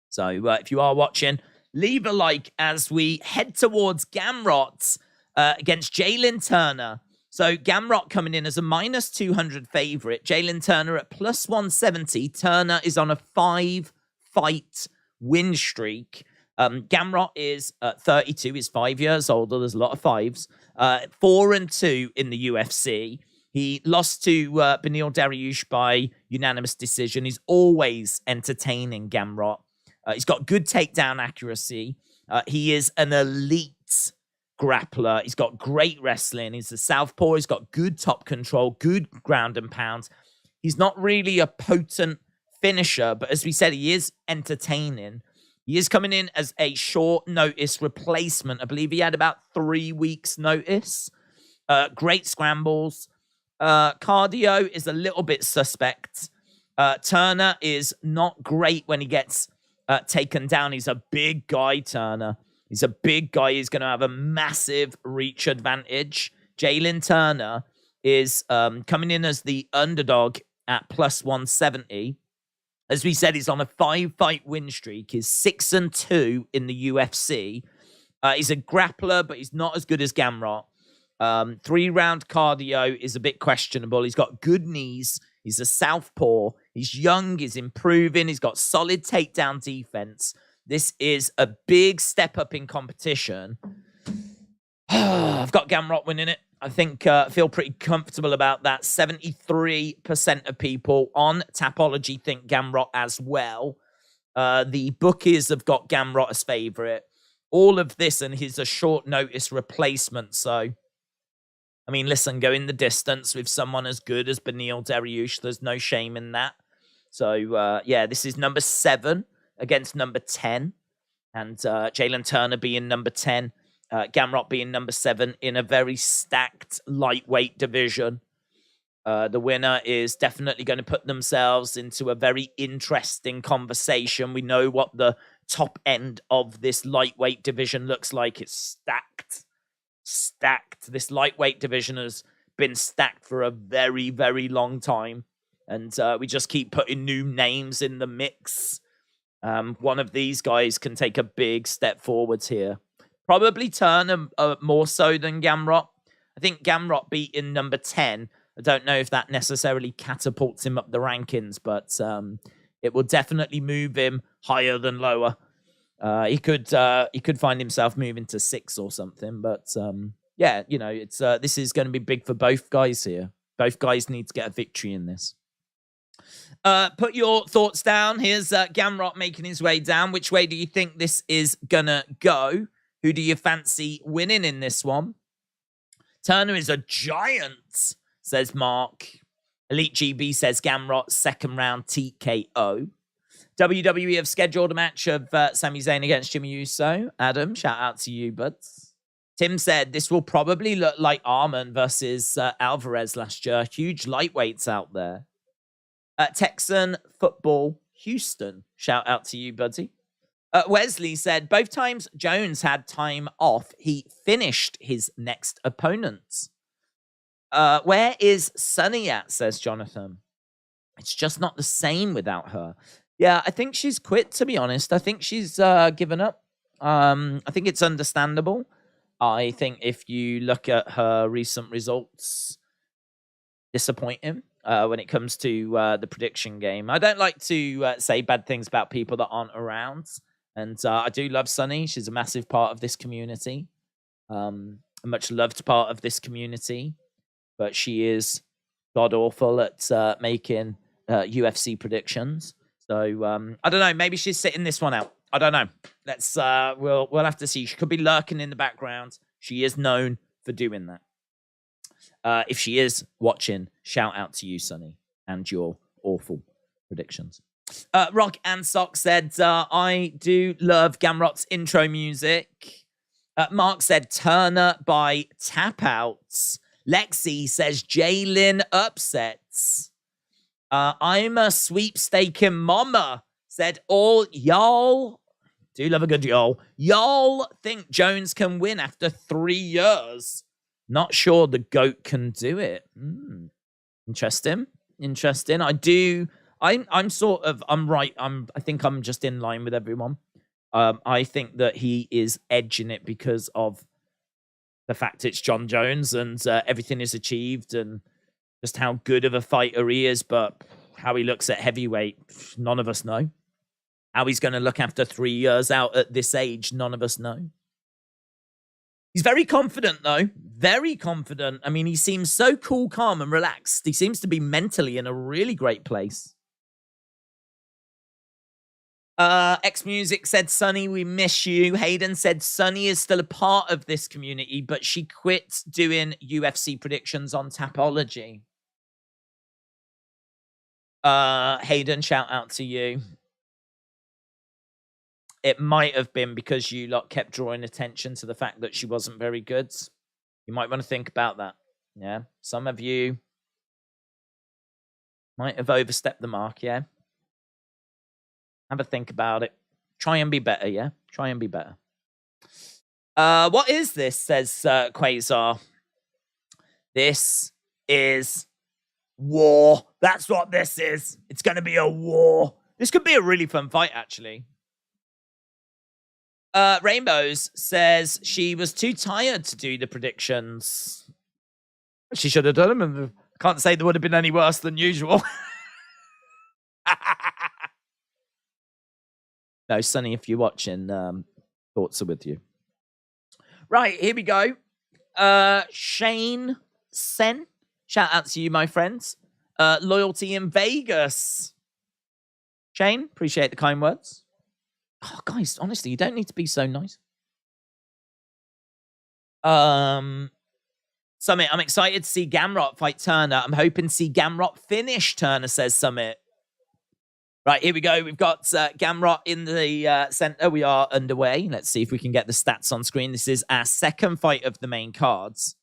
So if you are watching, leave a like as we head towards Gamrot against Jalin Turner. So Gamrot coming in as a minus 200 favorite. Jalin Turner at plus 170. Turner is on a 5-fight win streak. Gamrot is 32. He's 5 years older. There's a lot of fives. 4-2 in the UFC. He lost to Beneil Dariush by unanimous decision. He's always entertaining, Gamrot. He's got good takedown accuracy. He is an elite grappler. He's got great wrestling. He's a southpaw. He's got good top control, good ground and pounds. He's not really a potent finisher, but as we said, he is entertaining. He is coming in as a short notice replacement. I believe he had about 3 weeks notice. Great scrambles. Cardio is a little bit suspect. Turner is not great when he gets taken down. He's a big guy, Turner. He's a big guy. He's going to have a massive reach advantage. Jalin Turner is coming in as the underdog at plus 170. As we said, he's on a 5-fight win streak. He's 6-2 in the UFC. He's a grappler, but he's not as good as Gamrot. 3-round cardio is a bit questionable. He's got good knees. He's a southpaw. He's young. He's improving. He's got solid takedown defense. This is a big step up in competition. I've got Gamrot winning it. I think feel pretty comfortable about that. 73% of people on Tapology think Gamrot as well. The bookies have got Gamrot as favorite. All of this, and he's a short notice replacement. So, I mean, listen, go in the distance with someone as good as Beneil Dariush. There's no shame in that. So, yeah, this is number 7 against number 10. And Jalen Turner being number 10. Gamrot being number 7 in a very stacked lightweight division. The winner is definitely going to put themselves into a very interesting conversation. We know what the top end of this lightweight division looks like. It's stacked. Stacked. This lightweight division has been stacked for a very, very long time. And we just keep putting new names in the mix. One of these guys can take a big step forwards here. Probably Turner more so than Gamrot. I think Gamrot beating number 10. I don't know if that necessarily catapults him up the rankings, but it will definitely move him higher than lower. He could find himself moving to 6 or something, but yeah, you know, it's this is going to be big for both guys here. Both guys need to get a victory in this. Put your thoughts down. Here's Gamrot making his way down. Which way do you think this is gonna go? Who do you fancy winning in this one? Turner is a giant, says Mark. Elite GB says Gamrot, second round TKO. WWE have scheduled a match of Sami Zayn against Jimmy Uso. Adam, shout out to you, buds. Tim said this will probably look like Arman versus Alvarez last year. Huge lightweights out there. Texan Football Houston, shout out to you, buddy. Wesley said, both times Jones had time off, he finished his next opponents. Where is Sunny at, says Jonathan. It's just not the same without her. Yeah, I think she's quit, to be honest. I think she's given up. I think it's understandable. I think if you look at her recent results, disappointing when it comes to the prediction game. I don't like to say bad things about people that aren't around. And I do love Sunny. She's a massive part of this community. A much loved part of this community. But she is god-awful at making UFC predictions. So, I don't know. Maybe she's sitting this one out. I don't know. Let's we'll have to see. She could be lurking in the background. She is known for doing that. If she is watching, shout out to you, Sunny, and your awful predictions. Rock and Sock said, I do love Gamrot's intro music. Mark said, Turner by tap outs. Lexi says, Jalen upsets. I'm a sweepstaking mama, said all y'all. Do love a good y'all. Y'all think Jones can win after 3 years. Not sure the GOAT can do it. Interesting. I'm right. I think I'm just in line with everyone. I think that he is edging it because of the fact it's Jon Jones and everything is achieved and just how good of a fighter he is. But how he looks at heavyweight, none of us know. How he's going to look after 3 years out at this age, none of us know. He's very confident, though. Very confident. I mean, he seems so cool, calm, and relaxed. He seems to be mentally in a really great place. X Music said, Sunny, we miss you. Hayden said, Sunny is still a part of this community, but she quit doing UFC predictions on Tapology. Hayden, shout out to you. It might have been because you lot kept drawing attention to the fact that she wasn't very good. You might want to think about that. Yeah. Some of you might have overstepped the mark, yeah? Have a think about it. Try and be better, yeah? Try and be better. What is this, says Quasar. This is war. That's what this is. It's going to be a war. This could be a really fun fight, actually. Rainbows says she was too tired to do the predictions. She should have done them, and I can't say they would have been any worse than usual. No, Sunny, if you're watching, thoughts are with you. Right, here we go. Shane Sen. Shout out to you, my friends. Loyalty in Vegas. Shane, appreciate the kind words. Oh, guys, honestly, you don't need to be so nice. Summit, I'm excited to see Gamrot fight Turner. I'm hoping to see Gamrot finish Turner, says Summit. Right, here we go. We've got Gamrot in the center. We are underway. Let's see if we can get the stats on screen. This is our second fight of the main cards.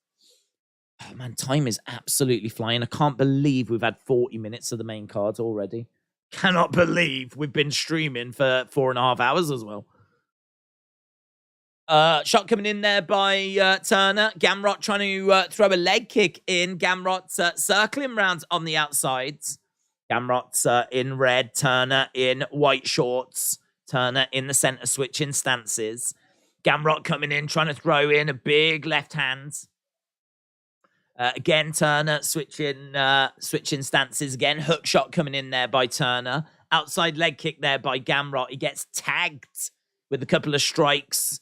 Oh, man, time is absolutely flying. I can't believe we've had 40 minutes of the main cards already. Cannot believe we've been streaming for 4.5 hours as well. Shot coming in there by Turner. Gamrot trying to throw a leg kick in. Gamrot circling round on the outsides. Gamrot's in red, Turner in white shorts. Turner in the center, switching stances. Gamrot coming in, trying to throw in a big left hand. Again, Turner switching stances again. Hook shot coming in there by Turner. Outside leg kick there by Gamrot. He gets tagged with a couple of strikes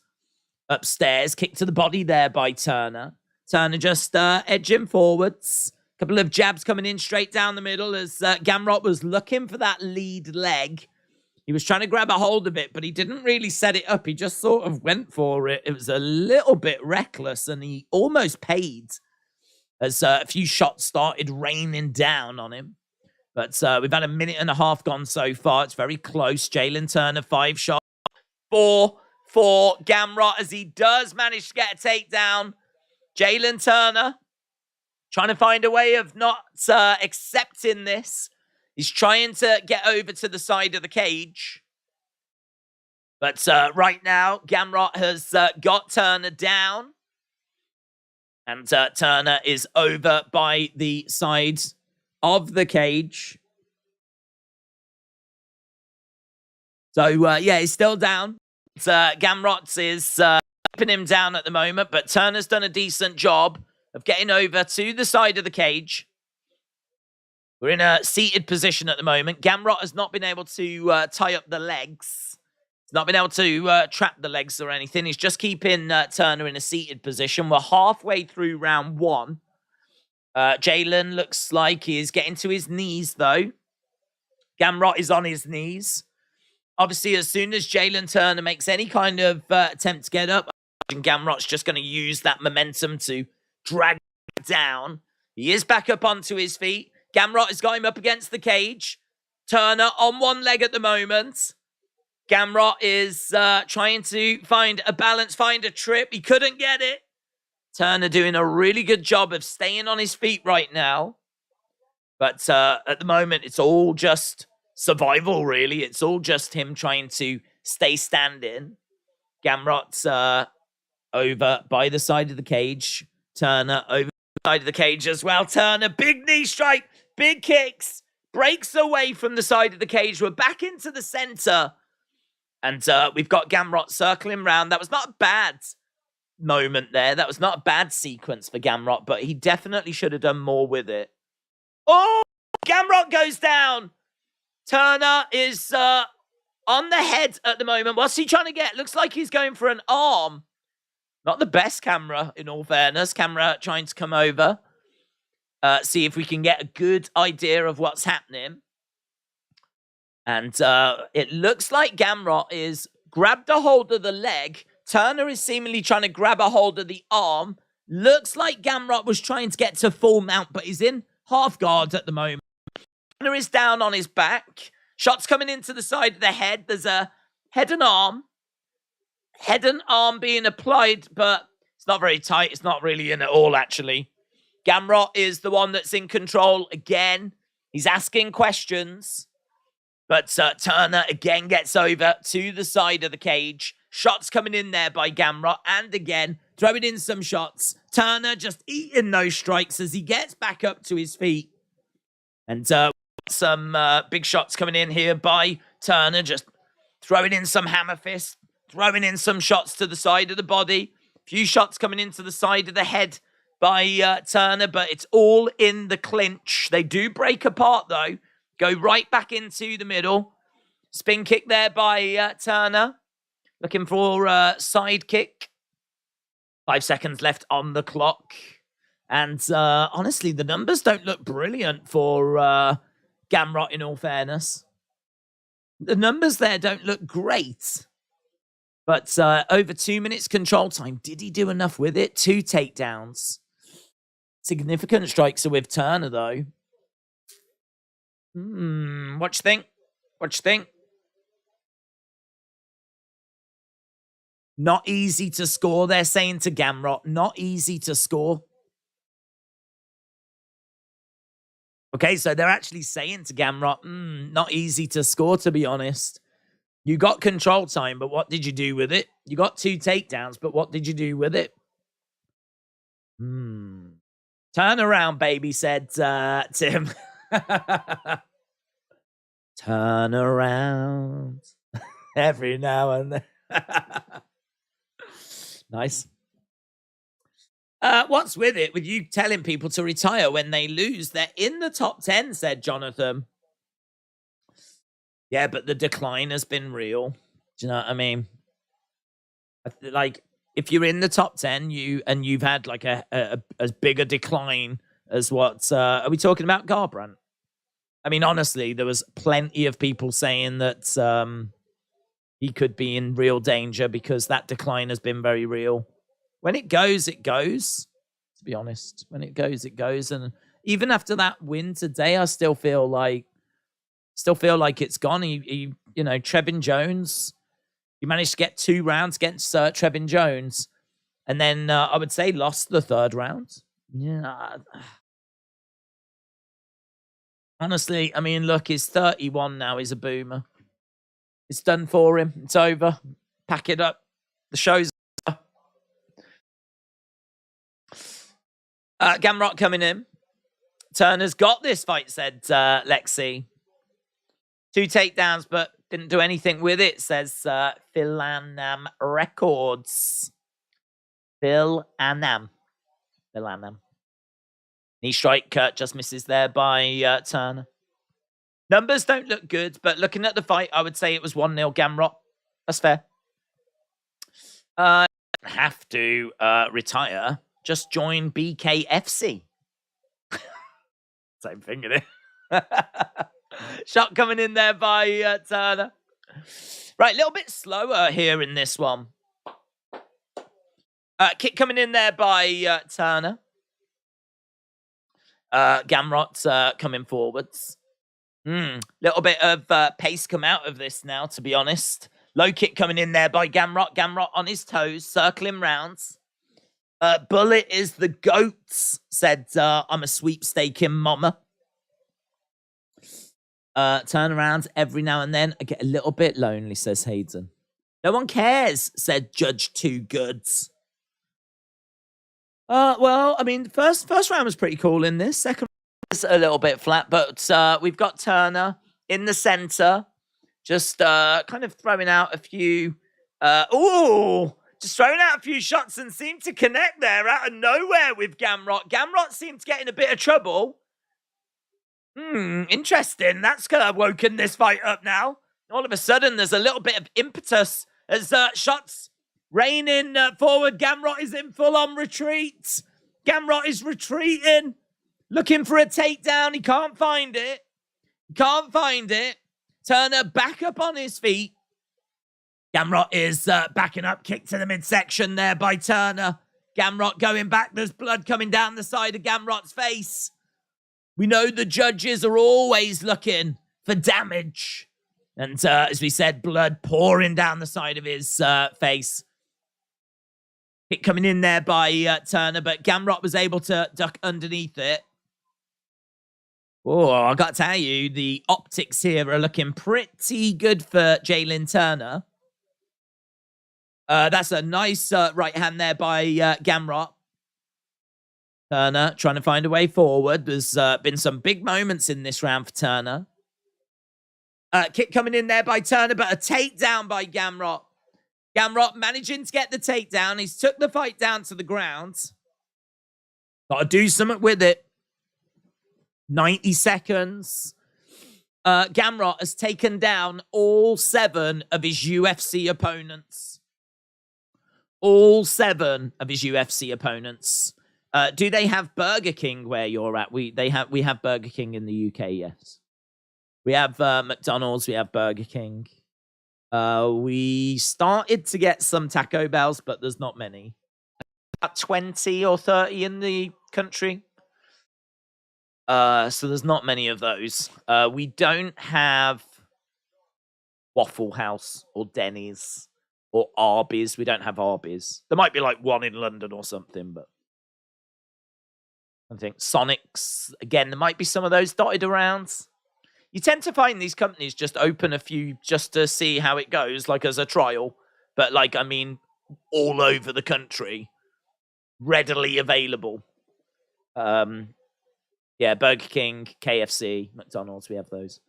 upstairs. Kick to the body there by Turner. Turner just edging forwards. Couple of jabs coming in straight down the middle as Gamrot was looking for that lead leg. He was trying to grab a hold of it, but he didn't really set it up. He just sort of went for it. It was a little bit reckless, and he almost paid as a few shots started raining down on him. But we've had 1.5 minutes gone so far. It's very close. Jalen Turner, 5 shots. 4 for Gamrot as he does manage to get a takedown. Jalen Turner trying to find a way of not accepting this. He's trying to get over to the side of the cage. But right now, Gamrot has got Turner down. And Turner is over by the side of the cage. So, yeah, he's still down. Gamrot is keeping him down at the moment, but Turner's done a decent job of getting over to the side of the cage. We're in a seated position at the moment. Gamrot has not been able to tie up the legs. He's not been able to trap the legs or anything. He's just keeping Turner in a seated position. We're halfway through round 1. Jalen looks like he is getting to his knees, though. Gamrot is on his knees. Obviously, as soon as Jalen Turner makes any kind of attempt to get up, Gamrot's just going to use that momentum to drag down. He is back up onto his feet. Gamrot has got him up against the cage. Turner on one leg at the moment. Gamrot is trying to find a balance, find a trip. He couldn't get it. Turner doing a really good job of staying on his feet right now. But at the moment, it's all just survival, really. It's all just him trying to stay standing. Gamrot's over by the side of the cage. Turner over the side of the cage as well. Turner, big knee strike, big kicks, breaks away from the side of the cage. We're back into the center. And we've got Gamrot circling round. That was not a bad moment there. That was not a bad sequence for Gamrot, but he definitely should have done more with it. Oh, Gamrot goes down. Turner is on the head at the moment. What's he trying to get? Looks like he's going for an arm. Not the best camera, in all fairness. Camera trying to come over. See if we can get a good idea of what's happening. And it looks like Gamrot is grabbed a hold of the leg. Turner is seemingly trying to grab a hold of the arm. Looks like Gamrot was trying to get to full mount, but he's in half guard at the moment. Turner is down on his back. Shots coming into the side of the head. There's a head and arm. Head and arm being applied, but it's not very tight. It's not really in at all, actually. Gamrot is the one that's in control again. He's asking questions. But Turner again gets over to the side of the cage. Shots coming in there by Gamrot. And again, throwing in some shots. Turner just eating those strikes as he gets back up to his feet. And some big shots coming in here by Turner. Just throwing in some hammer fists. Throwing in some shots to the side of the body. A few shots coming into the side of the head by Turner. But it's all in the clinch. They do break apart, though. Go right back into the middle. Spin kick there by Turner. Looking for a side kick. 5 seconds left on the clock. And honestly, the numbers don't look brilliant for Gamrot, in all fairness. The numbers there don't look great. But over 2 minutes control time. Did he do enough with it? 2 takedowns. Significant strikes are with Turner, though. What you think? What you think? Not easy to score, they're saying to Gamrot. Not easy to score. Okay, so they're actually saying to Gamrot, not easy to score, to be honest. You got control time, but what did you do with it? You got 2 takedowns, but what did you do with it? Turn around, baby, said Tim. Turn around every now and then. Nice. What's with it with you telling people to retire when they lose? They're in the top 10, said Jonathan. Yeah, but the decline has been real. Do you know what I mean? Like, if you're in the top 10, you've had like as big a decline as what are we talking about, Garbrandt? I mean, honestly, there was plenty of people saying that he could be in real danger because that decline has been very real. When it goes, it goes. To be honest, when it goes, it goes. And even after that win today, I still feel like it's gone. You know, Trevin Jones. You managed to get 2 rounds against Trevin Jones, and then I would say lost the 3rd round. Yeah. Honestly, I mean, look, he's 31 now. He's a boomer. It's done for him. It's over. Pack it up. The show's over. Gamrot coming in. Turner's got this fight, said Lexi. 2 takedowns, but didn't do anything with it, says Phil Annam Records. Phil Annam. Knee strike, just misses there by Turner. Numbers don't look good, but looking at the fight, I would say it was 1-0 Gamrot. That's fair. Have to retire. Just join BKFC. Same thing, isn't it? Shot coming in there by Turner. Right, a little bit slower here in this one. Kick coming in there by Turner. Gamrot coming forwards. Little bit of pace come out of this now, to be honest. Low kick coming in there by Gamrot. Gamrot on his toes, circling rounds. Bullet is the goats, said I'm a sweepstaking mama. Turnarounds every now and then. I get a little bit lonely, says Hayden. No one cares, said Judge Two Goods. Well, I mean, first round was pretty cool in this. Second round was a little bit flat, but we've got Turner in the center, just kind of throwing out a few. Just throwing out a few shots and seemed to connect there out of nowhere with Gamrot. Gamrot seemed to get in a bit of trouble. Interesting. That's kind of woken this fight up now. All of a sudden, there's a little bit of impetus as shots raining forward. Gamrot is in full-on retreat. Gamrot is retreating, looking for a takedown. He can't find it. Turner back up on his feet. Gamrot is backing up. Kick to the midsection there by Turner. Gamrot going back. There's blood coming down the side of Gamrot's face. We know the judges are always looking for damage. And as we said, blood pouring down the side of his face. Kick coming in there by Turner, but Gamrot was able to duck underneath it. Oh, I got to tell you, the optics here are looking pretty good for Jalen Turner. That's a nice right hand there by Gamrot. Turner trying to find a way forward. There's been some big moments in this round for Turner. Kick coming in there by Turner, but a takedown by Gamrot. Gamrot managing to get the takedown. He's took the fight down to the ground. Got to do something with it. 90 seconds. Gamrot has taken down all 7 of his UFC opponents. all 7 of his UFC opponents. Do they have Burger King where you're at? We have Burger King in the UK, yes. We have McDonald's, we have Burger King. We started to get some Taco Bells, but there's not many. About 20 or 30 in the country. So there's not many of those. We don't have Waffle House or Denny's or Arby's. We don't have Arby's. There might be like one in London or something, but I think Sonic's, again, there might be some of those dotted around. You tend to find these companies just open a few just to see how it goes, like as a trial. But like, I mean, all over the country, readily available. Yeah, Burger King, KFC, McDonald's, we have those.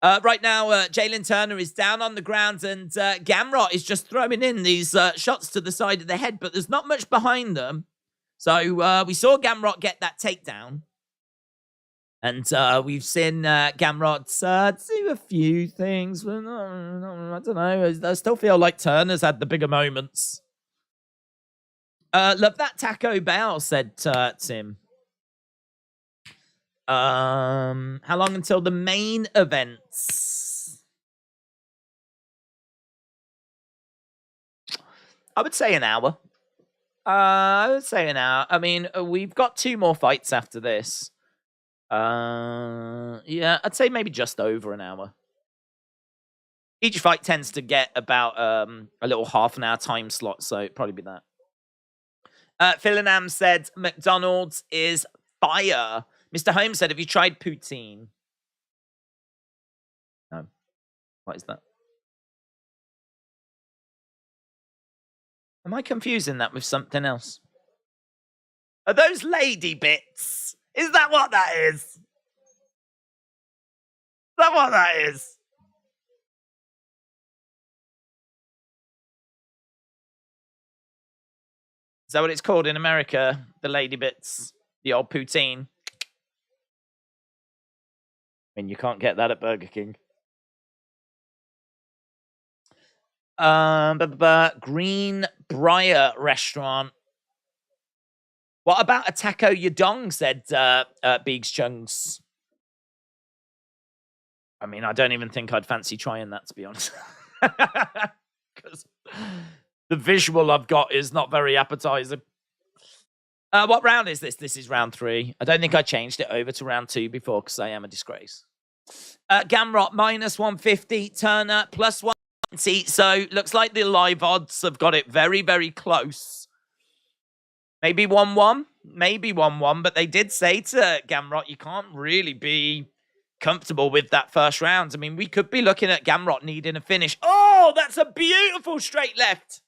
Right now, Jalen Turner is down on the ground, and Gamrot is just throwing in these shots to the side of the head, but there's not much behind them. So we saw Gamrot get that takedown. And we've seen Gamrot do a few things. But I don't know. I still feel like Turner's had the bigger moments. Love that Taco Bell, said Tim. How long until the main events? I would say an hour. I would say an hour. I mean, we've got 2 more fights after this. Yeah, I'd say maybe just over an hour. Each fight tends to get about a little half an hour time slot, so it'd probably be that. Philinam said McDonald's is fire. Mr. Holmes said, have you tried poutine? No. What is that? Am I confusing that with something else? Are those lady bits? Is that what that is? Is that what that is? Is that what it's called in America? The lady bits? The old poutine? I mean, you can't get that at Burger King. Greenbrier Restaurant. What about a taco yadong, said Beegs Chunks. I mean, I don't even think I'd fancy trying that, to be honest. Because the visual I've got is not very appetizing. What round is this? This is round 3. I don't think I changed it over to round 2 before because I am a disgrace. Gamrot minus 150, Turner plus 120. So looks like the live odds have got it very, very close. Maybe 1-1. Maybe 1-1. But they did say to Gamrot, you can't really be comfortable with that first round. I mean, we could be looking at Gamrot needing a finish. Oh, that's a beautiful straight left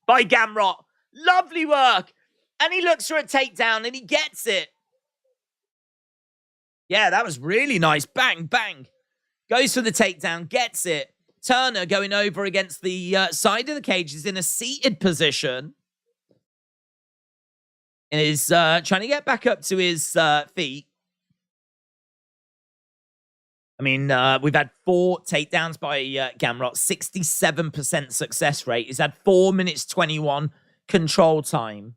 by Gamrot. Lovely work. And he looks for a takedown and he gets it. Yeah, that was really nice. Bang, bang. Goes for the takedown, gets it. Turner going over against the side of the cage is in a seated position. And is trying to get back up to his feet. I mean, we've had 4 takedowns by Gamrot, 67% success rate. He's had 4 minutes 21 control time.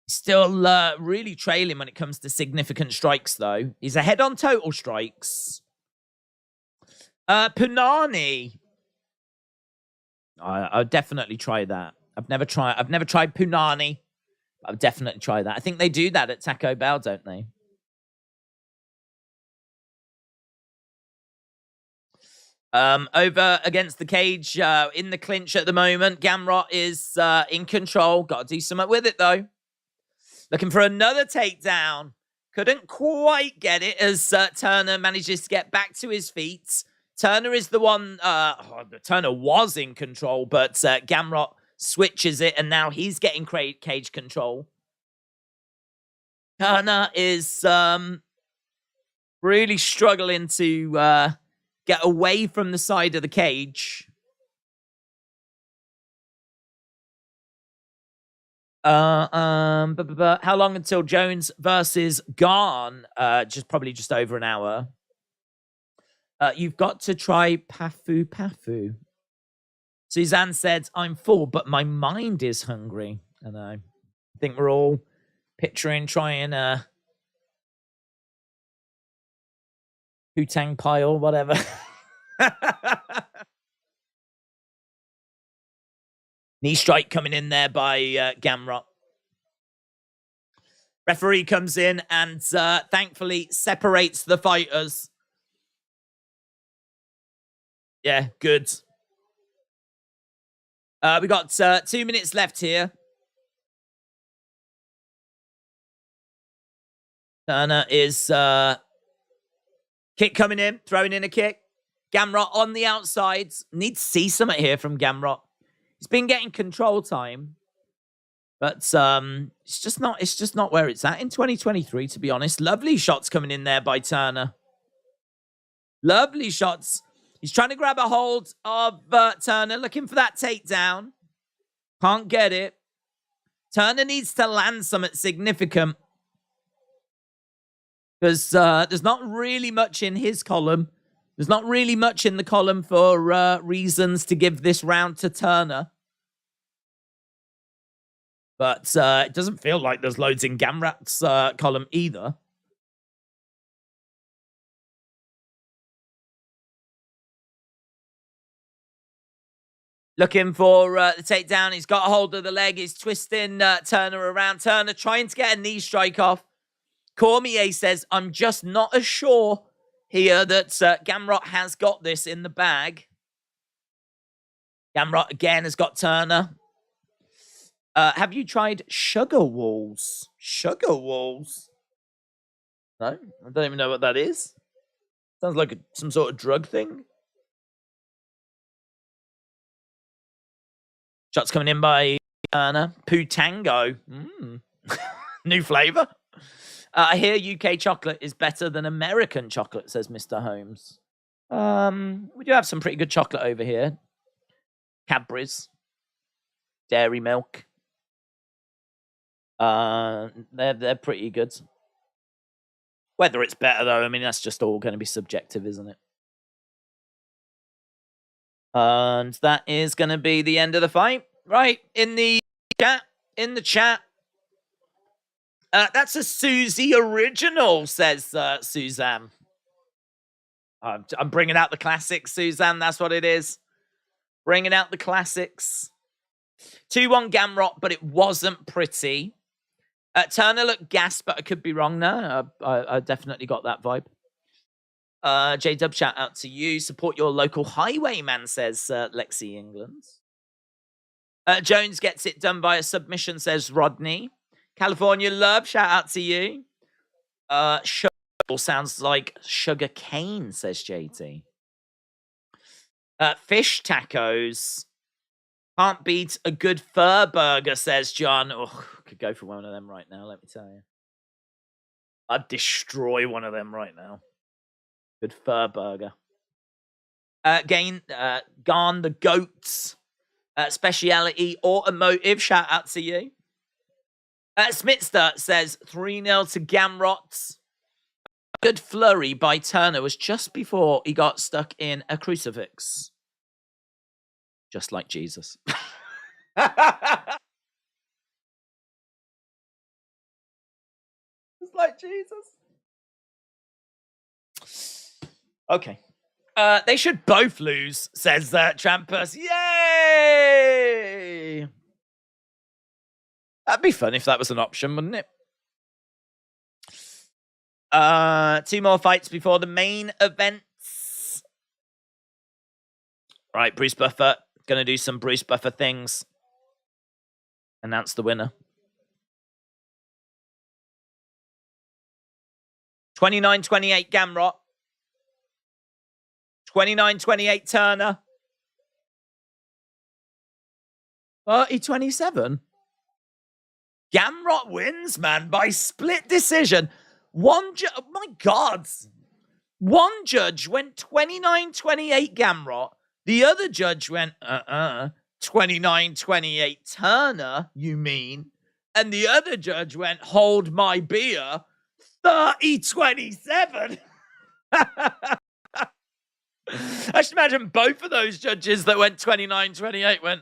Still really trailing when it comes to significant strikes, though. He's ahead on total strikes. Punani. I'll definitely try that. I've never tried Punani. I'll definitely try that. I think they do that at Taco Bell, don't they? Over against the cage in the clinch at the moment. Gamrot is in control. Got to do something with it, though. Looking for another takedown. Couldn't quite get it as Turner manages to get back to his feet. Turner is the one... Turner was in control, but Gamrot switches it, and now he's getting cage control. Turner is really struggling to get away from the side of the cage. How long until Jones versus Gane? Probably just over an hour. You've got to try Pafu Pafu. Suzanne said, I'm full, but my mind is hungry. I know. I think we're all picturing trying a putang pie or whatever. Knee strike coming in there by Gamrot. Referee comes in and thankfully separates the fighters. Yeah, good. We got 2 minutes left here. Turner is kick coming in, throwing in a kick. Gamrot on the outsides. Need to see something here from Gamrot. He's been getting control time, but it's just not where it's at in 2023, to be honest. Lovely shots coming in there by Turner. Lovely shots. He's trying to grab a hold of Turner, looking for that takedown. Can't get it. Turner needs to land something significant, because there's not really much in his column. There's not really much in the column for reasons to give this round to Turner. But it doesn't feel like there's loads in Gamrot's column either. Looking for the takedown. He's got a hold of the leg. He's twisting Turner around. Turner trying to get a knee strike off. Cormier says, I'm just not as sure here that Gamrot has got this in the bag. Gamrot again has got Turner. Have you tried sugar walls? Sugar walls? No? I don't even know what that is. Sounds like some sort of drug thing. Shots coming in by Turner. Putango. New flavor. I hear UK chocolate is better than American chocolate, says Mr. Holmes. We do have some pretty good chocolate over here. Cadbury's. Dairy milk. They're pretty good. Whether it's better, though, I mean, that's just all going to be subjective, isn't it? And that is going to be the end of the fight. Right, in the chat. That's a Susie original, says Suzanne. I'm bringing out the classics, Suzanne. That's what it is. Bringing out the classics. 2-1 Gamrot, but it wasn't pretty. Turner looked gassed, but I could be wrong there. I definitely got that vibe. J-Dub, shout out to you. Support your local highwayman, says Lexi England. Jones gets it done by a submission, says Rodney. California Love, shout out to you. Sugar sounds like sugar cane, says JT. Fish tacos. Can't beat a good fur burger, says John. Oh, could go for one of them right now, let me tell you. I'd destroy one of them right now. Good fur burger. Gane, Gane the Goats. Speciality Automotive, shout out to you. Smitster says 3-0 to Gamrot. Good flurry by Turner was just before he got stuck in a crucifix. Just like Jesus. Just like Jesus. Okay. They should both lose, says Trampus. Yay! That'd be fun if that was an option, wouldn't it? 2 more fights before the main events. Right, Bruce Buffer. Gonna do some Bruce Buffer things. Announce the winner. 29-28 Gamrot. 29-28 Turner. 30-27. Gamrot wins, man, by split decision. Oh my God. One judge went 29-28 Gamrot. The other judge went, 29-28 Turner, you mean? And the other judge went, hold my beer, 30-27. I should imagine both of those judges that went 29-28 went,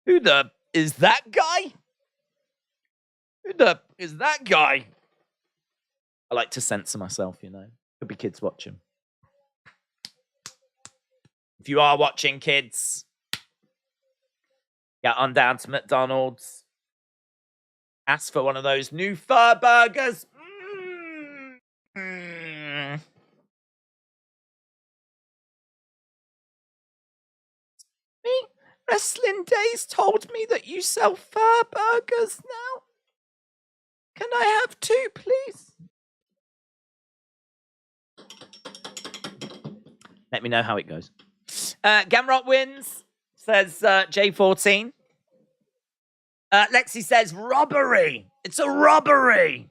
who the is that guy? Who the is that guy? I like to censor myself, you know. Could be kids watching. If you are watching, kids, get on down to McDonald's. Ask for one of those new fur burgers. Me? Wrestling Days told me that you sell fur burgers now. Can I have two, please? Let me know how it goes. Gamrot wins, says J14. Lexi says, robbery. It's a robbery.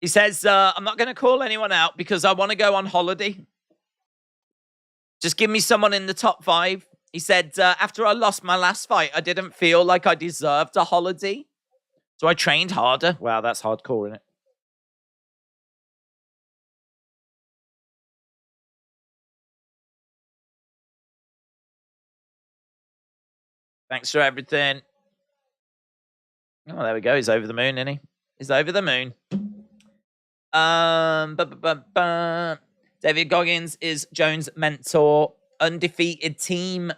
He says, I'm not going to call anyone out because I want to go on holiday. Just give me someone in the top 5. He said, after I lost my last fight, I didn't feel like I deserved a holiday. So I trained harder. Wow, that's hardcore, isn't it? Thanks for everything. Oh, there we go. He's over the moon, isn't he? He's over the moon. David Goggins is Jones' mentor. Undefeated team.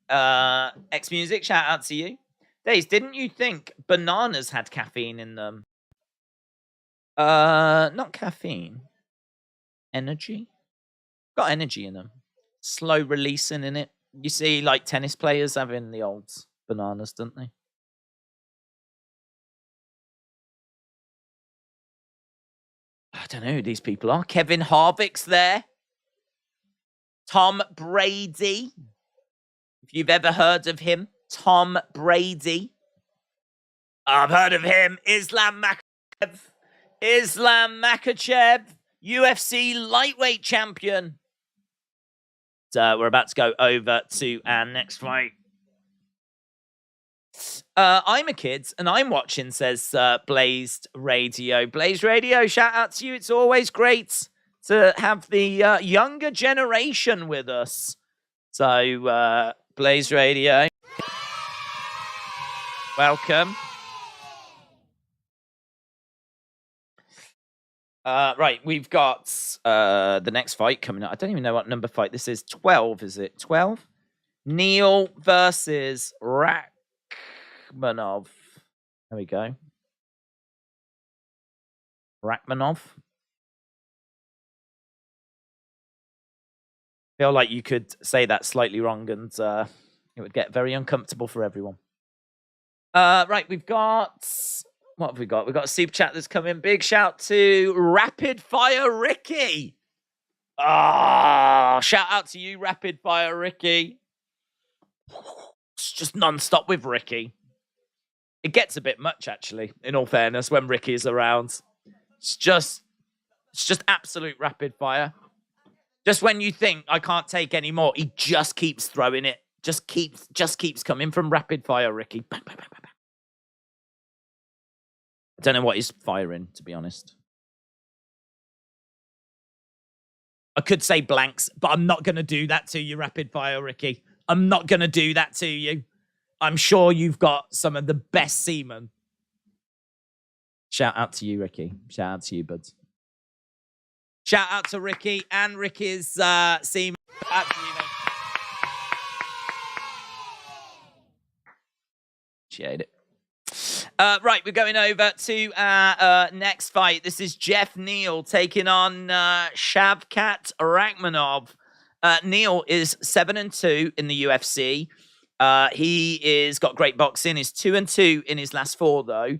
X-Music, shout out to you. Days, didn't you think bananas had caffeine in them? Not caffeine. Energy? Got energy in them. Slow releasing in it. You see, like, tennis players having the old bananas, don't they? I don't know who these people are. Kevin Harvick's there. Tom Brady. If you've ever heard of him. Tom Brady. I've heard of him. Islam Makhachev. UFC lightweight champion. So we're about to go over to our next fight. I'm a kid and I'm watching, says Blazed Radio. Blaze Radio, shout out to you. It's always great to have the younger generation with us. So, Blaze Radio, welcome. Right, we've got the next fight coming up. I don't even know what number fight this is. 12, is it? 12? Neal versus Rakhmonov. There we go. Rakhmonov. Feel like you could say that slightly wrong and it would get very uncomfortable for everyone. Right, we've got... What have we got? We've got a super chat that's coming. Big shout to Rapid Fire Ricky. Shout out to you, Rapid Fire Ricky. It's just non-stop with Ricky. It gets a bit much, actually, in all fairness, when Ricky is around. It's just absolute rapid fire. Just when you think I can't take any more, he just keeps throwing it. Just keeps coming from Rapid Fire Ricky. Bang, bang, bang, bang, bang. I don't know what he's firing, to be honest. I could say blanks, but I'm not going to do that to you, Rapid Fire Ricky. I'm not going to do that to you. I'm sure you've got some of the best seamen. Shout out to you, Ricky. Shout out to you, buds. Shout out to Ricky and Ricky's seamen. Appreciate it. Right, we're going over to our next fight. This is Jeff Neal taking on Shavkat Rakhmonov. Neal is 7-2 in the UFC. He is got great boxing. He's 2-2 in his last 4, though.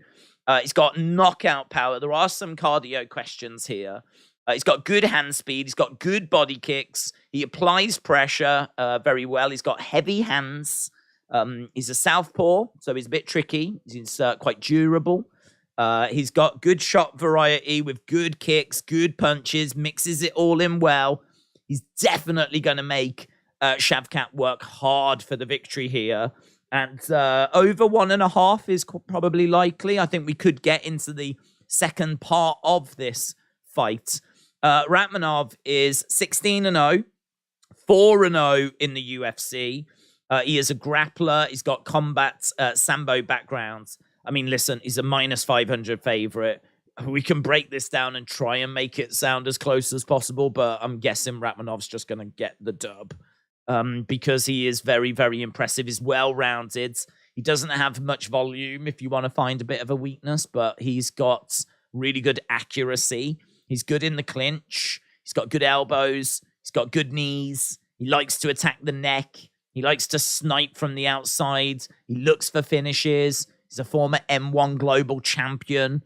He's got knockout power. There are some cardio questions here. He's got good hand speed. He's got good body kicks. He applies pressure very well. He's got heavy hands. He's a southpaw, so he's a bit tricky. He's quite durable. He's got good shot variety with good kicks, good punches, mixes it all in well. He's definitely going to make Shavkat work hard for the victory here. And over 1.5 is probably likely. I think we could get into the second part of this fight. Rakhmonov is 16-0, 4-0 in the UFC. He is a grappler. He's got combat sambo backgrounds. I mean, listen, he's a -500 favorite. We can break this down and try and make it sound as close as possible, but I'm guessing Rakhmonov's just going to get the dub because he is very, very impressive. He's well-rounded. He doesn't have much volume if you want to find a bit of a weakness, but he's got really good accuracy. He's good in the clinch. He's got good elbows. He's got good knees. He likes to attack the neck. He likes to snipe from the outside. He looks for finishes. He's a former M1 global champion.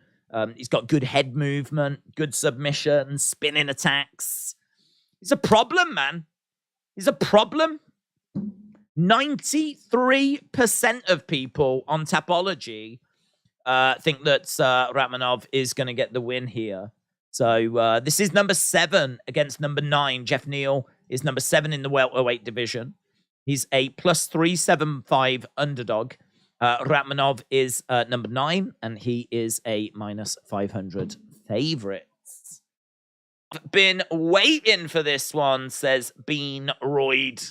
He's got good head movement, good submission, spinning attacks. He's a problem, man. He's a problem. 93% of people on Tapology think that Rakhmonov is going to get the win here. So this is number 7 against number 9. Jeff Neal is number 7 in the welterweight division. He's a +375 underdog. Rakhmonov is number 9, and he is a -500 favorite. I've been waiting for this one, says Bean Royd.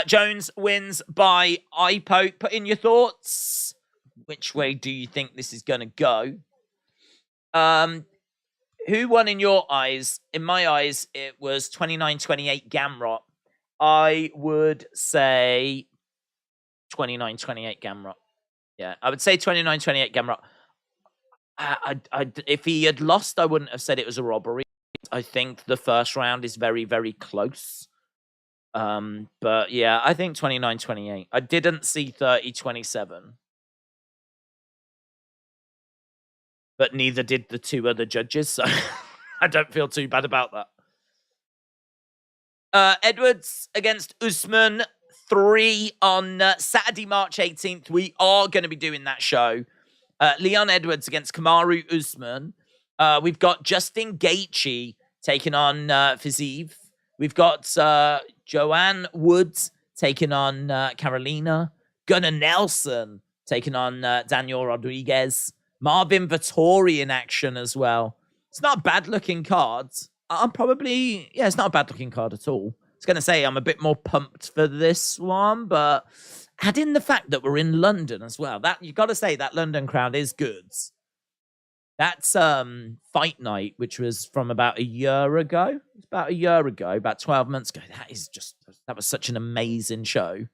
Jones wins by eye poke. Put in your thoughts. Which way do you think this is going to go? Who won in your eyes? In my eyes, it was 29-28 Gamrot. I would say 29-28 Gamrot. Yeah, I would say 29-28 Gamrot. If he had lost, I wouldn't have said it was a robbery. I think the first round is very, very close. But yeah, I think 29-28. I didn't see 30-27. But neither did the 2 other judges, so I don't feel too bad about that. Edwards against Usman 3 on Saturday, March 18th. We are going to be doing that show. Leon Edwards against Kamaru Usman. We've got Justin Gaethje taking on Fiziev. We've got Joanne Woods taking on Carolina. Gunnar Nelson taking on Daniel Rodriguez. Marvin Vettori in action as well. It's not a bad-looking card. It's not a bad-looking card at all. I was going to say I'm a bit more pumped for this one, but add in the fact that we're in London as well. That you've got to say that London crowd is good. That's Fight Night, which was from about a year ago. It's about a year ago, about 12 months ago. That was such an amazing show.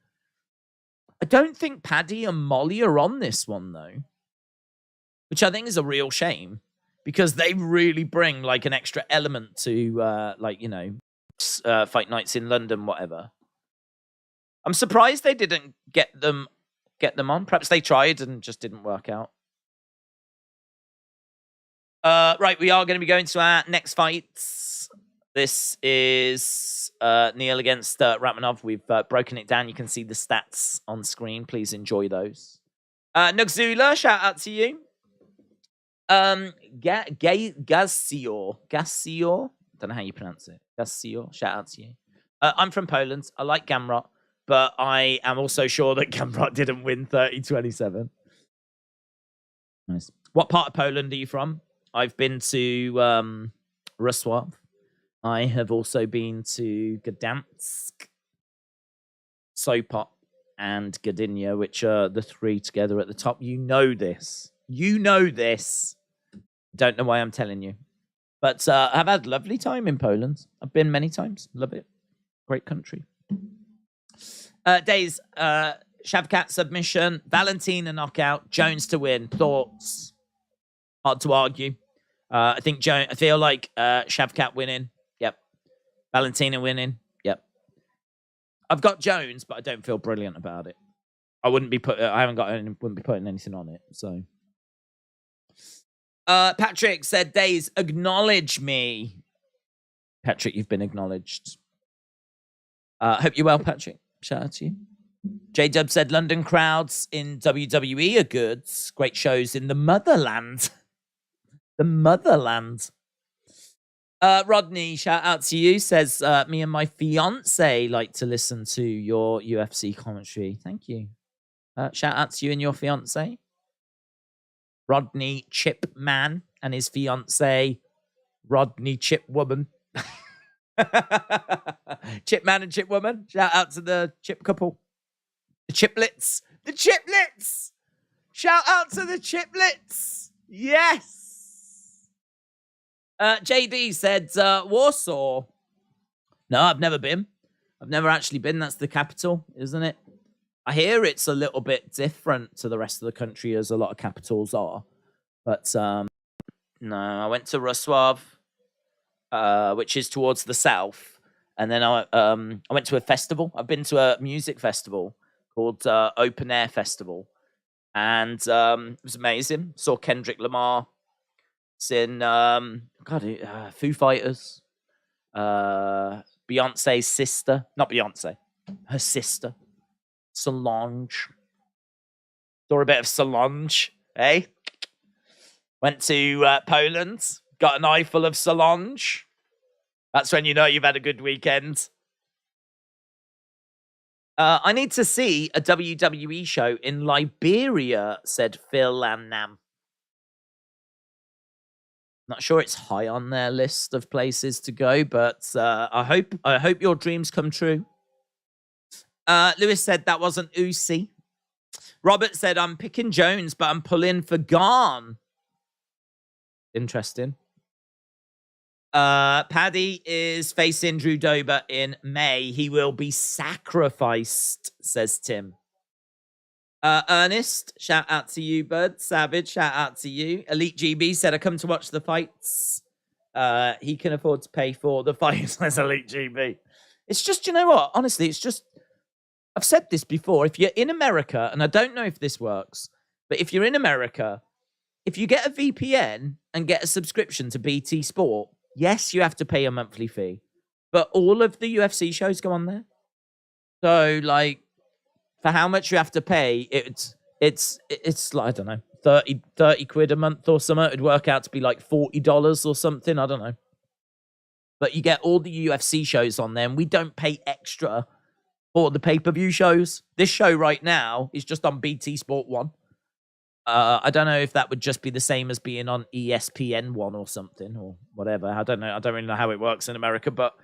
I don't think Paddy and Molly are on this one, though, which I think is a real shame because they really bring like an extra element to Fight Nights in London, whatever. I'm surprised they didn't get them on. Perhaps they tried and just didn't work out. Right, we are going to be going to our next fights. This is Neal against Rakhmonov. We've broken it down. You can see the stats on screen. Please enjoy those. Nugzula, shout out to you. Gassior. Don't know how you pronounce it. Gassior, shout out to you. I'm from Poland. I like Gamrot, but I am also sure that Gamrot didn't win 30-27. Nice. What part of Poland are you from? I've been to Wrocław. I have also been to Gdansk, Sopot, and Gdynia, which are the 3 together at the top. You know this. You know this. Don't know why I'm telling you. But I've had a lovely time in Poland. I've been many times. Love it. Great country. Days, Shavkat submission, Valentina knockout, Jones to win. Thoughts? Hard to argue. I feel like Shavkat winning. Yep. Valentina winning. Yep. I've got Jones, but I don't feel brilliant about it. Wouldn't be putting anything on it. So Patrick said, Days, acknowledge me. Patrick, you've been acknowledged. Hope you're well, Patrick. Shout out to you. J-Dub said, London crowds in WWE are good. Great shows in the motherland. The motherland. Rodney, shout out to you. Says, me and my fiance like to listen to your UFC commentary. Thank you. Shout out to you and your fiance. Rodney Chipman and his fiance, Rodney Chipwoman. Chipman and Chipwoman. Shout out to the chip couple. The chiplets. The chiplets. Shout out to the chiplets. Yes. JD said Warsaw. No, I've never been. I've never actually been. That's the capital, isn't it? I hear it's a little bit different to the rest of the country, as a lot of capitals are. But no, I went to Wrocław, which is towards the south. And then I went to a festival. I've been to a music festival called Open Air Festival. And it was amazing. Saw Kendrick Lamar. Seen Foo Fighters. Beyonce's sister. Not Beyonce. Her sister. Solange. Saw a bit of Solange. Eh? Went to Poland. Got an eye full of Solange. That's when you know you've had a good weekend. I need to see a WWE show in Liberia, said Phil and Nam. Not sure it's high on their list of places to go, but I hope your dreams come true. Lewis said that wasn't Usyk. Robert said, I'm picking Jones, but I'm pulling for Gane. Interesting. Paddy is facing Drew Dober in May. He will be sacrificed, says Tim. Ernest, shout out to you, bud. Savage, shout out to you. Elite GB said, I come to watch the fights. He can afford to pay for the fights, says Elite GB. It's just, you know what? Honestly, it's just, I've said this before. If you're in America, and I don't know if this works, but if you're in America, if you get a VPN and get a subscription to BT Sport, yes, you have to pay a monthly fee, but all of the UFC shows go on there. So, like, for how much you have to pay, it's like, I don't know, 30 quid a month or something. It'd work out to be like $40 or something. I don't know. But you get all the UFC shows on there, and we don't pay extra for the pay-per-view shows. This show right now is just on BT Sport 1. I don't know if that would just be the same as being on ESPN 1 or something or whatever. I don't know. I don't really know how it works in America, but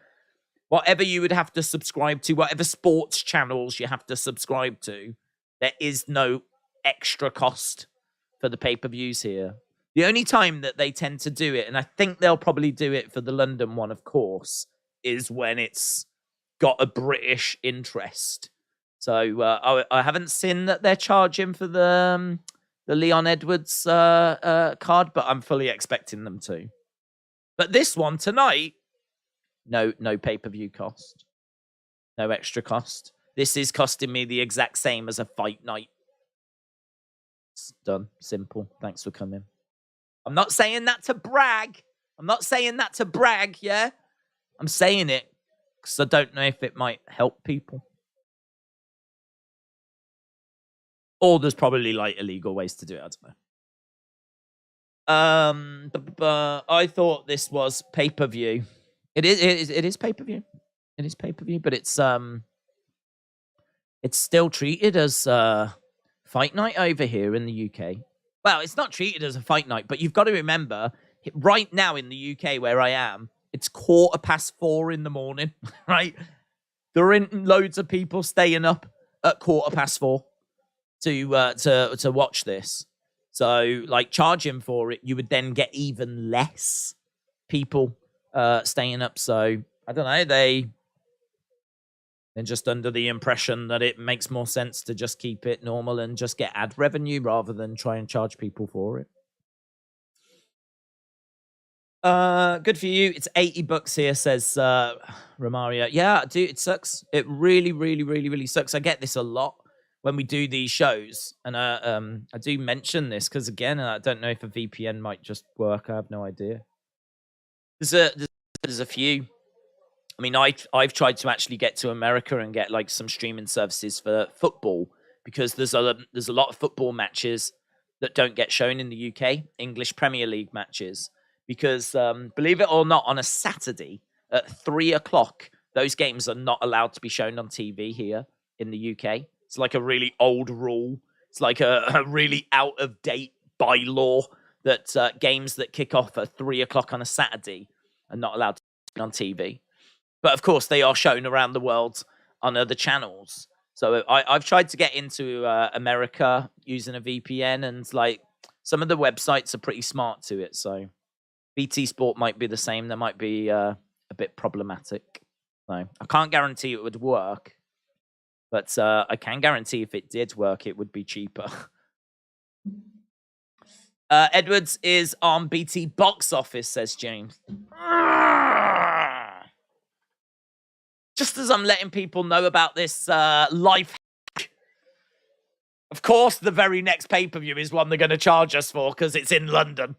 whatever you would have to subscribe to, whatever sports channels you have to subscribe to, there is no extra cost for the pay-per-views here. The only time that they tend to do it, and I think they'll probably do it for the London one, of course, is when it's got a British interest. So I haven't seen that they're charging for the Leon Edwards card, but I'm fully expecting them to. But this one tonight, no pay-per-view cost. No extra cost. This is costing me the exact same as a fight night. It's done. Simple. Thanks for coming. I'm not saying that to brag. Yeah? I'm saying it because I don't know if it might help people. Or there's probably like illegal ways to do it. I don't know. I thought this was pay-per-view. It is pay-per-view. It is pay-per-view, but it's still treated as fight night over here in the UK. Well, it's not treated as a fight night, but you've got to remember, right now in the UK where I am, it's 4:15 in the morning, right? There are loads of people staying up at 4:15 to watch this. So, like, charging for it, you would then get even less people staying up. So, I don't know, they're just under the impression that it makes more sense to just keep it normal and just get ad revenue rather than try and charge people for it. Good for you. It's $80 here, says Romario. Yeah, dude, it sucks. It really, really, really, really sucks. I get this a lot when we do these shows, and I do mention this because, again, I don't know if a VPN might just work. I have no idea. There's a few. I mean, I've tried to actually get to America and get like some streaming services for football because there's a lot of football matches that don't get shown in the UK, English Premier League matches, because believe it or not, on a Saturday at 3 o'clock, those games are not allowed to be shown on TV here in the UK. It's like a really old rule. It's like a really out of date bylaw that games that kick off at 3 o'clock on a Saturday are not allowed to be on TV. But of course, they are shown around the world on other channels. So I've tried to get into America using a VPN, and like some of the websites are pretty smart to it. So BT Sport might be the same. They might be a bit problematic. So I can't guarantee it would work, but I can guarantee if it did work, it would be cheaper. Edwards is on BT Box Office, says James. Just as I'm letting people know about this life hack, of course, the very next pay-per-view is one they're going to charge us for because it's in London.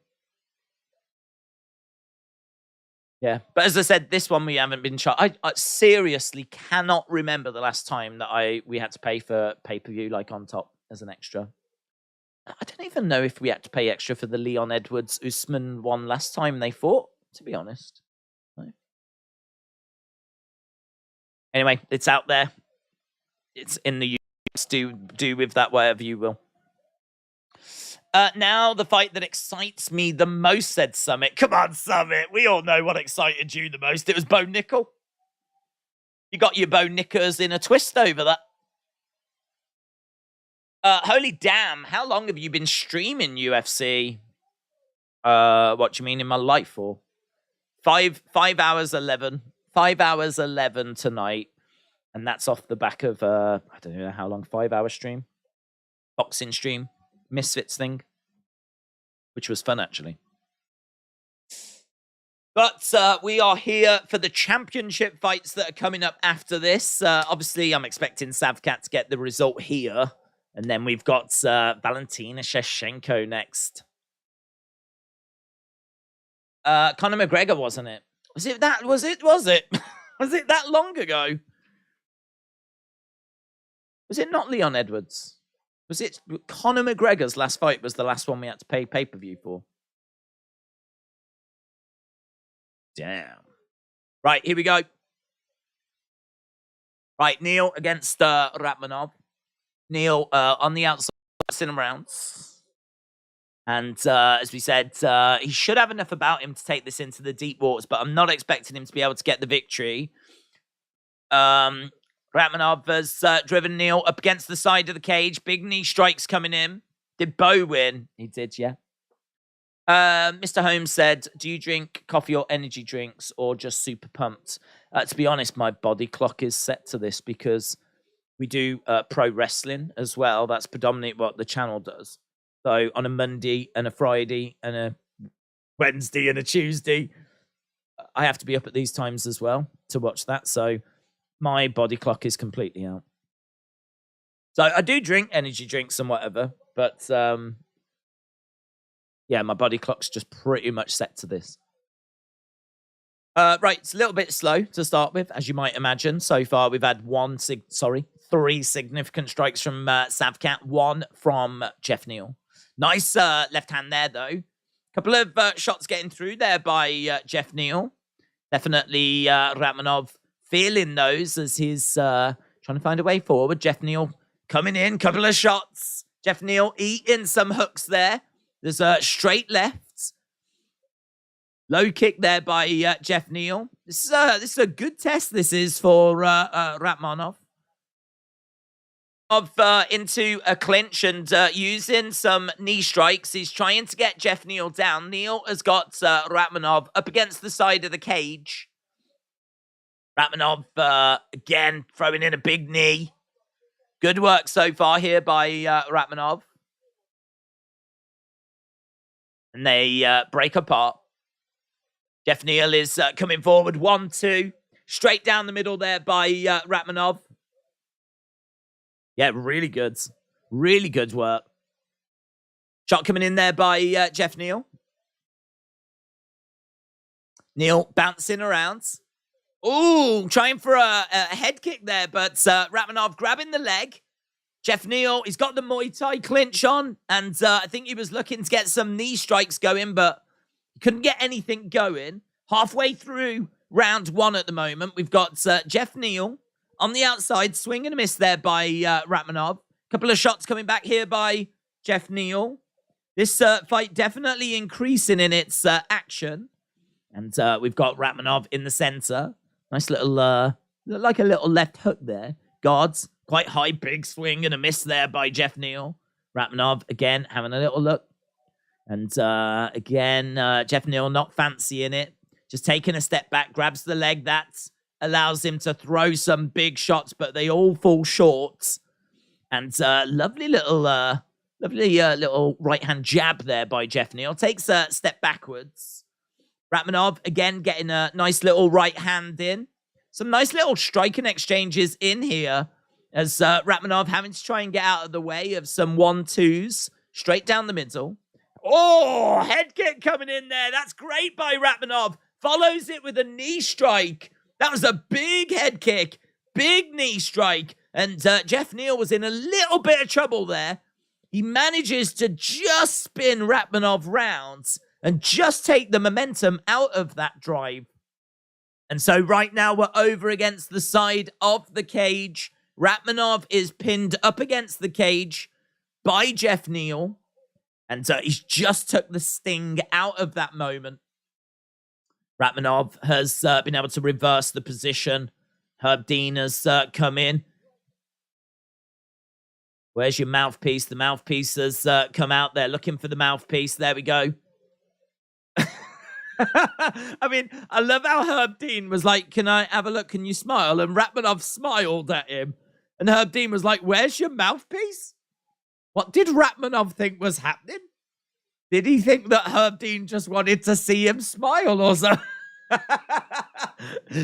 Yeah, but as I said, this one we haven't been charged. I seriously cannot remember the last time that we had to pay for pay-per-view, like on top as an extra. I don't even know if we had to pay extra for the Leon Edwards Usman one last time they fought, to be honest. No. Anyway, it's out there. It's in the US. Do with that whatever you will. Now, the fight that excites me the most, said Summit. Come on, Summit. We all know what excited you the most. It was Bo Nickel. You got your Bo Nickers in a twist over that. Holy damn. How long have you been streaming UFC? What do you mean in my life for? 5 hours 11. 5 hours 11 tonight. And that's off the back of, I don't know how long, 5 hour stream. Boxing stream. Misfits thing, which was fun actually. But we are here for the championship fights that are coming up after this. Obviously, I'm expecting Savkat to get the result here, and then we've got Valentina Shevchenko next. Conor McGregor, wasn't it? Was it that? Was it? Was it that long ago? Was it not Leon Edwards? Was it Conor McGregor's last fight was the last one we had to pay pay-per-view for? Damn. Right, here we go. Right, Neal against Rakhmonov. Neal on the outside, in rounds. And as we said, he should have enough about him to take this into the deep waters, but I'm not expecting him to be able to get the victory. Rakhmonov has driven Neal up against the side of the cage. Big knee strikes coming in. Did Bo win? He did, yeah. Mr. Holmes said, do you drink coffee or energy drinks or just super pumped? To be honest, my body clock is set to this because we do pro wrestling as well. That's predominantly what the channel does. So on a Monday and a Friday and a Wednesday and a Tuesday, I have to be up at these times as well to watch that. So my body clock is completely out. So I do drink energy drinks and whatever, but yeah, my body clock's just pretty much set to this. Right, it's a little bit slow to start with, as you might imagine. So far, we've had 3 significant strikes from Savkat, 1 from Jeff Neal. Nice left hand there, though. Couple of shots getting through there by Jeff Neal. Definitely Rakhmonov feeling those as he's trying to find a way forward. Jeff Neal coming in, couple of shots. Jeff Neal eating some hooks there. There's a straight left. Low kick there by Jeff Neal. This is a good test, this is, for Rakhmonov. Into a clinch and using some knee strikes. He's trying to get Jeff Neal down. Neal has got Rakhmonov up against the side of the cage. Rakhmonov, again, throwing in a big knee. Good work so far here by Rakhmonov. And they break apart. Jeff Neal is coming forward. 1-2. Straight down the middle there by Rakhmonov. Yeah, really good. Really good work. Shot coming in there by Jeff Neal. Neal bouncing around. Ooh, trying for a head kick there, but Rakhmonov grabbing the leg. Jeff Neal, he's got the Muay Thai clinch on, and I think he was looking to get some knee strikes going, but Couldn't get anything going. Halfway through round 1 at the moment, we've got Jeff Neal on the outside, swing and a miss there by Rakhmonov. Couple of shots coming back here by Jeff Neal. This fight definitely increasing in its action. And we've got Rakhmonov in the center. Nice little, like a little left hook there. Guards, quite high, big swing and a miss there by Jeff Neal. Rakhmonov, again, having a little look. And again, Jeff Neal not fancying it. Just taking a step back, grabs the leg. That allows him to throw some big shots, but they all fall short. And lovely little right-hand jab there by Jeff Neal. Takes a step backwards. Rakhmonov, again, getting a nice little right hand in. Some nice little striking exchanges in here as Rakhmonov having to try and get out of the way of some 1-2s. Straight down the middle. Oh, head kick coming in there. That's great by Rakhmonov. Follows it with a knee strike. That was a big head kick. Big knee strike. And Jeff Neal was in a little bit of trouble there. He manages to just spin Rakhmonov round and just take the momentum out of that drive. And so right now we're over against the side of the cage. Rakhmonov is pinned up against the cage by Jeff Neal. And he's just took the sting out of that moment. Rakhmonov has been able to reverse the position. Herb Dean has come in. Where's your mouthpiece? The mouthpiece has come out there looking for the mouthpiece. There we go. I mean, I love how Herb Dean was like, can I have a look? Can you smile? And Rakhmonov smiled at him. And Herb Dean was like, where's your mouthpiece? What did Rakhmonov think was happening? Did he think that Herb Dean just wanted to see him smile or something?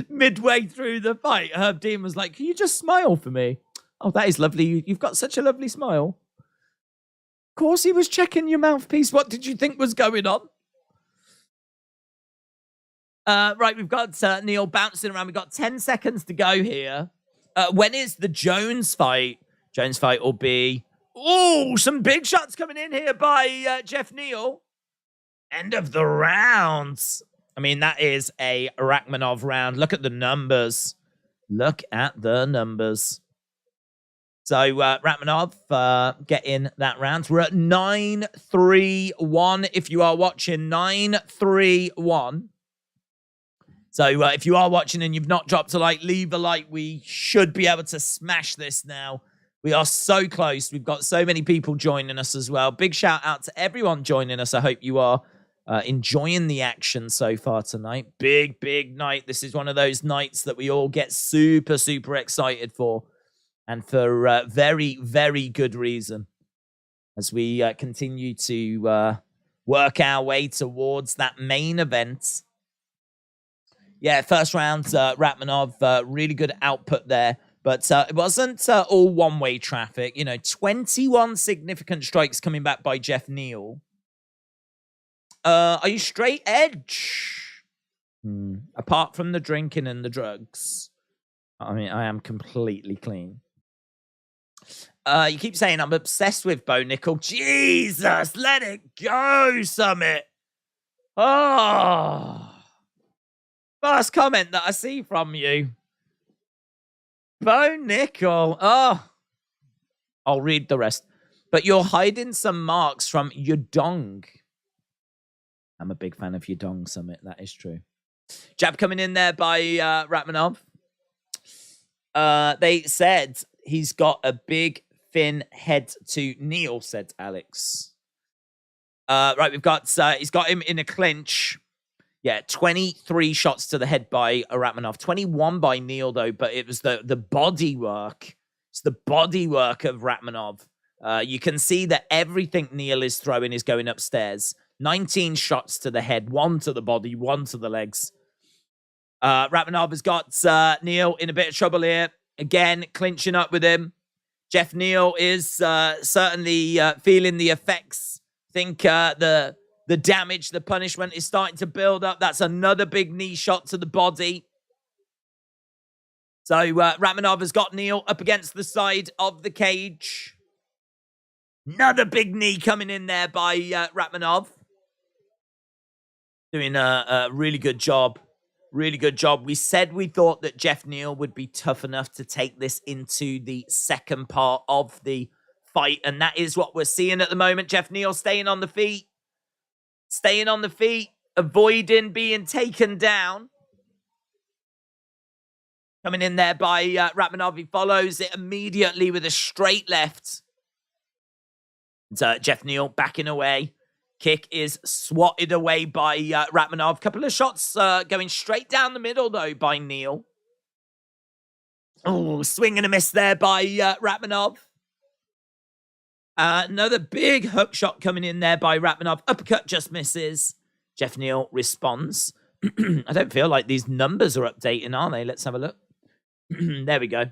Midway through the fight, Herb Dean was like, can you just smile for me? Oh, that is lovely. You've got such a lovely smile. Of course he was checking your mouthpiece. What did you think was going on? Right, we've got Neal bouncing around. We've got 10 seconds to go here. When is the Jones fight? Jones fight will be... Oh, some big shots coming in here by Jeff Neal. End of the round. I mean, that is a Rakhmonov round. Look at the numbers. Look at the numbers. So, Rakhmonov getting that round. We're at 9-3-1. If you are watching, 9-3-1. So, if you are watching and you've not dropped a like, leave a like. We should be able to smash this now. We are so close. We've got so many people joining us as well. Big shout out to everyone joining us. I hope you are enjoying the action so far tonight. Big, big night. This is one of those nights that we all get super, super excited for. And for very, very good reason. As we continue to work our way towards that main event. Yeah, first round, Rakhmonov, really good output there. But it wasn't all one-way traffic. You know, 21 significant strikes coming back by Jeff Neal. Are you straight edge? Apart from the drinking and the drugs. I mean, I am completely clean. You keep saying I'm obsessed with Bo Nickel. Jesus, let it go, Summit. Oh. First comment that I see from you. Bo Nickel. Oh. I'll read the rest. But you're hiding some marks from your dong. I'm a big fan of your dong, Summit. That is true. Jab coming in there by Rakhmonov. They said he's got a big, thin head to Neal, said Alex. Right, we've got... he's got him in a clinch. Yeah, 23 shots to the head by Rakhmonov. 21 by Neal, though, but it was the body work. It's the body work of Rakhmonov. You can see that everything Neal is throwing is going upstairs. 19 shots to the head, 1 to the body, 1 to the legs. Rakhmonov has got Neal in a bit of trouble here. Again, clinching up with him. Jeff Neal is certainly feeling the effects. I think the damage, the punishment is starting to build up. That's another big knee shot to the body. So Rakhmonov has got Neal up against the side of the cage. Another big knee coming in there by Rakhmonov. Doing a really good job. Really good job. We said we thought that Jeff Neal would be tough enough to take this into the second part of the fight, and that is what we're seeing at the moment. Jeff Neal staying on the feet. Staying on the feet. Avoiding being taken down. Coming in there by Rakhmonov. He follows it immediately with a straight left. Jeff Neal backing away. Kick is swatted away by Rakhmonov. Couple of shots going straight down the middle, though, by Neal. Oh, swing and a miss there by Rakhmonov. Another big hook shot coming in there by Rakhmonov. Uppercut just misses. Jeff Neal responds. I don't feel like these numbers are updating, are they? Let's have a look. There we go.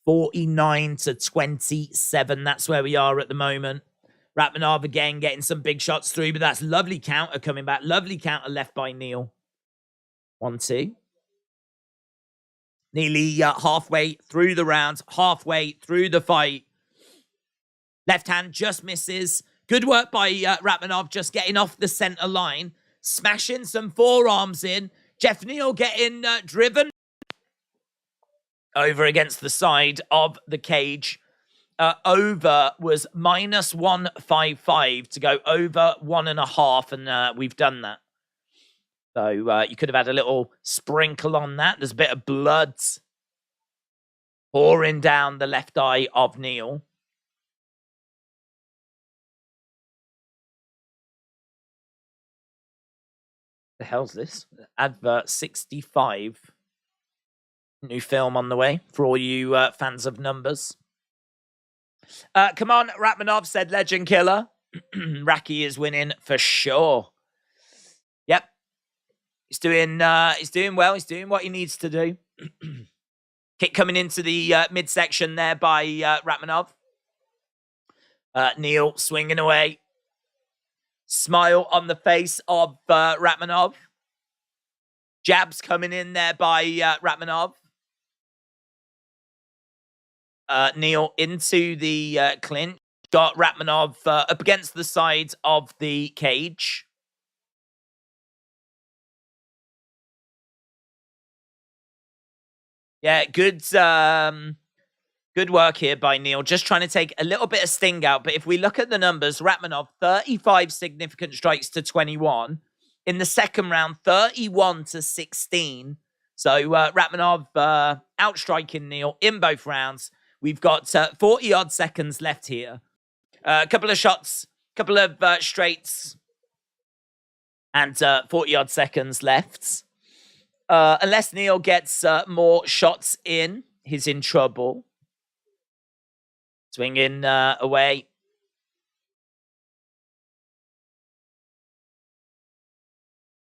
49 to 27. That's where we are at the moment. Rakhmonov again getting some big shots through, but that's lovely counter coming back. Lovely counter left by Neal. 1-2. Nearly halfway through the round, halfway through the fight. Left hand just misses. Good work by Rakhmonov, just getting off the center line. Smashing some forearms in. Jeff Neal getting driven over against the side of the cage. Over was minus 155 to go over 1.5, and we've done that. So you could have had a little sprinkle on that. There's a bit of blood pouring down the left eye of Neal. The hell's this? Advert 65. New film on the way for all you fans of numbers. Come on, Rakhmonov, said Legend Killer. Raki is winning for sure. Yep. He's doing well. He's doing what he needs to do. Kick coming into the midsection there by Rakhmonov. Neal swinging away. Smile on the face of Rakhmonov. Jabs coming in there by Rakhmonov. Neal into the clinch. Got Rakhmonov up against the sides of the cage. Yeah, good work here by Neal. Just trying to take a little bit of sting out. But if we look at the numbers, Rakhmonov, 35 significant strikes to 21. In the second round, 31 to 16. So Rakhmonov outstriking Neal in both rounds. We've got 40-odd seconds left here. A couple of shots, couple of straights, and 40-odd seconds left. Unless Neal gets more shots in, he's in trouble. Swinging away.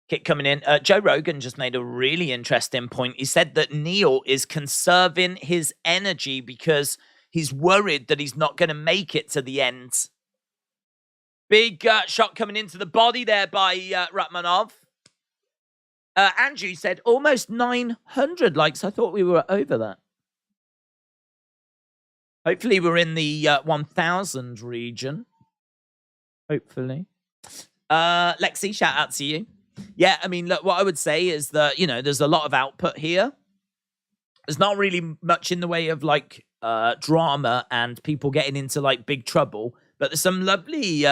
Kick coming in. Joe Rogan just made a really interesting point. He said that Neal is conserving his energy because he's worried that he's not going to make it to the end. Big shot coming into the body there by Rakhmonov. Andrew said almost 900 likes. I thought we were over that. Hopefully we're in the 1,000 region. Hopefully. Lexi, shout out to you. Yeah, I mean, look, what I would say is that, you know, there's a lot of output here. There's not really much in the way of, like, drama and people getting into, like, big trouble. But there's some lovely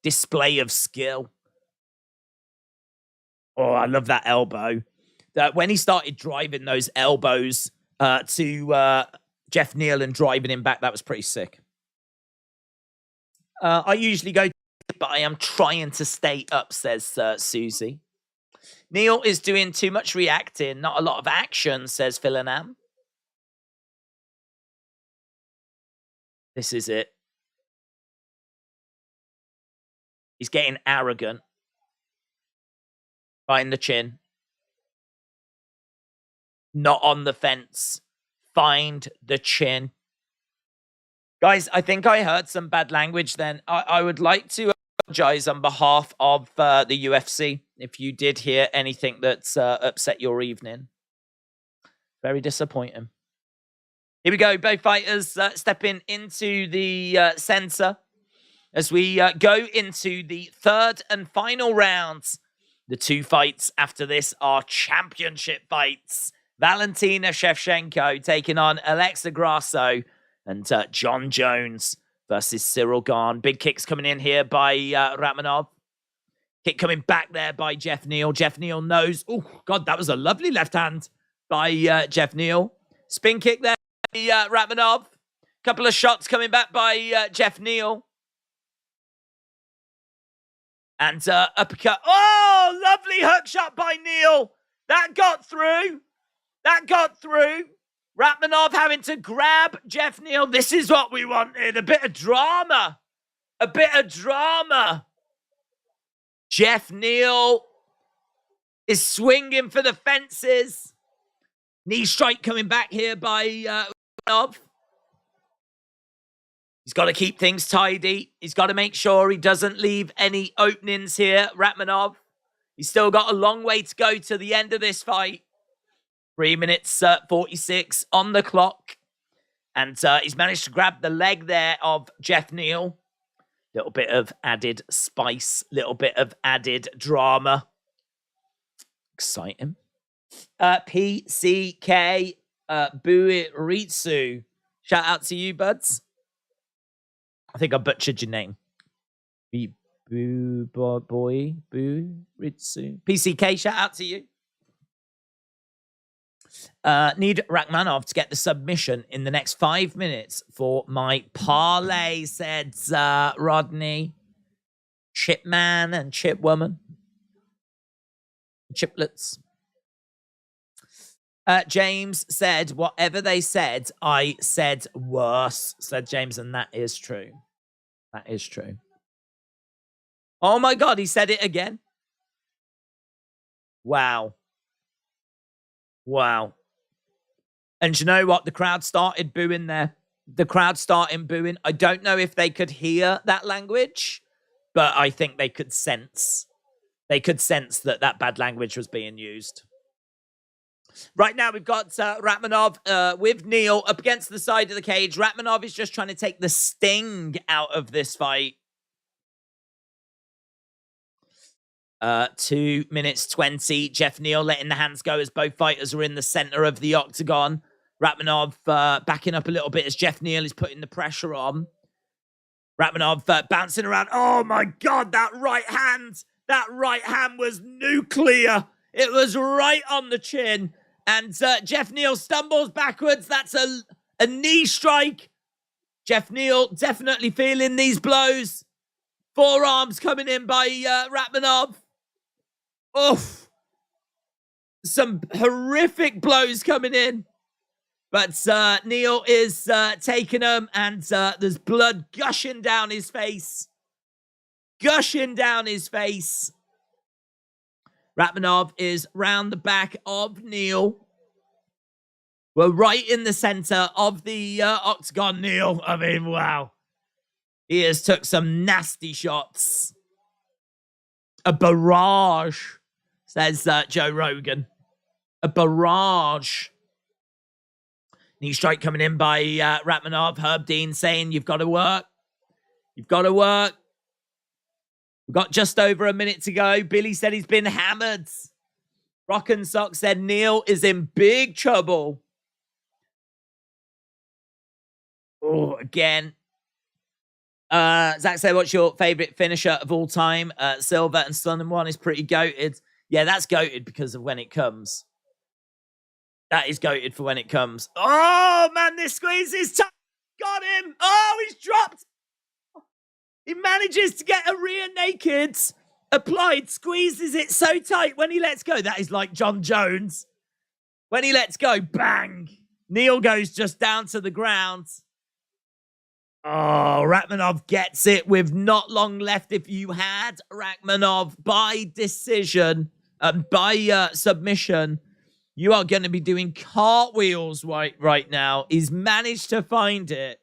display of skill. Oh, I love that elbow. That when he started driving those elbows to Jeff Neal and driving him back, that was pretty sick. I usually go, but I am trying to stay up, says Susie. Neal is doing too much reacting, not a lot of action, says Philanam. This is it. He's getting arrogant. Find the chin. Not on the fence. Find the chin. Guys, I think I heard some bad language then. I would like to apologize on behalf of the UFC if you did hear anything that's upset your evening. Very disappointing. Here we go. Both fighters stepping into the center. as we go into the third and final round. The two fights after this are championship fights. Valentina Shevchenko taking on Alexa Grasso, and Jon Jones versus Ciryl Gane. Big kicks coming in here by Rakhmonov. Kick coming back there by Jeff Neal. Jeff Neal knows. Oh, God, that was a lovely left hand by Jeff Neal. Spin kick there by Rakhmonov. Couple of shots coming back by Jeff Neal. And uppercut. Oh, lovely hook shot by Neal. That got through. That got through. Rakhmonov having to grab Jeff Neal. This is what we wanted. A bit of drama. A bit of drama. Jeff Neal is swinging for the fences. Knee strike coming back here by Rakhmonov. He's got to keep things tidy. He's got to make sure he doesn't leave any openings here, Rakhmonov. He's still got a long way to go to the end of this fight. 3 minutes 46 on the clock. And he's managed to grab the leg there of Jeff Neal. Little bit of added spice. Little bit of added drama. Exciting. PCK Buiritsu. Shout out to you, buds. I think I butchered your name. Boo boy, Buiritsu. PCK, shout out to you. Need Rakhmonov to get the submission in the next 5 minutes for my parlay, said Rodney. Chipman and Chipwoman. Chiplets. James said, whatever they said, I said worse, said James, and that is true. That is true. Oh my God, he said it again. Wow. Wow. And you know what? The crowd started booing there. The crowd started booing. I don't know if they could hear that language, but I think they could sense. They could sense that that bad language was being used. Right now, we've got Rakhmonov with Neal up against the side of the cage. Rakhmonov is just trying to take the sting out of this fight. 2 minutes 20. Jeff Neal letting the hands go as both fighters are in the center of the octagon. Rakhmonov backing up a little bit as Jeff Neal is putting the pressure on. Rakhmonov bouncing around. Oh my God, that right hand. That right hand was nuclear. It was right on the chin. And Jeff Neal stumbles backwards. That's a knee strike. Jeff Neal definitely feeling these blows. Forearms coming in by Rakhmonov. Oof. Some horrific blows coming in. But Neal is taking them, and there's blood gushing down his face. Gushing down his face. Rakhmonov is round the back of Neal. We're right in the center of the octagon, Neal. I mean, wow. He has took some nasty shots. A barrage, says Joe Rogan. A barrage. Knee strike coming in by Rakhmonov. Herb Dean saying, you've got to work. You've got to work. We've got just over a minute to go. Billy said he's been hammered. Rock and Sock said Neal is in big trouble. Oh, again. Zach said, what's your favorite finisher of all time? Silver and Sun and One is pretty goated. Yeah, that's goated because of when it comes. That is goated for when it comes. Oh, man, this squeeze is tough. Got him. Oh, he's dropped. He manages to get a rear naked applied, squeezes it so tight when he lets go. That is like Jon Jones. When he lets go, bang. Neal goes just down to the ground. Oh, Rakhmonov gets it with not long left. If you had Rakhmonov by decision, by submission, you are going to be doing cartwheels right now. He's managed to find it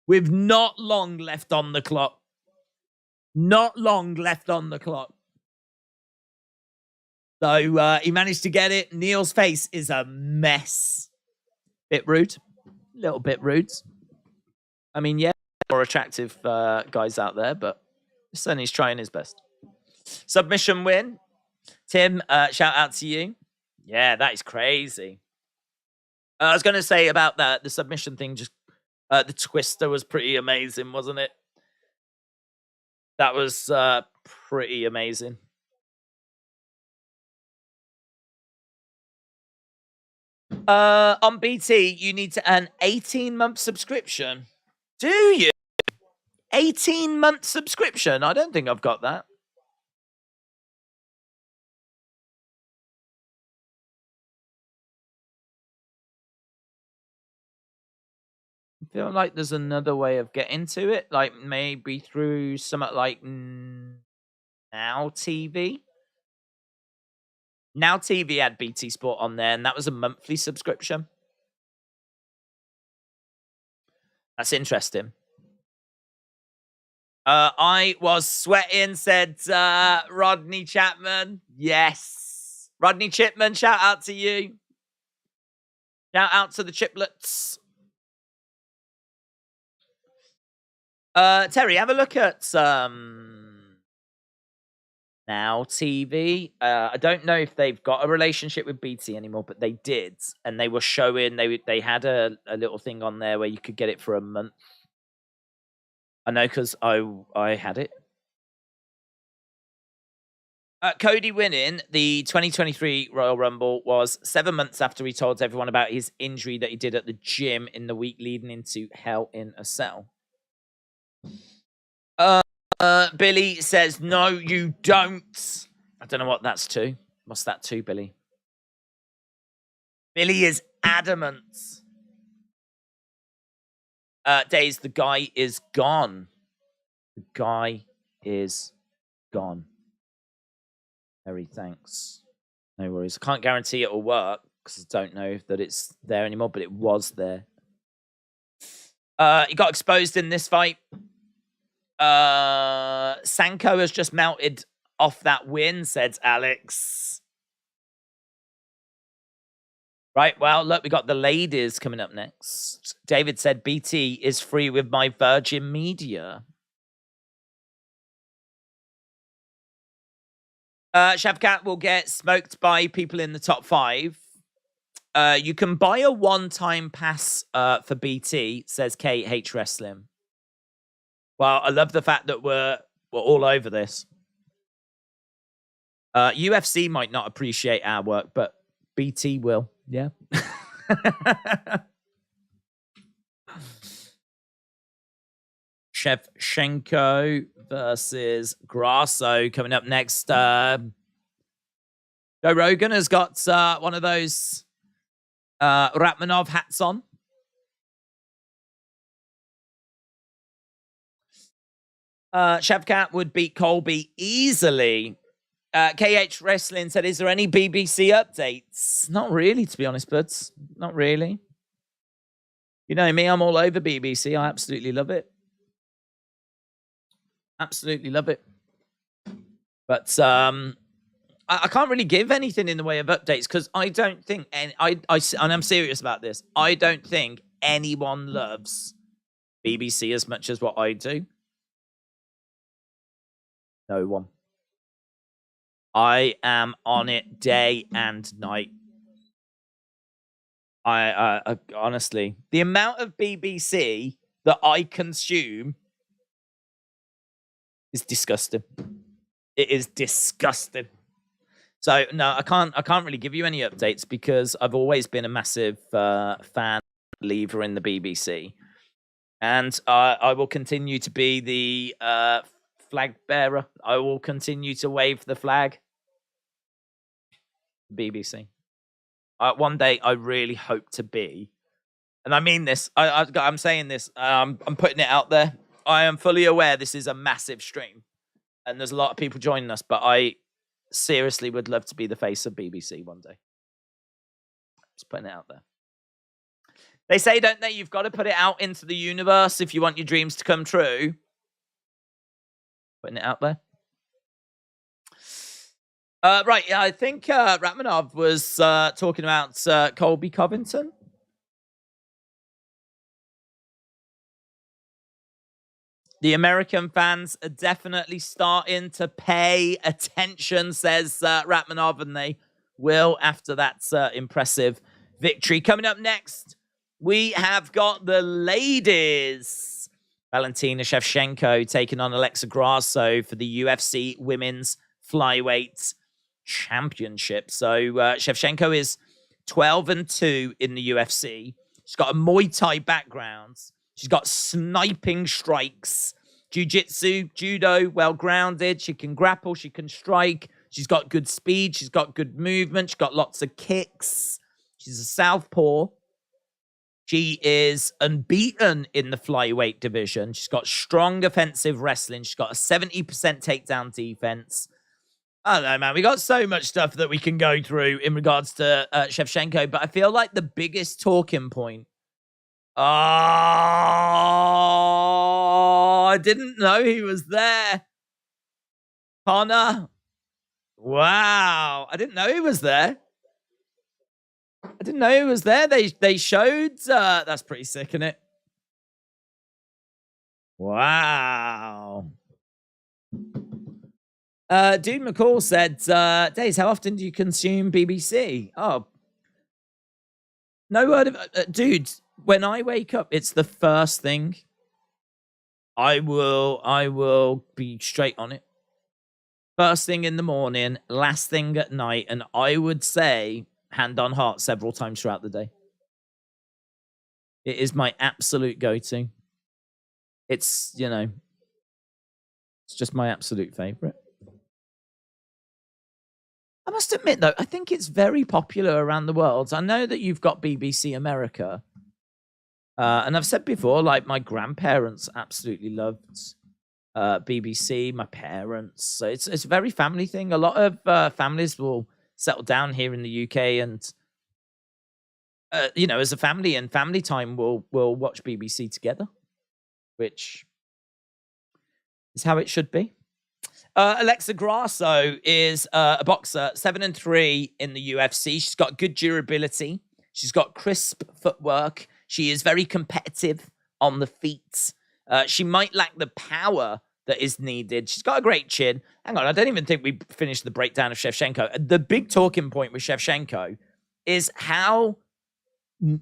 with not long left on the clock. Not long left on the clock. So he managed to get it. Neal's face is a mess. Bit rude. A little bit rude. I mean, yeah, more attractive guys out there, but certainly he's trying his best. Submission win. Tim, shout out to you. Yeah, that is crazy. I was going to say about that, the submission thing, just the twister was pretty amazing, wasn't it? That was pretty amazing. On BT, you need to earn 18-month subscription. Do you? 18-month subscription? I don't think I've got that. I feel like there's another way of getting to it, like maybe through something like Now TV. Now TV had BT Sport on there, and that was a monthly subscription. That's interesting. I was sweating, said Rodney Chapman. Yes. Rodney Chipman, shout out to you. Shout out to the Chiplets. Terry, have a look at Now TV. I don't know if they've got a relationship with BT anymore, but they did, and they were showing they had a little thing on there where you could get it for a month. I know because I had it. Cody winning the 2023 Royal Rumble was 7 months after he told everyone about his injury that he did at the gym in the week leading into Hell in a Cell. Billy says, no, you don't. I don't know what that's to. What's that to, Billy? Billy is adamant. Days, the guy is gone. The guy is gone. Very thanks. No worries. I can't guarantee it will work because I don't know that it's there anymore, but it was there. He got exposed in this fight. Sanko has just melted off that win, said Alex. Right, well, look, we got the ladies coming up next. David said BT is free with my Virgin Media. Shavkat will get smoked by people in the top 5. You can buy a one-time pass for BT, says KH Wrestling. Well, I love the fact that we're all over this. UFC might not appreciate our work, but BT will. Yeah. Shevchenko versus Grasso coming up next. Joe Rogan has got one of those Rakhmonov hats on. Shavkat would beat Colby easily. KH Wrestling said, is there any BBC updates? Not really, to be honest, buds. Not really. You know me, I'm all over BBC. I absolutely love it. Absolutely love it. But I can't really give anything in the way of updates because I don't think, and I'm serious about this, I don't think anyone loves BBC as much as what I do. No one. I am on it day and night. I honestly, the amount of BBC that I consume is disgusting. It is disgusting. So no, I can't really give you any updates because I've always been a massive fan believer in the BBC, and I will continue to be the flag bearer. I will continue to wave the flag. BBC. One day, I really hope to be, and I mean this. I'm saying this. I'm putting it out there. I am fully aware this is a massive stream, and there's a lot of people joining us. But I seriously would love to be the face of BBC one day. Just putting it out there. They say, don't they? You've got to put it out into the universe if you want your dreams to come true. Putting it out there. Right, yeah, I think Rakhmonov was talking about Colby Covington. The American fans are definitely starting to pay attention, says Rakhmonov, and they will after that impressive victory. Coming up next, we have got the ladies. Valentina Shevchenko taking on Alexa Grasso for the UFC Women's Flyweight Championship. So Shevchenko is 12-2 in the UFC. She's got a Muay Thai background. She's got sniping strikes. Jiu-jitsu, judo, well-grounded. She can grapple. She can strike. She's got good speed. She's got good movement. She's got lots of kicks. She's a southpaw. She is unbeaten in the flyweight division. She's got strong offensive wrestling. She's got a 70% takedown defense. I don't know, man. We got so much stuff that we can go through in regards to Shevchenko, but I feel like the biggest talking point. Oh, I didn't know he was there. Connor. Wow. I didn't know he was there. I didn't know he was there. They showed. That's pretty sick, isn't it? Wow. Dude McCall said, Days, how often do you consume BBC? Oh. No word of... dude, when I wake up, it's the first thing. I will be straight on it. First thing in the morning, last thing at night, and I would say, hand on heart, several times throughout the day. It is my absolute go-to. It's, you know, it's just my absolute favorite. I must admit, though, I think it's very popular around the world. I know that you've got BBC America. And I've said before, like, my grandparents absolutely loved BBC, my parents. So it's a very family thing. A lot of families will settle down here in the UK and, you know, as a family and family time, we'll watch BBC together, which is how it should be. Alexa Grasso is a boxer, 7-3 in the UFC. She's got good durability. She's got crisp footwork. She is very competitive on the feet. She might lack the power that is needed. She's got a great chin. Hang on, I don't even think we finished the breakdown of Shevchenko. The big talking point with Shevchenko is how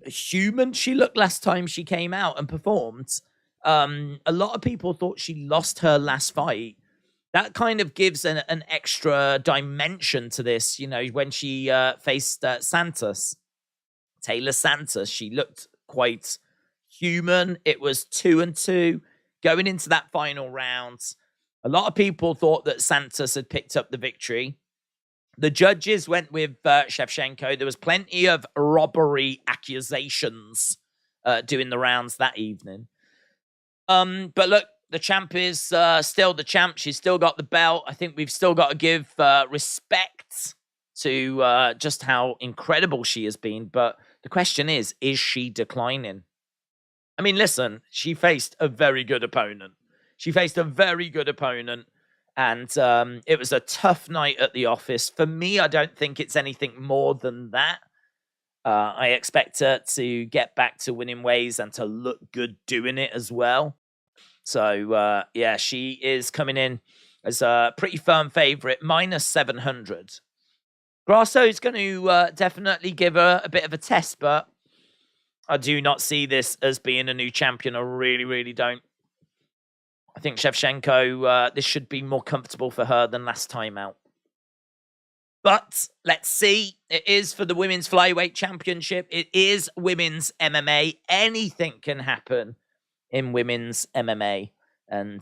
human she looked last time she came out and performed. A lot of people thought she lost her last fight. That kind of gives an extra dimension to this, you know, when she faced Taylor Santos, she looked quite human. It was 2-2 going into that final round. A lot of people thought that Santos had picked up the victory. The judges went with Shevchenko. There was plenty of robbery accusations doing the rounds that evening. But look, the champ is still the champ. She's still got the belt. I think we've still got to give respect to just how incredible she has been. But the question is she declining? I mean, listen, she faced a very good opponent. And it was a tough night at the office. For me, I don't think it's anything more than that. I expect her to get back to winning ways and to look good doing it as well. So, yeah, she is coming in as a pretty firm favorite, minus 700. Grasso is going to definitely give her a bit of a test, but I do not see this as being a new champion. I really, really don't. I think Shevchenko, this should be more comfortable for her than last time out. But let's see. It is for the Women's Flyweight Championship. It is women's MMA. Anything can happen in women's MMA. And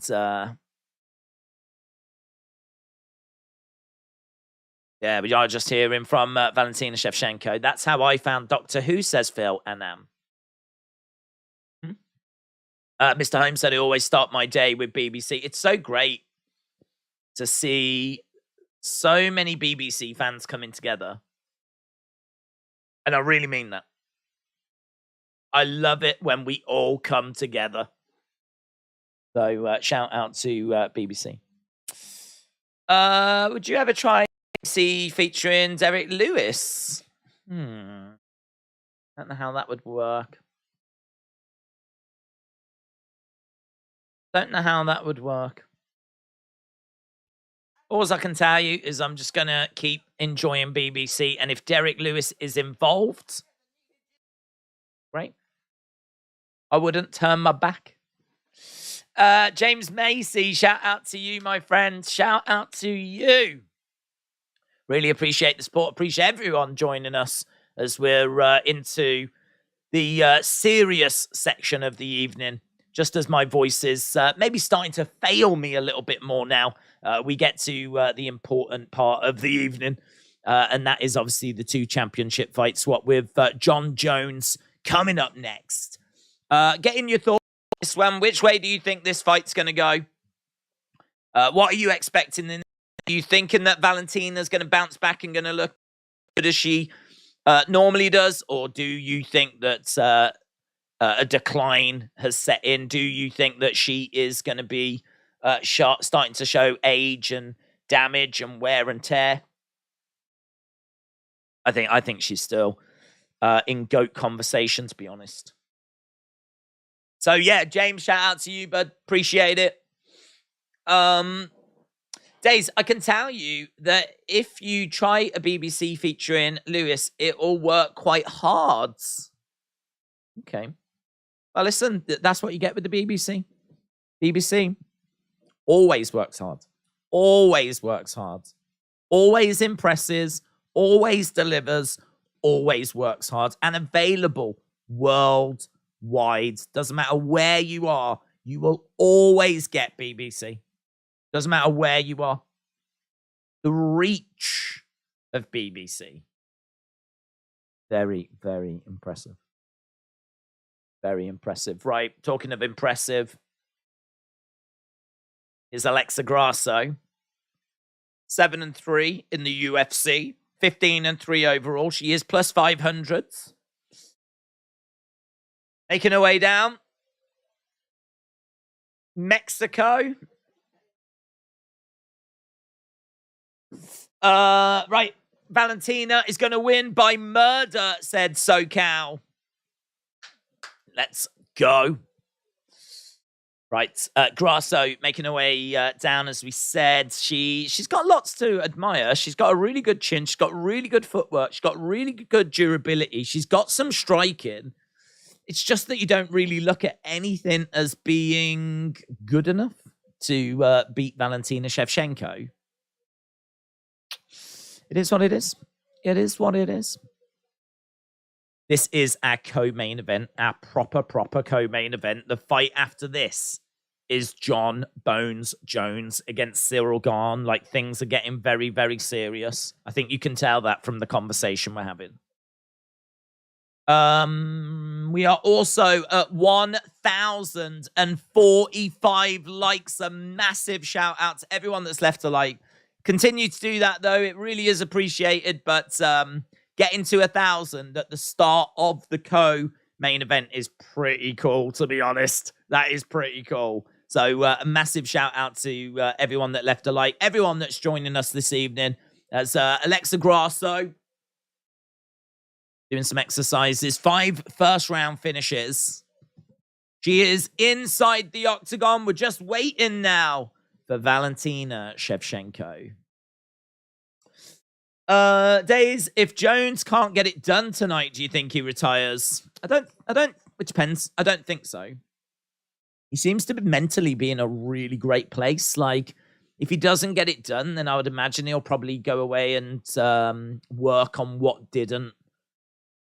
yeah, we are just hearing from Valentina Shevchenko. That's how I found Doctor Who, says Phil Anam. Mr. Holmes said, I always start my day with BBC. It's so great to see so many BBC fans coming together. And I really mean that. I love it when we all come together. So shout out to BBC. Would you ever try BBC featuring Derek Lewis? I don't know how that would work. Don't know how that would work. All I can tell you is I'm just going to keep enjoying BBC. And if Derek Lewis is involved, great. I wouldn't turn my back. James Macy, shout out to you, my friend. Shout out to you. Really appreciate the support. Appreciate everyone joining us as we're into the serious section of the evening. Just as my voice is maybe starting to fail me a little bit more now, we get to the important part of the evening. And that is obviously the 2 championship fights, what with Jon Jones coming up next. Getting your thoughts on this one. Which way do you think this fight's going to go? What are you expecting? Are you thinking that Valentina's going to bounce back and going to look good as she normally does? Or do you think that a decline has set in? Do you think that she is going to be starting to show age and damage and wear and tear? I think she's still in GOAT conversation, to be honest. So yeah, James, shout out to you, bud. Appreciate it. Days, I can tell you that if you try a BBC featuring Lewis, it will work quite hard. Okay. Well, listen, that's what you get with the BBC. BBC always works hard. Always works hard. Always impresses. Always delivers. Always works hard. And available worldwide. Doesn't matter where you are. You will always get BBC. Doesn't matter where you are. The reach of BBC. Very, very impressive. Very impressive. Right, talking of impressive, is Alexa Grasso. 7-3 in the UFC. 15-3 overall. She is plus 500. Making her way down. Mexico. Right. Valentina is going to win by murder, said SoCal. Let's go. Right. Grasso making her way down, as we said. She's got lots to admire. She's got a really good chin. She's got really good footwork. She's got really good durability. She's got some striking. It's just that you don't really look at anything as being good enough to beat Valentina Shevchenko. It is what it is. It is what it is. This is our co-main event, our proper co-main event. The fight after this is Jon Bones Jones against Ciryl Gane. Like, things are getting very, very serious. I think you can tell that from the conversation we're having. We are also at 1,045 likes. A massive shout out to everyone that's left a like. Continue to do that, though. It really is appreciated. But getting to 1,000 at the start of the co-main event is pretty cool, to be honest. That is pretty cool. So a massive shout out to everyone that left a like. Everyone that's joining us this evening. As Alexa Grasso doing some exercises. 5 first-round finishes. She is inside the octagon. We're just waiting now for Valentina Shevchenko. Days, if Jones can't get it done tonight, do you think he retires? I don't, it depends. I don't think so. He seems to mentally be in a really great place. Like, if he doesn't get it done, then I would imagine he'll probably go away and work on what didn't,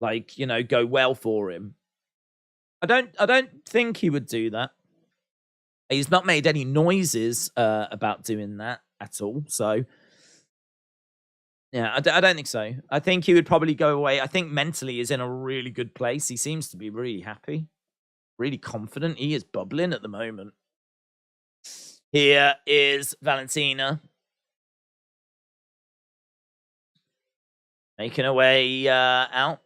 like, you know, go well for him. I don't think he would do that. He's not made any noises about doing that at all. So, yeah, I don't think so. I think he would probably go away. I think mentally he's in a really good place. He seems to be really happy, really confident. He is bubbling at the moment. Here is Valentina making her way out.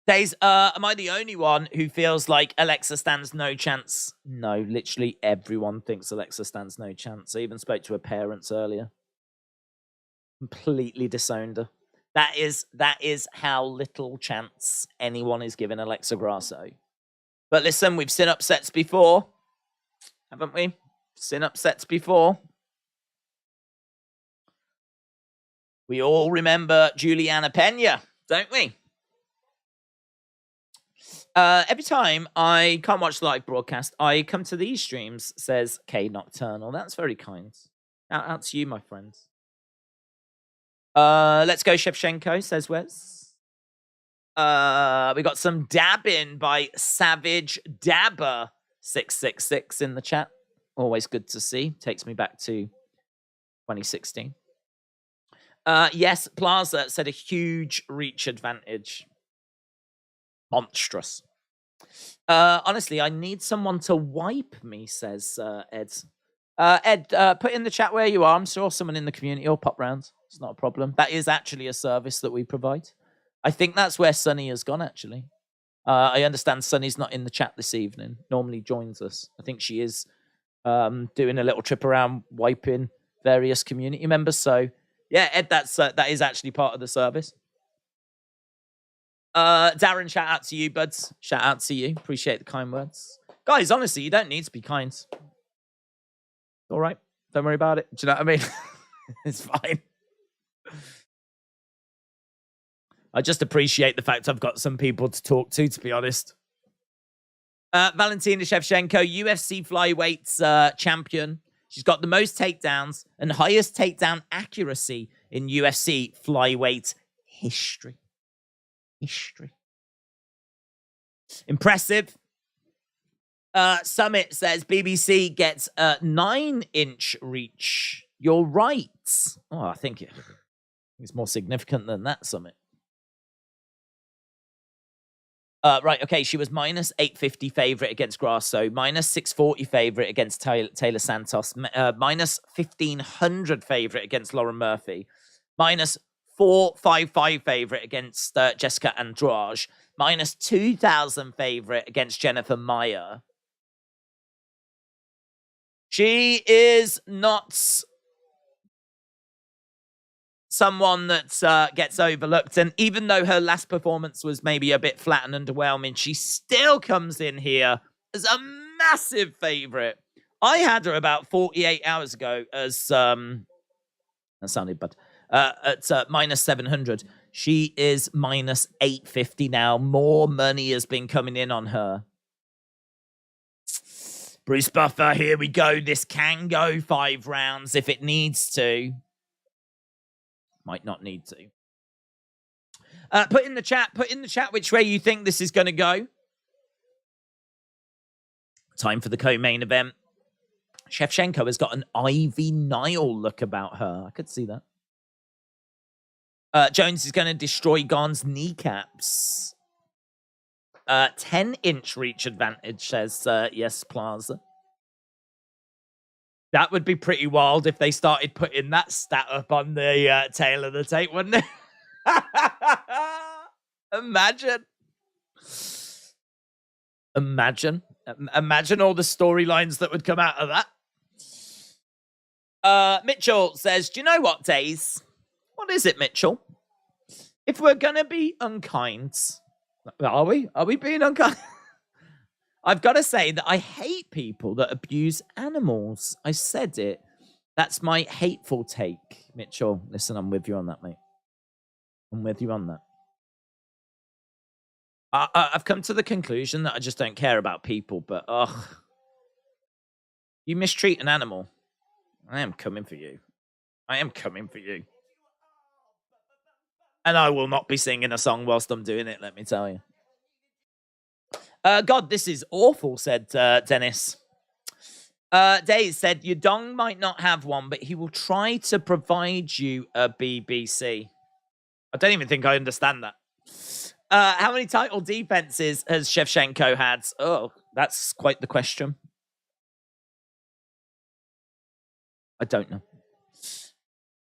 Days, am I the only one who feels like Alexa stands no chance? No, literally everyone thinks Alexa stands no chance. I even spoke to her parents earlier. Completely disowned her. That is how little chance anyone is giving Alexa Grasso. But listen, we've seen upsets before. haven't we? Seen upsets before. We all remember Juliana Penne, don't we? Every time I can't watch the live broadcast, I come to these streams, says K Nocturnal. That's very kind. Out to you, my friends. Let's go Shevchenko, says Wes. We got some dabbing by Savage Dabber 666 in the chat. Always good to see. Takes me back to 2016. Yes, Plaza said a huge reach advantage. Monstrous. Honestly, I need someone to wipe me, says Ed. Ed, put in the chat where you are. I'm sure someone in the community will pop round. It's not a problem. That is actually a service that we provide. I think that's where Sunny has gone, actually. I understand Sunny's not in the chat this evening. Normally joins us. I think she is doing a little trip around wiping various community members. So, yeah, Ed, that is actually part of the service. Darren, shout out to you, buds. Shout out to you. Appreciate the kind words. Guys, honestly, you don't need to be kind. All right. Don't worry about it. Do you know what I mean? It's fine. I just appreciate the fact I've got some people to talk to be honest. Valentina Shevchenko, UFC flyweight champion. She's got the most takedowns and highest takedown accuracy in UFC flyweight history. Impressive. Summit says BBC gets a 9-inch reach. You're right. Oh, I think it's more significant than that, Summit. Right, okay, she was minus 850 favorite against Grasso, minus 640 favorite against Taylor Santos, minus 1500 favorite against Lauren Murphy, minus 455 favorite against Jessica Andrade, minus 2000 favorite against Jennifer Maia. She is not someone that gets overlooked. And even though her last performance was maybe a bit flat and underwhelming, she still comes in here as a massive favorite. I had her about 48 hours ago as, that sounded bad, at minus 700. She is minus 850 now. More money has been coming in on her. Bruce Buffer, here we go. This can go 5 rounds if it needs to. Might not need to. Put in the chat which way you think this is going to go. Time for the co-main event. Shevchenko has got an Ivy Nile look about her. I could see that. Jones is going to destroy Gane's kneecaps. 10-inch reach advantage, says yes, Plaza. That would be pretty wild if they started putting that stat up on the tail of the tape, wouldn't it? Imagine all the storylines that would come out of that. Mitchell says, do you know what, Days? What is it, Mitchell? If we're going to be unkind, are we? Are we being unkind? I've got to say that I hate people that abuse animals. I said it. That's my hateful take. Mitchell, listen, I'm with you on that, mate. I'm with you on that. I've come to the conclusion that I just don't care about people, but, you mistreat an animal, I am coming for you. I am coming for you. And I will not be singing a song whilst I'm doing it, let me tell you. God, this is awful, said Dennis. Days said, your dong might not have one, but he will try to provide you a BBC. I don't even think I understand that. How many title defenses has Shevchenko had? Oh, that's quite the question. I don't know.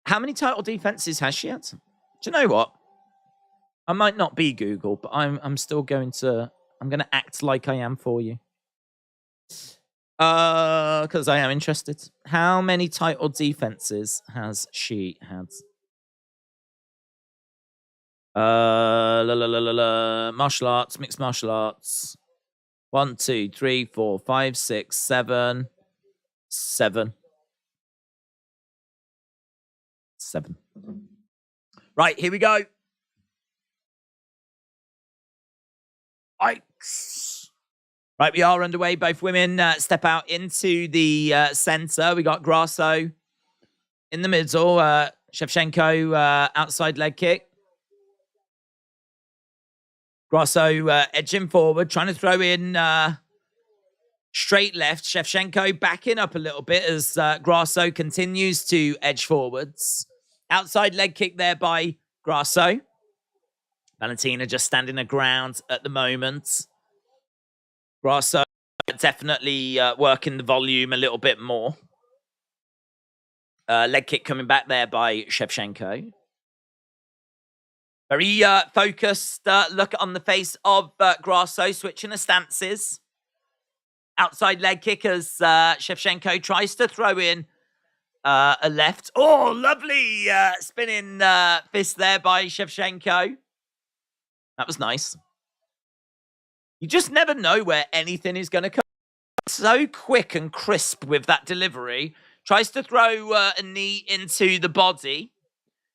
How many title defenses has she had? Do you know what? I might not be Google, but I'm still going to... I'm going to act like I am for you. Because I am interested. How many title defenses has she had? Martial arts, mixed martial arts. 1, 2, 3, 4, 5, 6, 7. 7. Right, here we go. Right, we are underway. Both women step out into the center. We got Grasso in the middle. Shevchenko outside leg kick. Grasso edging forward, trying to throw in straight left. Shevchenko backing up a little bit as Grasso continues to edge forwards. Outside leg kick there by Grasso. Valentina just standing her ground at the moment. Grasso definitely working the volume a little bit more. Leg kick coming back there by Shevchenko. Very focused look on the face of Grasso, switching the stances. Outside leg kick as Shevchenko tries to throw in a left. Oh, lovely spinning fist there by Shevchenko. That was nice. You just never know where anything is going to come. So quick and crisp with that delivery. Tries to throw a knee into the body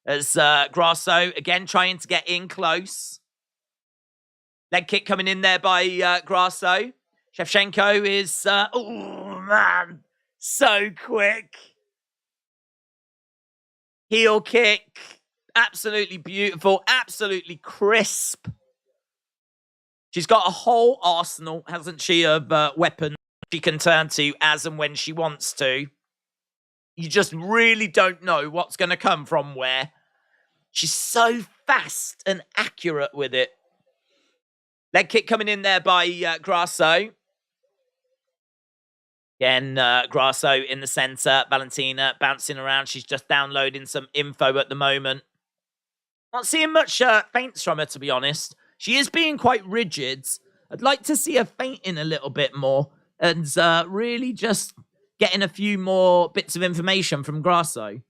as Grasso, again, trying to get in close. Leg kick coming in there by Grasso. Shevchenko is, oh, man, so quick. Heel kick. Absolutely beautiful. Absolutely crisp. She's got a whole arsenal, hasn't she, of weapons she can turn to as and when she wants to. You just really don't know what's going to come from where. She's so fast and accurate with it. Leg kick coming in there by Grasso. Again, Grasso in the center. Valentina bouncing around. She's just downloading some info at the moment. Not seeing much feints from her, to be honest. She is being quite rigid. I'd like to see her feinting a little bit more and really just getting a few more bits of information from Grasso.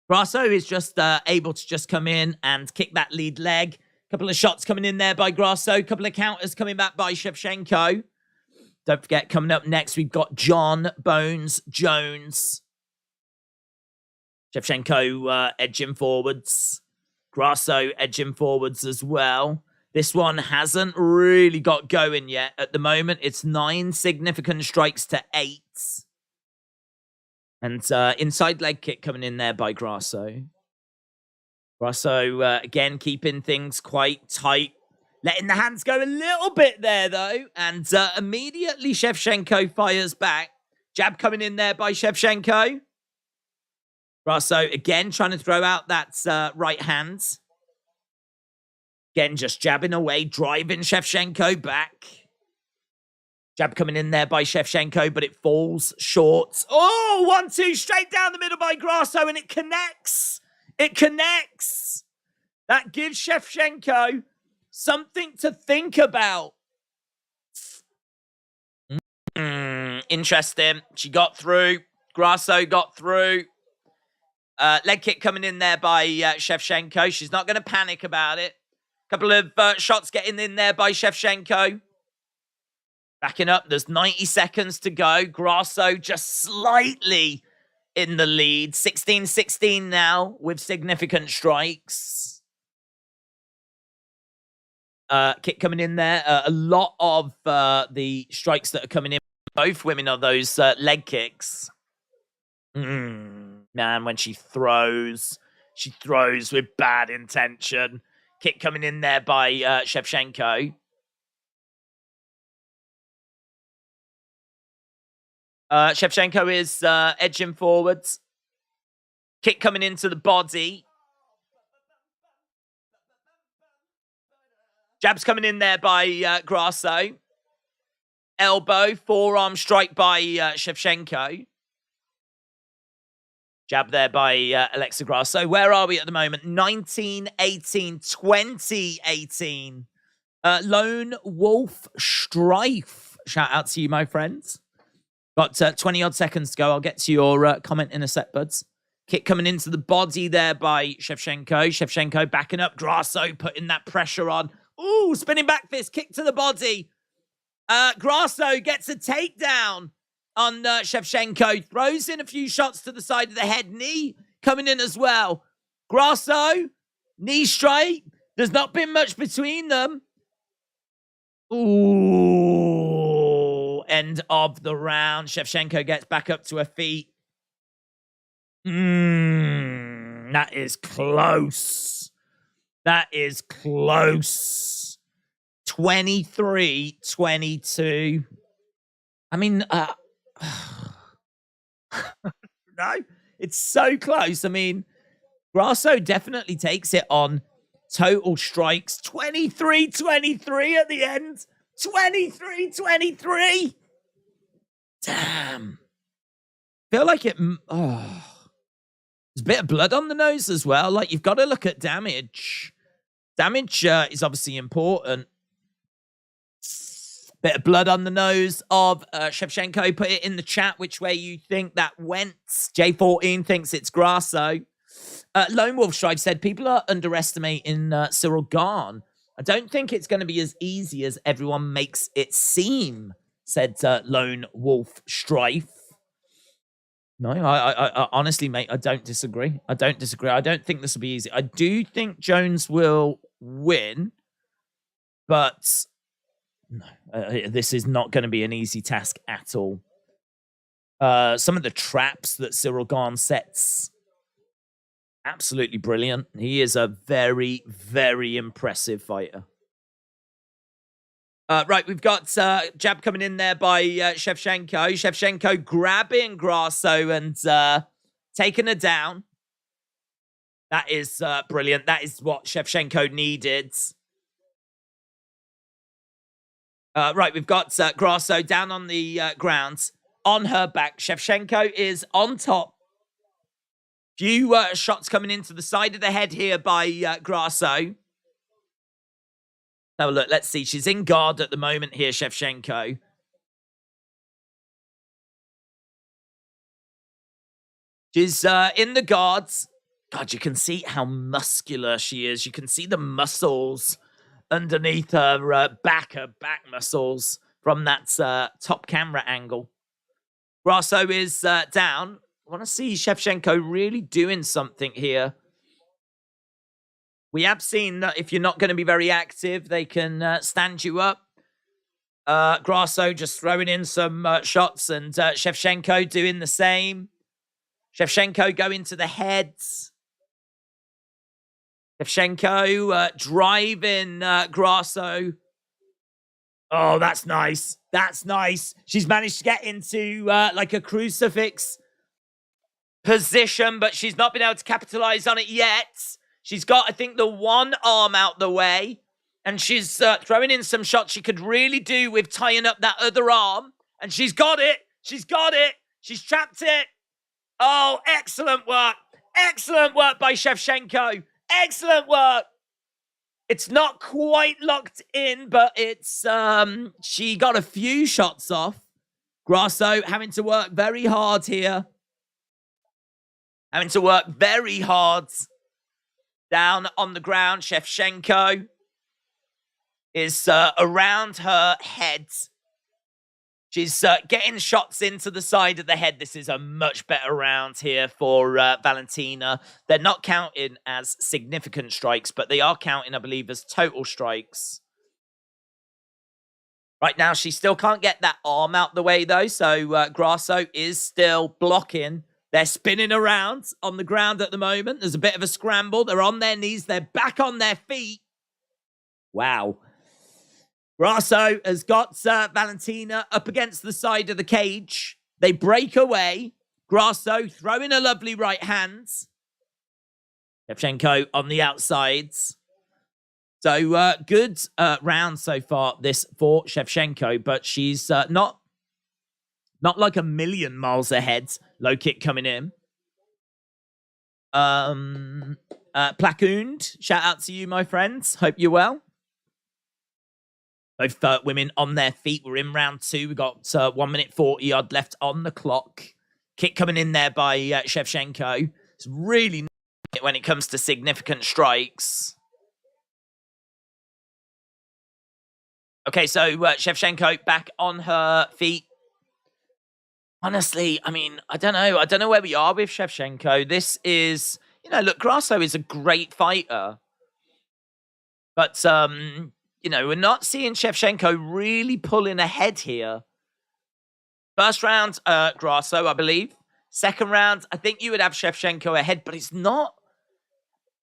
Grasso is just able to just come in and kick that lead leg. Couple of shots coming in there by Grasso. Couple of counters coming back by Shevchenko. Don't forget, coming up next, we've got Jon Jones. Shevchenko edging forwards. Grasso edging forwards as well. This one hasn't really got going yet. At the moment, it's 9 significant strikes to 8. And inside leg kick coming in there by Grasso. Grasso, again, keeping things quite tight. Letting the hands go a little bit there, though. And immediately Shevchenko fires back. Jab coming in there by Shevchenko. Grasso, again, trying to throw out that right hand. Again, just jabbing away, driving Shevchenko back. Jab coming in there by Shevchenko, but it falls short. Oh, 1-2, straight down the middle by Grasso, and it connects. It connects. That gives Shevchenko something to think about. Interesting. She got through. Grasso got through. Leg kick coming in there by Shevchenko. She's not going to panic about it. Couple of shots getting in there by Shevchenko. Backing up. There's 90 seconds to go. Grasso just slightly in the lead. 16-16 now with significant strikes. Kick coming in there. A lot of the strikes that are coming in, both women, are those leg kicks. Man, when she throws with bad intention. Kick coming in there by Shevchenko. Shevchenko is edging forwards. Kick coming into the body. Jabs coming in there by Grasso. Elbow, forearm strike by Shevchenko. Jab there by Alexa Grasso. Where are we at the moment? 19-18, 20-18. Lone Wolf Strife. Shout out to you, my friends. Got 20-odd seconds to go. I'll get to your comment in a sec, buds. Kick coming into the body there by Shevchenko. Shevchenko backing up. Grasso putting that pressure on. Ooh, spinning back fist. Kick to the body. Grasso gets a takedown. on Shevchenko. Throws in a few shots to the side of the head. Knee coming in as well. Grasso, knee straight. There's not been much between them. Ooh, end of the round. Shevchenko gets back up to her feet. That is close. That is close. 23-22. I mean, no, it's so close. I mean, Grasso definitely takes it on total strikes. 23-23 at the end. 23-23. Damn. Feel like it... Oh. There's a bit of blood on the nose as well. Like, you've got to look at damage. Damage is obviously important. Bit of blood on the nose of Shevchenko. Put it in the chat which way you think that went. J14 thinks it's Grasso. Lone Wolf Strife said, people are underestimating Ciryl Gane. I don't think it's going to be as easy as everyone makes it seem, said Lone Wolf Strife. No, I honestly, mate, I don't disagree. I don't think this will be easy. I do think Jones will win, but no, this is not going to be an easy task at all. Some of the traps that Ciryl Gane sets, absolutely brilliant. He is a very, very impressive fighter. Right, we've got jab coming in there by Shevchenko. Shevchenko grabbing Grasso and taking her down. That is brilliant. That is what Shevchenko needed. Right, we've got Grasso down on the ground. On her back, Shevchenko is on top. Few shots coming into the side of the head here by Grasso. Have a look. Let's see. She's in guard at the moment here, Shevchenko. She's in the guards. God, you can see how muscular she is. You can see the muscles underneath her back muscles from that top camera angle. Grasso is down. I want to see Shevchenko really doing something here. We have seen that if you're not going to be very active, they can stand you up. Grasso just throwing in some shots and Shevchenko doing the same. Shevchenko going to the heads. Shevchenko driving Grasso. Oh, that's nice. That's nice. She's managed to get into like a crucifix position, but she's not been able to capitalize on it yet. She's got, I think, the one arm out the way, and she's throwing in some shots she could really do with tying up that other arm, and she's got it. She's got it. She's trapped it. Oh, excellent work. Excellent work by Shevchenko. Excellent work. It's not quite locked in, but it's, she got a few shots off. Grasso having to work very hard here. Having to work very hard. Down on the ground, Shevchenko is around her head. She's getting shots into the side of the head. This is a much better round here for Valentina. They're not counting as significant strikes, but they are counting, I believe, as total strikes. Right now, she still can't get that arm out the way, though, so Grasso is still blocking. They're spinning around on the ground at the moment. There's a bit of a scramble. They're on their knees. They're back on their feet. Wow. Grasso has got Valentina up against the side of the cage. They break away. Grasso throwing a lovely right hand. Shevchenko on the outsides. So good round so far, this for Shevchenko, but she's not like a million miles ahead. Low kick coming in. Placooned, shout out to you, my friends. Hope you're well. Both women on their feet. We're in round two. We got 1 minute 40 odd left on the clock. Kick coming in there by Shevchenko. It's really when it comes to significant strikes. Okay, so Shevchenko back on her feet. honestly, I mean, I don't know. I don't know where we are with Shevchenko. This is, look, Grasso is a great fighter. But, we're not seeing Shevchenko really pulling ahead here. First round, Grasso, I believe. Second round, I think you would have Shevchenko ahead, but it's not.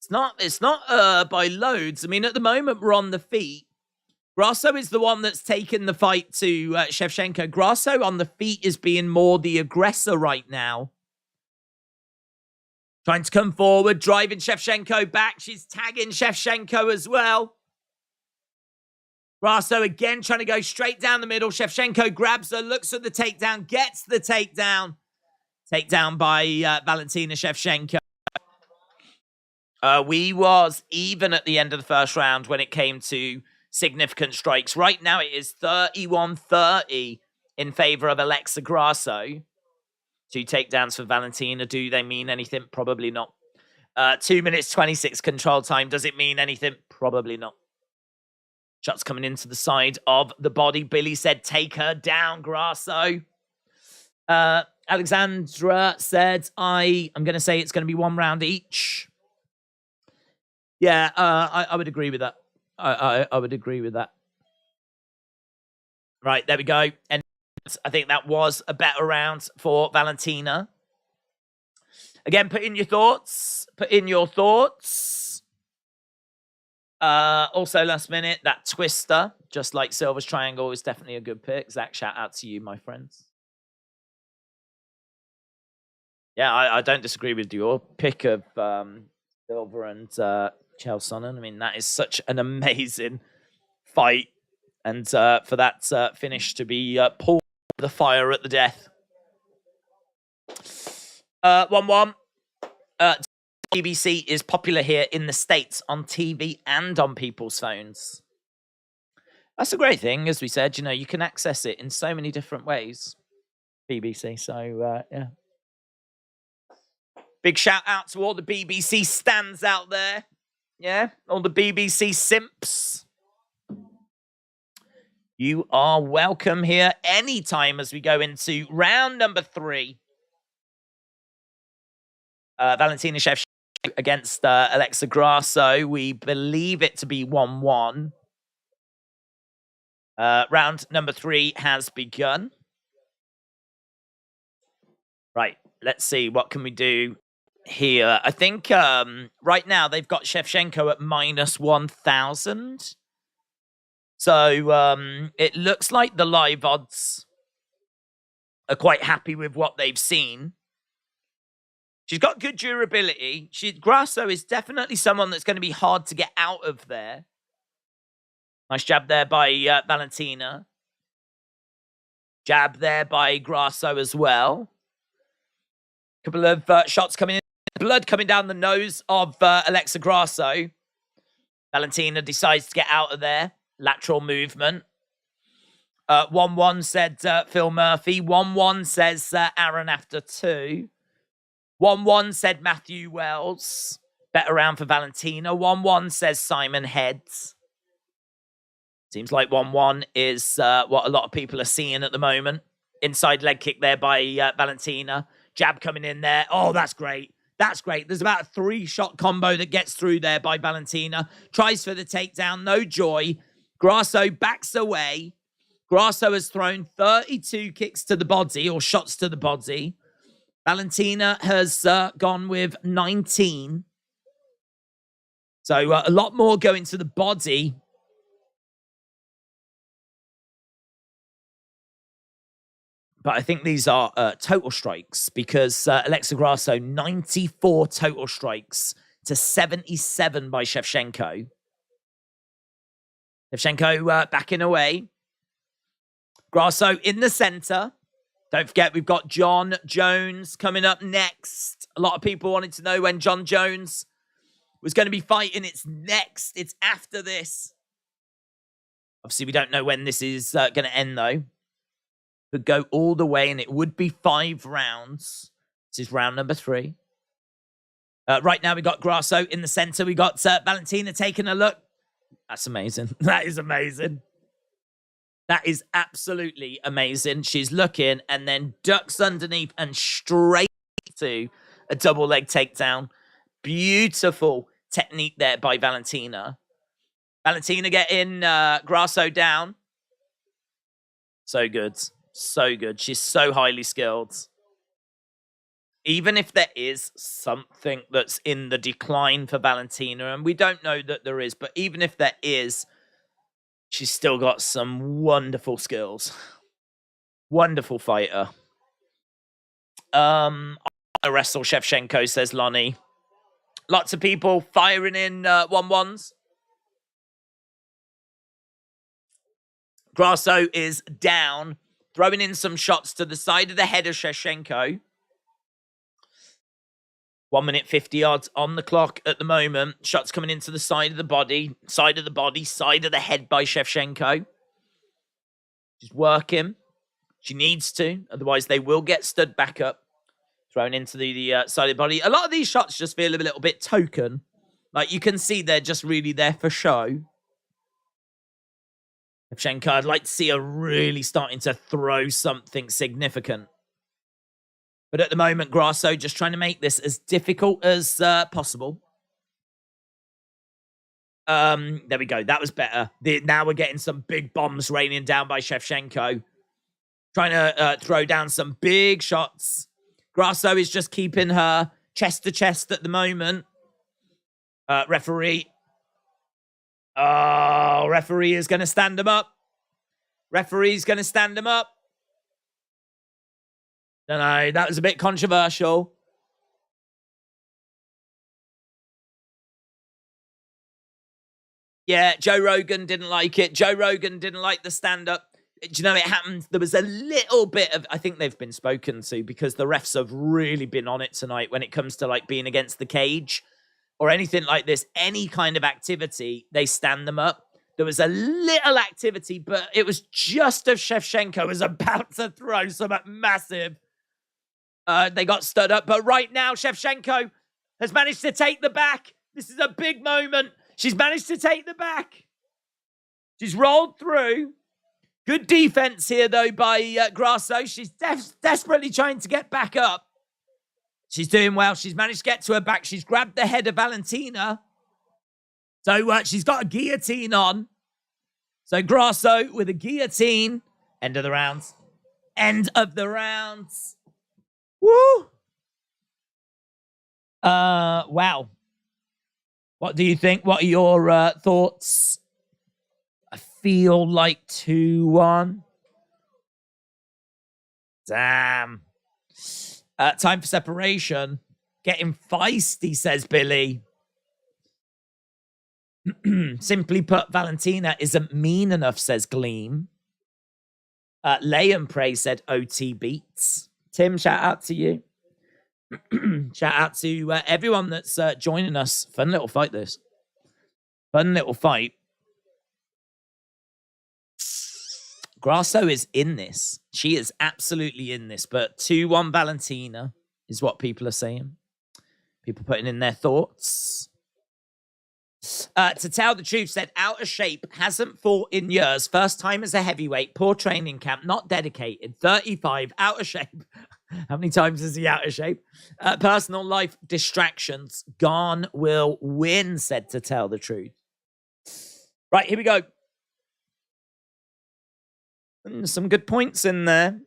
It's not by loads. I mean, at the moment, we're on the feet. Grasso is the one that's taken the fight to Shevchenko. Grasso on the feet is being more the aggressor right now. Trying to come forward, driving Shevchenko back. She's tagging Shevchenko as well. Grasso again trying to go straight down the middle. Shevchenko grabs her, looks at the takedown, gets the takedown. Takedown by Valentina Shevchenko. We was even at the end of the first round when it came to significant strikes. Right now it is 31-30 in favor of Alexa Grasso. 2 takedowns for Valentina. Do they mean anything? Probably not. 2 minutes 26 control time. Does it mean anything? Probably not. Shots coming into the side of the body. Billy said, take her down, Grasso. Alexandra said, I'm going to say it's going to be 1 round each. Yeah, I would agree with that. I would agree with that. Right, there we go. And I think that was a better round for Valentina. Again, put in your thoughts. Put in your thoughts. Also, last minute, that twister, just like Silver's Triangle, is definitely a good pick. Zach, shout out to you, my friends. Yeah, I don't disagree with your pick of Silver and Chael Sonnen. I mean, that is such an amazing fight. And for that finish to be pulled the fire at the death. 1-1. BBC is popular here in the States on TV and on people's phones. That's a great thing, as we said. You can access it in so many different ways. BBC, so yeah. Big shout out to all the BBC stands out there. Yeah, all the BBC simps. You are welcome here anytime as we go into round number 3. Valentina Shevchenko against Alexa Grasso. We believe it to be 1-1. Round number 3 has begun. Right, let's see. What can we do here? I think right now they've got Shevchenko at minus 1,000. So it looks like the live odds are quite happy with what they've seen. She's got good durability. Grasso is definitely someone that's going to be hard to get out of there. Nice jab there by Valentina. Jab there by Grasso as well. Couple of shots coming in. Blood coming down the nose of Alexa Grasso. Valentina decides to get out of there. Lateral movement. 1-1 said Phil Murphy. 1-1 says Aaron after 2. 1-1 said Matthew Wells. Better round for Valentina. 1-1 says Saaiman Heads. Seems like 1-1 is what a lot of people are seeing at the moment. Inside leg kick there by Valentina. Jab coming in there. Oh, that's great. That's great. There's about a 3-shot combo that gets through there by Valentina. Tries for the takedown. No joy. Grasso backs away. Grasso has thrown 32 kicks to the body or shots to the body. Valentina has gone with 19. So a lot more going to the body. But I think these are total strikes because Alexa Grasso, 94 total strikes to 77 by Shevchenko. Shevchenko backing away. Grasso in the center. Don't forget, we've got Jon Jones coming up next. A lot of people wanted to know when Jon Jones was going to be fighting. It's next. It's after this. Obviously, we don't know when this is going to end, though. Could go all the way, and it would be 5 rounds. This is round number 3. Right now, we got Grasso in the center. We got Valentina taking a look. That's amazing. That is amazing. That is absolutely amazing. She's looking and then ducks underneath and straight to a double leg takedown. Beautiful technique there by Valentina. Valentina getting Grasso down. So good. So good. She's so highly skilled. Even if there is something that's in the decline for Valentina, and we don't know that there is, but even if there is, she's still got some wonderful skills. Wonderful fighter. I wrestle Shevchenko, says Lonnie. Lots of people firing in 1-1s. Grasso is down, throwing in some shots to the side of the head of Shevchenko. 1 minute 50 odds on the clock at the moment. Shots coming into the side of the body, side of the head by Shevchenko. She's working. She needs to, otherwise they will get stood back up. Thrown into the side of the body. A lot of these shots just feel a little bit token. Like, you can see they're just really there for show. Shevchenko, I'd like to see her really starting to throw something significant. But at the moment, Grasso just trying to make this as difficult as possible. There we go. That was better. Now we're getting some big bombs raining down by Shevchenko. Trying to throw down some big shots. Grasso is just keeping her chest to chest at the moment. Referee. Oh, referee is going to stand him up. Referee's going to stand him up. Don't know. That was a bit controversial. Yeah, Joe Rogan didn't like it. Joe Rogan didn't like the stand-up. Do you know, it happened? There was a little bit of... I think they've been spoken to because the refs have really been on it tonight when it comes to, like, being against the cage or anything like this. Any kind of activity, they stand them up. There was a little activity, but it was just as Shevchenko was about to throw some massive... they got stood up. But right now, Shevchenko has managed to take the back. This is a big moment. She's managed to take the back. She's rolled through. Good defense here, though, by Grasso. She's desperately trying to get back up. She's doing well. She's managed to get to her back. She's grabbed the head of Valentina. So she's got a guillotine on. So Grasso with a guillotine. End of the rounds. End of the rounds. Woo! Wow. What do you think? What are your thoughts? I feel like 2-1. Damn. Time for separation. Getting feisty, says Billy. Simply put, Valentina isn't mean enough, says Gleam. Lay and Pray said OT beats. Tim, shout out to you. Shout out to everyone that's joining us. Fun little fight, this. Fun little fight. Grasso is in this. She is absolutely in this. But 2-1 Valentina is what people are saying. People putting in their thoughts. To tell the truth, said out of shape, hasn't fought in years. First time as a heavyweight, poor training camp, not dedicated. 35, out of shape. How many times is he out of shape? Personal life distractions. Gane will win, said to tell the truth. Right, here we go. Some good points in there.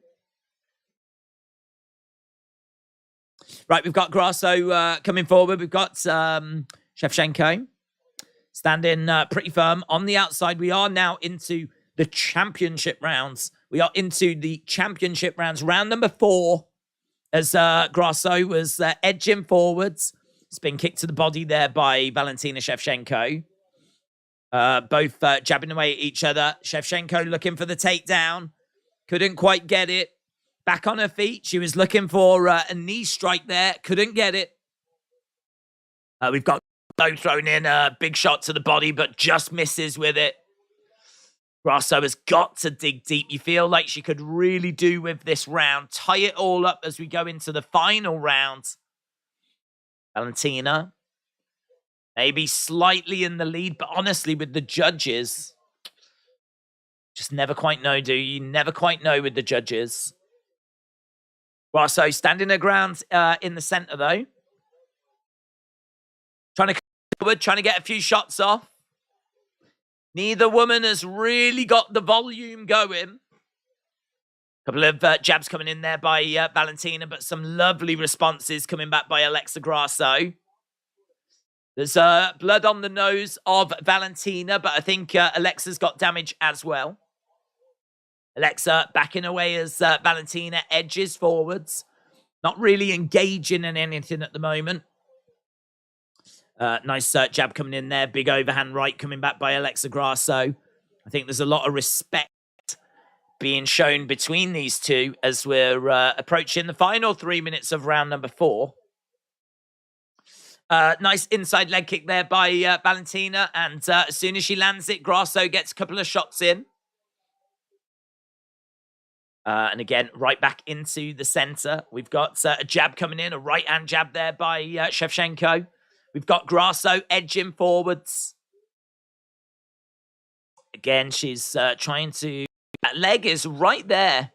Right, we've got Grasso coming forward. We've got Shevchenko standing pretty firm on the outside. We are now into the championship rounds. We are into the championship rounds. Round number 4, as Grasso was edging forwards. It's been kicked to the body there by Valentina Shevchenko. Both jabbing away at each other. Shevchenko looking for the takedown. Couldn't quite get it. Back on her feet. She was looking for a knee strike there. Couldn't get it. We've got thrown in a big shot to the body, but just misses with it. Grasso has got to dig deep. You feel like she could really do with this round. Tie it all up as we go into the final round. Valentina, maybe slightly in the lead, but honestly, with the judges, Just never quite know, do you? Never quite know with the judges. Grasso standing her ground in the center, though. Trying to come forward, trying to get a few shots off. Neither woman has really got the volume going. Couple of jabs coming in there by Valentina, but some lovely responses coming back by Alexa Grasso. There's blood on the nose of Valentina, but I think Alexa's got damage as well. Alexa backing away as Valentina edges forwards. Not really engaging in anything at the moment. Nice jab coming in there. Big overhand right coming back by Alexa Grasso. I think there's a lot of respect being shown between these two as we're approaching the final 3 minutes of round number 4. Nice inside leg kick there by Valentina. And as soon as she lands it, Grasso gets a couple of shots in. And again, right back into the center. We've got a jab coming in, a right-hand jab there by Shevchenko. We've got Grasso edging forwards. Again, she's trying to... That leg is right there.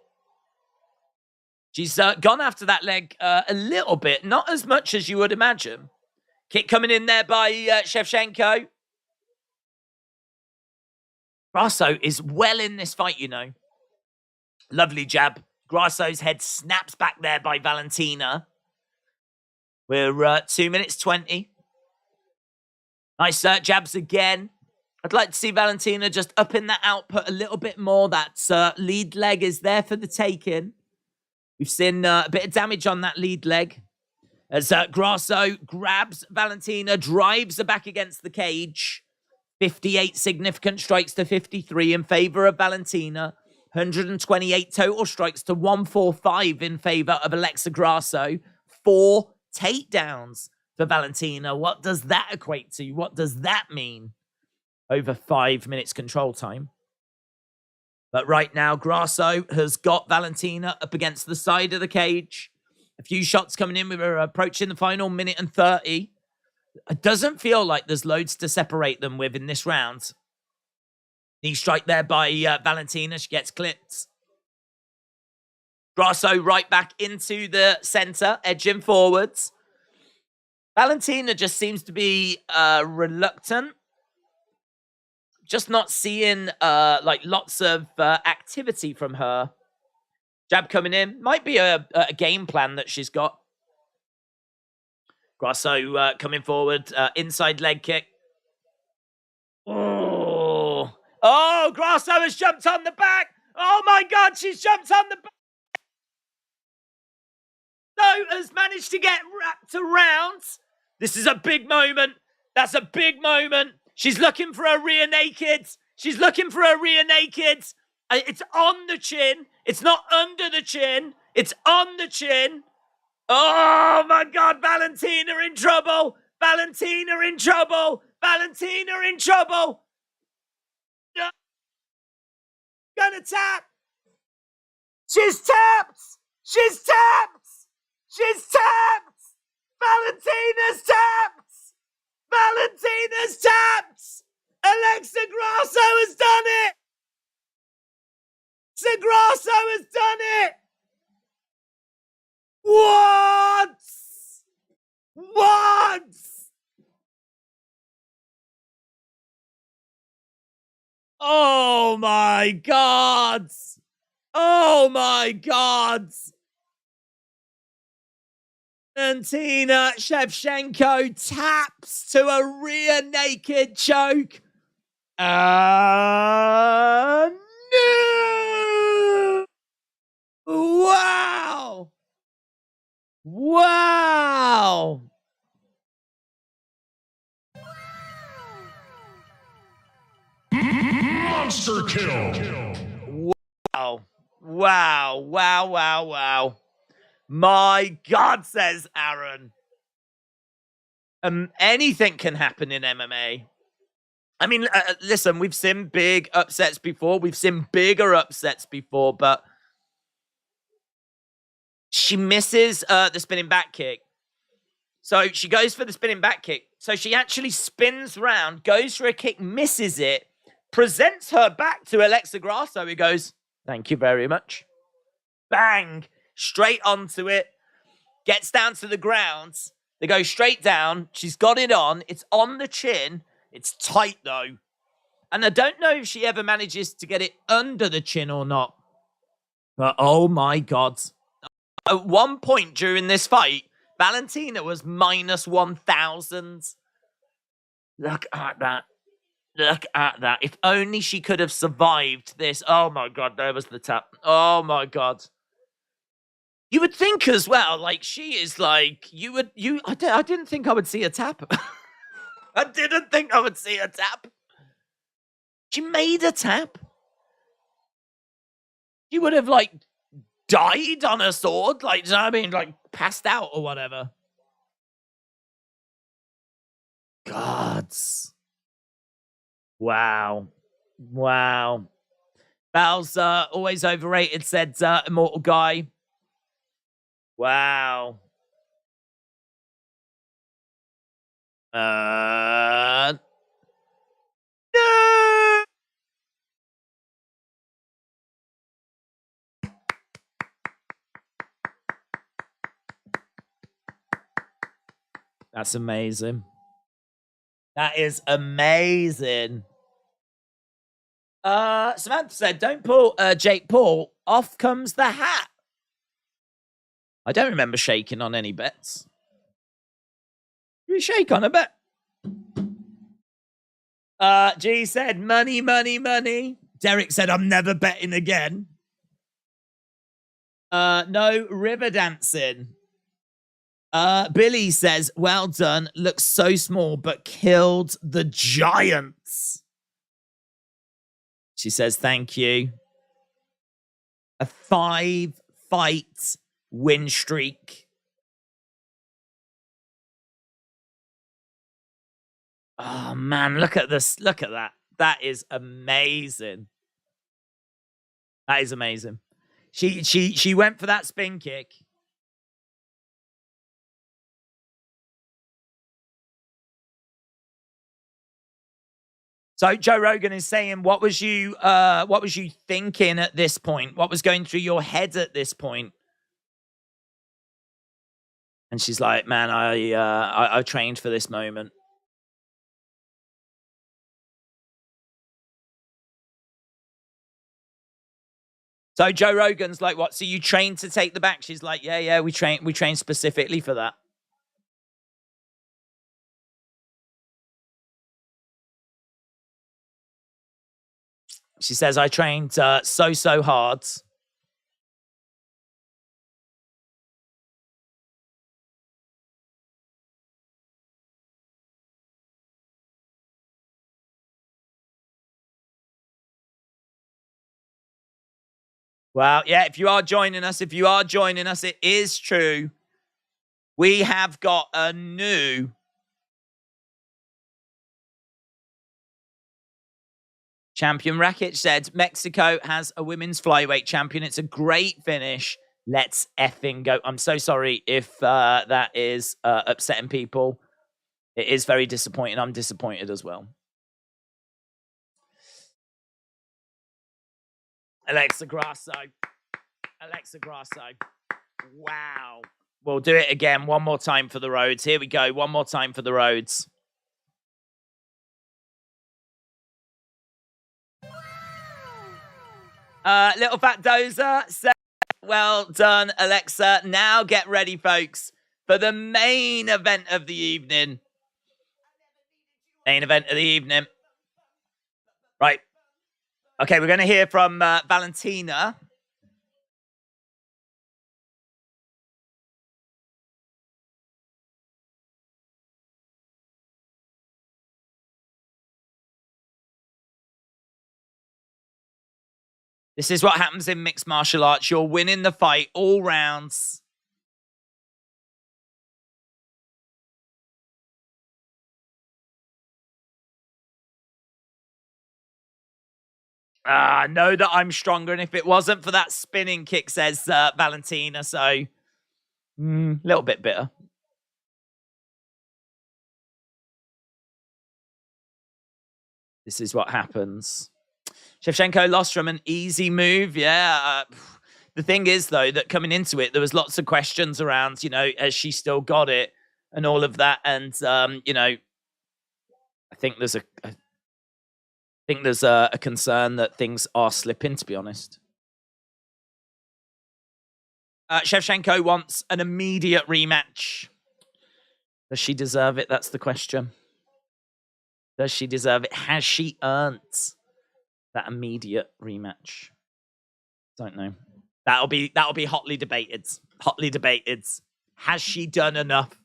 She's gone after that leg a little bit. Not as much as you would imagine. Kick coming in there by Shevchenko. Grasso is well in this fight, you know. Lovely jab. Grasso's head snaps back there by Valentina. We're 2 minutes 20. Nice jabs again. I'd like to see Valentina just upping that output a little bit more. That lead leg is there for the taking. We've seen a bit of damage on that lead leg. As Grasso grabs Valentina, drives her back against the cage. 58 significant strikes to 53 in favor of Valentina. 128 total strikes to 145 in favor of Alexa Grasso. 4 takedowns for Valentina. What does that equate to? What does that mean? Over 5 minutes control time. But right now, Grasso has got Valentina up against the side of the cage. A few shots coming in. We're approaching the final minute and 30. It doesn't feel like there's loads to separate them with in this round. Knee strike there by Valentina. She gets clipped. Grasso right back into the center, edging forwards. Valentina just seems to be reluctant. Just not seeing like lots of activity from her. Jab coming in. Might be a game plan that she's got. Grasso coming forward. Inside leg kick. Oh, Grasso has jumped on the back. Oh my God, she's jumped on the back. So has managed to get wrapped around. This is a big moment. That's a big moment. She's looking for a rear naked. She's looking for a rear naked. It's on the chin. It's not under the chin. It's on the chin. Oh my God, Valentina in trouble. Valentina in trouble. Valentina in trouble. Gonna tap. She's tapped. She's tapped. She's tapped. Valentina's tapped. Valentina's tapped. Alexa Grasso has done it. Alexa Grasso has done it. What? What? Oh my God. Oh my God. Valentina Shevchenko taps to a rear naked choke. No! Wow! Wow! Monster kill! Wow. Wow. Wow, wow, wow. My God, says Aaron. Anything can happen in MMA. I mean, listen, we've seen big upsets before. We've seen bigger upsets before, but she misses the spinning back kick. So she goes for the spinning back kick. So she actually spins round, goes for a kick, misses it, presents her back to Alexa Grasso. He goes, thank you very much. Bang! Straight onto it. Gets down to the ground. They go straight down. She's got it on. It's on the chin. It's tight, though. And I don't know if she ever manages to get it under the chin or not. But, oh, my God. At one point during this fight, Valentina was minus 1,000. Look at that. Look at that. If only she could have survived this. Oh, my God. There was the tap. Oh, my God. You would think as well, like, she is like, I didn't think I would see a tap. I didn't think I would see a tap. She made a tap. She would have, like, died on a sword. Like, do you know what I mean? Like, passed out or whatever. Gods. Wow. Wow. Val's always overrated, said Immortal Guy. Wow. No! That's amazing. That is amazing. Samantha said, don't pull Jake Paul. Off comes the hat. I don't remember shaking on any bets. Did we shake on a bet? G said, money, money, money. Derek said, I'm never betting again. No river dancing. Billy says, well done. Looks so small, but killed the Giants. She says, thank you. A 5-fight win streak. Oh, man, look at this. Look at that. That is amazing. That is amazing. She went for that spin kick. So Joe Rogan is saying, what was you thinking at this point? What was going through your head at this point? And she's like, man, I trained for this moment. So Joe Rogan's like, what? So you trained to take the back? She's like, yeah, we trained specifically for that. She says, I trained so hard. Well, yeah, if you are joining us, it is true. We have got a new champion. Rakic said, Mexico has a women's flyweight champion. It's a great finish. Let's effing go. I'm so sorry if that is upsetting people. It is very disappointing. I'm disappointed as well. Alexa Grasso. Wow. We'll do it again. One more time for the roads. Here we go. One more time for the roads. Little Fat Dozer said, well done, Alexa. Now get ready, folks, for the main event of the evening. Right. Okay, we're going to hear from Valentina. This is what happens in mixed martial arts. You're winning the fight all rounds. I know that I'm stronger, and if it wasn't for that spinning kick, says Valentina, so a little bit bitter. This is what happens. Shevchenko lost from an easy move. Yeah. The thing is, though, that coming into it, there was lots of questions around, you know, has she still got it and all of that. And, you know, I think there's a concern that things are slipping, to be honest. Shevchenko wants an immediate rematch. Does she deserve it? That's the question. Does she deserve it? Has she earned that immediate rematch? Don't know. That'll be hotly debated. Hotly debated. Has she done enough?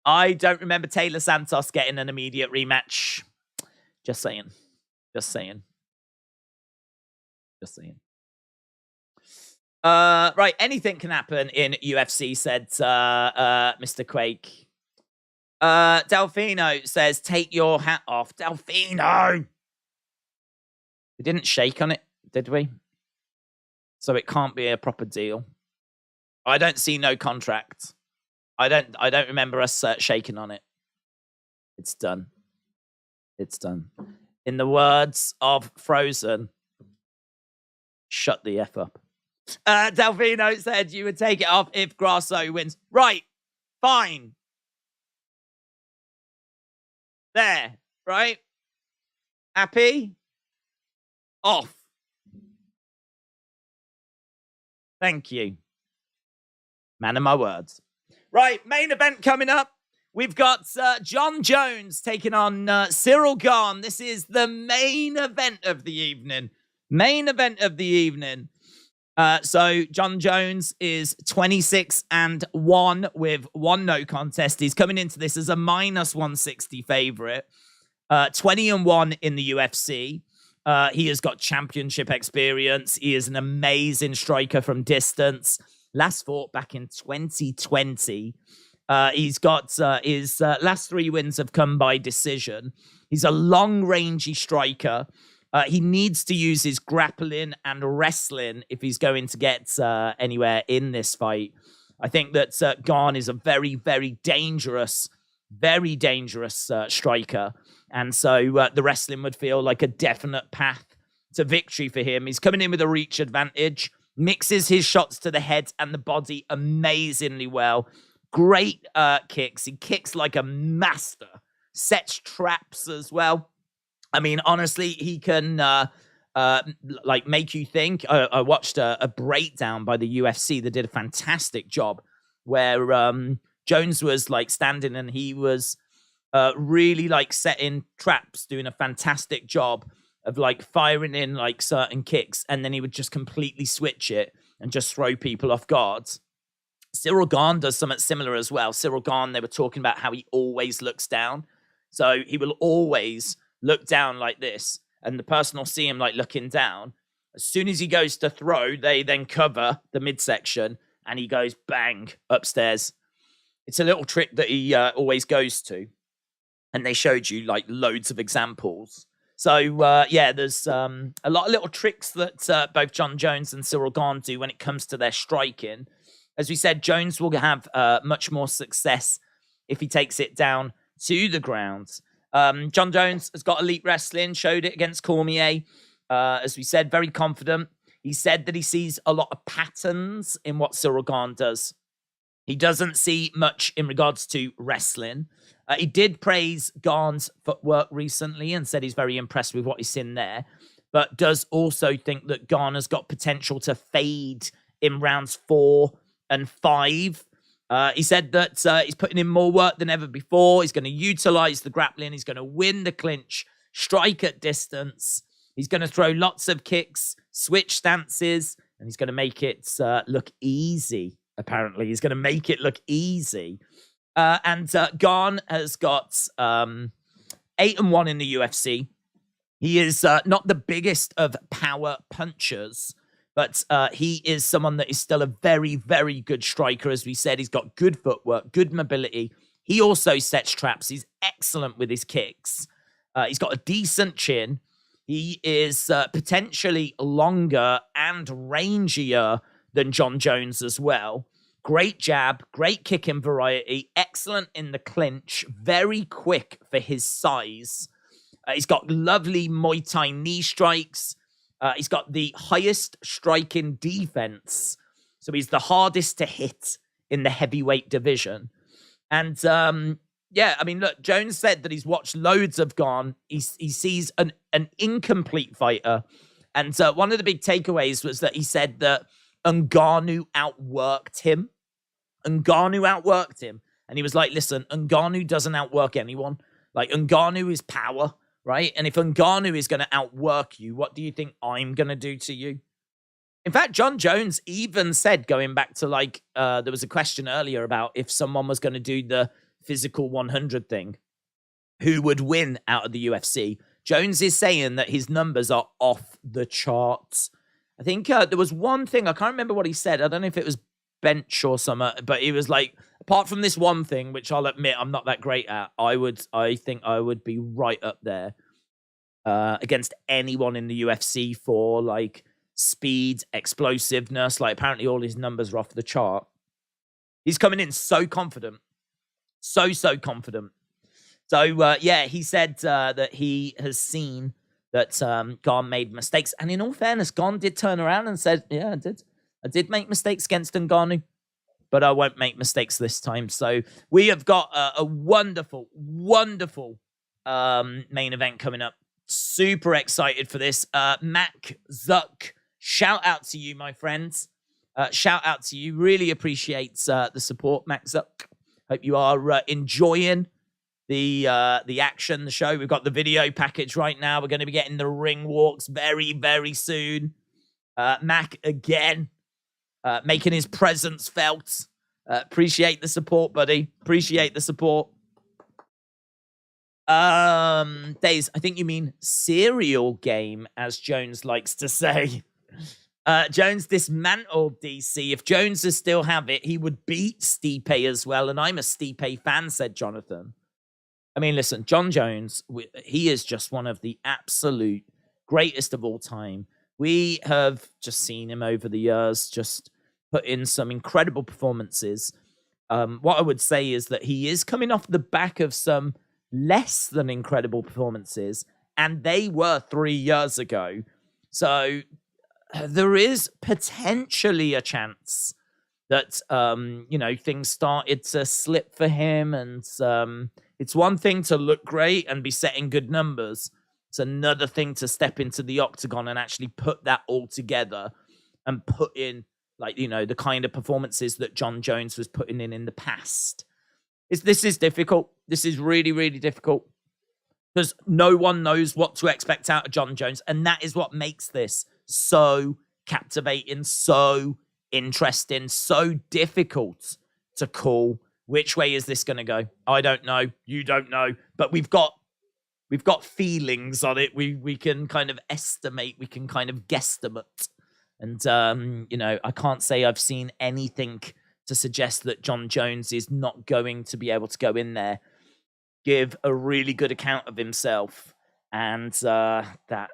I don't remember Taylor Santos getting an immediate rematch. Just saying. Just saying. Just saying. Right, anything can happen in UFC, said Mr. Quake. Delfino says, take your hat off. Delfino! We didn't shake on it, did we? So it can't be a proper deal. I don't see no contract. I don't remember us shaking on it. It's done. It's done. In the words of Frozen, shut the F up. Delfino said you would take it off if Grasso wins. Right. Fine. There. Right? Happy? Off. Thank you. Man of my words. Right, main event coming up. We've got Jon Jones taking on Ciryl Gane. This is the main event of the evening. Main event of the evening. So Jon Jones is 26-1 with 1 no contest. He's coming into this as a -160 favorite. 20-1 in the UFC. He has got championship experience. He is an amazing striker from distance. Last fought back in 2020. He's got his last 3 wins have come by decision. He's a long-rangey striker. He needs to use his grappling and wrestling if he's going to get anywhere in this fight. I think that Gane is a very, very dangerous striker. And so the wrestling would feel like a definite path to victory for him. He's coming in with a reach advantage, mixes his shots to the head and the body amazingly well. Great kicks. He kicks like a master. Sets traps as well. I mean, honestly, he can like make you think. I watched a breakdown by the UFC that did a fantastic job where Jones was like standing and he was really like setting traps, doing a fantastic job of like firing in like certain kicks, and then he would just completely switch it and just throw people off guard. Ciryl Gane does something similar as well. Ciryl Gane, they were talking about how he always looks down. So he will always look down like this, and the person will see him like looking down. As soon as he goes to throw, they then cover the midsection, and he goes bang upstairs. It's a little trick that he always goes to, and they showed you like loads of examples. So yeah, there's a lot of little tricks that both Jon Jones and Ciryl Gane do when it comes to their striking. As we said, Jones will have much more success if he takes it down to the ground. Jon Jones has got elite wrestling, showed it against Cormier. As we said, very confident. He said that he sees a lot of patterns in what Ciryl Gane does. He doesn't see much in regards to wrestling. He did praise Gane's footwork recently and said he's very impressed with what he's seen there, but does also think that Gane has got potential to fade in rounds 4 and 5. He said that he's putting in more work than ever before. He's going to utilize the grappling. He's going to win the clinch, strike at distance. He's going to throw lots of kicks, switch stances, and he's going to make it look easy, apparently. He's going to make it look easy. And Gane has got 8-1 in the UFC. He is not the biggest of power punchers, but he is someone that is still a very, very good striker. As we said, he's got good footwork, good mobility. He also sets traps. He's excellent with his kicks. He's got a decent chin. He is potentially longer and rangier than Jon Jones as well. Great jab, great kicking variety, excellent in the clinch, very quick for his size. He's got lovely Muay Thai knee strikes. He's got the highest striking defense. So he's the hardest to hit in the heavyweight division. And yeah, I mean, look, Jones said that he's watched loads of Gane. He sees an incomplete fighter. And one of the big takeaways was that he said that Ngannou outworked him. Ngannou outworked him. And he was like, listen, Ngannou doesn't outwork anyone. Like, Ngannou is power, right? And if Ngannou is going to outwork you, what do you think I'm going to do to you? In fact, Jon Jones even said, going back to like, there was a question earlier about if someone was going to do the physical 100 thing, who would win out of the UFC? Jones is saying that his numbers are off the charts. I think there was one thing, I can't remember what he said. I don't know if it was bench or something, but he was like, apart from this one thing, which I'll admit I'm not that great at, I think I would be right up there against anyone in the UFC for like speed, explosiveness. Like, apparently all his numbers are off the chart. He's coming in so confident. So confident. So, yeah, he said that he has seen that Gane made mistakes. And in all fairness, Gane did turn around and said, yeah, I did. I did make mistakes against Ngannou, but I won't make mistakes this time. So we have got a wonderful, wonderful main event coming up. Super excited for this. Mac Zuck, shout out to you, my friends. Shout out to you. Really appreciate the support, Mac Zuck. Hope you are enjoying the action, the show. We've got the video package right now. We're going to be getting the ring walks very, very soon. Mac again, making his presence felt. Appreciate the support, buddy. Appreciate the support. Days, I think you mean Ciryl Gane, as Jones likes to say. Jones dismantled DC. If Jones does still have it, he would beat Stipe as well. And I'm a Stipe fan, said Jonathan. I mean, listen, Jon Jones, he is just one of the absolute greatest of all time. We have just seen him over the years just put in some incredible performances. What I would say is that he is coming off the back of some less than incredible performances, and they were 3 years ago. So there is potentially a chance that, you know, things started to slip for him. And it's one thing to look great and be setting good numbers. It's another thing to step into the octagon and actually put that all together and put in, like, you know, the kind of performances that Jon Jones was putting in the past. This is difficult. This is really, really difficult because no one knows what to expect out of Jon Jones. And that is what makes this so captivating, so interesting, so difficult to call. Which way is this going to go? I don't know. You don't know. But we've got feelings on it. We can kind of estimate. We can kind of guesstimate. And, you know, I can't say I've seen anything to suggest that Jon Jones is not going to be able to go in there, give a really good account of himself. And that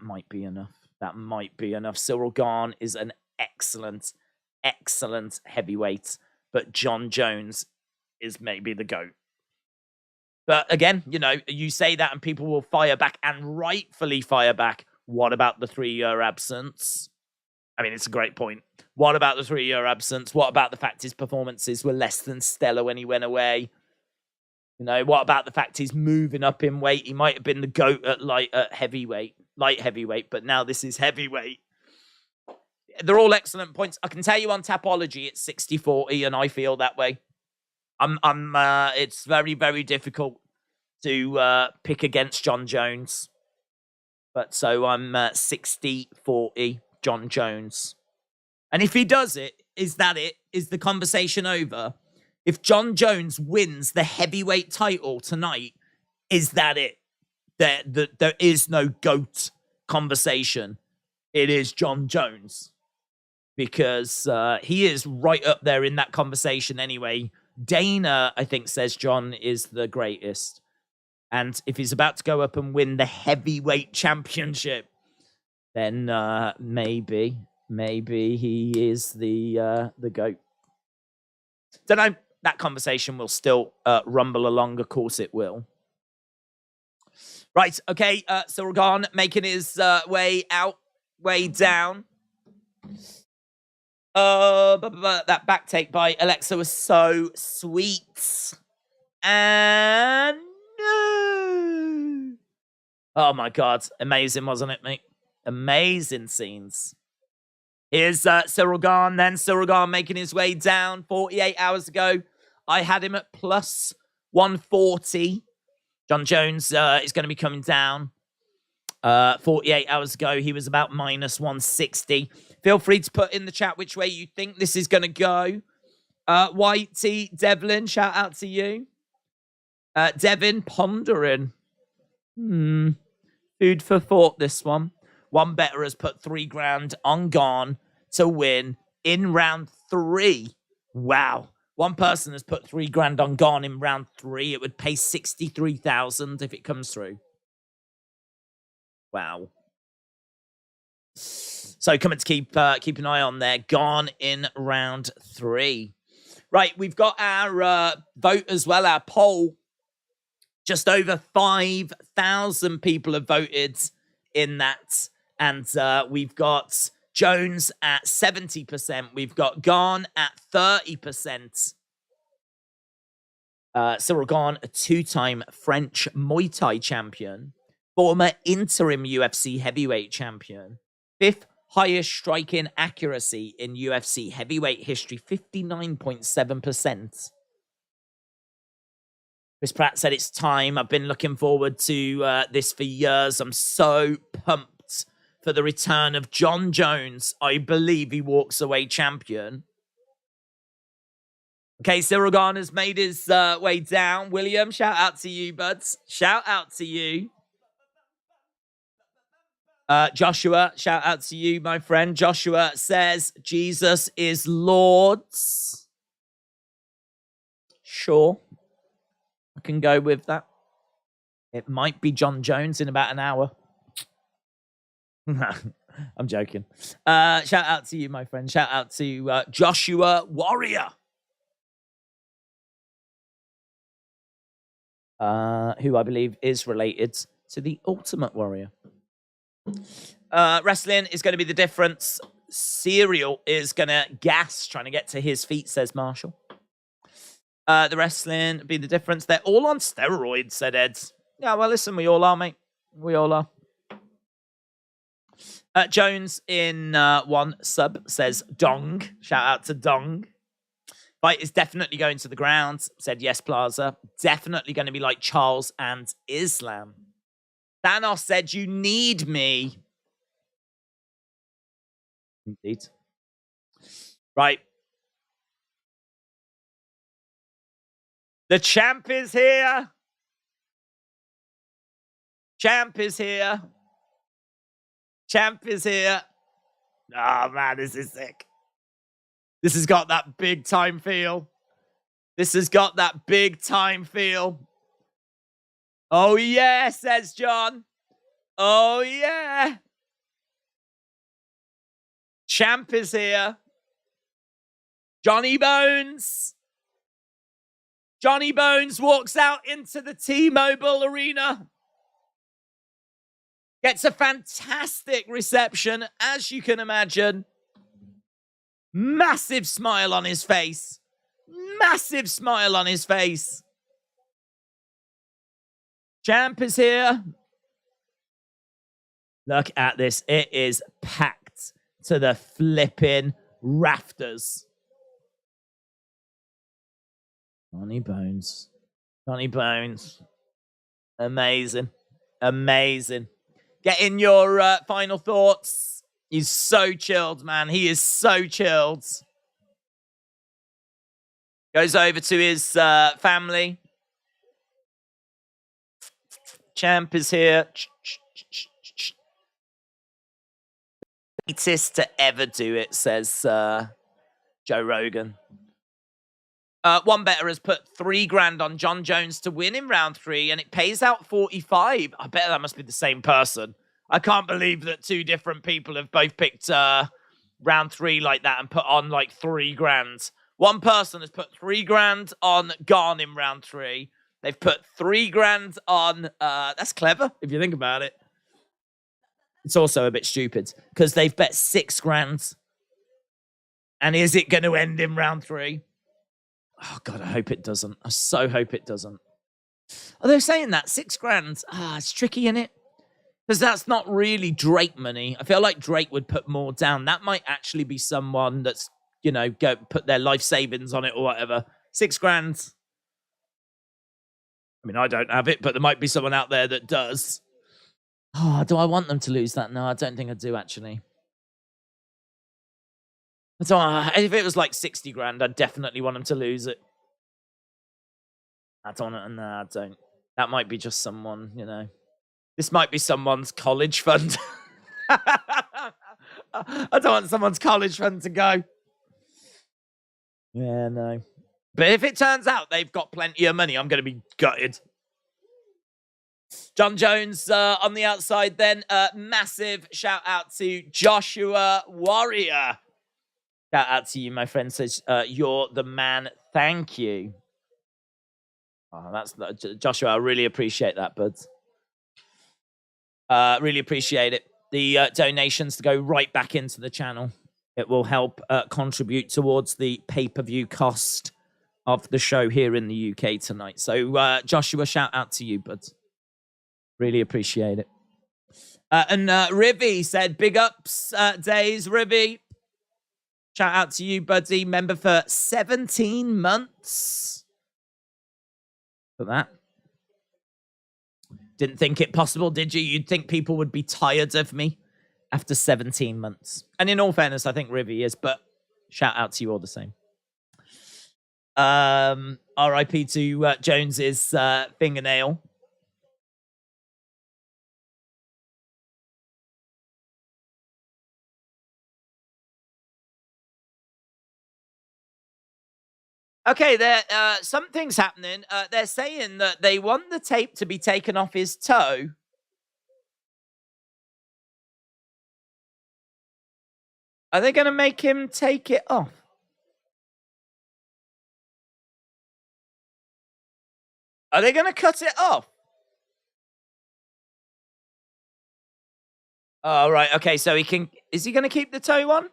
might be enough. That might be enough. Ciryl Gane is an excellent, excellent heavyweight. But Jon Jones is maybe the GOAT. But again, you know, you say that and people will fire back, and rightfully fire back. What about the 3-year absence? I mean, it's a great point. What about the 3-year absence? What about the fact his performances were less than stellar when he went away? You know, what about the fact he's moving up in weight? He might have been the GOAT at light heavyweight, but now this is heavyweight. They're all excellent points. I can tell you on Tapology, it's 60-40, and I feel that way. It's very, very difficult to pick against Jon Jones. But so I'm 60-40 Jon Jones. And if he does it? Is the conversation over? If Jon Jones wins the heavyweight title tonight, is that it? There is no GOAT conversation. It is Jon Jones. Because he is right up there in that conversation anyway. Dana, I think, says Jon is the greatest. And if he's about to go up and win the heavyweight championship, then maybe he is the GOAT. Don't know. That conversation will still rumble along. Of course it will. Right, okay, Ciryl Gane making his way down. That back take by Alexa was so sweet. And no. Oh my God, amazing, wasn't it, mate? Amazing scenes. Here's Ciryl Gane, then Ciryl Gane making his way down 48 hours ago. I had him at plus 140. Jon Jones is going to be coming down. 48 hours ago, he was about minus 160. Feel free to put in the chat which way you think this is going to go. Whitey, Devlin, shout out to you. Devin, pondering. Food for thought, this one. One better has put $3,000 on Gane to win in round 3. Wow. One person has put $3,000 on Gane in round 3. It would pay 63,000 if it comes through. Wow. So coming to keep an eye on there. Gane in round 3. Right, we've got our vote as well, our poll. Just over 5,000 people have voted in that. And we've got Jones at 70%. We've got Gane at 30%. Ciryl Gane, a 2-time French Muay Thai champion. Former interim UFC Heavyweight Champion. 5th highest striking accuracy in UFC Heavyweight history, 59.7%. Chris Pratt said it's time. I've been looking forward to this for years. I'm so pumped for the return of Jon Jones. I believe he walks away champion. Okay, Ciryl Gane has made his way down. William, shout out to you, buds. Shout out to you. Joshua, shout out to you, my friend. Joshua says, Jesus is Lord. Sure. I can go with that. It might be Jon Jones in about an hour. I'm joking. Shout out to you, my friend. Shout out to Joshua Warrior. Who I believe is related to the Ultimate Warrior. Wrestling is going to be the difference. Ciryl is going to gas trying to get to his feet, says Marshall. The wrestling be the difference. They're all on steroids, said Ed. Yeah, well, listen, we all are, mate. We all are. Jones in 1 sub says Dong. Shout out to Dong. Fight is definitely going to the ground, said Yes Plaza. Definitely going to be like Charles and Islam. Thanos said, you need me. Indeed. Right. The champ is here. Champ is here. Champ is here. Oh, man, this is sick. This has got that big time feel. This has got that big time feel. Oh, yeah, says John. Oh, yeah. Champ is here. Johnny Bones. Johnny Bones walks out into the T-Mobile Arena. Gets a fantastic reception, as you can imagine. Massive smile on his face. Massive smile on his face. Champ is here. Look at this. It is packed to the flipping rafters. Johnny Bones. Johnny Bones. Amazing. Amazing. Get in your final thoughts. He's so chilled, man. He is so chilled. Goes over to his family. Champ is here. Latest to ever do it, says Joe Rogan. One better has put $3,000 on Jon Jones to win in round 3, and it pays out 45. I bet that must be the same person. I can't believe that 2 different people have both picked round 3 like that and put on like $3,000. One person has put $3,000 on Gane in round 3. They've put $3,000 on. That's clever if you think about it. It's also a bit stupid because they've bet $6,000. And is it going to end in round 3? Oh, God, I hope it doesn't. I so hope it doesn't. Oh, they're saying that $6,000. It's tricky, isn't it? Because that's not really Drake money. I feel like Drake would put more down. That might actually be someone that's, you know, go put their life savings on it or whatever. $6,000. I mean, I don't have it, but there might be someone out there that does. Oh, do I want them to lose that? No, I don't think I do, actually. So, if it was like $60,000, I'd definitely want them to lose it. I don't. No, I don't. That might be just someone, you know. This might be someone's college fund. I don't want someone's college fund to go. Yeah, no. But if it turns out they've got plenty of money, I'm going to be gutted. Jon Jones on the outside then. Massive shout out to Joshua Warrior. Shout out to you, my friend. Says, you're the man. Thank you. Oh, that's Joshua. I really appreciate that, bud. Really appreciate it. The donations to go right back into the channel. It will help contribute towards the pay-per-view cost of the show here in the UK tonight. So, Joshua, shout out to you, bud. Really appreciate it. And Rivy said, big ups, Days. Rivy. Shout out to you, buddy. Member for 17 months. For that. Didn't think it possible, did you? You'd think people would be tired of me after 17 months. And in all fairness, I think Rivy is, but shout out to you all the same. RIP to Jones's fingernail. Okay, there. Something's happening. They're saying that they want the tape to be taken off his toe. Are they going to make him take it off? Are they going to cut it off? Oh, right. Okay, so he can... Is he going to keep the toe on?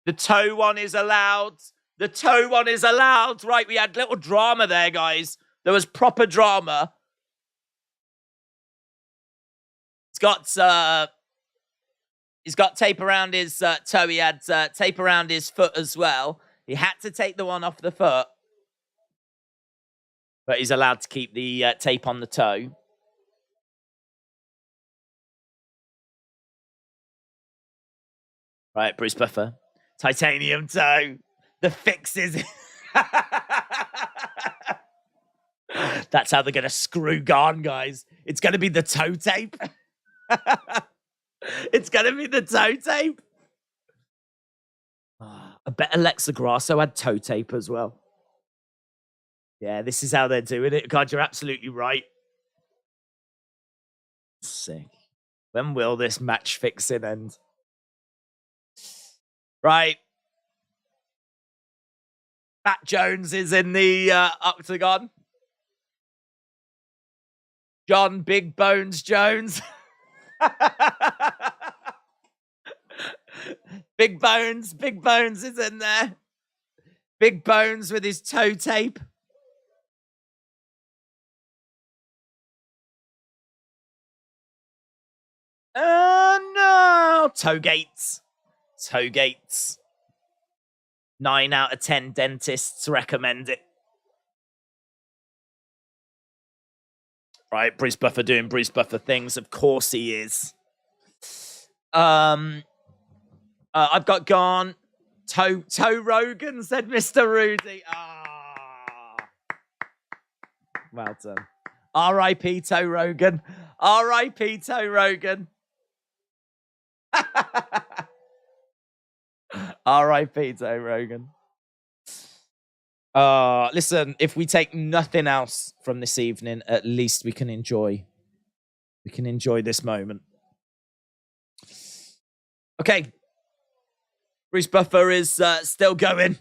The toe one is allowed. The toe one is allowed. Right, we had little drama there, guys. There was proper drama. He's got tape around his toe. He had tape around his foot as well. He had to take the one off the foot. But he's allowed to keep the tape on the toe. Right, Bruce Buffer. Titanium toe. The fixes. That's how they're going to screw Gane, guys. It's going to be the toe tape. It's going to be the toe tape. I bet Alexa Grasso had toe tape as well. Yeah, this is how they're doing it. God, you're absolutely right. Sick. When will this match fixing end? Right. Fat Jones is in the octagon. Jon Big Bones Jones. Big Bones is in there. Big Bones with his toe tape. No. Toe gates. 9 out of 10 dentists recommend it. Right, Bruce Buffer doing Bruce Buffer things. Of course he is. I've got Gane. Toe Rogan, said Mr. Rudy. Well done. R.I.P. Toe Rogan. R.I.P. Toe Rogan. R.I.P. Toe Rogan. Listen, if we take nothing else from this evening, at least we can enjoy We can enjoy this moment. Okay. Bruce Buffer is still going.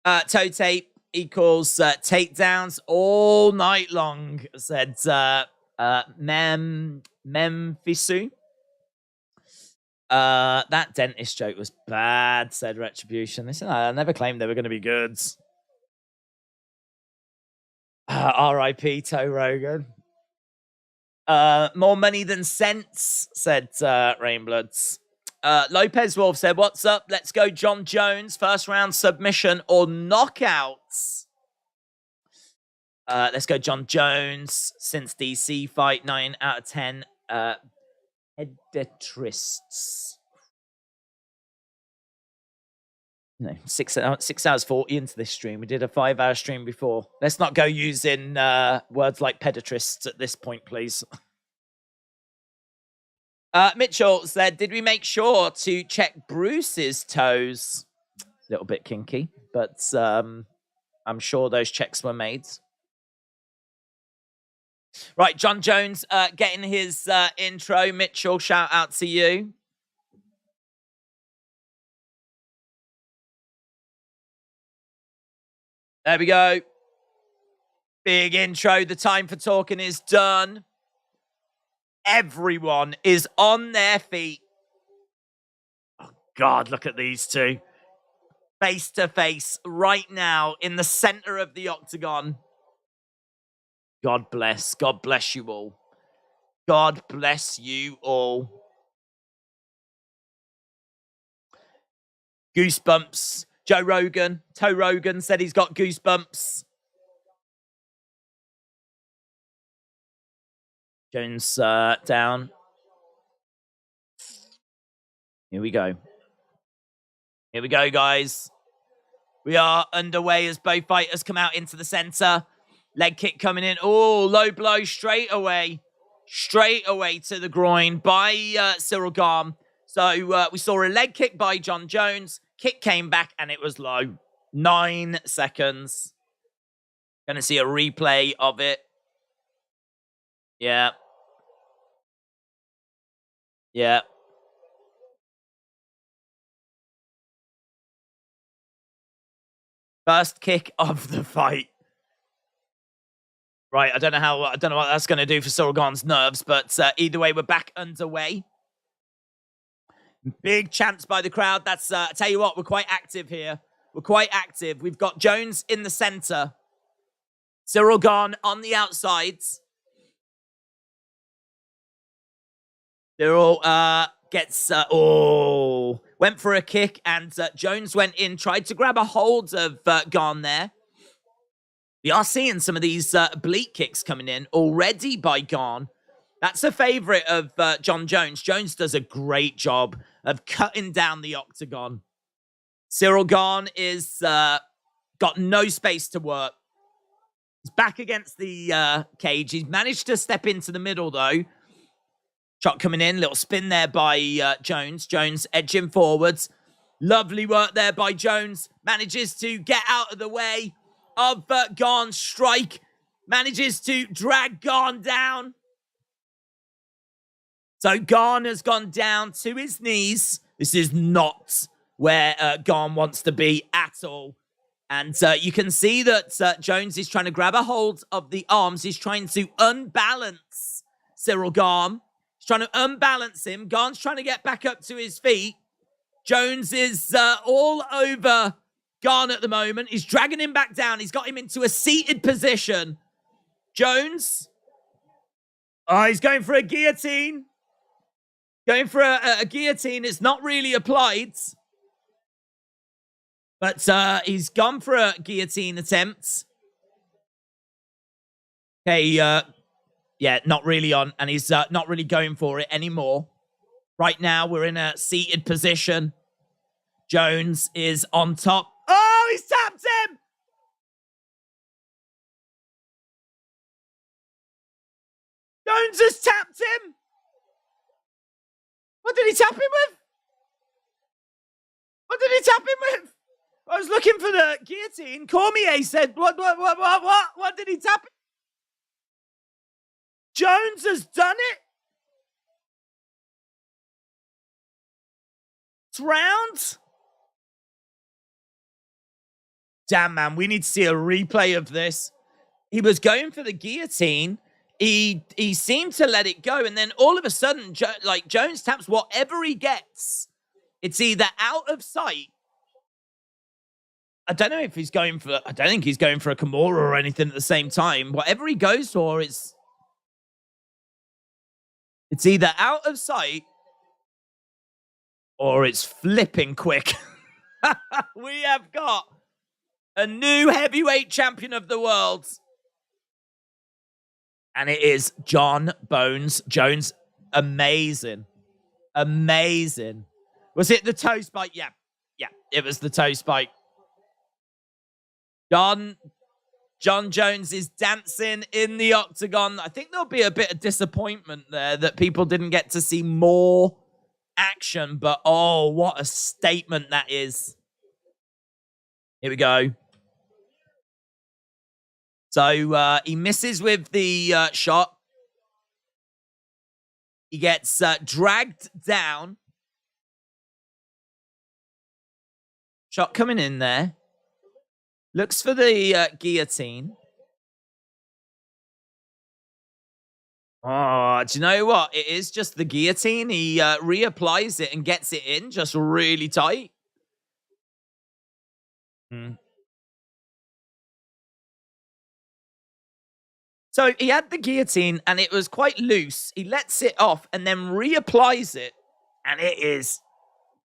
Toe tape equals takedowns all night long, said Memfisu. That dentist joke was bad, said Retribution. Listen, I never claimed they were going to be good. R.I.P. Toe Rogan. More money than sense, said Rainbloods. Lopez Wolf said, what's up? Let's go Jon Jones. First round submission or knockouts. Let's go Jon Jones. Since DC fight, 9 out of 10. Editrists. No, 6 hours 40 into this stream. We did a 5-hour stream before. Let's not go using words like pediatrists at this point, please. Mitchell said, did we make sure to check Bruce's toes? A little bit kinky, but I'm sure those checks were made. Right, Jon Jones getting his intro. Mitchell, shout out to you. There we go. Big intro. The time for talking is done. Everyone is on their feet. Oh, God, look at these two. Face to face right now in the center of the octagon. God bless. God bless you all. God bless you all. Goosebumps. Toe Rogan said he's got goosebumps. Jones down. Here we go. Here we go, guys. We are underway as both fighters come out into the center. Leg kick coming in. Oh, low blow straight away. Straight away to the groin by Ciryl Gane. So we saw a leg kick by Jon Jones. Kick came back and it was low. 9 seconds. Gonna see a replay of it. Yeah. Yeah. First kick of the fight. Right, I don't know what that's going to do for Ciryl Gane's nerves, but either way, we're back underway. Big chants by the crowd. That's, I tell you what, we're quite active here. We're quite active. We've got Jones in the center. Ciryl Gane on the outsides. Ciryl gets, went for a kick, and Jones went in, tried to grab a hold of Gane there. We are seeing some of these oblique kicks coming in already by Gane. That's a favorite of Jon Jones. Jones does a great job of cutting down the octagon. Ciryl Gane is got no space to work. He's back against the cage. He's managed to step into the middle, though. Shot coming in. Little spin there by Jones. Jones edging forwards. Lovely work there by Jones. Manages to get out of the way of Gane's strike. Manages to drag Gane down. So Gane has gone down to his knees. This is not where Gane wants to be at all. And you can see that Jones is trying to grab a hold of the arms. He's trying to unbalance Ciryl Gane. He's trying to unbalance him. Gane's trying to get back up to his feet. Jones is all over Gane at the moment. He's dragging him back down. He's got him into a seated position. Jones. Oh, he's going for a guillotine. Going for a guillotine. It's not really applied. But he's gone for a guillotine attempt. Okay, yeah, not really on. And he's not really going for it anymore. Right now, we're in a seated position. Jones is on top. Oh, he's tapped him! Jones has tapped him! What did he tap him with? What did he tap him with? I was looking for the guillotine. Cormier said, what did he tap him? Jones has done it. It's round. Damn, man, we need to see a replay of this. He was going for the guillotine. He seemed to let it go, and then all of a sudden, Jones taps whatever he gets. It's either out of sight. I don't know if he's going for... I don't think he's going for a Kimura or anything at the same time. Whatever he goes for is... It's either out of sight or it's flipping quick. We have got a new heavyweight champion of the world. And it is Jon Jones. Amazing. Amazing. Was it the toe spike? Yeah. Yeah, it was the toe spike. Jon Jones is dancing in the octagon. I think there'll be a bit of disappointment there that people didn't get to see more action. But, oh, what a statement that is. Here we go. So he misses with the shot. He gets dragged down. Shot coming in there. Looks for the guillotine. Oh, do you know what? It is just the guillotine. He reapplies it and gets it in just really tight. So he had the guillotine and it was quite loose. He lets it off and then reapplies it. And it is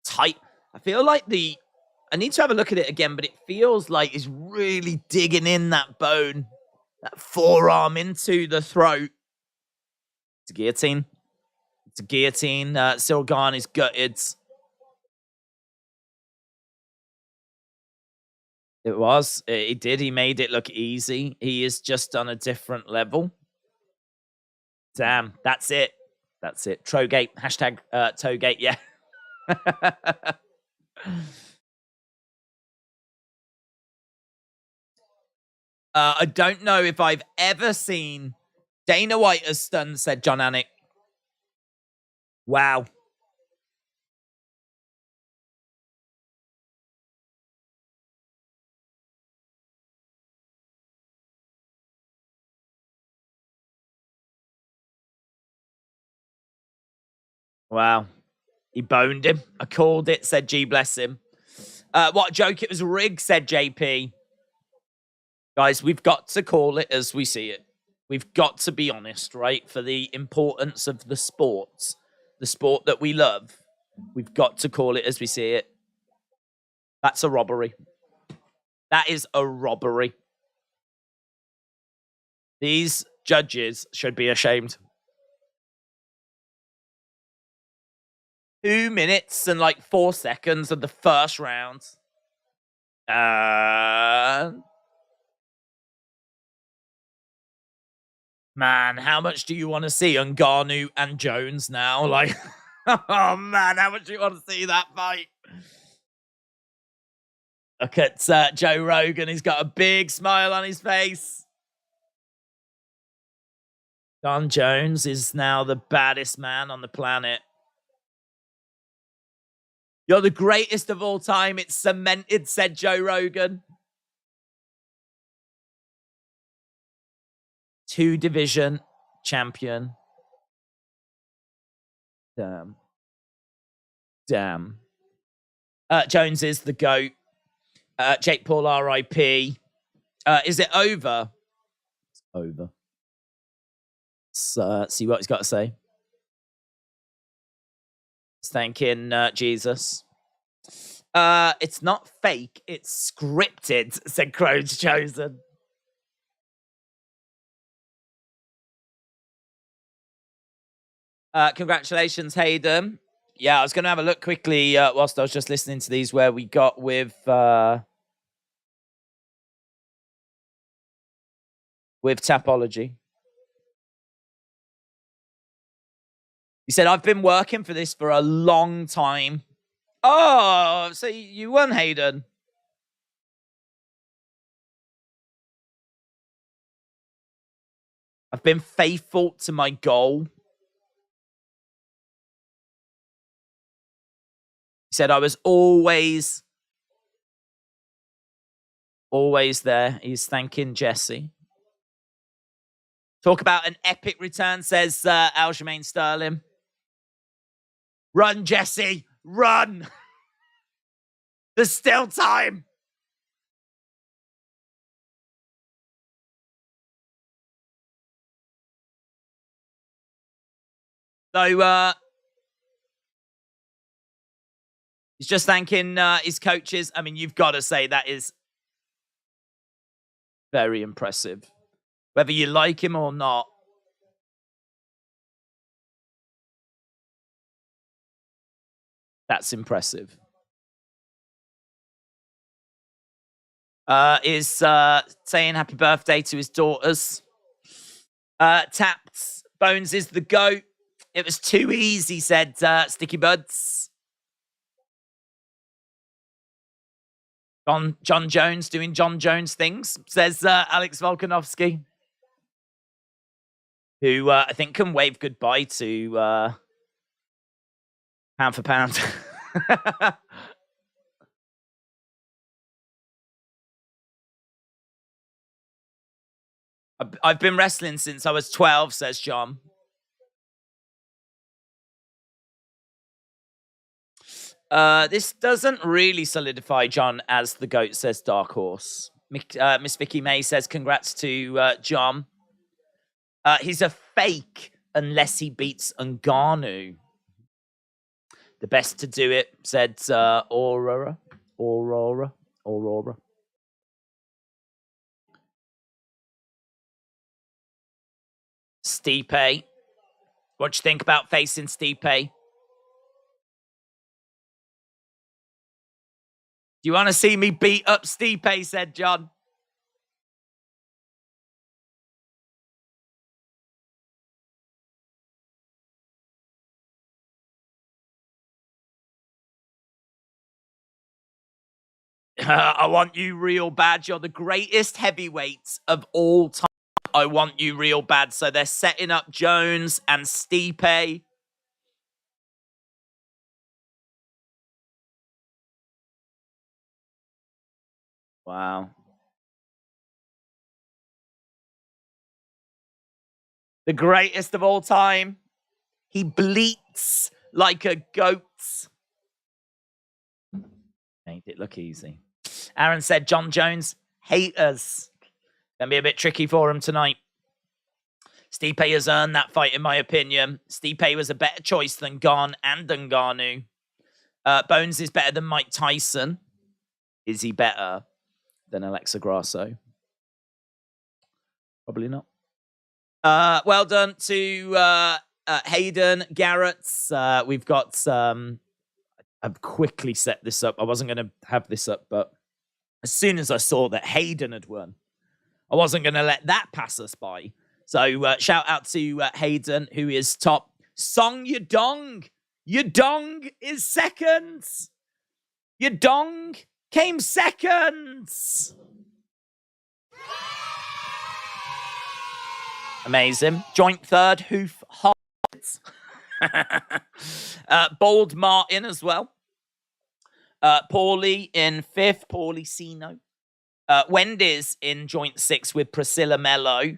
tight. I feel like I need to have a look at it again, but it feels like it's really digging in that bone, that forearm into the throat. It's a guillotine. It's a guillotine. Ciryl Gane is gutted. It was. He did. He made it look easy. He is just on a different level. Damn. That's it. That's it. Trogate. Hashtag Togate. Yeah. I don't know if I've ever seen Dana White as stunned, said John Anik. Wow. Wow. He boned him. I called it, said G, bless him. What a joke. It was rigged, said JP. Guys, we've got to call it as we see it. We've got to be honest, right? For the importance of the sport that we love, we've got to call it as we see it. That's a robbery. That is a robbery. These judges should be ashamed. 2 minutes and like 4 seconds of the first round. Man, how much do you want to see on Ngannou and Jones now? Like, oh man, how much do you want to see that fight? Look at Joe Rogan. He's got a big smile on his face. Jon Jones is now the baddest man on the planet. You're the greatest of all time. It's cemented, said Joe Rogan. 2-division champion. Damn. Damn. Jones is the GOAT. Jake Paul, RIP. Is it over? It's over. Let's see what he's got to say. He's thanking Jesus. It's not fake. It's scripted, said Crone's Chosen. Congratulations, Hayden. Yeah, I was going to have a look quickly whilst I was just listening to these where we got with Tapology. He said, I've been working for this for a long time. Oh, so you won, Hayden. I've been faithful to my goal. He said I was always there. He's thanking Jesse. Talk about an epic return, says Aljamain Sterling. Run, Jesse. Run. There's still time. So, he's just thanking his coaches. I mean, you've got to say that is very impressive. Whether you like him or not. That's impressive. Is saying happy birthday to his daughters. Tapped. Bones is the GOAT. It was too easy, said Sticky Buds. Jon Jones doing Jon Jones things, says Alex Volkanovski. Who I think can wave goodbye to pound for pound. I've been wrestling since I was 12, says John. This doesn't really solidify John as the GOAT, says Dark Horse. Miss Vicky May says congrats to John. He's a fake unless he beats Ngannou. The best to do it, said Aurora. Stipe. What do you think about facing Stipe? Do you want to see me beat up Stipe, said John. I want you real bad. You're the greatest heavyweights of all time. I want you real bad. So they're setting up Jones and Stipe. Wow. The greatest of all time. He bleats like a goat. Made it look easy. Aaron said Jon Jones, haters. Gonna be a bit tricky for him tonight. Stipe has earned that fight, in my opinion. Stipe was a better choice than Gane and Ngannou. Bones is better than Mike Tyson. Is he better than Alexa Grasso? Probably not. Well done to Hayden, Garrett. We've got... I've quickly set this up. I wasn't going to have this up, but as soon as I saw that Hayden had won, I wasn't going to let that pass us by. So shout out to Hayden, who is top. Song Yadong. Yadong is second. Yadong came second. Amazing. Joint third, Hoof Hart. Bold Martin as well. Paulie in fifth. Paulie Sino. Wendy's in joint six with Priscilla Mello.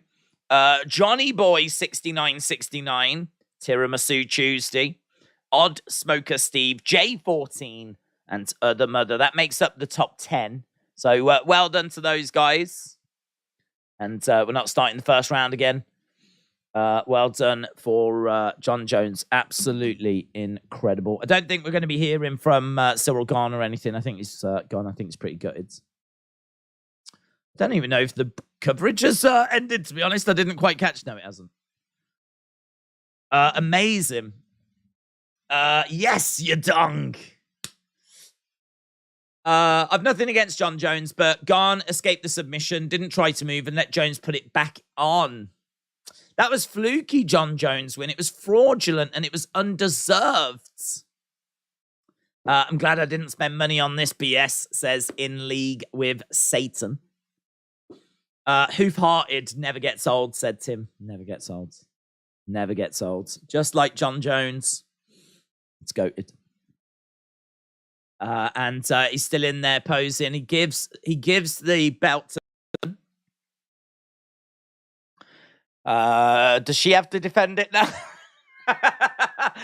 Johnny Boy 6969. Tiramisu Tuesday. Odd Smoker Steve. J14 and Other Mother. That makes up the top 10. So well done to those guys. And we're not starting the first round again. Well done for Jon Jones. Absolutely incredible. I don't think we're going to be hearing from Ciryl Gane or anything. I think he's gone. I think he's pretty gutted. I don't even know if the coverage has ended, to be honest. I didn't quite catch. No, it hasn't. Amazing. Yes, you dung. I've nothing against Jon Jones, but Gane escaped the submission, didn't try to move, and let Jones put it back on. That was fluky Jon Jones win. It was fraudulent, and it was undeserved. I'm glad I didn't spend money on this BS, says In League with Satan. Hoof-hearted never gets old, said Tim. Never gets old. Never gets old. Just like Jon Jones. It's goated. And he's still in there posing. He gives the belt to... does she have to defend it now?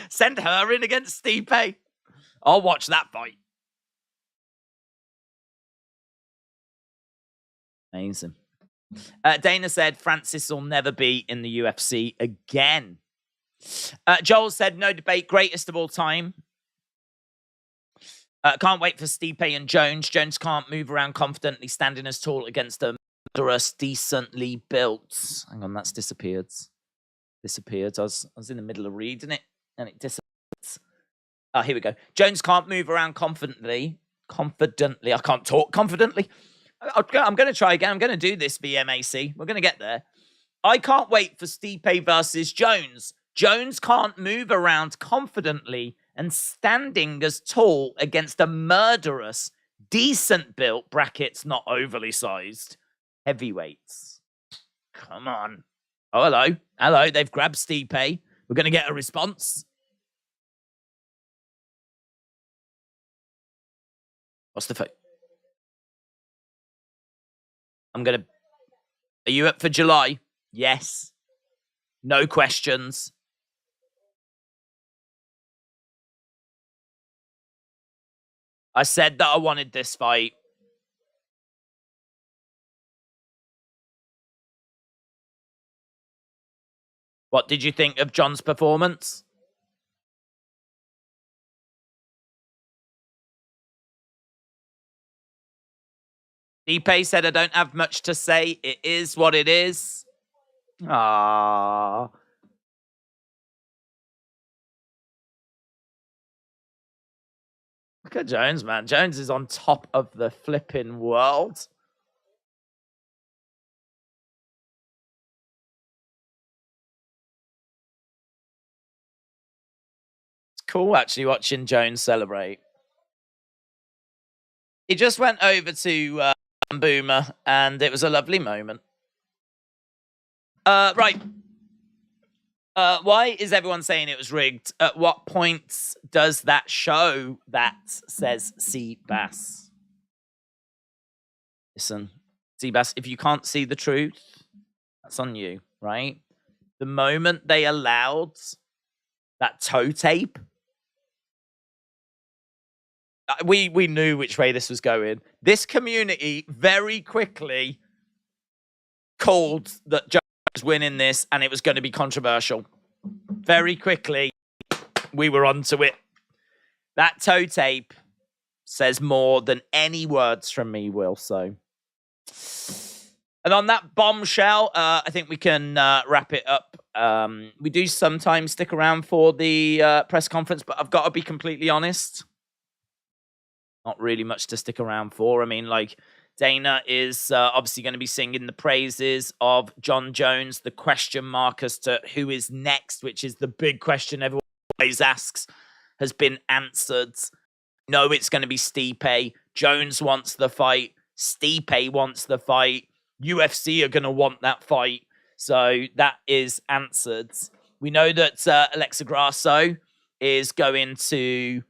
Send her in against Stipe. I'll watch that fight. Amazing. Dana said Francis will never be in the UFC again. Joel said, no debate, greatest of all time. Can't wait for Stipe and Jones. Jones can't move around confidently, standing as tall against a murderous, decently built. Hang on, that's disappeared. Disappeared. I was in the middle of reading it, and it disappeared. Oh, here we go. Jones can't move around confidently. I can't talk confidently. I'm going to try again. I'm going to do this, VMAC. We're going to get there. I can't wait for Stipe versus Jones. Jones can't move around confidently and standing as tall against a murderous, decent built, brackets not overly sized, heavyweights. Come on. Oh, hello. Hello. They've grabbed Stipe. We're going to get a response. What's the fight? Are you up for July? Yes. No questions. I said that I wanted this fight. What did you think of Jon's performance? Stipe said, I don't have much to say. It is what it is. Aww. Look at Jones, man. Jones is on top of the flipping world. It's cool, actually, watching Jones celebrate. He just went over to Boomer, and it was a lovely moment. Right. Why is everyone saying it was rigged? At what points does that show that, says Seabass? Listen, Seabass, if you can't see the truth, that's on you, right? The moment they allowed that toe tape, we knew which way this was going. This community very quickly called that Joe was winning this, and it was going to be controversial. Very quickly, we were onto it. That toe tape says more than any words from me will. So, and on that bombshell, I think we can wrap it up. We do sometimes stick around for the press conference, but I've got to be completely honest. Not really much to stick around for. I mean, like, Dana is obviously going to be singing the praises of Jon Jones. The question mark as to who is next, which is the big question everyone always asks, has been answered. No, it's going to be Stipe. Jones wants the fight. Stipe wants the fight. UFC are going to want that fight. So that is answered. We know that Alexa Grasso is going to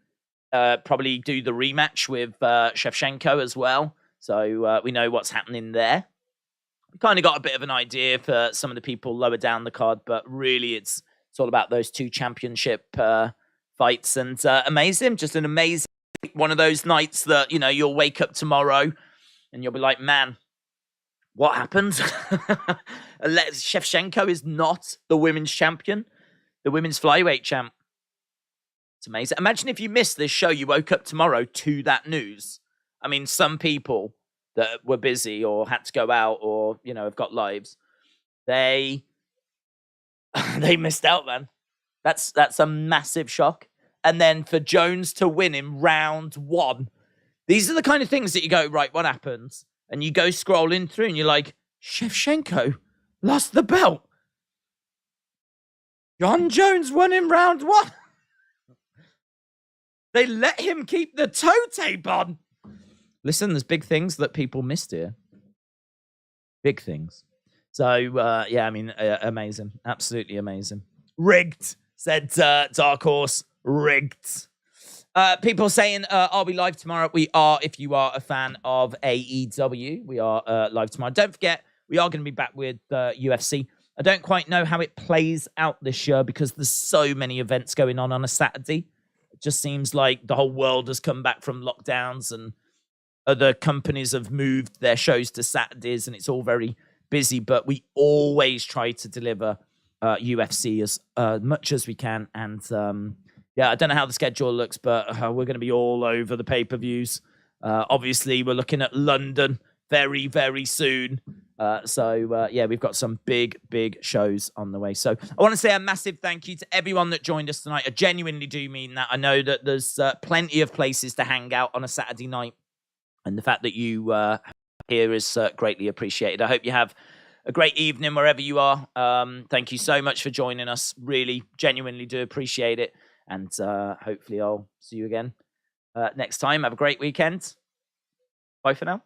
probably do the rematch with Shevchenko as well. So we know what's happening there. We kind of got a bit of an idea for some of the people lower down the card, but really it's all about those two championship fights. And amazing, just an amazing, one of those nights that, you know, you'll wake up tomorrow and you'll be like, man, what happened? Shevchenko is not the women's champion, the women's flyweight champ. It's amazing. Imagine if you missed this show, you woke up tomorrow to that news. I mean, some people that were busy or had to go out or, you know, have got lives, they missed out, man. That's a massive shock. And then for Jones to win in round one, these are the kind of things that you go, right, what happens? And you go scrolling through and you're like, Shevchenko lost the belt. Jon Jones won in round one. They let him keep the toe tape on. Listen, there's big things that people missed here. Big things. So, yeah, I mean, amazing. Absolutely amazing. Rigged, said Dark Horse. Rigged. People saying, are we live tomorrow? We are, if you are a fan of AEW. We are live tomorrow. Don't forget, we are going to be back with UFC. I don't quite know how it plays out this year because there's so many events going on a Saturday. It just seems like the whole world has come back from lockdowns and other companies have moved their shows to Saturdays and it's all very busy, but we always try to deliver UFC as much as we can. And yeah, I don't know how the schedule looks, but we're going to be all over the pay-per-views. Obviously, we're looking at London very, very soon. So yeah, we've got some big, big shows on the way. So I want to say a massive thank you to everyone that joined us tonight. I genuinely do mean that. I know that there's plenty of places to hang out on a Saturday night. And the fact that you here is greatly appreciated. I hope you have a great evening wherever you are. Thank you so much for joining us. Really, genuinely do appreciate it. And hopefully I'll see you again next time. Have a great weekend. Bye for now.